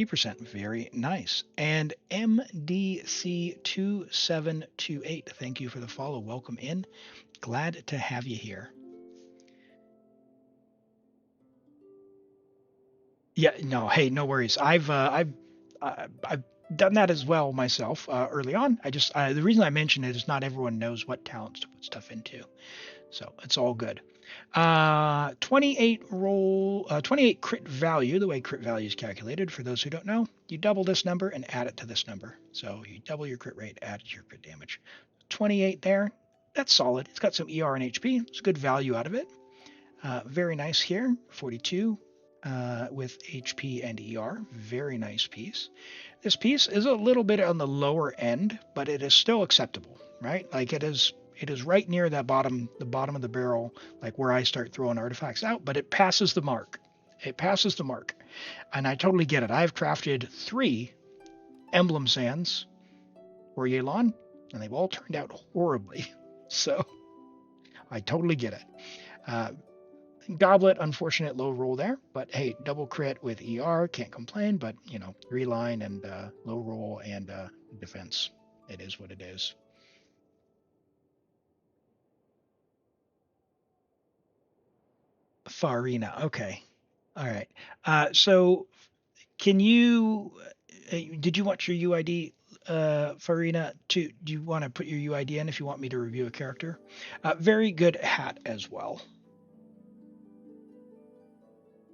percent. Very nice. And MDC2728, thank you for the follow. Welcome in. Glad to have you here. Yeah, no, hey, no worries. I've done that as well myself early on. The reason I mention it is not everyone knows what talents to put stuff into, so it's all good. 28 crit value. The way crit value is calculated, for those who don't know, you double this number and add it to this number. So you double your crit rate, add it to your crit damage. 28 there. That's solid. It's got some ER and HP. It's good value out of it. Very nice here. 42 with HP and ER. Very nice piece. This piece is a little bit on the lower end, but it is still acceptable, right? Like it is right near that the bottom of the barrel, like where I start throwing artifacts out, but it passes the mark. It passes the mark. And I totally get it. I've crafted 3 emblem sands for Yelan, and they've all turned out horribly. So I totally get it. Goblet, unfortunate low roll there, but hey, double crit with ER, can't complain. But 3 line and low roll and defense. It is what it is. Farina. Okay. All right. So can you? Did you want your UID, Farina? Do you want to put your UID in if you want me to review a character? Very good hat as well.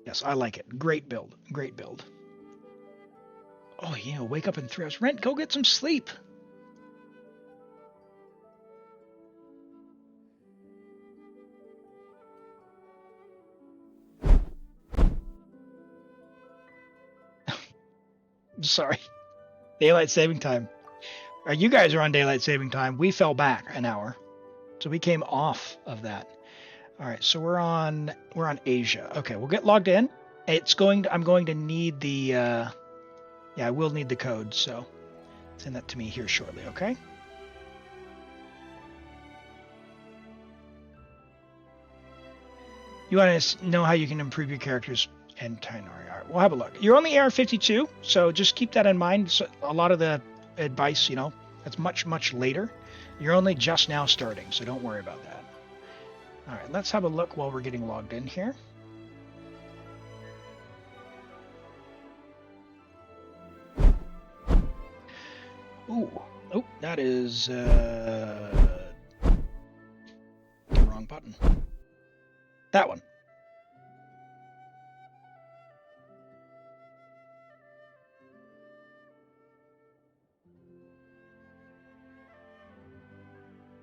Yes, I like it. Great build. Great build. Oh, wake up in 3 hours. Rent, go get some sleep. Sorry. Daylight saving time. You guys are on daylight saving time. We fell back an hour. So we came off of that. All right, so we're on Asia. Okay, we'll get logged in. I'm going to need the I will need the code, so send that to me here shortly, okay? You want to know how you can improve your characters and Tainari. All right, we'll have a look. You're only AR52, so just keep that in mind. So a lot of the advice, that's much, much later. You're only just now starting, so don't worry about that. All right, let's have a look while we're getting logged in here. Ooh, oh, that is the wrong button. That one.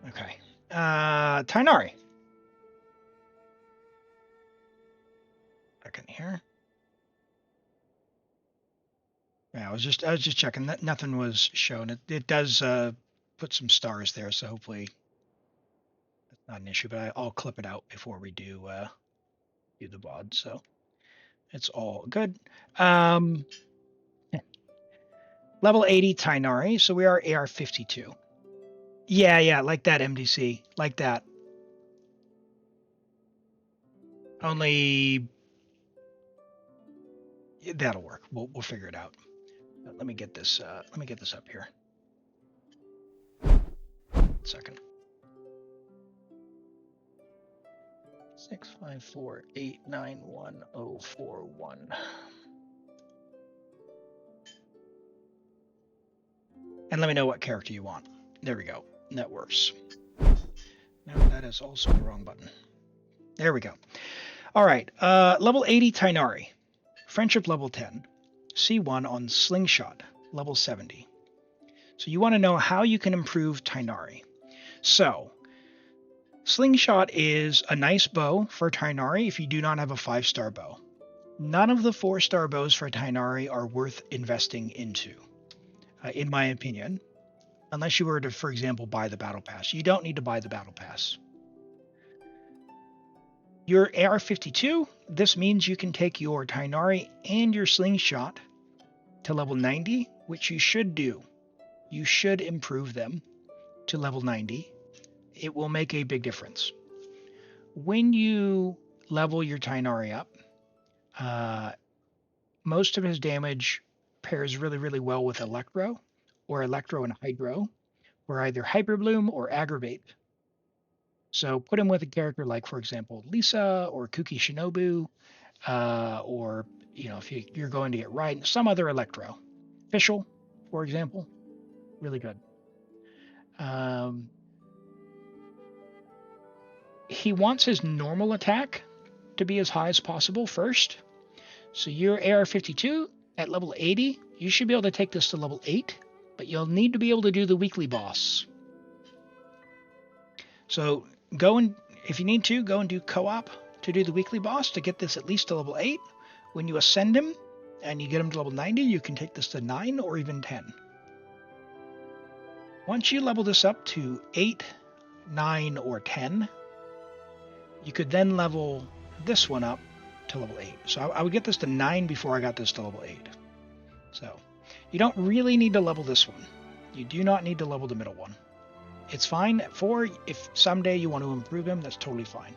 Okay. Tainari. Back in here. Yeah, I was just checking. That nothing was shown. It does put some stars there, so hopefully that's not an issue. But I'll clip it out before we do the VOD, so it's all good. Level 80 Tainari, so we are AR52. Yeah, like that MDC, like that. Only that'll work. We'll figure it out. Let me get this. Let me get this up here. 1 second. 654891041. And let me know what character you want. There we go. That works. No, that is also the wrong button. There we go. All right. Level 80 Tainari. Friendship level 10. C1 on Slingshot, level 70. So you want to know how you can improve Tainari. So, Slingshot is a nice bow for Tainari if you do not have a 5-star bow. None of the 4-star bows for Tainari are worth investing into, in my opinion, unless you were to, for example, buy the Battle Pass. You don't need to buy the Battle Pass. Your AR-52, this means you can take your Tainari and your Slingshot to level 90, which you should do. You should improve them to level 90. It will make a big difference. When you level your Tainari up, most of his damage pairs really, really well with Electro, or Electro and Hydro, or either Hyper Bloom or Aggravate. So put him with a character like, for example, Lisa or Kuki Shinobu, or if you're going to get Raiden, some other Electro. Fischl, for example, really good. He wants his normal attack to be as high as possible first. So your AR-52 at level 80, you should be able to take this to level 8, but you'll need to be able to do the weekly boss. So if you need to, go and do co-op to do the weekly boss to get this at least to level 8. When you ascend him and you get him to level 90, you can take this to 9 or even 10. Once you level this up to 8, 9, or 10, you could then level this one up to level 8. So I would get this to 9 before I got this to level 8. So you don't really need to level this one. You do not need to level the middle one. It's fine at 4. If someday you want to improve him, that's totally fine.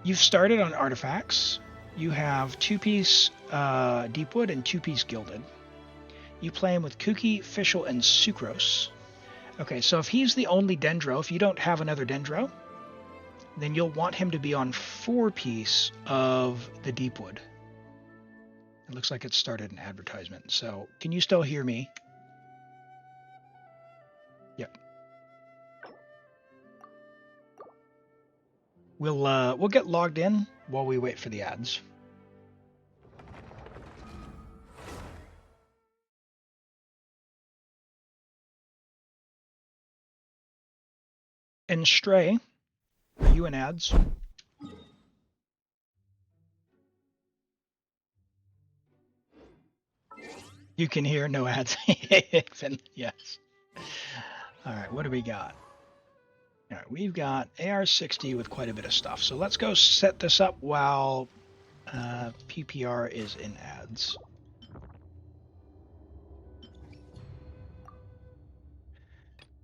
You've started on artifacts. You have 2-piece Deepwood and 2-piece Gilded. You play him with Kuki, Fischl, and Sucrose. Okay, so if he's the only Dendro, if you don't have another Dendro, then you'll want him to be on 4-piece of the Deepwood. It looks like it started an advertisement. So can you still hear me? Yep. We'll get logged in while we wait for the ads. And Stray, are you in ads? You can hear no ads. Yes. All right, what do we got? All right, we've got AR-60 with quite a bit of stuff. So let's go set this up while PPR is in ads.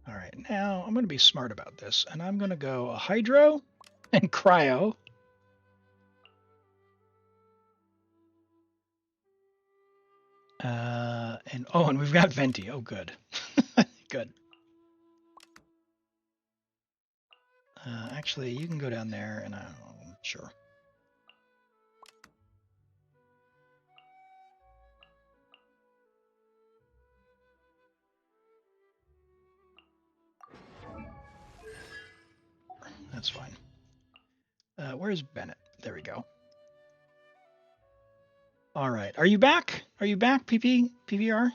All right, now I'm going to be smart about this, and I'm going to go a Hydro and Cryo. And we've got Venti. Oh, good. Good. Actually, you can go down there, and sure. That's fine. Where's Bennett? There we go. All right. Are you back? Are you back, PPR?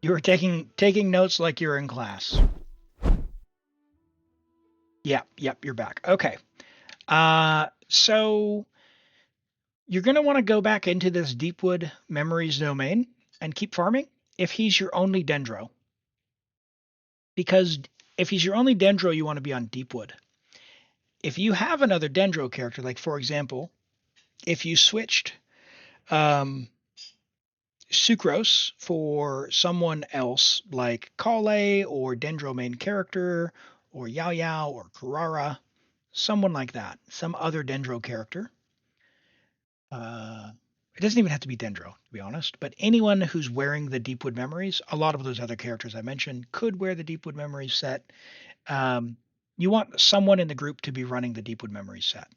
You were taking notes like you're in class. Yep, you're back. Okay. So you're going to want to go back into this Deepwood Memories domain and keep farming if he's your only Dendro. Because if he's your only Dendro, you want to be on Deepwood. If you have another Dendro character, like for example, if you switched Sucrose for someone else like Kale or Dendro main character or Yao Yao or Carrara, someone like that, some other Dendro character. It doesn't even have to be Dendro, to be honest, but anyone who's wearing the Deepwood Memories, a lot of those other characters I mentioned could wear the Deepwood Memories set. You want someone in the group to be running the Deepwood Memories set.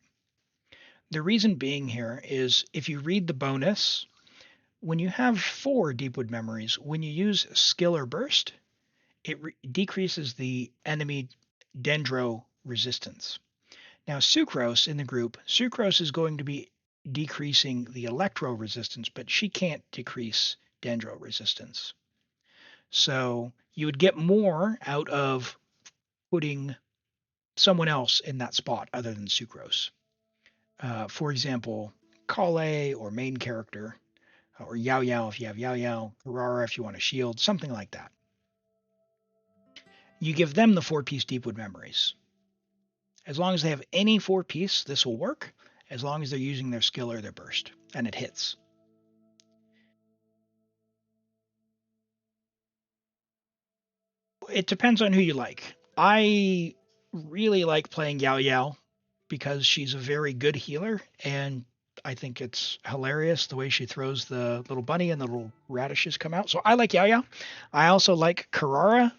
The reason being here is if you read the bonus, when you have 4 Deepwood Memories, when you use Skill or Burst, it decreases the enemy Dendro resistance. Now, Sucrose in the group, Sucrose is going to be decreasing the Electro resistance, but she can't decrease Dendro resistance. So you would get more out of putting someone else in that spot other than Sucrose. For example, Kale or main character, or Yao Yao if you have Yao Yao, Carrara if you want a shield, something like that. You give them the 4-piece Deepwood Memories. As long as they have any 4-piece, this will work, as long as they're using their skill or their burst, and it hits. It depends on who you like. I really like playing Yao Yao because she's a very good healer, and I think it's hilarious the way she throws the little bunny and the little radishes come out. So I like Yao Yao. I also like Carrara.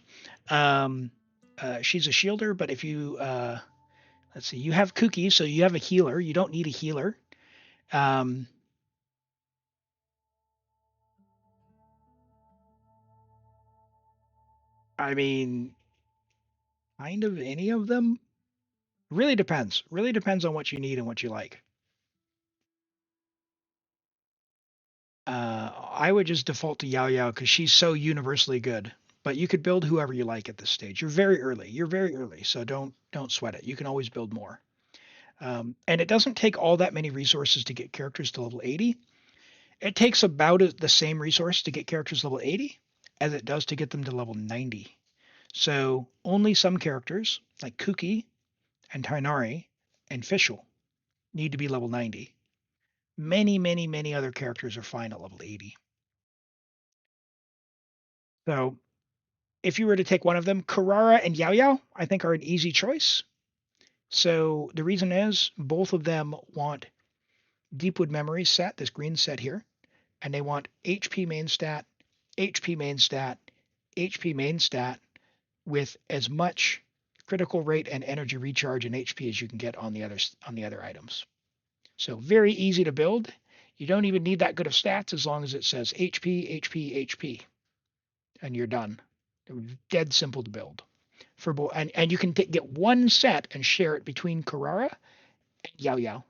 She's a shielder, but if you let's see, you have Kuki, so you have a healer. You don't need a healer. Um, I mean, kind of any of them. Really depends. Really depends on what you need and what you like. I would just default to Yao Yao because she's so universally good. But you could build whoever you like at this stage. You're very early. You're very early, so don't sweat it. You can always build more. And it doesn't take all that many resources to get characters to level 80. It takes about the same resource to get characters level 80 as it does to get them to level 90. So only some characters like Kuki and Tainari and Fischl need to be level 90. Many, many, many other characters are fine at level 80. So if you were to take one of them, Carrara and Yao Yao, I think are an easy choice. So the reason is both of them want Deepwood Memory set, this green set here, and they want HP main stat, HP main stat, HP main stat with as much critical rate and energy recharge and HP as you can get on the other items. So very easy to build. You don't even need that good of stats as long as it says HP, HP, HP, and you're done. Dead simple to build. And you can get one set and share it between Carrara and Yao Yao.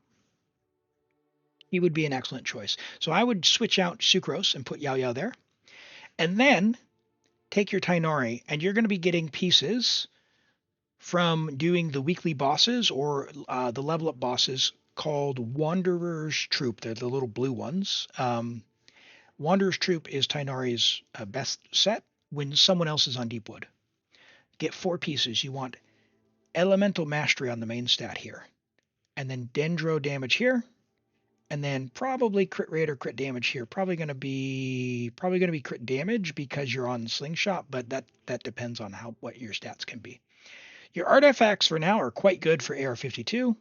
He would be an excellent choice. So I would switch out Sucrose and put Yao Yao there. And then take your Tainari, and you're going to be getting pieces from doing the weekly bosses or the level up bosses called Wanderer's Troop. They're the little blue ones. Wanderer's Troop is Tainari's best set when someone else is on Deepwood. Get 4 pieces. You want Elemental Mastery on the main stat here, and then Dendro damage here, and then probably crit rate or crit damage here. Probably going to be crit damage because you're on Slingshot, but that depends on what your stats can be. Your artifacts for now are quite good for AR-52.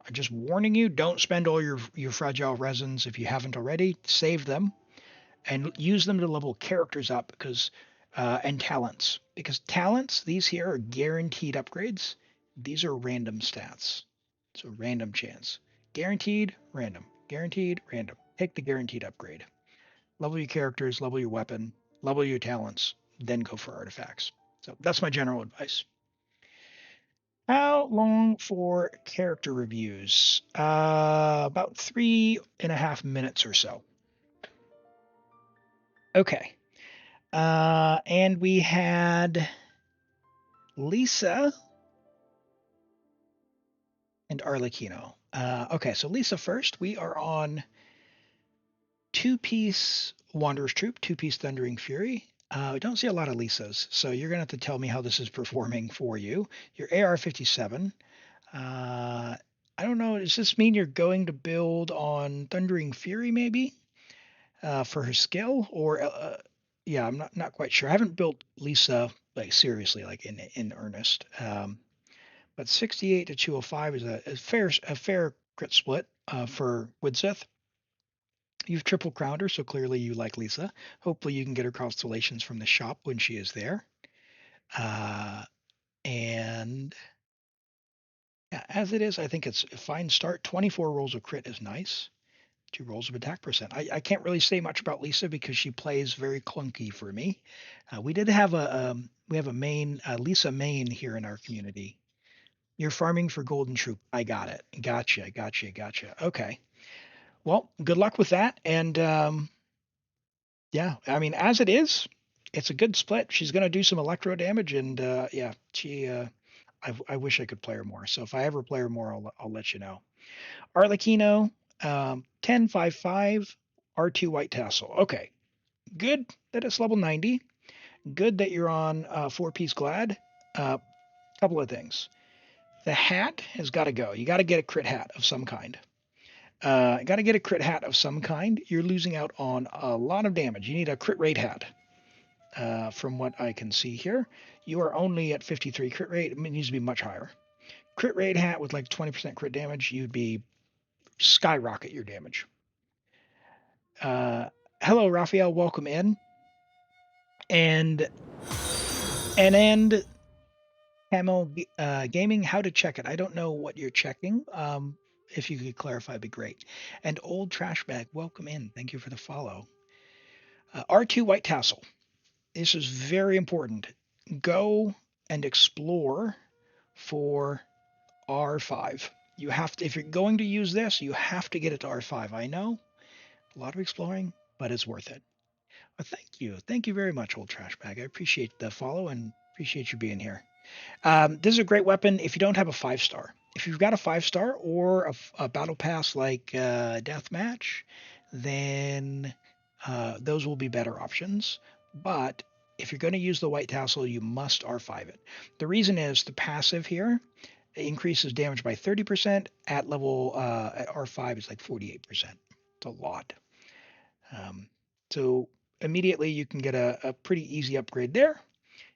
I'm just warning you, don't spend all your fragile resins if you haven't already. Save them and use them to level characters up and talents. Because talents, these here are guaranteed upgrades. These are random stats. So random chance. Guaranteed, random. Guaranteed, random. Take the guaranteed upgrade. Level your characters, level your weapon, level your talents, then go for artifacts. So that's my general advice. How long for character reviews? About 3.5 minutes or so. Okay. And we had Lisa and Arlecchino. Okay, so Lisa first. We are on 2-piece Wanderer's Troop, 2-piece Thundering Fury. We don't see a lot of Lisas, so you're going to have to tell me how this is performing for you. Your AR-57. I don't know. Does this mean you're going to build on Thundering Fury maybe for her skill? Or yeah, I'm not quite sure. I haven't built Lisa like seriously, like in earnest. But 68 to 205 is a fair crit split for Widsith. You've triple crowned her, so clearly you like Lisa. Hopefully you can get her constellations from the shop when she is there. And yeah, as it is, I think it's a fine start. 24 rolls of crit is nice. 2 rolls of attack percent. I can't really say much about Lisa because she plays very clunky for me. We did have a main Lisa main here in our community. You're farming for Golden Troop. I got it. Gotcha. Okay. Well, good luck with that. And yeah, I mean, as it is, it's a good split. She's going to do some electro damage, and yeah, I wish I could play her more. So if I ever play her more, I'll let you know. Arlecchino, 10-5-5, R2 White Tassel. Okay, good that it's level 90. Good that you're on 4-piece Glad. Couple of things. The hat has got to go. You got to get a crit hat of some kind. Got to get a crit hat of some kind. You're losing out on a lot of damage. You need a crit rate hat. From what I can see here, you are only at 53 crit rate. It needs to be much higher. Crit rate hat with like 20% crit damage, you'd be skyrocket your damage. Hello, Raphael. Welcome in. And Camel Gaming, how to check it? I don't know what you're checking. If you could clarify, it'd be great. And Old Trash Bag, welcome in. Thank you for the follow. R2 White Tassel. This is very important. Go and explore for R5. You have to, if you're going to use this, you have to get it to R5. I know, a lot of exploring, but it's worth it. Well, thank you. Thank you very much, Old Trash Bag. I appreciate the follow and appreciate you being here. This is a great weapon if you don't have a 5-star. If you've got a 5-star or a battle pass like Deathmatch, then those will be better options. But if you're going to use the White Tassel, you must R5 it. The reason is the passive here increases damage by 30%. At level at R5 is like 48%. It's a lot. So immediately you can get a pretty easy upgrade there.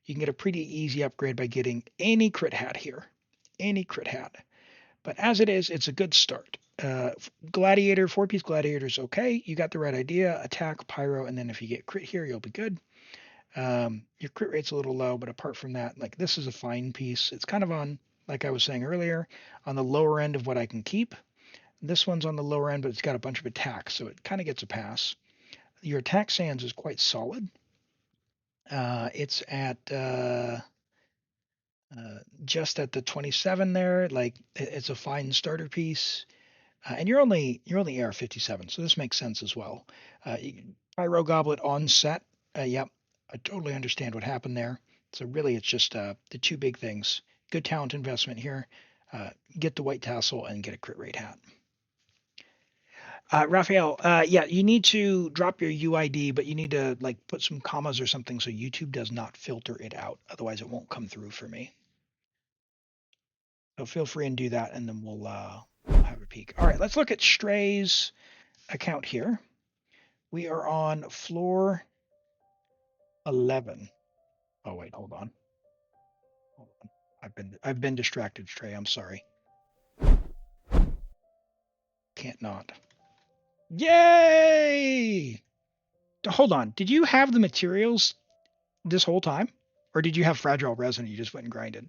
You can get a pretty easy upgrade by getting any crit hat here. any crit hat. But as it is, it's a good start. Gladiator, 4-piece Gladiator is okay. You got the right idea. Attack, Pyro, and then if you get crit here, you'll be good. Your crit rate's a little low, but apart from that, like this is a fine piece. It's kind of on, like I was saying earlier, on the lower end of what I can keep. This one's on the lower end, but it's got a bunch of attacks, so it kind of gets a pass. Your attack sans is quite solid. It's at just at the 27 there. Like it's a fine starter piece, and you're only AR 57, so this makes sense as well. Pyro Goblet on set. Yep, I totally understand what happened there. So really, it's just the two big things. Good talent investment here. Get the white tassel and get a crit rate hat. Raphael, yeah, you need to drop your UID, but you need to like put some commas or something so YouTube does not filter it out. Otherwise, it won't come through for me. So feel free and do that, and then we'll have a peek. All right, let's look at Stray's account here. We are on floor 11. Oh wait, hold on. I've been distracted, Stray. I'm sorry. Can't not. Yay! Hold on. Did you have the materials this whole time? Or did you have fragile resin and you just went and grinded?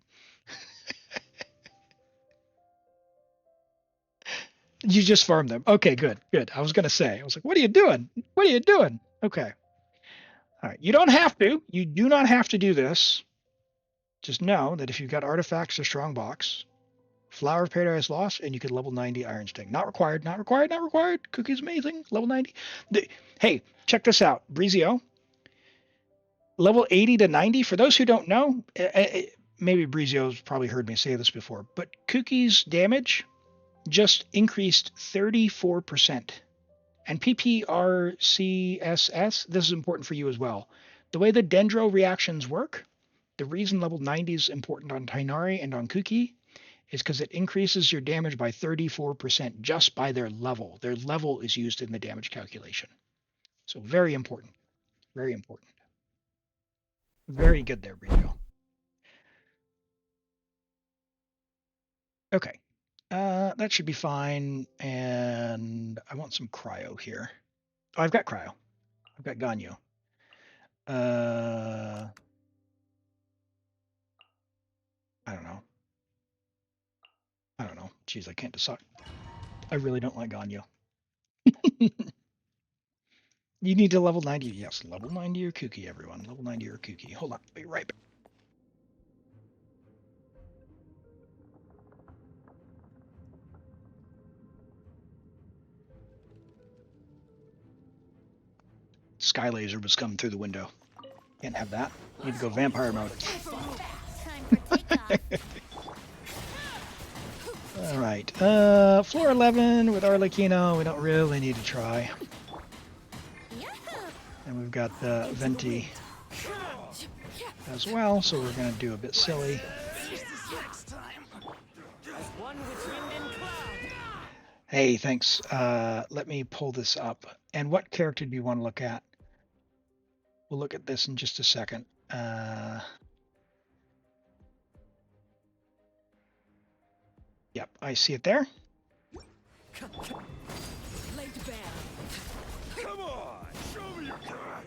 You just farmed them. Okay, good, good. I was going to say, I was like, what are you doing? What are you doing? Okay. All right. You don't have to. You do not have to do this. Just know that if you've got artifacts or strong box, Flower of Paradise Lost, and you could level 90 Iron Sting. Not required, not required, not required. Cookie's amazing. Level 90. Hey, check this out. Breezio. Level 80 to 90. For those who don't know, maybe Breezio's probably heard me say this before, but Cookie's damage just increased 34%. And PPRCSS, this is important for you as well. The way the Dendro reactions work, the reason level 90 is important on Tainari and on Cookie is because it increases your damage by 34% just by their level. Their level is used in the damage calculation. So very important. Very important. Very good there, Brito. Okay. That should be fine. And I want some cryo here. Oh, I've got cryo. I've got Ganyu. I don't know. I don't know. Jeez, I can't decide. I really don't like Ganyu. You need to level 90. Yes, level 90 or Kooky, everyone. Level 90 or Kooky. Hold on. Be right back. Sky laser was coming through the window. Can't have that. Need to go vampire mode. Time for takeoff. All right. Floor 11 with Arlecchino. We don't really need to try. And we've got Venti as well, so we're going to do a bit silly. Hey, thanks. Let me pull this up. And what character do you want to look at? We'll look at this in just a second. Yep, I see it there. Come on, show me your courage.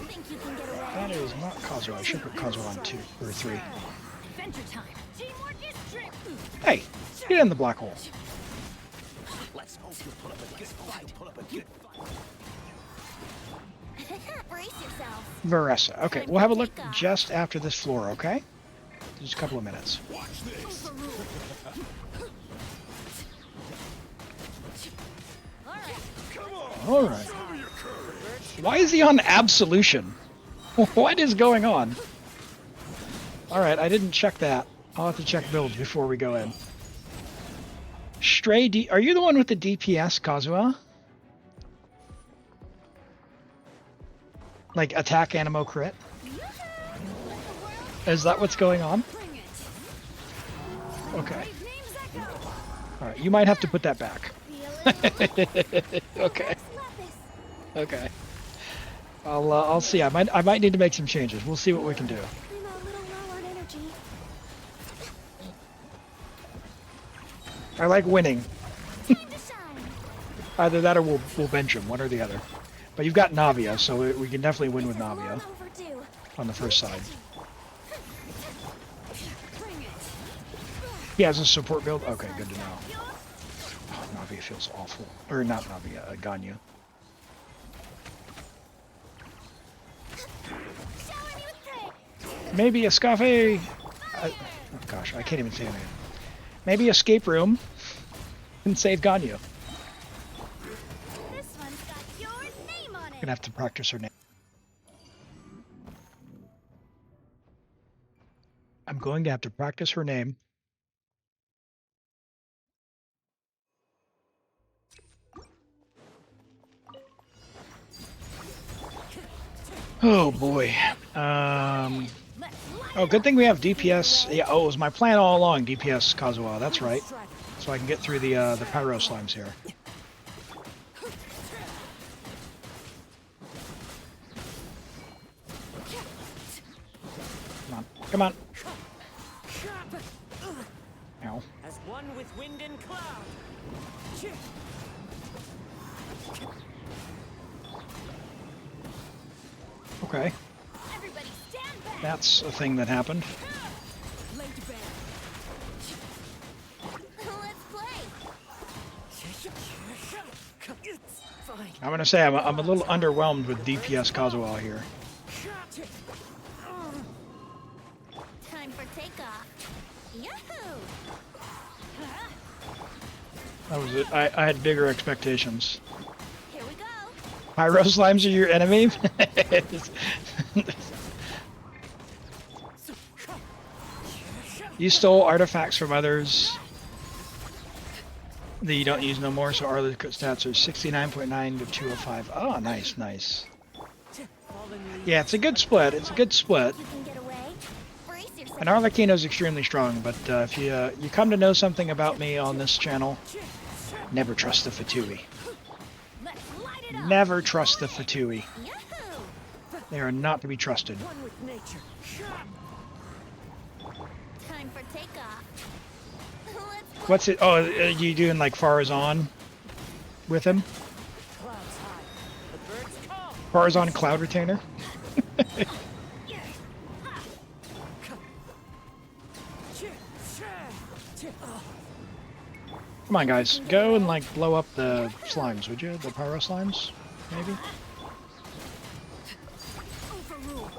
Think you can get away? That is not Kazuo. I should put Kazuo on 2 or 3. Adventure time. Teamwork is strength. Hey, get in the black hole. Let's hope you put up a good fight. Brace yourself. Varessa. Okay, we'll have a look just after this floor, okay? Just a couple of minutes. Watch this. All right. Why is he on absolution? What is going on? All right, I didn't check that. I'll have to check builds before we go in. Stray, are you the one with the DPS, Kazuha? Like attack, animo, crit? Is that what's going on? Okay. All right, you might have to put that back. Okay. Okay. I'll see. I might need to make some changes. We'll see what we can do. I'm a little low on energy. I like winning. Time to shine. Either that or we'll bench him, one or the other. But you've got Navia, so we can definitely win with This is Navia long overdue. on the first side. Bring it. He has a support build? Okay, good to know. Oh, Navia feels awful. Or not Navia, Ganyu. Shower me with praise. Maybe a Scafe... oh gosh, I can't even say anything. Maybe escape room and save Ganyu. This one's got your name on it. Gonna have to practice her name. I'm going to have to practice her name. Oh boy. Oh, good thing we have DPS. Yeah. Oh, it was my plan all along. DPS Kazuha. That's right. So I can get through the pyro slimes here. Come on. Come on. Ow. As one with wind and cloud. Okay. Everybody stand back. That's a thing that happened. Laid to bed. Let's play. Fine. I'm gonna say I'm a little underwhelmed with DPS Kazuha here. Time for takeoff. Yahoo! That was it. I had bigger expectations. Here we go. Pyro slimes are your enemy? You stole artifacts from others that you don't use no more, so our stats are 69.9 to 205. Oh, nice, nice. Yeah, it's a good split. It's a good split. You can get away. Brace yourself. And Arlecchino's extremely strong, but if you come to know something about me on this channel, never trust the Fatui. Let's light it up. Never trust the Fatui. Yahoo! They are not to be trusted. One with nature. Time for takeoff. Let's What's it? Oh, are you doing like Farazan with him? Clouds high. The birds call. Farazan Cloud Retainer? Come on, guys. Go and like blow up the slimes, would you? The pyro slimes, maybe? overrule.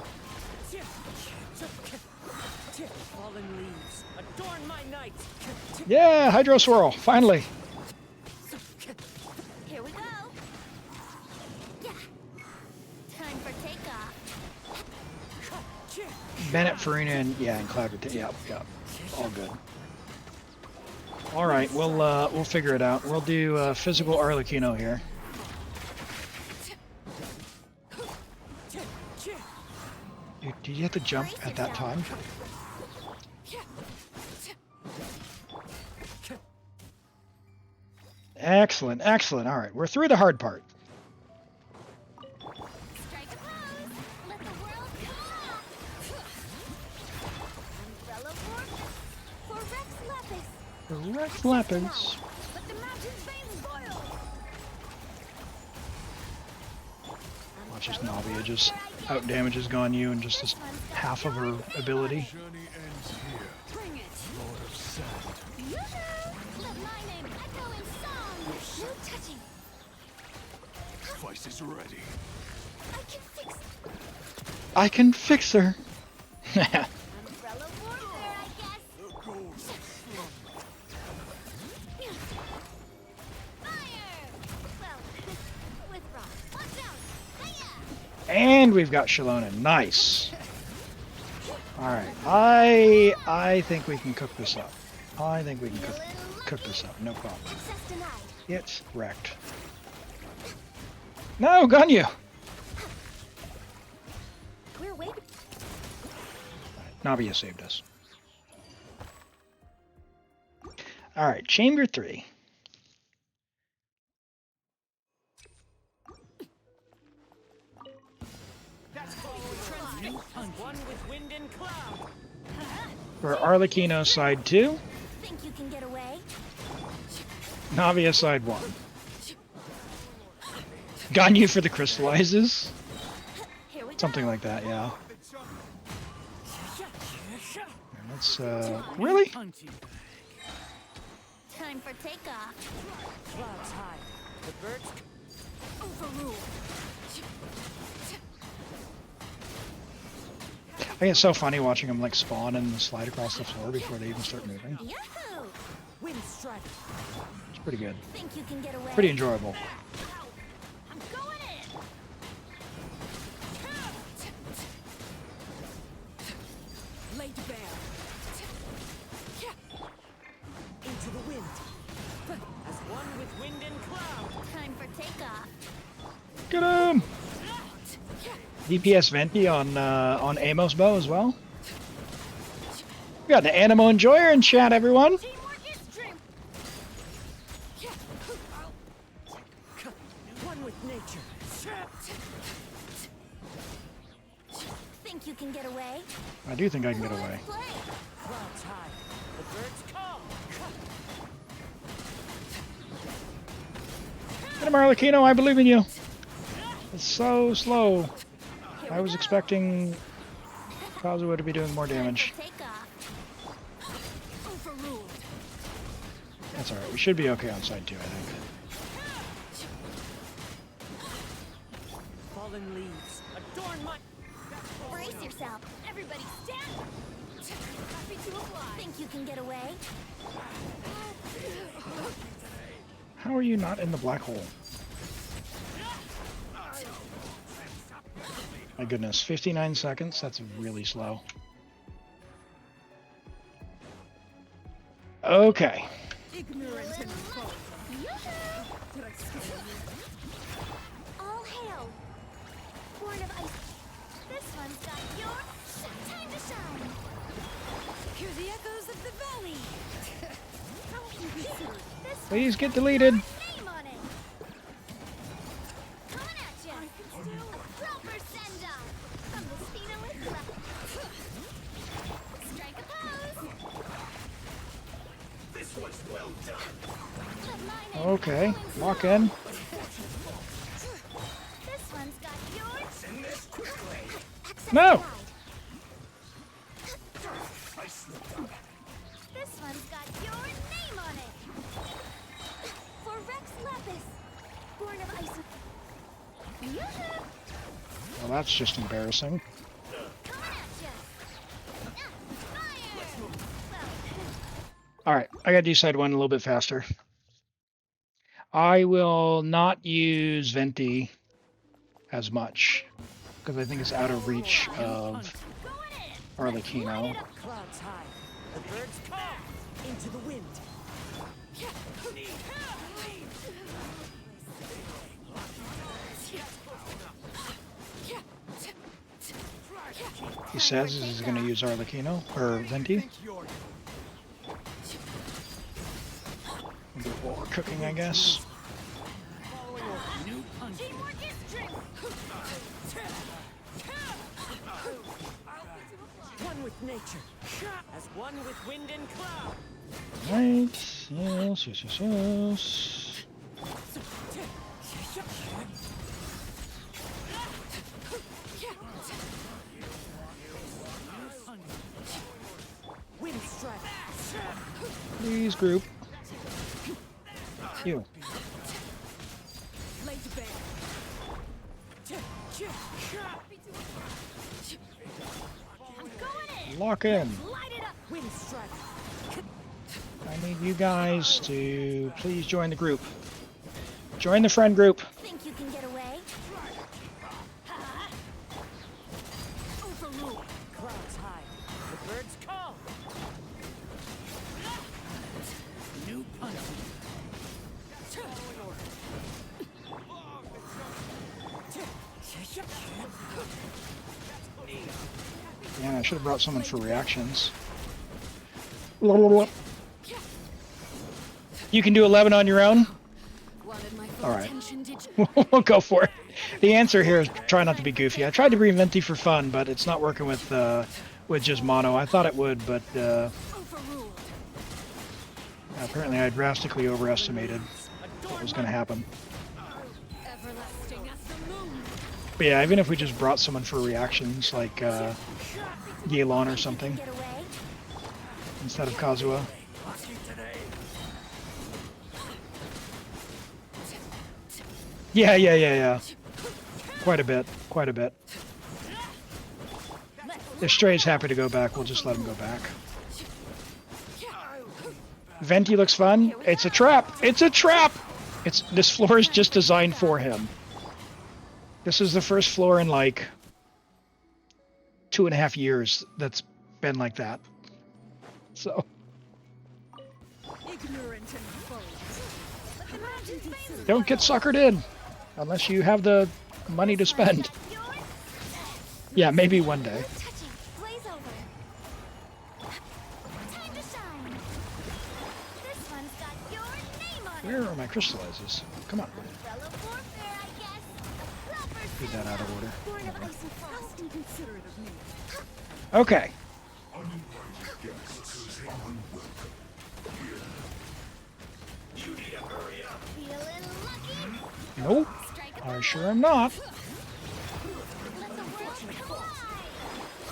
Fallen leaves. Adorn my night. Yeah, Hydro Swirl, finally. Here we go. Yeah. Time for takeoff. Bennett, Farina, and yeah, and Cloud Retainer. Yep, yep. All good. All right, we'll figure it out. We'll do physical Arlecchino here. Did you have to jump at that time? Excellent, excellent. All right, we're through the hard part. Strike a pose. Let the world come off. Umbrella vortex for Rex Lapis. Rex Lapis. Let the mountain's veins boil. Watch this Navia just out damages Ganyu and just this half of her ability. Journey ends here, Bring it. Lord of Sand. Yoo-hoo! Let my name echo in song. No touching. Vice is ready. I can fix I can fix her. umbrella warfare, I guess. The goals of slum. Fire! Well, with rock. Watch out! Hiya! And we've got Shalona. Nice. All right, I think we can cook this up. I think we can cook this up. No problem. Access denied. It's wrecked. No, Ganyu. We're waiting. Navia saved us. All right, Chamber 3. One with wind and cloud. For Arlecchino side 2. Think you can get away? Navia side 1. Ganyu for the crystallizes? Here we go. Something like that, yeah. And let's, really? Punching. Time for takeoff. Clouds high. The birds Overruled. I think it's so funny watching them like spawn and slide across the floor before they even start moving. Yahoo! wind strike. It's pretty good. Think you can get away? Pretty enjoyable. I'm going in. Laid bare. Into the wind. As one with wind and cloud. Time for takeoff. Get him! DPS Venti on Amos bow as well. We got the Animo Enjoyer in chat, everyone. Teamwork is dream. One with nature. Think you can get away? I do think I can get away. Play. Clouds high. The birds call. Get him, Arlecchino, I believe in you. It's so slow. I was expecting Kazuha to be doing more damage. Takeoff. Overruled. That's alright, we should be okay on side 2, I think. Fallen leaves. Adorn my. Brace yourself. Everybody stand. Happy to apply. Think you can get away? How are you not in the black hole? My goodness, 59 seconds? That's really slow. Okay. Ignorant and cold. All hail. Born of ice. This one's got your time to shine. Hear the echoes of the valley. This Please get deleted. name on it. Coming at ya. A proper send-off from the Spina Lithra. Strike a pose. This was well done. But my name Okay, is lock in. This one's got yours. Send this quickly. No! I slipped up. This one's got your name on it. For Rex Lapis, born of ice. Yoo-hoo! Well, that's just embarrassing. Coming at ya. Fire! Alright, I gotta do side 1 a little bit faster. I will not use Venti as much, because I think it's out of reach of Going in. Arlecchino. Clouds high. The birds call. Into the wind. He says he's going to use Arlecchino, or Venti. Think you're A bit more cooking, I guess. Teamwork is strength. One with nature. As one with wind and cloud. Right, yes. Wind strike. Please, group. You. Laid bare. I'm going in. Lock in. Light it up. Wind strike. I need you guys to please join the group. Join the friend group. Think you can get away? Ha! Overruled. Clouds high. The birds call. New punch. Yeah, I should have brought someone for reactions. You can do 11 on your own? Wanted my full All right. attention, did you? We'll go for it. The answer here is try not to be goofy. I tried to bring Venti for fun, but it's not working with just mono. I thought it would, but Overruled. Apparently, I drastically overestimated what was going to happen. Everlasting as the moon. But yeah, even if we just brought someone for reactions, like Yelan or something, Get away. instead of Kazuha. Lucky today. Yeah. Quite a bit. Quite a bit. If Stray's happy to go back, we'll just let him go back. Venti looks fun. It's a trap. It's a trap. This floor is just designed for him. This is the first floor in like 2.5 years that's been like that. So Ignorant and bold. don't get suckered in unless you have the money to spend. Yeah, maybe one day. Touching. Blaze over. Time to shine. This one's got your name on it. Where are my crystallizers? Come on. Umbrella warfare, I guess. Flopper Get that out of order. born of Whatever. ice and frost. Inconsiderate of me. Okay. Uninvited guests are unwelcome. You need to hurry up. Feeling lucky. Nope. Strike I sure am not. Let the worlds collide.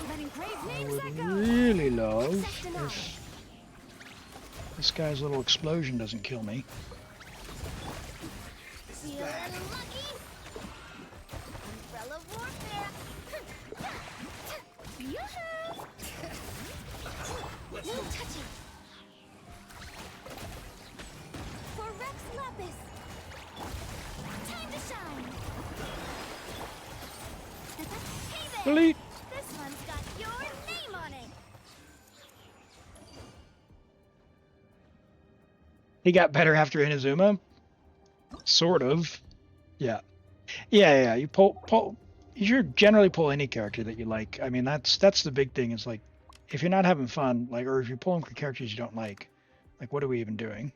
Letting brave I names would echo. really love Accept denial. if this guy's little explosion doesn't kill me. Feeling lucky. Umbrella warfare. Yoo-hoo. No touching. For Rex Lapis. Time to shine. Hey there. Delete. This one's got your name on it. He got better after Inazuma. Sort of. Yeah. You pull. You should generally pull any character that you like. I mean, that's the big thing. Is like, if you're not having fun, like, or if you're pulling for characters you don't like, what are we even doing?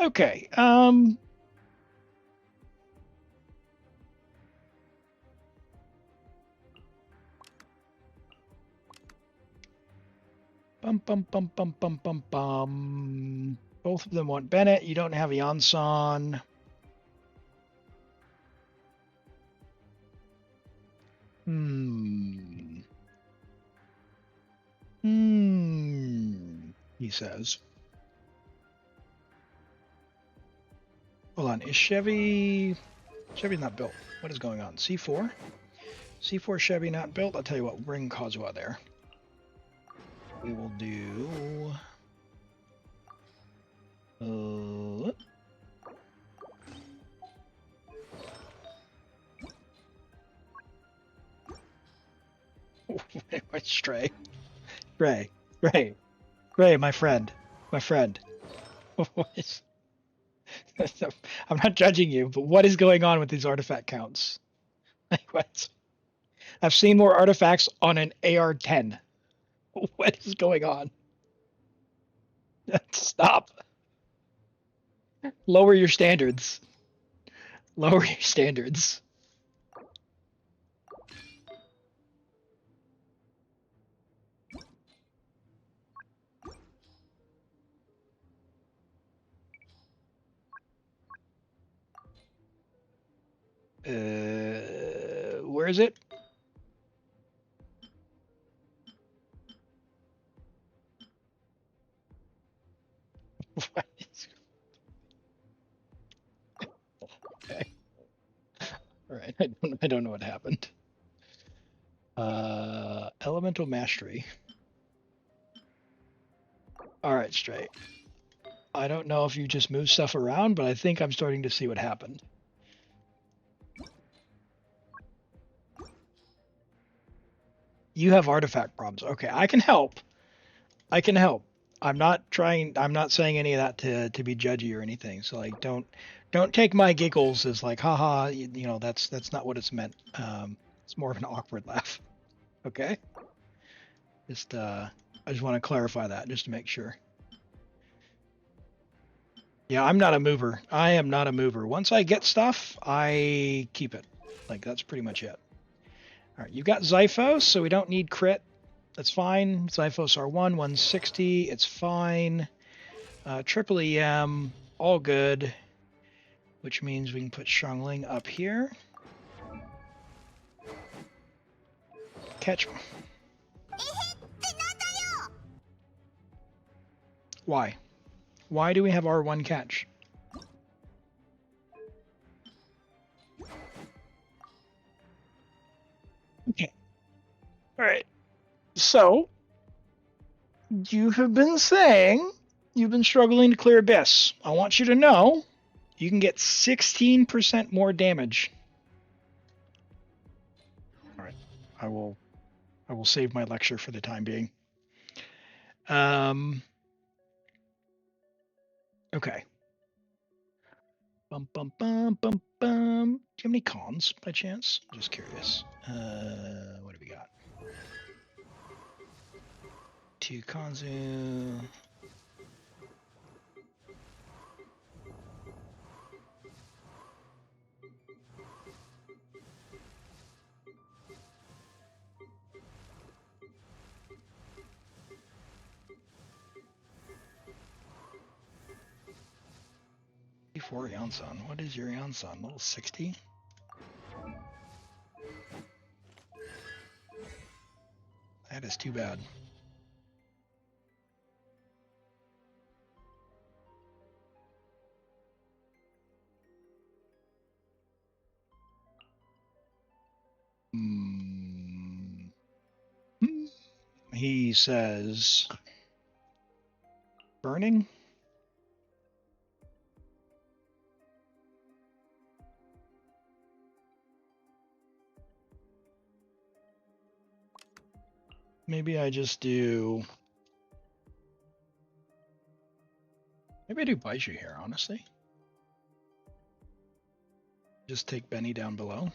Okay. Bum. Both of them want Bennett. You don't have Yansan. He says. Hold on. Is Chevy's not built? What is going on? C4? C4 Chevy not built? I'll tell you what, we'll bring Kazuha there. We will do... What's Stray? Stray, my friend. I'm not judging you, but what is going on with these artifact counts? I've seen more artifacts on an AR-10. What is going on? Stop. Lower your standards. Lower your standards. Where is it? Okay. All right. I don't know what happened. Elemental mastery. All right, Stray. I don't know if you just moved stuff around, but I think I'm starting to see what happened. You have artifact problems. Okay, I can help. I'm not saying any of that to be judgy or anything. So like don't take my giggles as like haha, you know, that's not what it's meant. It's more of an awkward laugh. Okay? I just want to clarify that just to make sure. Yeah, I'm not a mover. I am not a mover. Once I get stuff, I keep it. Like that's pretty much it. All right, you got Zyphos, so we don't need crit. That's fine. Zyphos R1, 160. It's fine. Triple EM, all good, which means we can put Shangling up here. Catch. Why? Why do we have R1 catch? Okay. All right. So, you have been saying you've been struggling to clear Abyss. I want you to know you can get 16% more damage. All right. I will save my lecture for the time being. Okay. Bum bum bum bum bum. Do you have any cons by chance? Just curious. What do we got? 2 Kanzu. For Yansan. What is your Yansan? Level 60? That is too bad. He says burning. Maybe I just do. Maybe I do Baiju here, honestly. Just take Benny down below.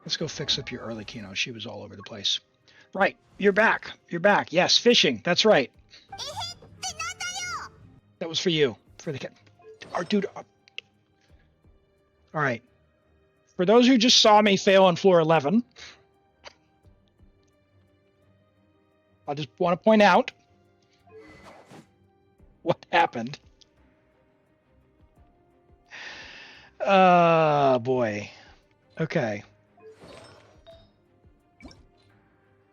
Let's go fix up your early Kino. She was all over the place. Right, you're back. You're back. Yes, fishing. That's right. That was for you. For the kid. Dude. All right. For those who just saw me fail on floor 11, I just want to point out what happened. Boy. Okay.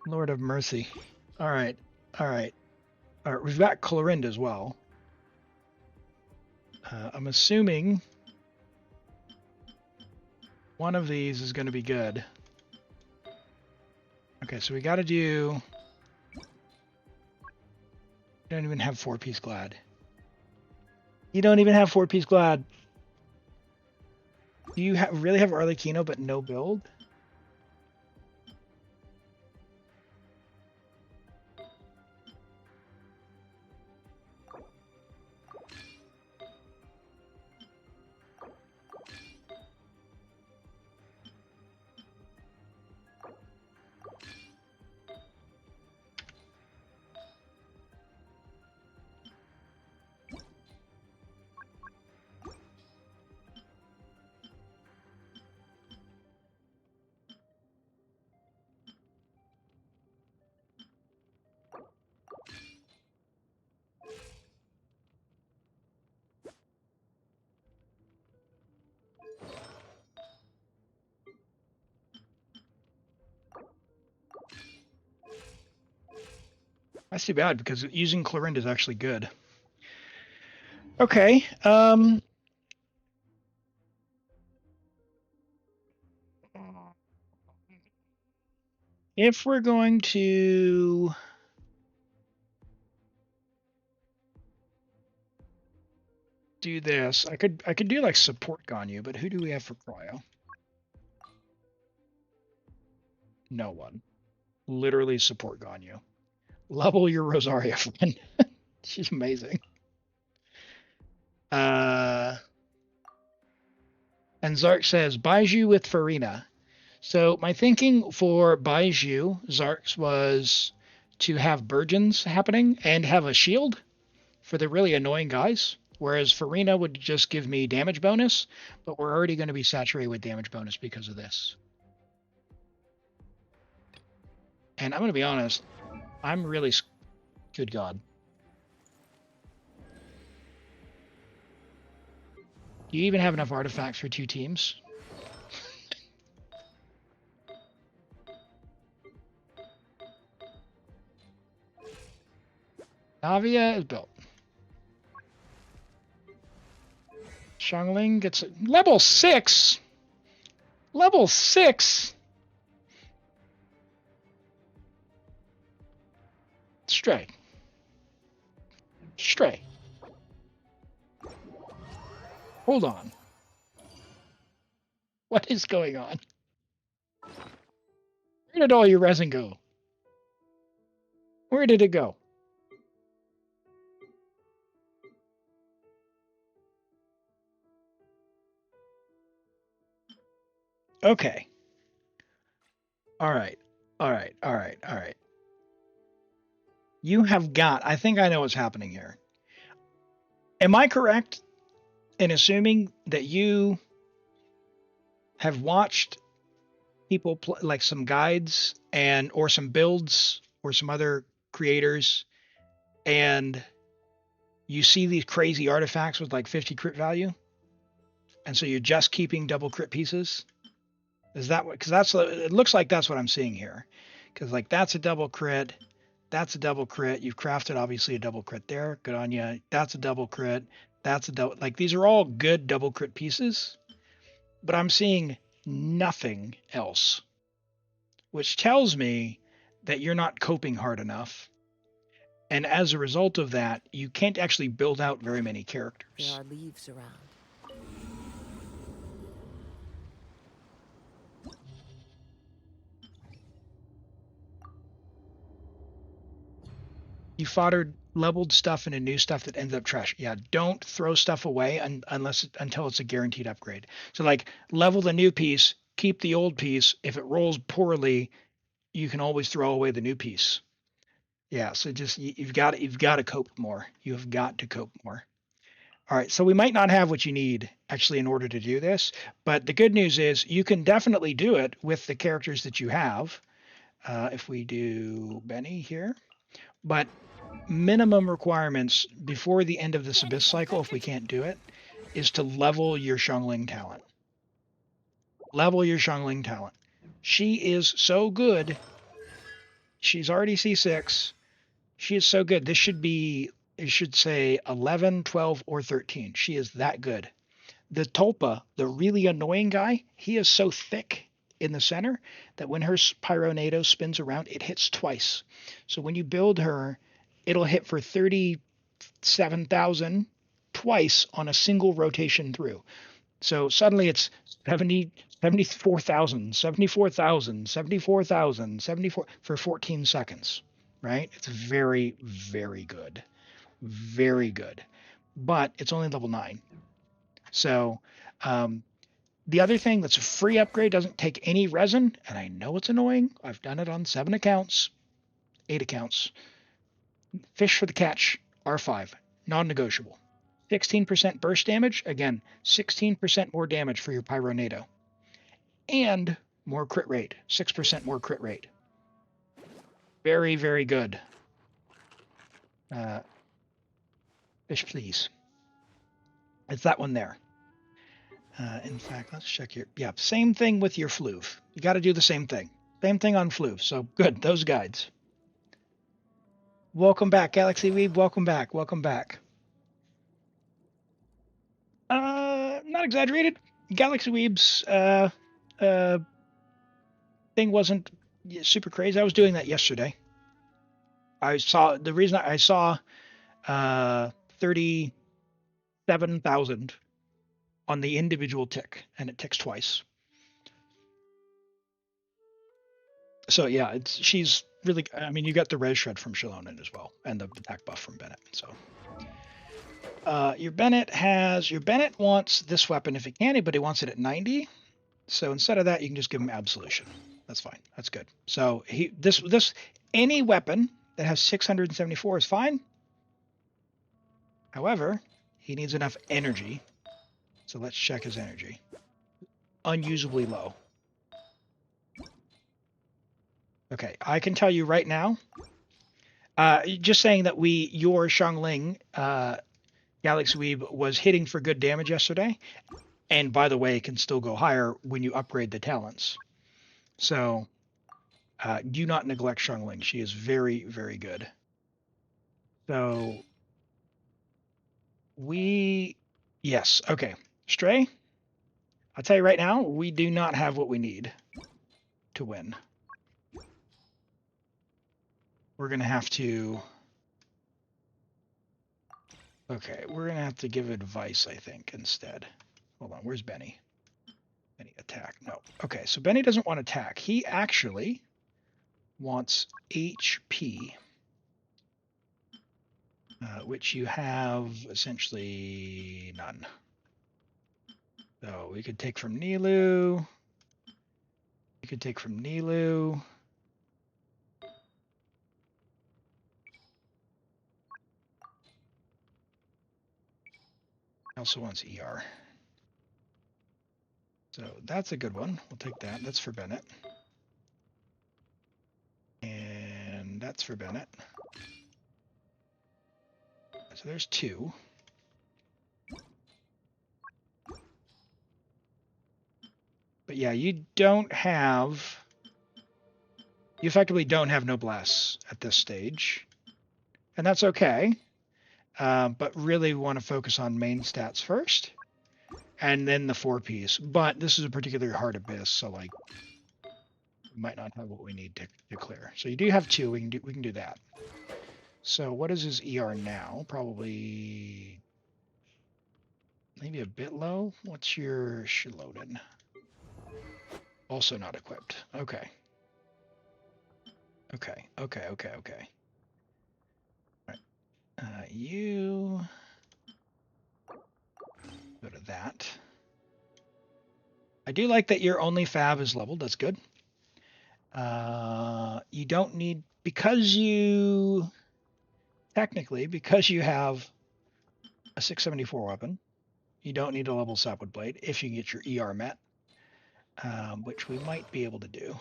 Lord of mercy. All right. All right. All right. We've got Clorinda as well. I'm assuming one of these is going to be good. Okay, so we got to do. Don't even have 4-piece glad. You don't even have 4-piece glad. Do you really have Arlecchino but no build? That's too bad because using Clorinda is actually good. Okay. If we're going to do this, I could do like support Ganyu, but who do we have for cryo? No one. Literally support Ganyu. Level your Rosaria friend. She's amazing. And Zark says Baiju with Farina. So my thinking for Baiju, Zark's, was to have Burgeons happening and have a shield for the really annoying guys. Whereas Farina would just give me damage bonus, but we're already going to be saturated with damage bonus because of this. And I'm going to be honest, I'm really... Good God. Do you even have enough artifacts for 2 teams? Navia is built. Xiangling gets level 6. Level 6. Stray. Stray. Hold on. What is going on? Where did all your resin go? Where did it go? Okay. All right. All right. All right. All right. You have got, I think I know what's happening here. Am I correct in assuming that you have watched people like some guides and or some builds or some other creators, and you see these crazy artifacts with like 50 crit value, and so you're just keeping double crit pieces? Is that what? Because that's it looks like that's what I'm seeing here. Because like that's a double crit, that's a double crit. You've crafted obviously a double crit there. Good on you. That's a double crit. That's a double. Like these are all good double crit pieces, but I'm seeing nothing else, which tells me that you're not coping hard enough. And as a result of that, you can't actually build out very many There characters. are leaves around. You foddered leveled stuff into new stuff that ends up trash. Yeah, don't throw stuff away unless until it's a guaranteed upgrade. So like level the new piece, keep the old piece. If it rolls poorly, you can always throw away the new piece. Yeah, so just you've got to cope more. You have got to cope more. All right, so we might not have what you need actually in order to do this, but the good news is you can definitely do it with the characters that you have. If we do Benny here, but minimum requirements before the end of this abyss cycle, if we can't do it, is to level your Xiangling talent. Level your Xiangling talent. She is so good. She's already C6. She is so good. This should be, it should say 11, 12, or 13. She is that good. The Tulpa, the really annoying guy, he is so thick in the center that when her Pyronado spins around, it hits twice. So when you build her, it'll hit for 37,000 twice on a single rotation through. So suddenly it's 70, 74,000, 74,000, 74,000, 74 for 14 seconds, right? It's very, very good. Very good. But it's only level 9. So um, the other thing that's a free upgrade doesn't take any resin, and I know it's annoying. I've done it on 7 accounts, 8 accounts. Fish for the catch, R5, non-negotiable. 16% burst damage, again, 16% more damage for your Pyronado. And more crit rate, 6% more crit rate. Very, very good. Fish, please. It's that one there. In fact, let's check here. Yeah, same thing with your Fluve. You got to do the same thing. Same thing on Fluve. So good, those guides. Welcome back, Galaxy Weeb. Welcome back. Welcome back. Not exaggerated. Galaxy Weeb's thing wasn't super crazy. I was doing that yesterday. I saw the reason I saw 37,000 on the individual tick, and it ticks twice. So yeah, she's really. I mean, you got the res shred from Shalonen as well, and the attack buff from Bennett. So your Bennett wants this weapon if he can, but he wants it at 90. So instead of that, you can just give him absolution. That's fine. That's good. So this any weapon that has 674 is fine. However, he needs enough energy. So let's check his energy. Unusably low. Okay, I can tell you right now. Just saying that your Xiangling Galaxy Weeb was hitting for good damage yesterday, and by the way, can still go higher when you upgrade the talents. So do not neglect Xiangling. She is very, very good. So yes, okay. Stray, I'll tell you right now, we do not have what we need to win. We're going to have to, okay, we're going to have to give advice, I think, instead. Hold on, where's Benny? Benny, attack. No. Okay, so Benny doesn't want attack. He actually wants HP, which you have essentially none. So we could take from Nilu. We could take from Nilu. He also wants ER. So that's a good one. We'll take that. That's for Bennett. And that's for Bennett. So there's two. But yeah, you effectively don't have Noblesse at this stage. And that's okay. But really want to focus on main stats first. And then the 4-piece. But this is a particularly hard abyss, so like we might not have what we need to clear. So you do have two. We can do that. So what is his ER now? Probably maybe a bit low. What's your Shiloden? Also not equipped. Okay. Okay. All right. You go to that. I do like that your only Fab is leveled. That's good. You don't need, because you have a 674 weapon, you don't need a level Sapwood Blade if you get your ER met, which we might be able to do.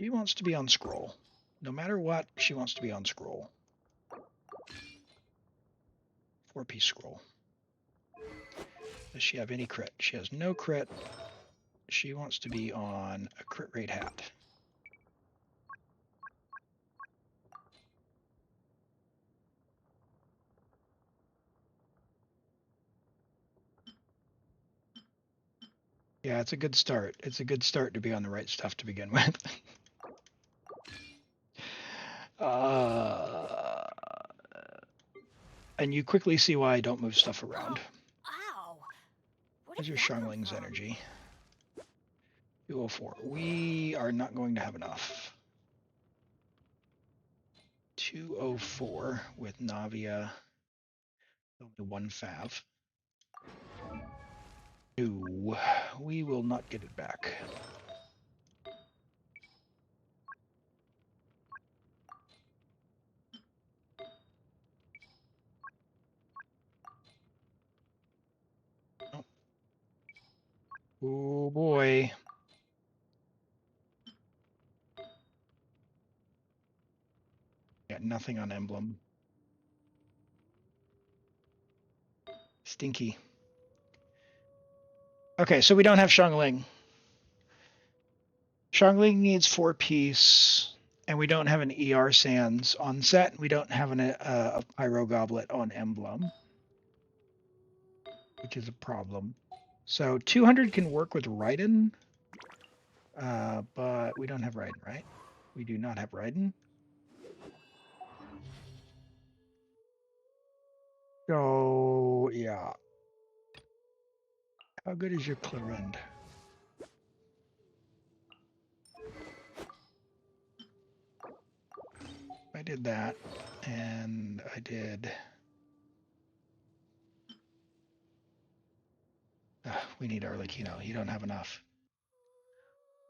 She wants to be on scroll. No matter what, she wants to be on scroll. 4-piece scroll. Does she have any crit? She has no crit. She wants to be on a crit rate hat. Yeah, it's a good start. It's a good start to be on the right stuff to begin with. And you quickly see why I don't move stuff around. Ow! Where Where's did your that come Xiangling's from? energy? 204. We are not going to have enough. 204 with Navia. Only one Fav. No, we will not get it back. Oh, oh boy. Got nothing on emblem. Stinky. Okay, so we don't have Xiangling. Xiangling needs 4-piece, and we don't have an ER Sands on set. We don't have a Pyro Goblet on emblem, which is a problem. So 200 can work with Raiden, but we don't have Raiden, right? We do not have Raiden. So, yeah. How good is your Clarend? I did that, and I did... we need Arlecchino. You don't have enough.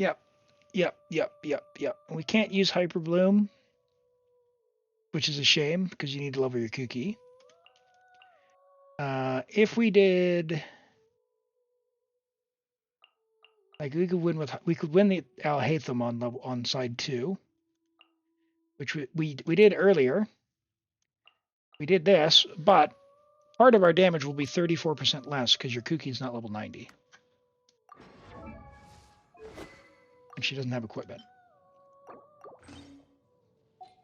Yep. We can't use Hyper Bloom, which is a shame, because you need to level your Kuki. If we did... like, we could win the Alhaitham on side 2, which we did earlier. We did this, but part of our damage will be 34% less because your Kuki's not level 90. And she doesn't have equipment.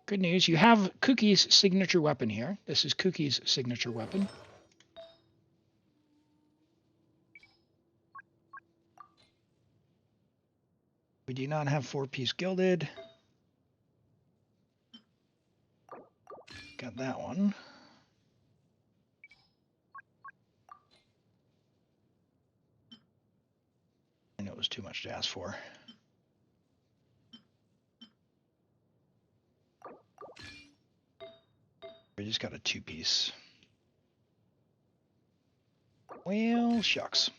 Good news, you have Kuki's signature weapon here. This is Kuki's signature weapon. We do not have 4-piece gilded. Got that one. I know it was too much to ask for. We just got a 2-piece. Well, shucks.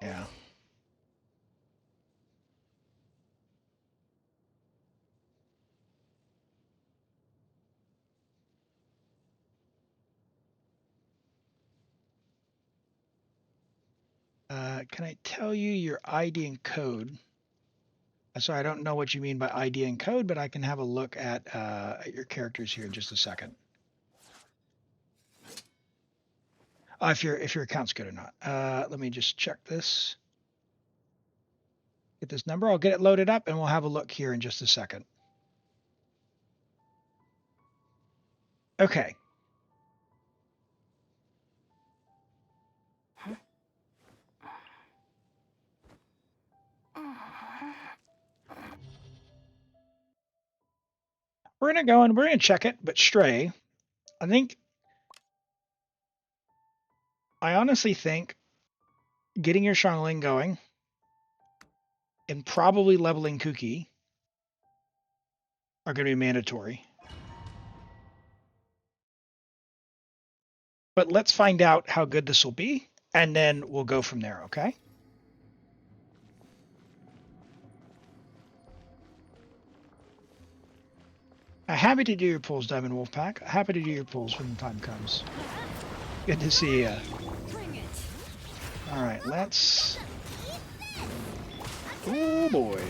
Yeah. Can I tell you your ID and code? Sorry, I don't know what you mean by ID and code, but I can have a look at your characters here in just a second. If your account's good or not. Let me just check this. Get this number. I'll get it loaded up, and we'll have a look here in just a second. Okay. We're gonna go and we're gonna check it, but Stray, I honestly think getting your Xiangling going and probably leveling Kuki are going to be mandatory. But let's find out how good this will be, and then we'll go from there, okay? Happy to do your pulls, Diamond Wolfpack. Happy to do your pulls when the time comes. Good to see you. All right, let's... Oh, boy.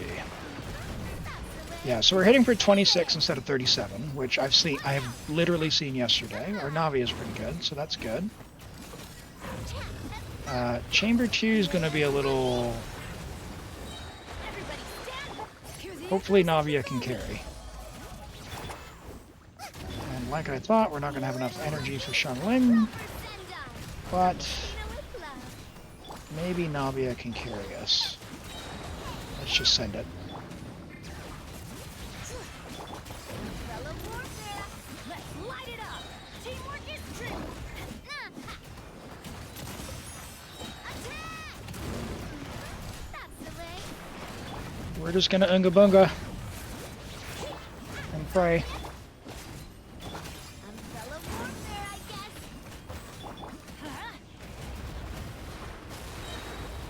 Yeah, so we're hitting for 26 instead of 37, which I have literally seen yesterday. Our Navi is pretty good, so that's good. Chamber 2 is going to be a little... Hopefully Navia can carry. And like I thought, we're not going to have enough energy for Xiangling, but maybe Navia can carry us. Let's just send it. We're just gonna Unga Bunga and pray.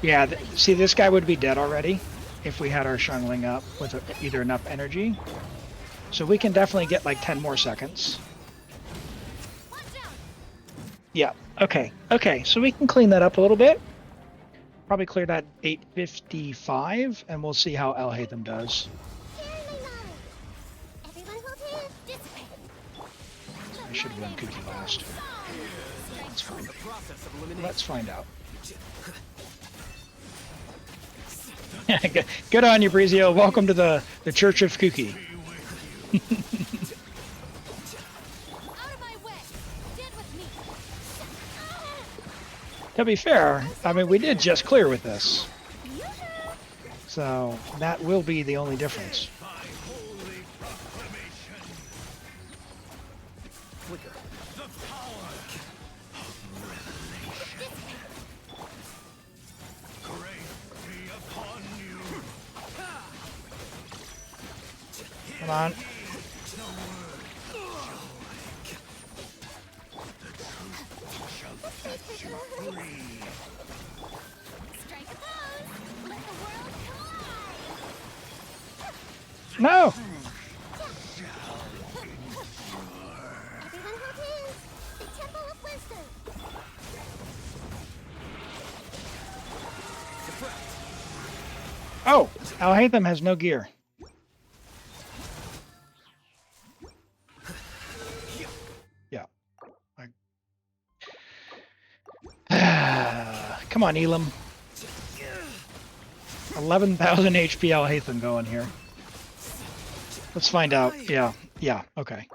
Yeah, see, this guy would be dead already if we had our Xiangling up with either enough energy. So we can definitely get like 10 more seconds. Yeah, okay, so we can clean that up a little bit. Probably clear that 855, and we'll see how El Hatham does. I should have done Kuki last. That's fine. Let's find out. Good on you, Brizio. Welcome to the Church of Kuki. To be fair, I mean, we did just clear with this. So that will be the only difference. Come on. No! Oh, Alhaitham has no gear. Yeah. Come on, Elam. 11,000 HP Alhaitham going here. Let's find out. Yeah. Yeah. Okay.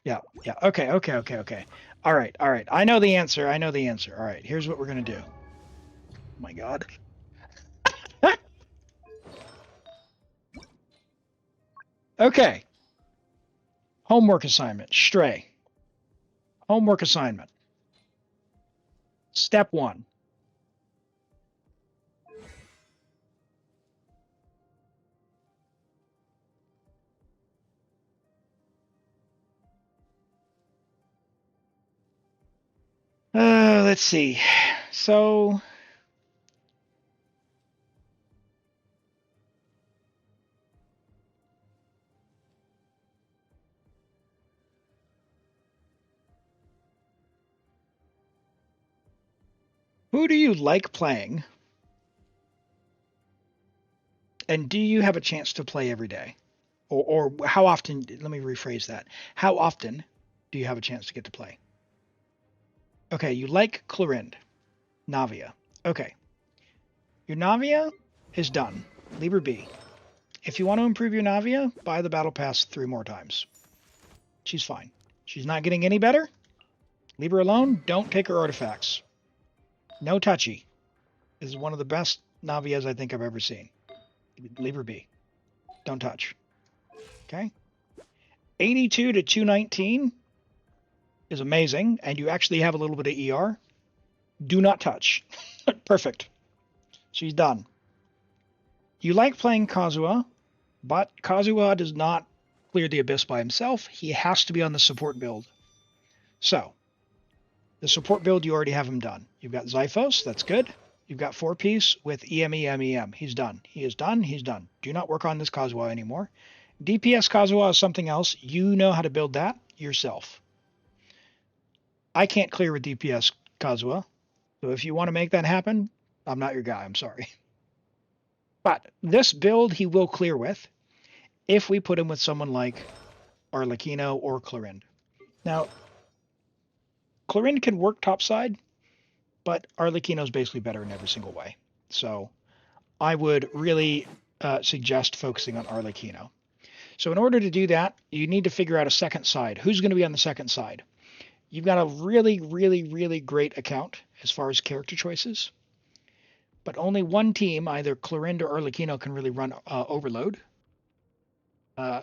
Yeah. Yeah. Okay. Okay. Okay. Okay. All right. All right. I know the answer. I know the answer. All right. Here's what we're going to do. Oh my God. Okay. Homework assignment. Stray. Homework assignment. Step 1. Let's see. So who do you like playing? And do you have a chance to play every day? Or how often, let me rephrase that. How often do you have a chance to get to play? Okay, you like Clorind, Navia. Okay, your Navia is done. Leave her be. If you want to improve your Navia, buy the Battle Pass 3 more times. She's fine. She's not getting any better. Leave her alone. Don't take her artifacts. No touchy. This is one of the best Navias I think I've ever seen. Leave her be. Don't touch. Okay? 82 to 219 is amazing, and you actually have a little bit of ER. Do not touch. Perfect. She's done. You like playing Kazuha, but Kazuha does not clear the Abyss by himself. He has to be on the support build. So, the support build, you already have him done. You've got Zyphos, that's good. You've got 4-piece with EMEMEM. He's done. He is done. He's done. Do not work on this Kazuha anymore. DPS Kazuha is something else. You know how to build that yourself. I can't clear with DPS Kazuha. So if you want to make that happen, I'm not your guy. I'm sorry. But this build he will clear with if we put him with someone like Arlecchino or Clorind. Now, Clorind can work topside, but Arlecchino's basically better in every single way. So I would really suggest focusing on Arlecchino. So in order to do that, you need to figure out a second side. Who's going to be on the second side? You've got a really, really, really great account as far as character choices, but only one team, either Clorind or Arlecchino, can really run Overload.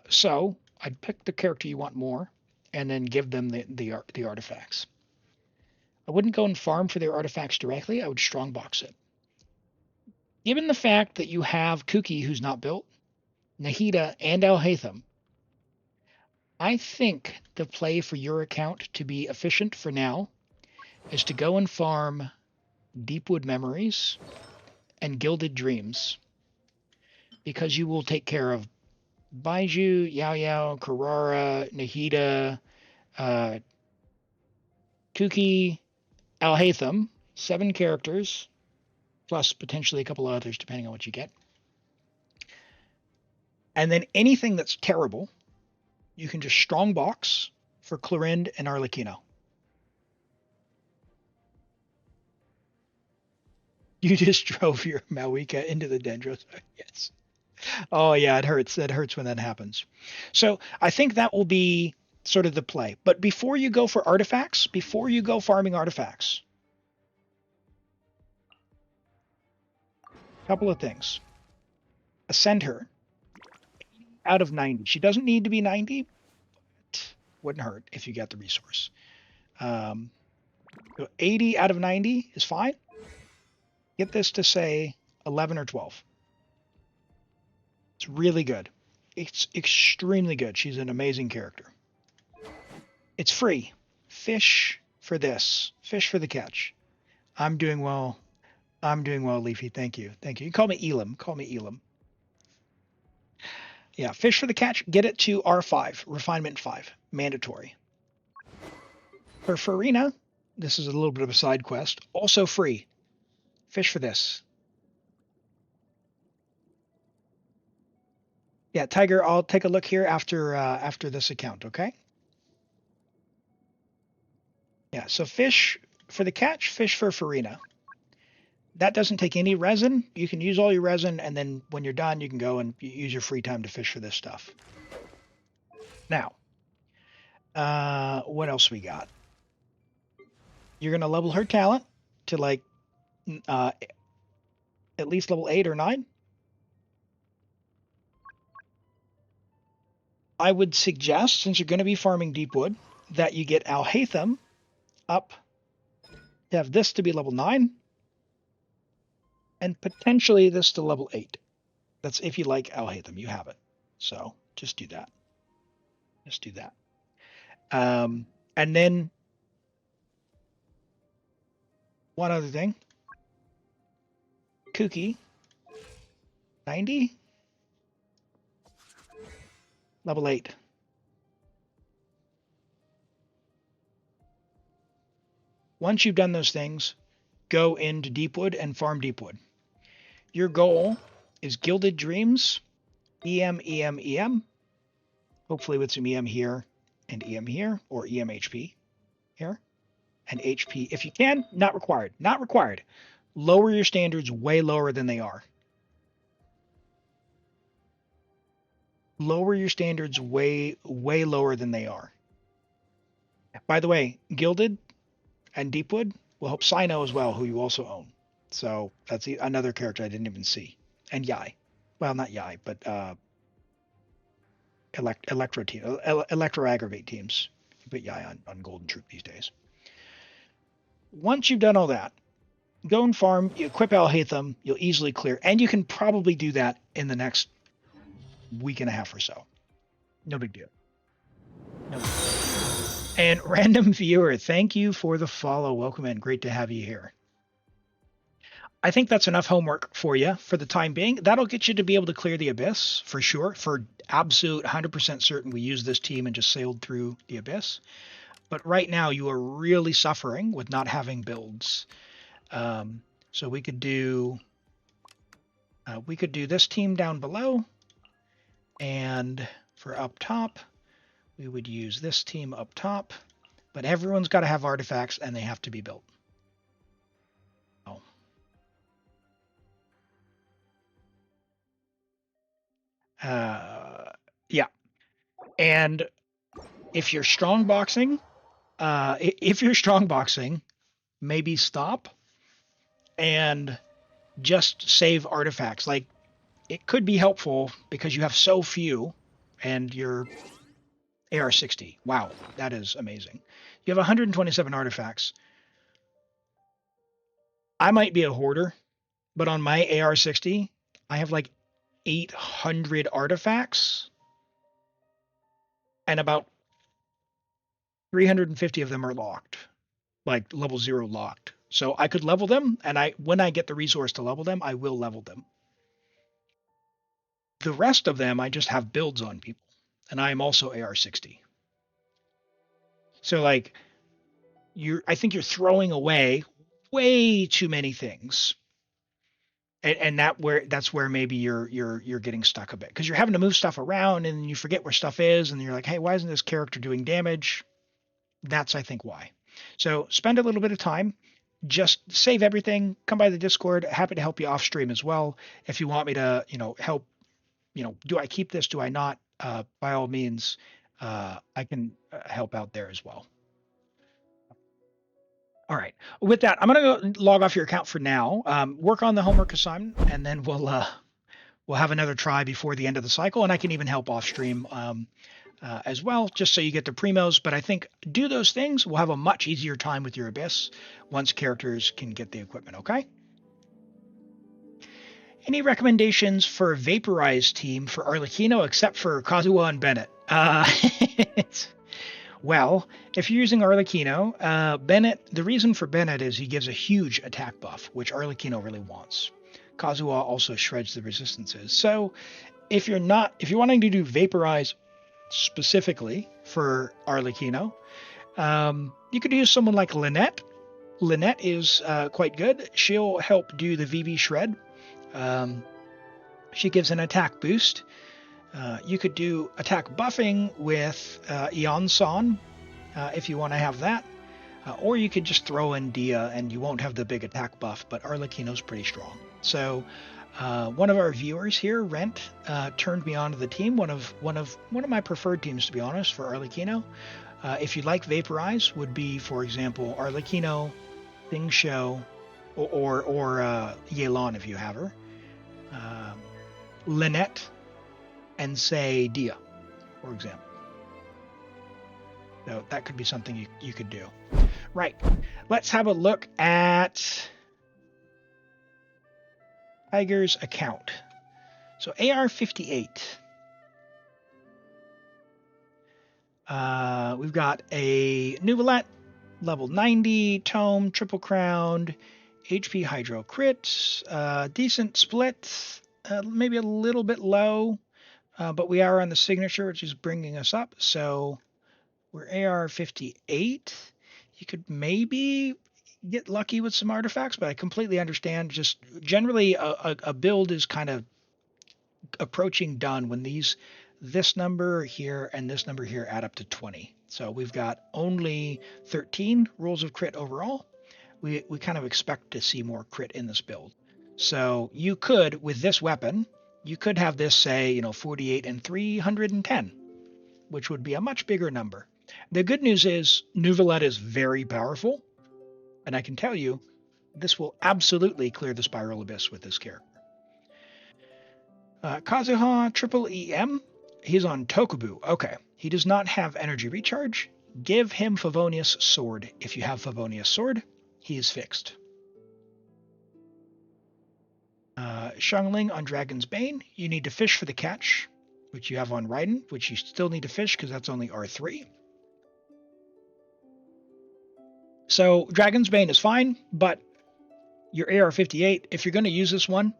So I'd pick the character you want more, and then give them the artifacts. I wouldn't go and farm for their artifacts directly. I would strongbox it. Given the fact that you have Kuki, who's not built, Nahida, and Alhaitham, I think the play for your account to be efficient for now is to go and farm Deepwood Memories and Gilded Dreams, because you will take care of Baiju, Yao Yao, Carrara, Nahida, Kuki, Alhaitham, 7 characters, plus potentially a couple of others depending on what you get. And then anything that's terrible, you can just strongbox for Clorind and Arlecchino. You just drove your Mawika into the Dendros. Yes. Oh yeah, it hurts. It hurts when that happens. So I think that will be sort of the play. But before you go for artifacts, before you go farming artifacts, a couple of things. Ascend her out of 90. She doesn't need to be 90, but wouldn't hurt if you get the resource. So 80 out of 90 is fine. Get this to say 11 or 12. It's really good. It's extremely good. She's an amazing character. It's free. Fish for this. Fish for the catch. I'm doing well. I'm doing well, Leafy. Thank you. Thank you. You call me Elam. Call me Elam. Yeah, fish for the catch. Get it to R5, refinement 5, mandatory. For Farina, this is a little bit of a side quest. Also free. Fish for this. Yeah, Tiger, I'll take a look here after this account, okay? Yeah, so fish for the catch, fish for Farina. That doesn't take any resin. You can use all your resin, and then when you're done, you can go and use your free time to fish for this stuff. Now, what else we got? You're gonna level her talent to like uh, at least level 8 or 9. I would suggest, since you're going to be farming Deepwood, that you get Alhaitham up to have this to be level 9 and potentially this to level 8. That's if you like Alhaitham, you have it. So just do that. Just do that. And then one other thing. Kooky, 90, level 8. Once you've done those things, go into Deepwood and farm Deepwood. Your goal is Gilded Dreams, EM, EM, EM. Hopefully with some EM here and EM here, or EM HP here, and HP if you can. Not required. Not required. Lower your standards way lower than they are. Lower your standards way lower than they are. By the way, Gilded and Deepwood will help Sino as well, who you also own. So that's another character I didn't even see. And Yai. Well, not Yai, but Electro Aggravate teams. You put Yai on Golden Troop these days. Once you've done all that, go and farm, you equip Alhaitham, you'll easily clear. And you can probably do that in the next week and a half or so. No big deal. No big deal. And random viewer, thank you for the follow. Welcome in. Great to have you here. I think that's enough homework for you for the time being. That'll get you to be able to clear the Abyss for sure. For absolute 100% certain, we used this team and just sailed through the Abyss. But right now, you are really suffering with not having builds. So we could do this team down below, and for up top, we would use this team up top. But everyone's got to have artifacts, and they have to be built. Oh. Yeah. And if you're strong boxing, maybe stop and just save artifacts. Like, it could be helpful because you have so few, and you're AR-60. Wow, that is amazing. You have 127 artifacts. I might be a hoarder, but on my AR-60, I have like 800 artifacts, and about 350 of them are locked, like level 0 locked. So I could level them, and when I get the resource to level them, I will level them. The rest of them, I just have builds on people, and I am also AR-60. So like, I think you're throwing away way too many things, and that's where maybe you're getting stuck a bit because you're having to move stuff around and you forget where stuff is, and you're like, hey, why isn't this character doing damage? That's, I think, why. So spend a little bit of time, just save everything, come by the Discord. Happy to help you off stream as well. If you want me to, help, do I keep this? Do I not? By all means, I can help out there as well. All right. With that, I'm going to log off your account for now. Work on the homework assignment, and then we'll have another try before the end of the cycle, and I can even help off stream as well, just so you get the primos. But I think do those things. We'll have a much easier time with your Abyss once characters can get the equipment, okay? Any recommendations for a vaporized team for Arlecchino except for Kazuha and Bennett? Well, if you're using Arlecchino, Bennett, the reason for Bennett is he gives a huge attack buff, which Arlecchino really wants. Kazuha also shreds the resistances. So if you're wanting to do vaporize specifically for Arlecchino, you could use someone like Lynette. Lynette is quite good. She'll help do the VB shred. She gives an attack boost. You could do attack buffing with Eon Son if you want to have that. Or you could just throw in Dia and you won't have the big attack buff, but Arlecchino's pretty strong. So one of our viewers here, Rent, turned me onto the team. One of my preferred teams, to be honest, for Arlecchino. If you like Vaporize, would be, for example, Arlecchino, Thing Show, or Yelan if you have her, Lynette, and say Dia, for example. So that could be something you could do. Right. Let's have a look at Tiger's account. So AR-58. We've got a Nuvolette, level 90, Tome, Triple Crowned, HP Hydro crits, decent split, maybe a little bit low, but we are on the signature, which is bringing us up. So we're AR-58. You could maybe get lucky with some artifacts, but I completely understand. Just generally, a build is kind of approaching done when this number here and this number here add up to 20. So we've got only 13 rolls of crit overall. We kind of expect to see more crit in this build. So you could, with this weapon, you could have this say, 48 and 310, which would be a much bigger number. The good news is Nuvolette is very powerful, and I can tell you, this will absolutely clear the Spiral Abyss with this character. Kazuha Triple EM, he's on Tokubu. Okay, he does not have energy recharge. Give him Favonius Sword. If you have Favonius Sword, he is fixed. Xiangling on Dragon's Bane, you need to fish for the catch, which you have on Raiden, which you still need to fish because that's only R3. So Dragon's Bane is fine, but your AR-58, if you're going to use this one,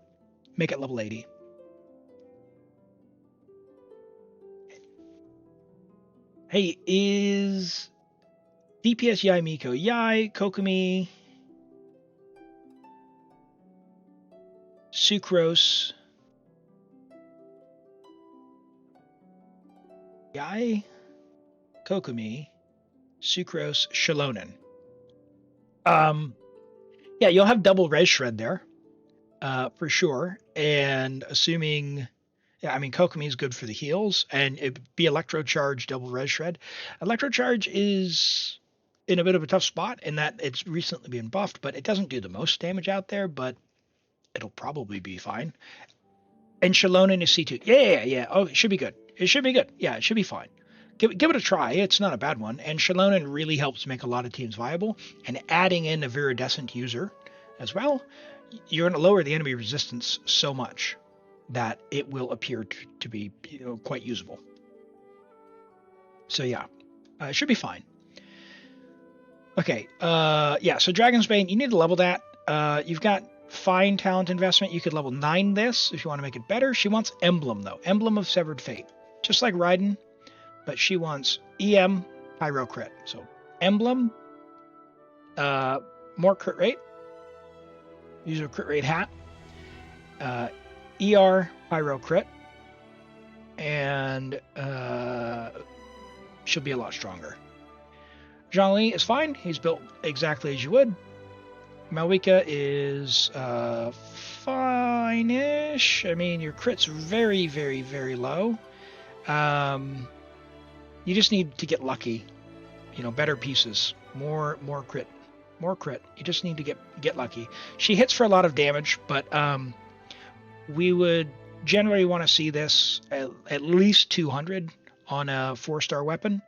make it level 80. Hey, is DPS Yai Miko Yai, Kokumi, Sucrose, Yai, Kokumi, Sucrose, Shalonen. Yeah, you'll have double res shred there, for sure. And assuming, yeah, I mean, Kokumi is good for the heals, and it'd be Electro Charge, double res shred. Electro Charge is in a bit of a tough spot in that it's recently been buffed, but it doesn't do the most damage out there, but it'll probably be fine. And Shalonen is C2. Yeah. Oh, it should be good. It should be good. Yeah, it should be fine. Give it a try. It's not a bad one. And Shalonen really helps make a lot of teams viable. And adding in a Viridescent user as well, you're going to lower the enemy resistance so much that it will appear to be quite usable. So yeah, it should be fine. Okay, yeah, so Dragon's Bane, you need to level that. You've got fine talent investment. You could level 9 this if you want to make it better. She wants Emblem, though. Emblem of Severed Fate. Just like Raiden, but she wants EM, Pyro Crit. So Emblem, more crit rate. Use a crit rate hat. ER, Pyro Crit. And she'll be a lot stronger. Zhongli is fine. He's built exactly as you would. Malwika is fine-ish. I mean, your crit's very, very, very low. You just need to get lucky. Better pieces. More crit. More crit. You just need to get lucky. She hits for a lot of damage, but we would generally want to see this at least 200 on a 4-star weapon.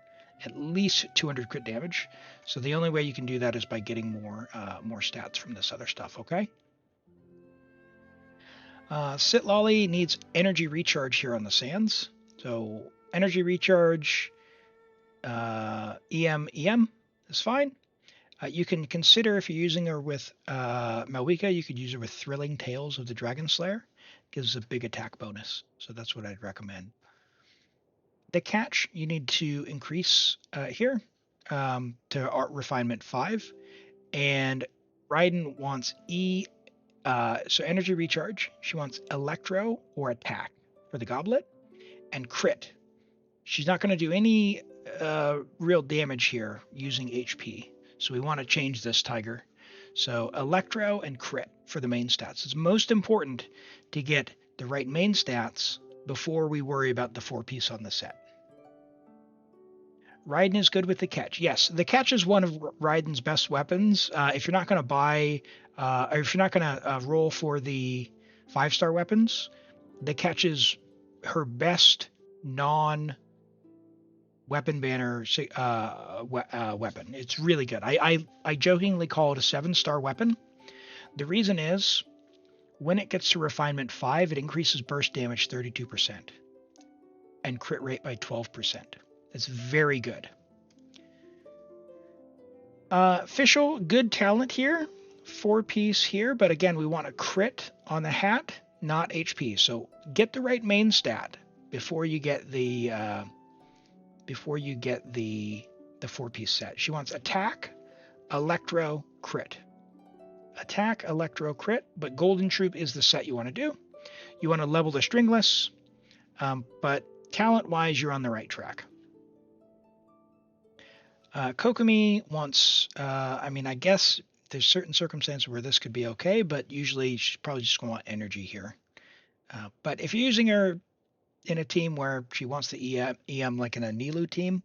At least 200 crit damage. So the only way you can do that is by getting more stats from this other stuff, okay? Sit Lolly needs energy recharge here on the sands. So energy recharge, EM is fine. You can consider if you're using her with Malwika, you could use her with Thrilling Tales of the Dragon Slayer. Gives a big attack bonus. So that's what I'd recommend. The catch you need to increase here to Art Refinement 5. And Raiden wants so energy recharge. She wants Electro or Attack for the Goblet. and crit. She's not going to do any real damage here using HP. So we want to change this tiger. So Electro and crit for the main stats. It's most important to get the right main stats before we worry about the 4-piece on the set. Raiden is good with the catch. Yes, the catch is one of Raiden's best weapons. If you're not going to buy, or if you're not going to roll for the 5-star weapons, the catch is her best non-weapon banner weapon. It's really good. I jokingly call it a 7-star weapon. The reason is, when it gets to refinement 5, it increases burst damage 32% and crit rate by 12%. It's very good. Fischl, good talent here. 4-piece here, but again, we want a crit on the hat, not HP. So get the right main stat before you get the 4-piece set. She wants attack, electro, crit. Attack, electro, crit, but Golden Troop is the set you want to do. You want to level the stringless, but talent-wise, you're on the right track. Kokomi wants, I guess there's certain circumstances where this could be okay, but usually she's probably just going to want energy here. But if you're using her in a team where she wants the EM like in a Nilou team,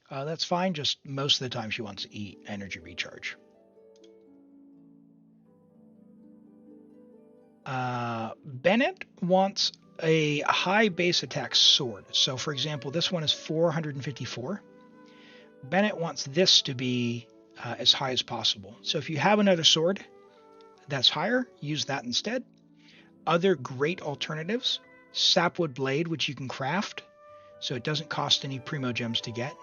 that's fine. Just most of the time she wants energy recharge. Bennett wants a high base attack sword. So for example, this one is 454. Bennett wants this to be as high as possible. So if you have another sword that's higher, use that instead. Other great alternatives, Sapwood Blade, which you can craft, so it doesn't cost any Primo Gems to get.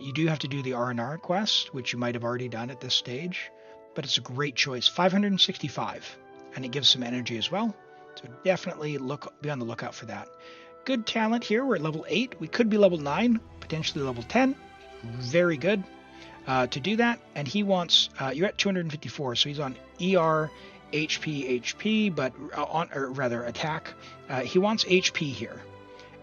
You do have to do the R&R quest, which you might have already done at this stage, but it's a great choice. 565, and it gives some energy as well, so definitely be on the lookout for that. Good talent here. We're at level 8. We could be level 9, potentially level 10. Very good to do that. And he wants, you're at 254, so he's on ER, HP, but or rather attack. He wants HP here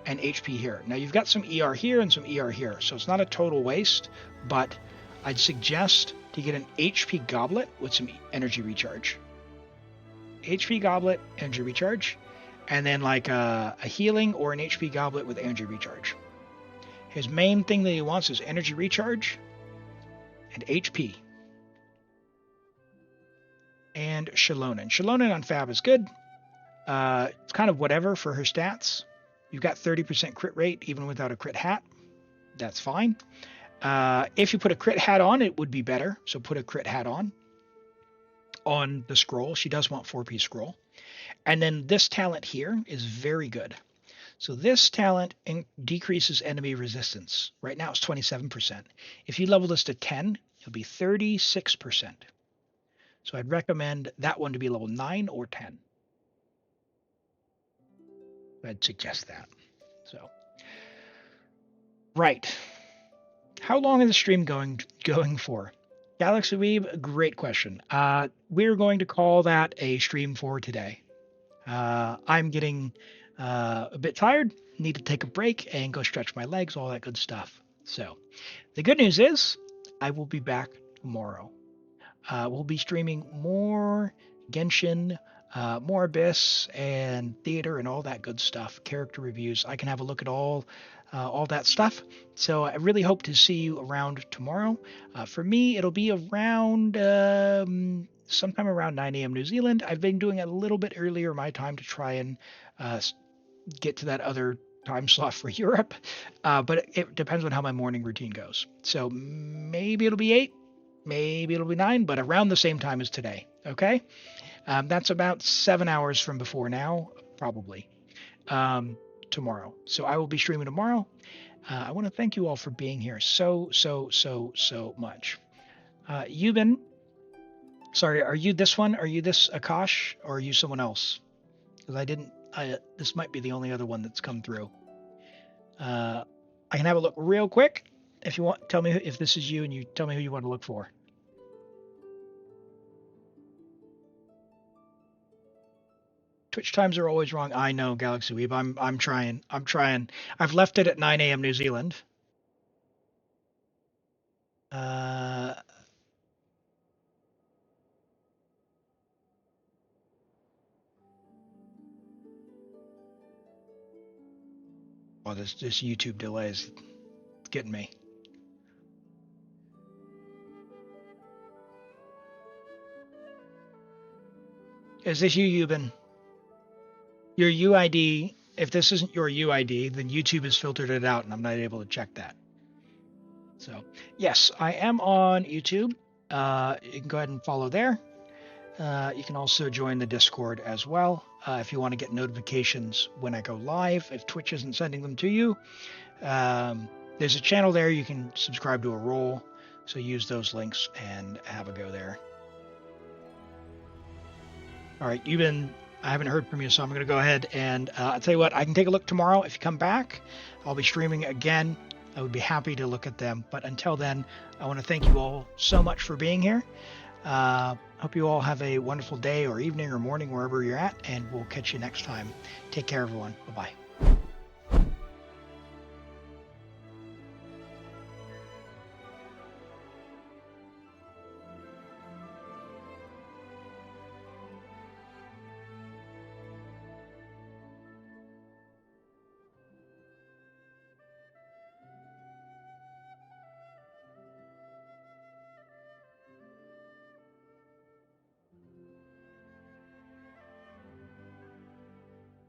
and HP here. Now you've got some ER here and some ER here, so it's not a total waste, but I'd suggest to get an HP goblet with some energy recharge. HP goblet, energy recharge, and then like a healing or an HP goblet with energy recharge. His main thing that he wants is energy recharge and HP. And Shalonen. Shalonen on Fab is good. It's kind of whatever for her stats. You've got 30% crit rate even without a crit hat. That's fine. If you put a crit hat on, it would be better. So put a crit hat on the scroll. She does want 4-piece scroll. And then this talent here is very good. So this talent decreases enemy resistance. Right now it's 27%. If you level this to 10, it'll be 36%. So I'd recommend that one to be level 9 or 10. I'd suggest that. So, right. How long is the stream going for? Galaxy Weeb, great question. We're going to call that a stream for today. I'm getting a bit tired, need to take a break and go stretch my legs, all that good stuff. So the good news is I will be back tomorrow. We'll be streaming more Genshin, more Abyss and theater and all that good stuff, character reviews. I can have a look at all that stuff. So I really hope to see you around tomorrow. For me, it'll be around sometime around 9 a.m. New Zealand. I've been doing it a little bit earlier my time to try and get to that other time slot for Europe, but it depends on how my morning routine goes. So maybe it'll be 8, maybe it'll be 9, but around the same time as today. Okay, that's about 7 hours from before now, probably tomorrow. So I will be streaming tomorrow. I want to thank you all for being here so much. Yuban, sorry, are you this one? Are you this Akash, or are you someone else? Because this might be the only other one that's come through. I can have a look real quick. If you want, tell me if this is you, and you tell me who you want to look for. Twitch times are always wrong. I know, Galaxy Weeb. I'm trying. I'm trying. I've left it at 9 a.m. New Zealand. Uh, oh, this YouTube delay is getting me. Is this you, Euban? Your UID, if this isn't your UID, then YouTube has filtered it out and I'm not able to check that. So, yes, I am on YouTube. You can go ahead and follow there. You can also join the Discord as well if you want to get notifications when I go live, if Twitch isn't sending them to you. There's a channel there. You can subscribe to a role. So use those links and have a go there. All right, I haven't heard from you, so I'm going to go ahead and I'll tell you what, I can take a look tomorrow. If you come back, I'll be streaming again. I would be happy to look at them. But until then, I want to thank you all so much for being here. Hope you all have a wonderful day or evening or morning, wherever you're at, and we'll catch you next time. Take care, everyone. Bye-bye.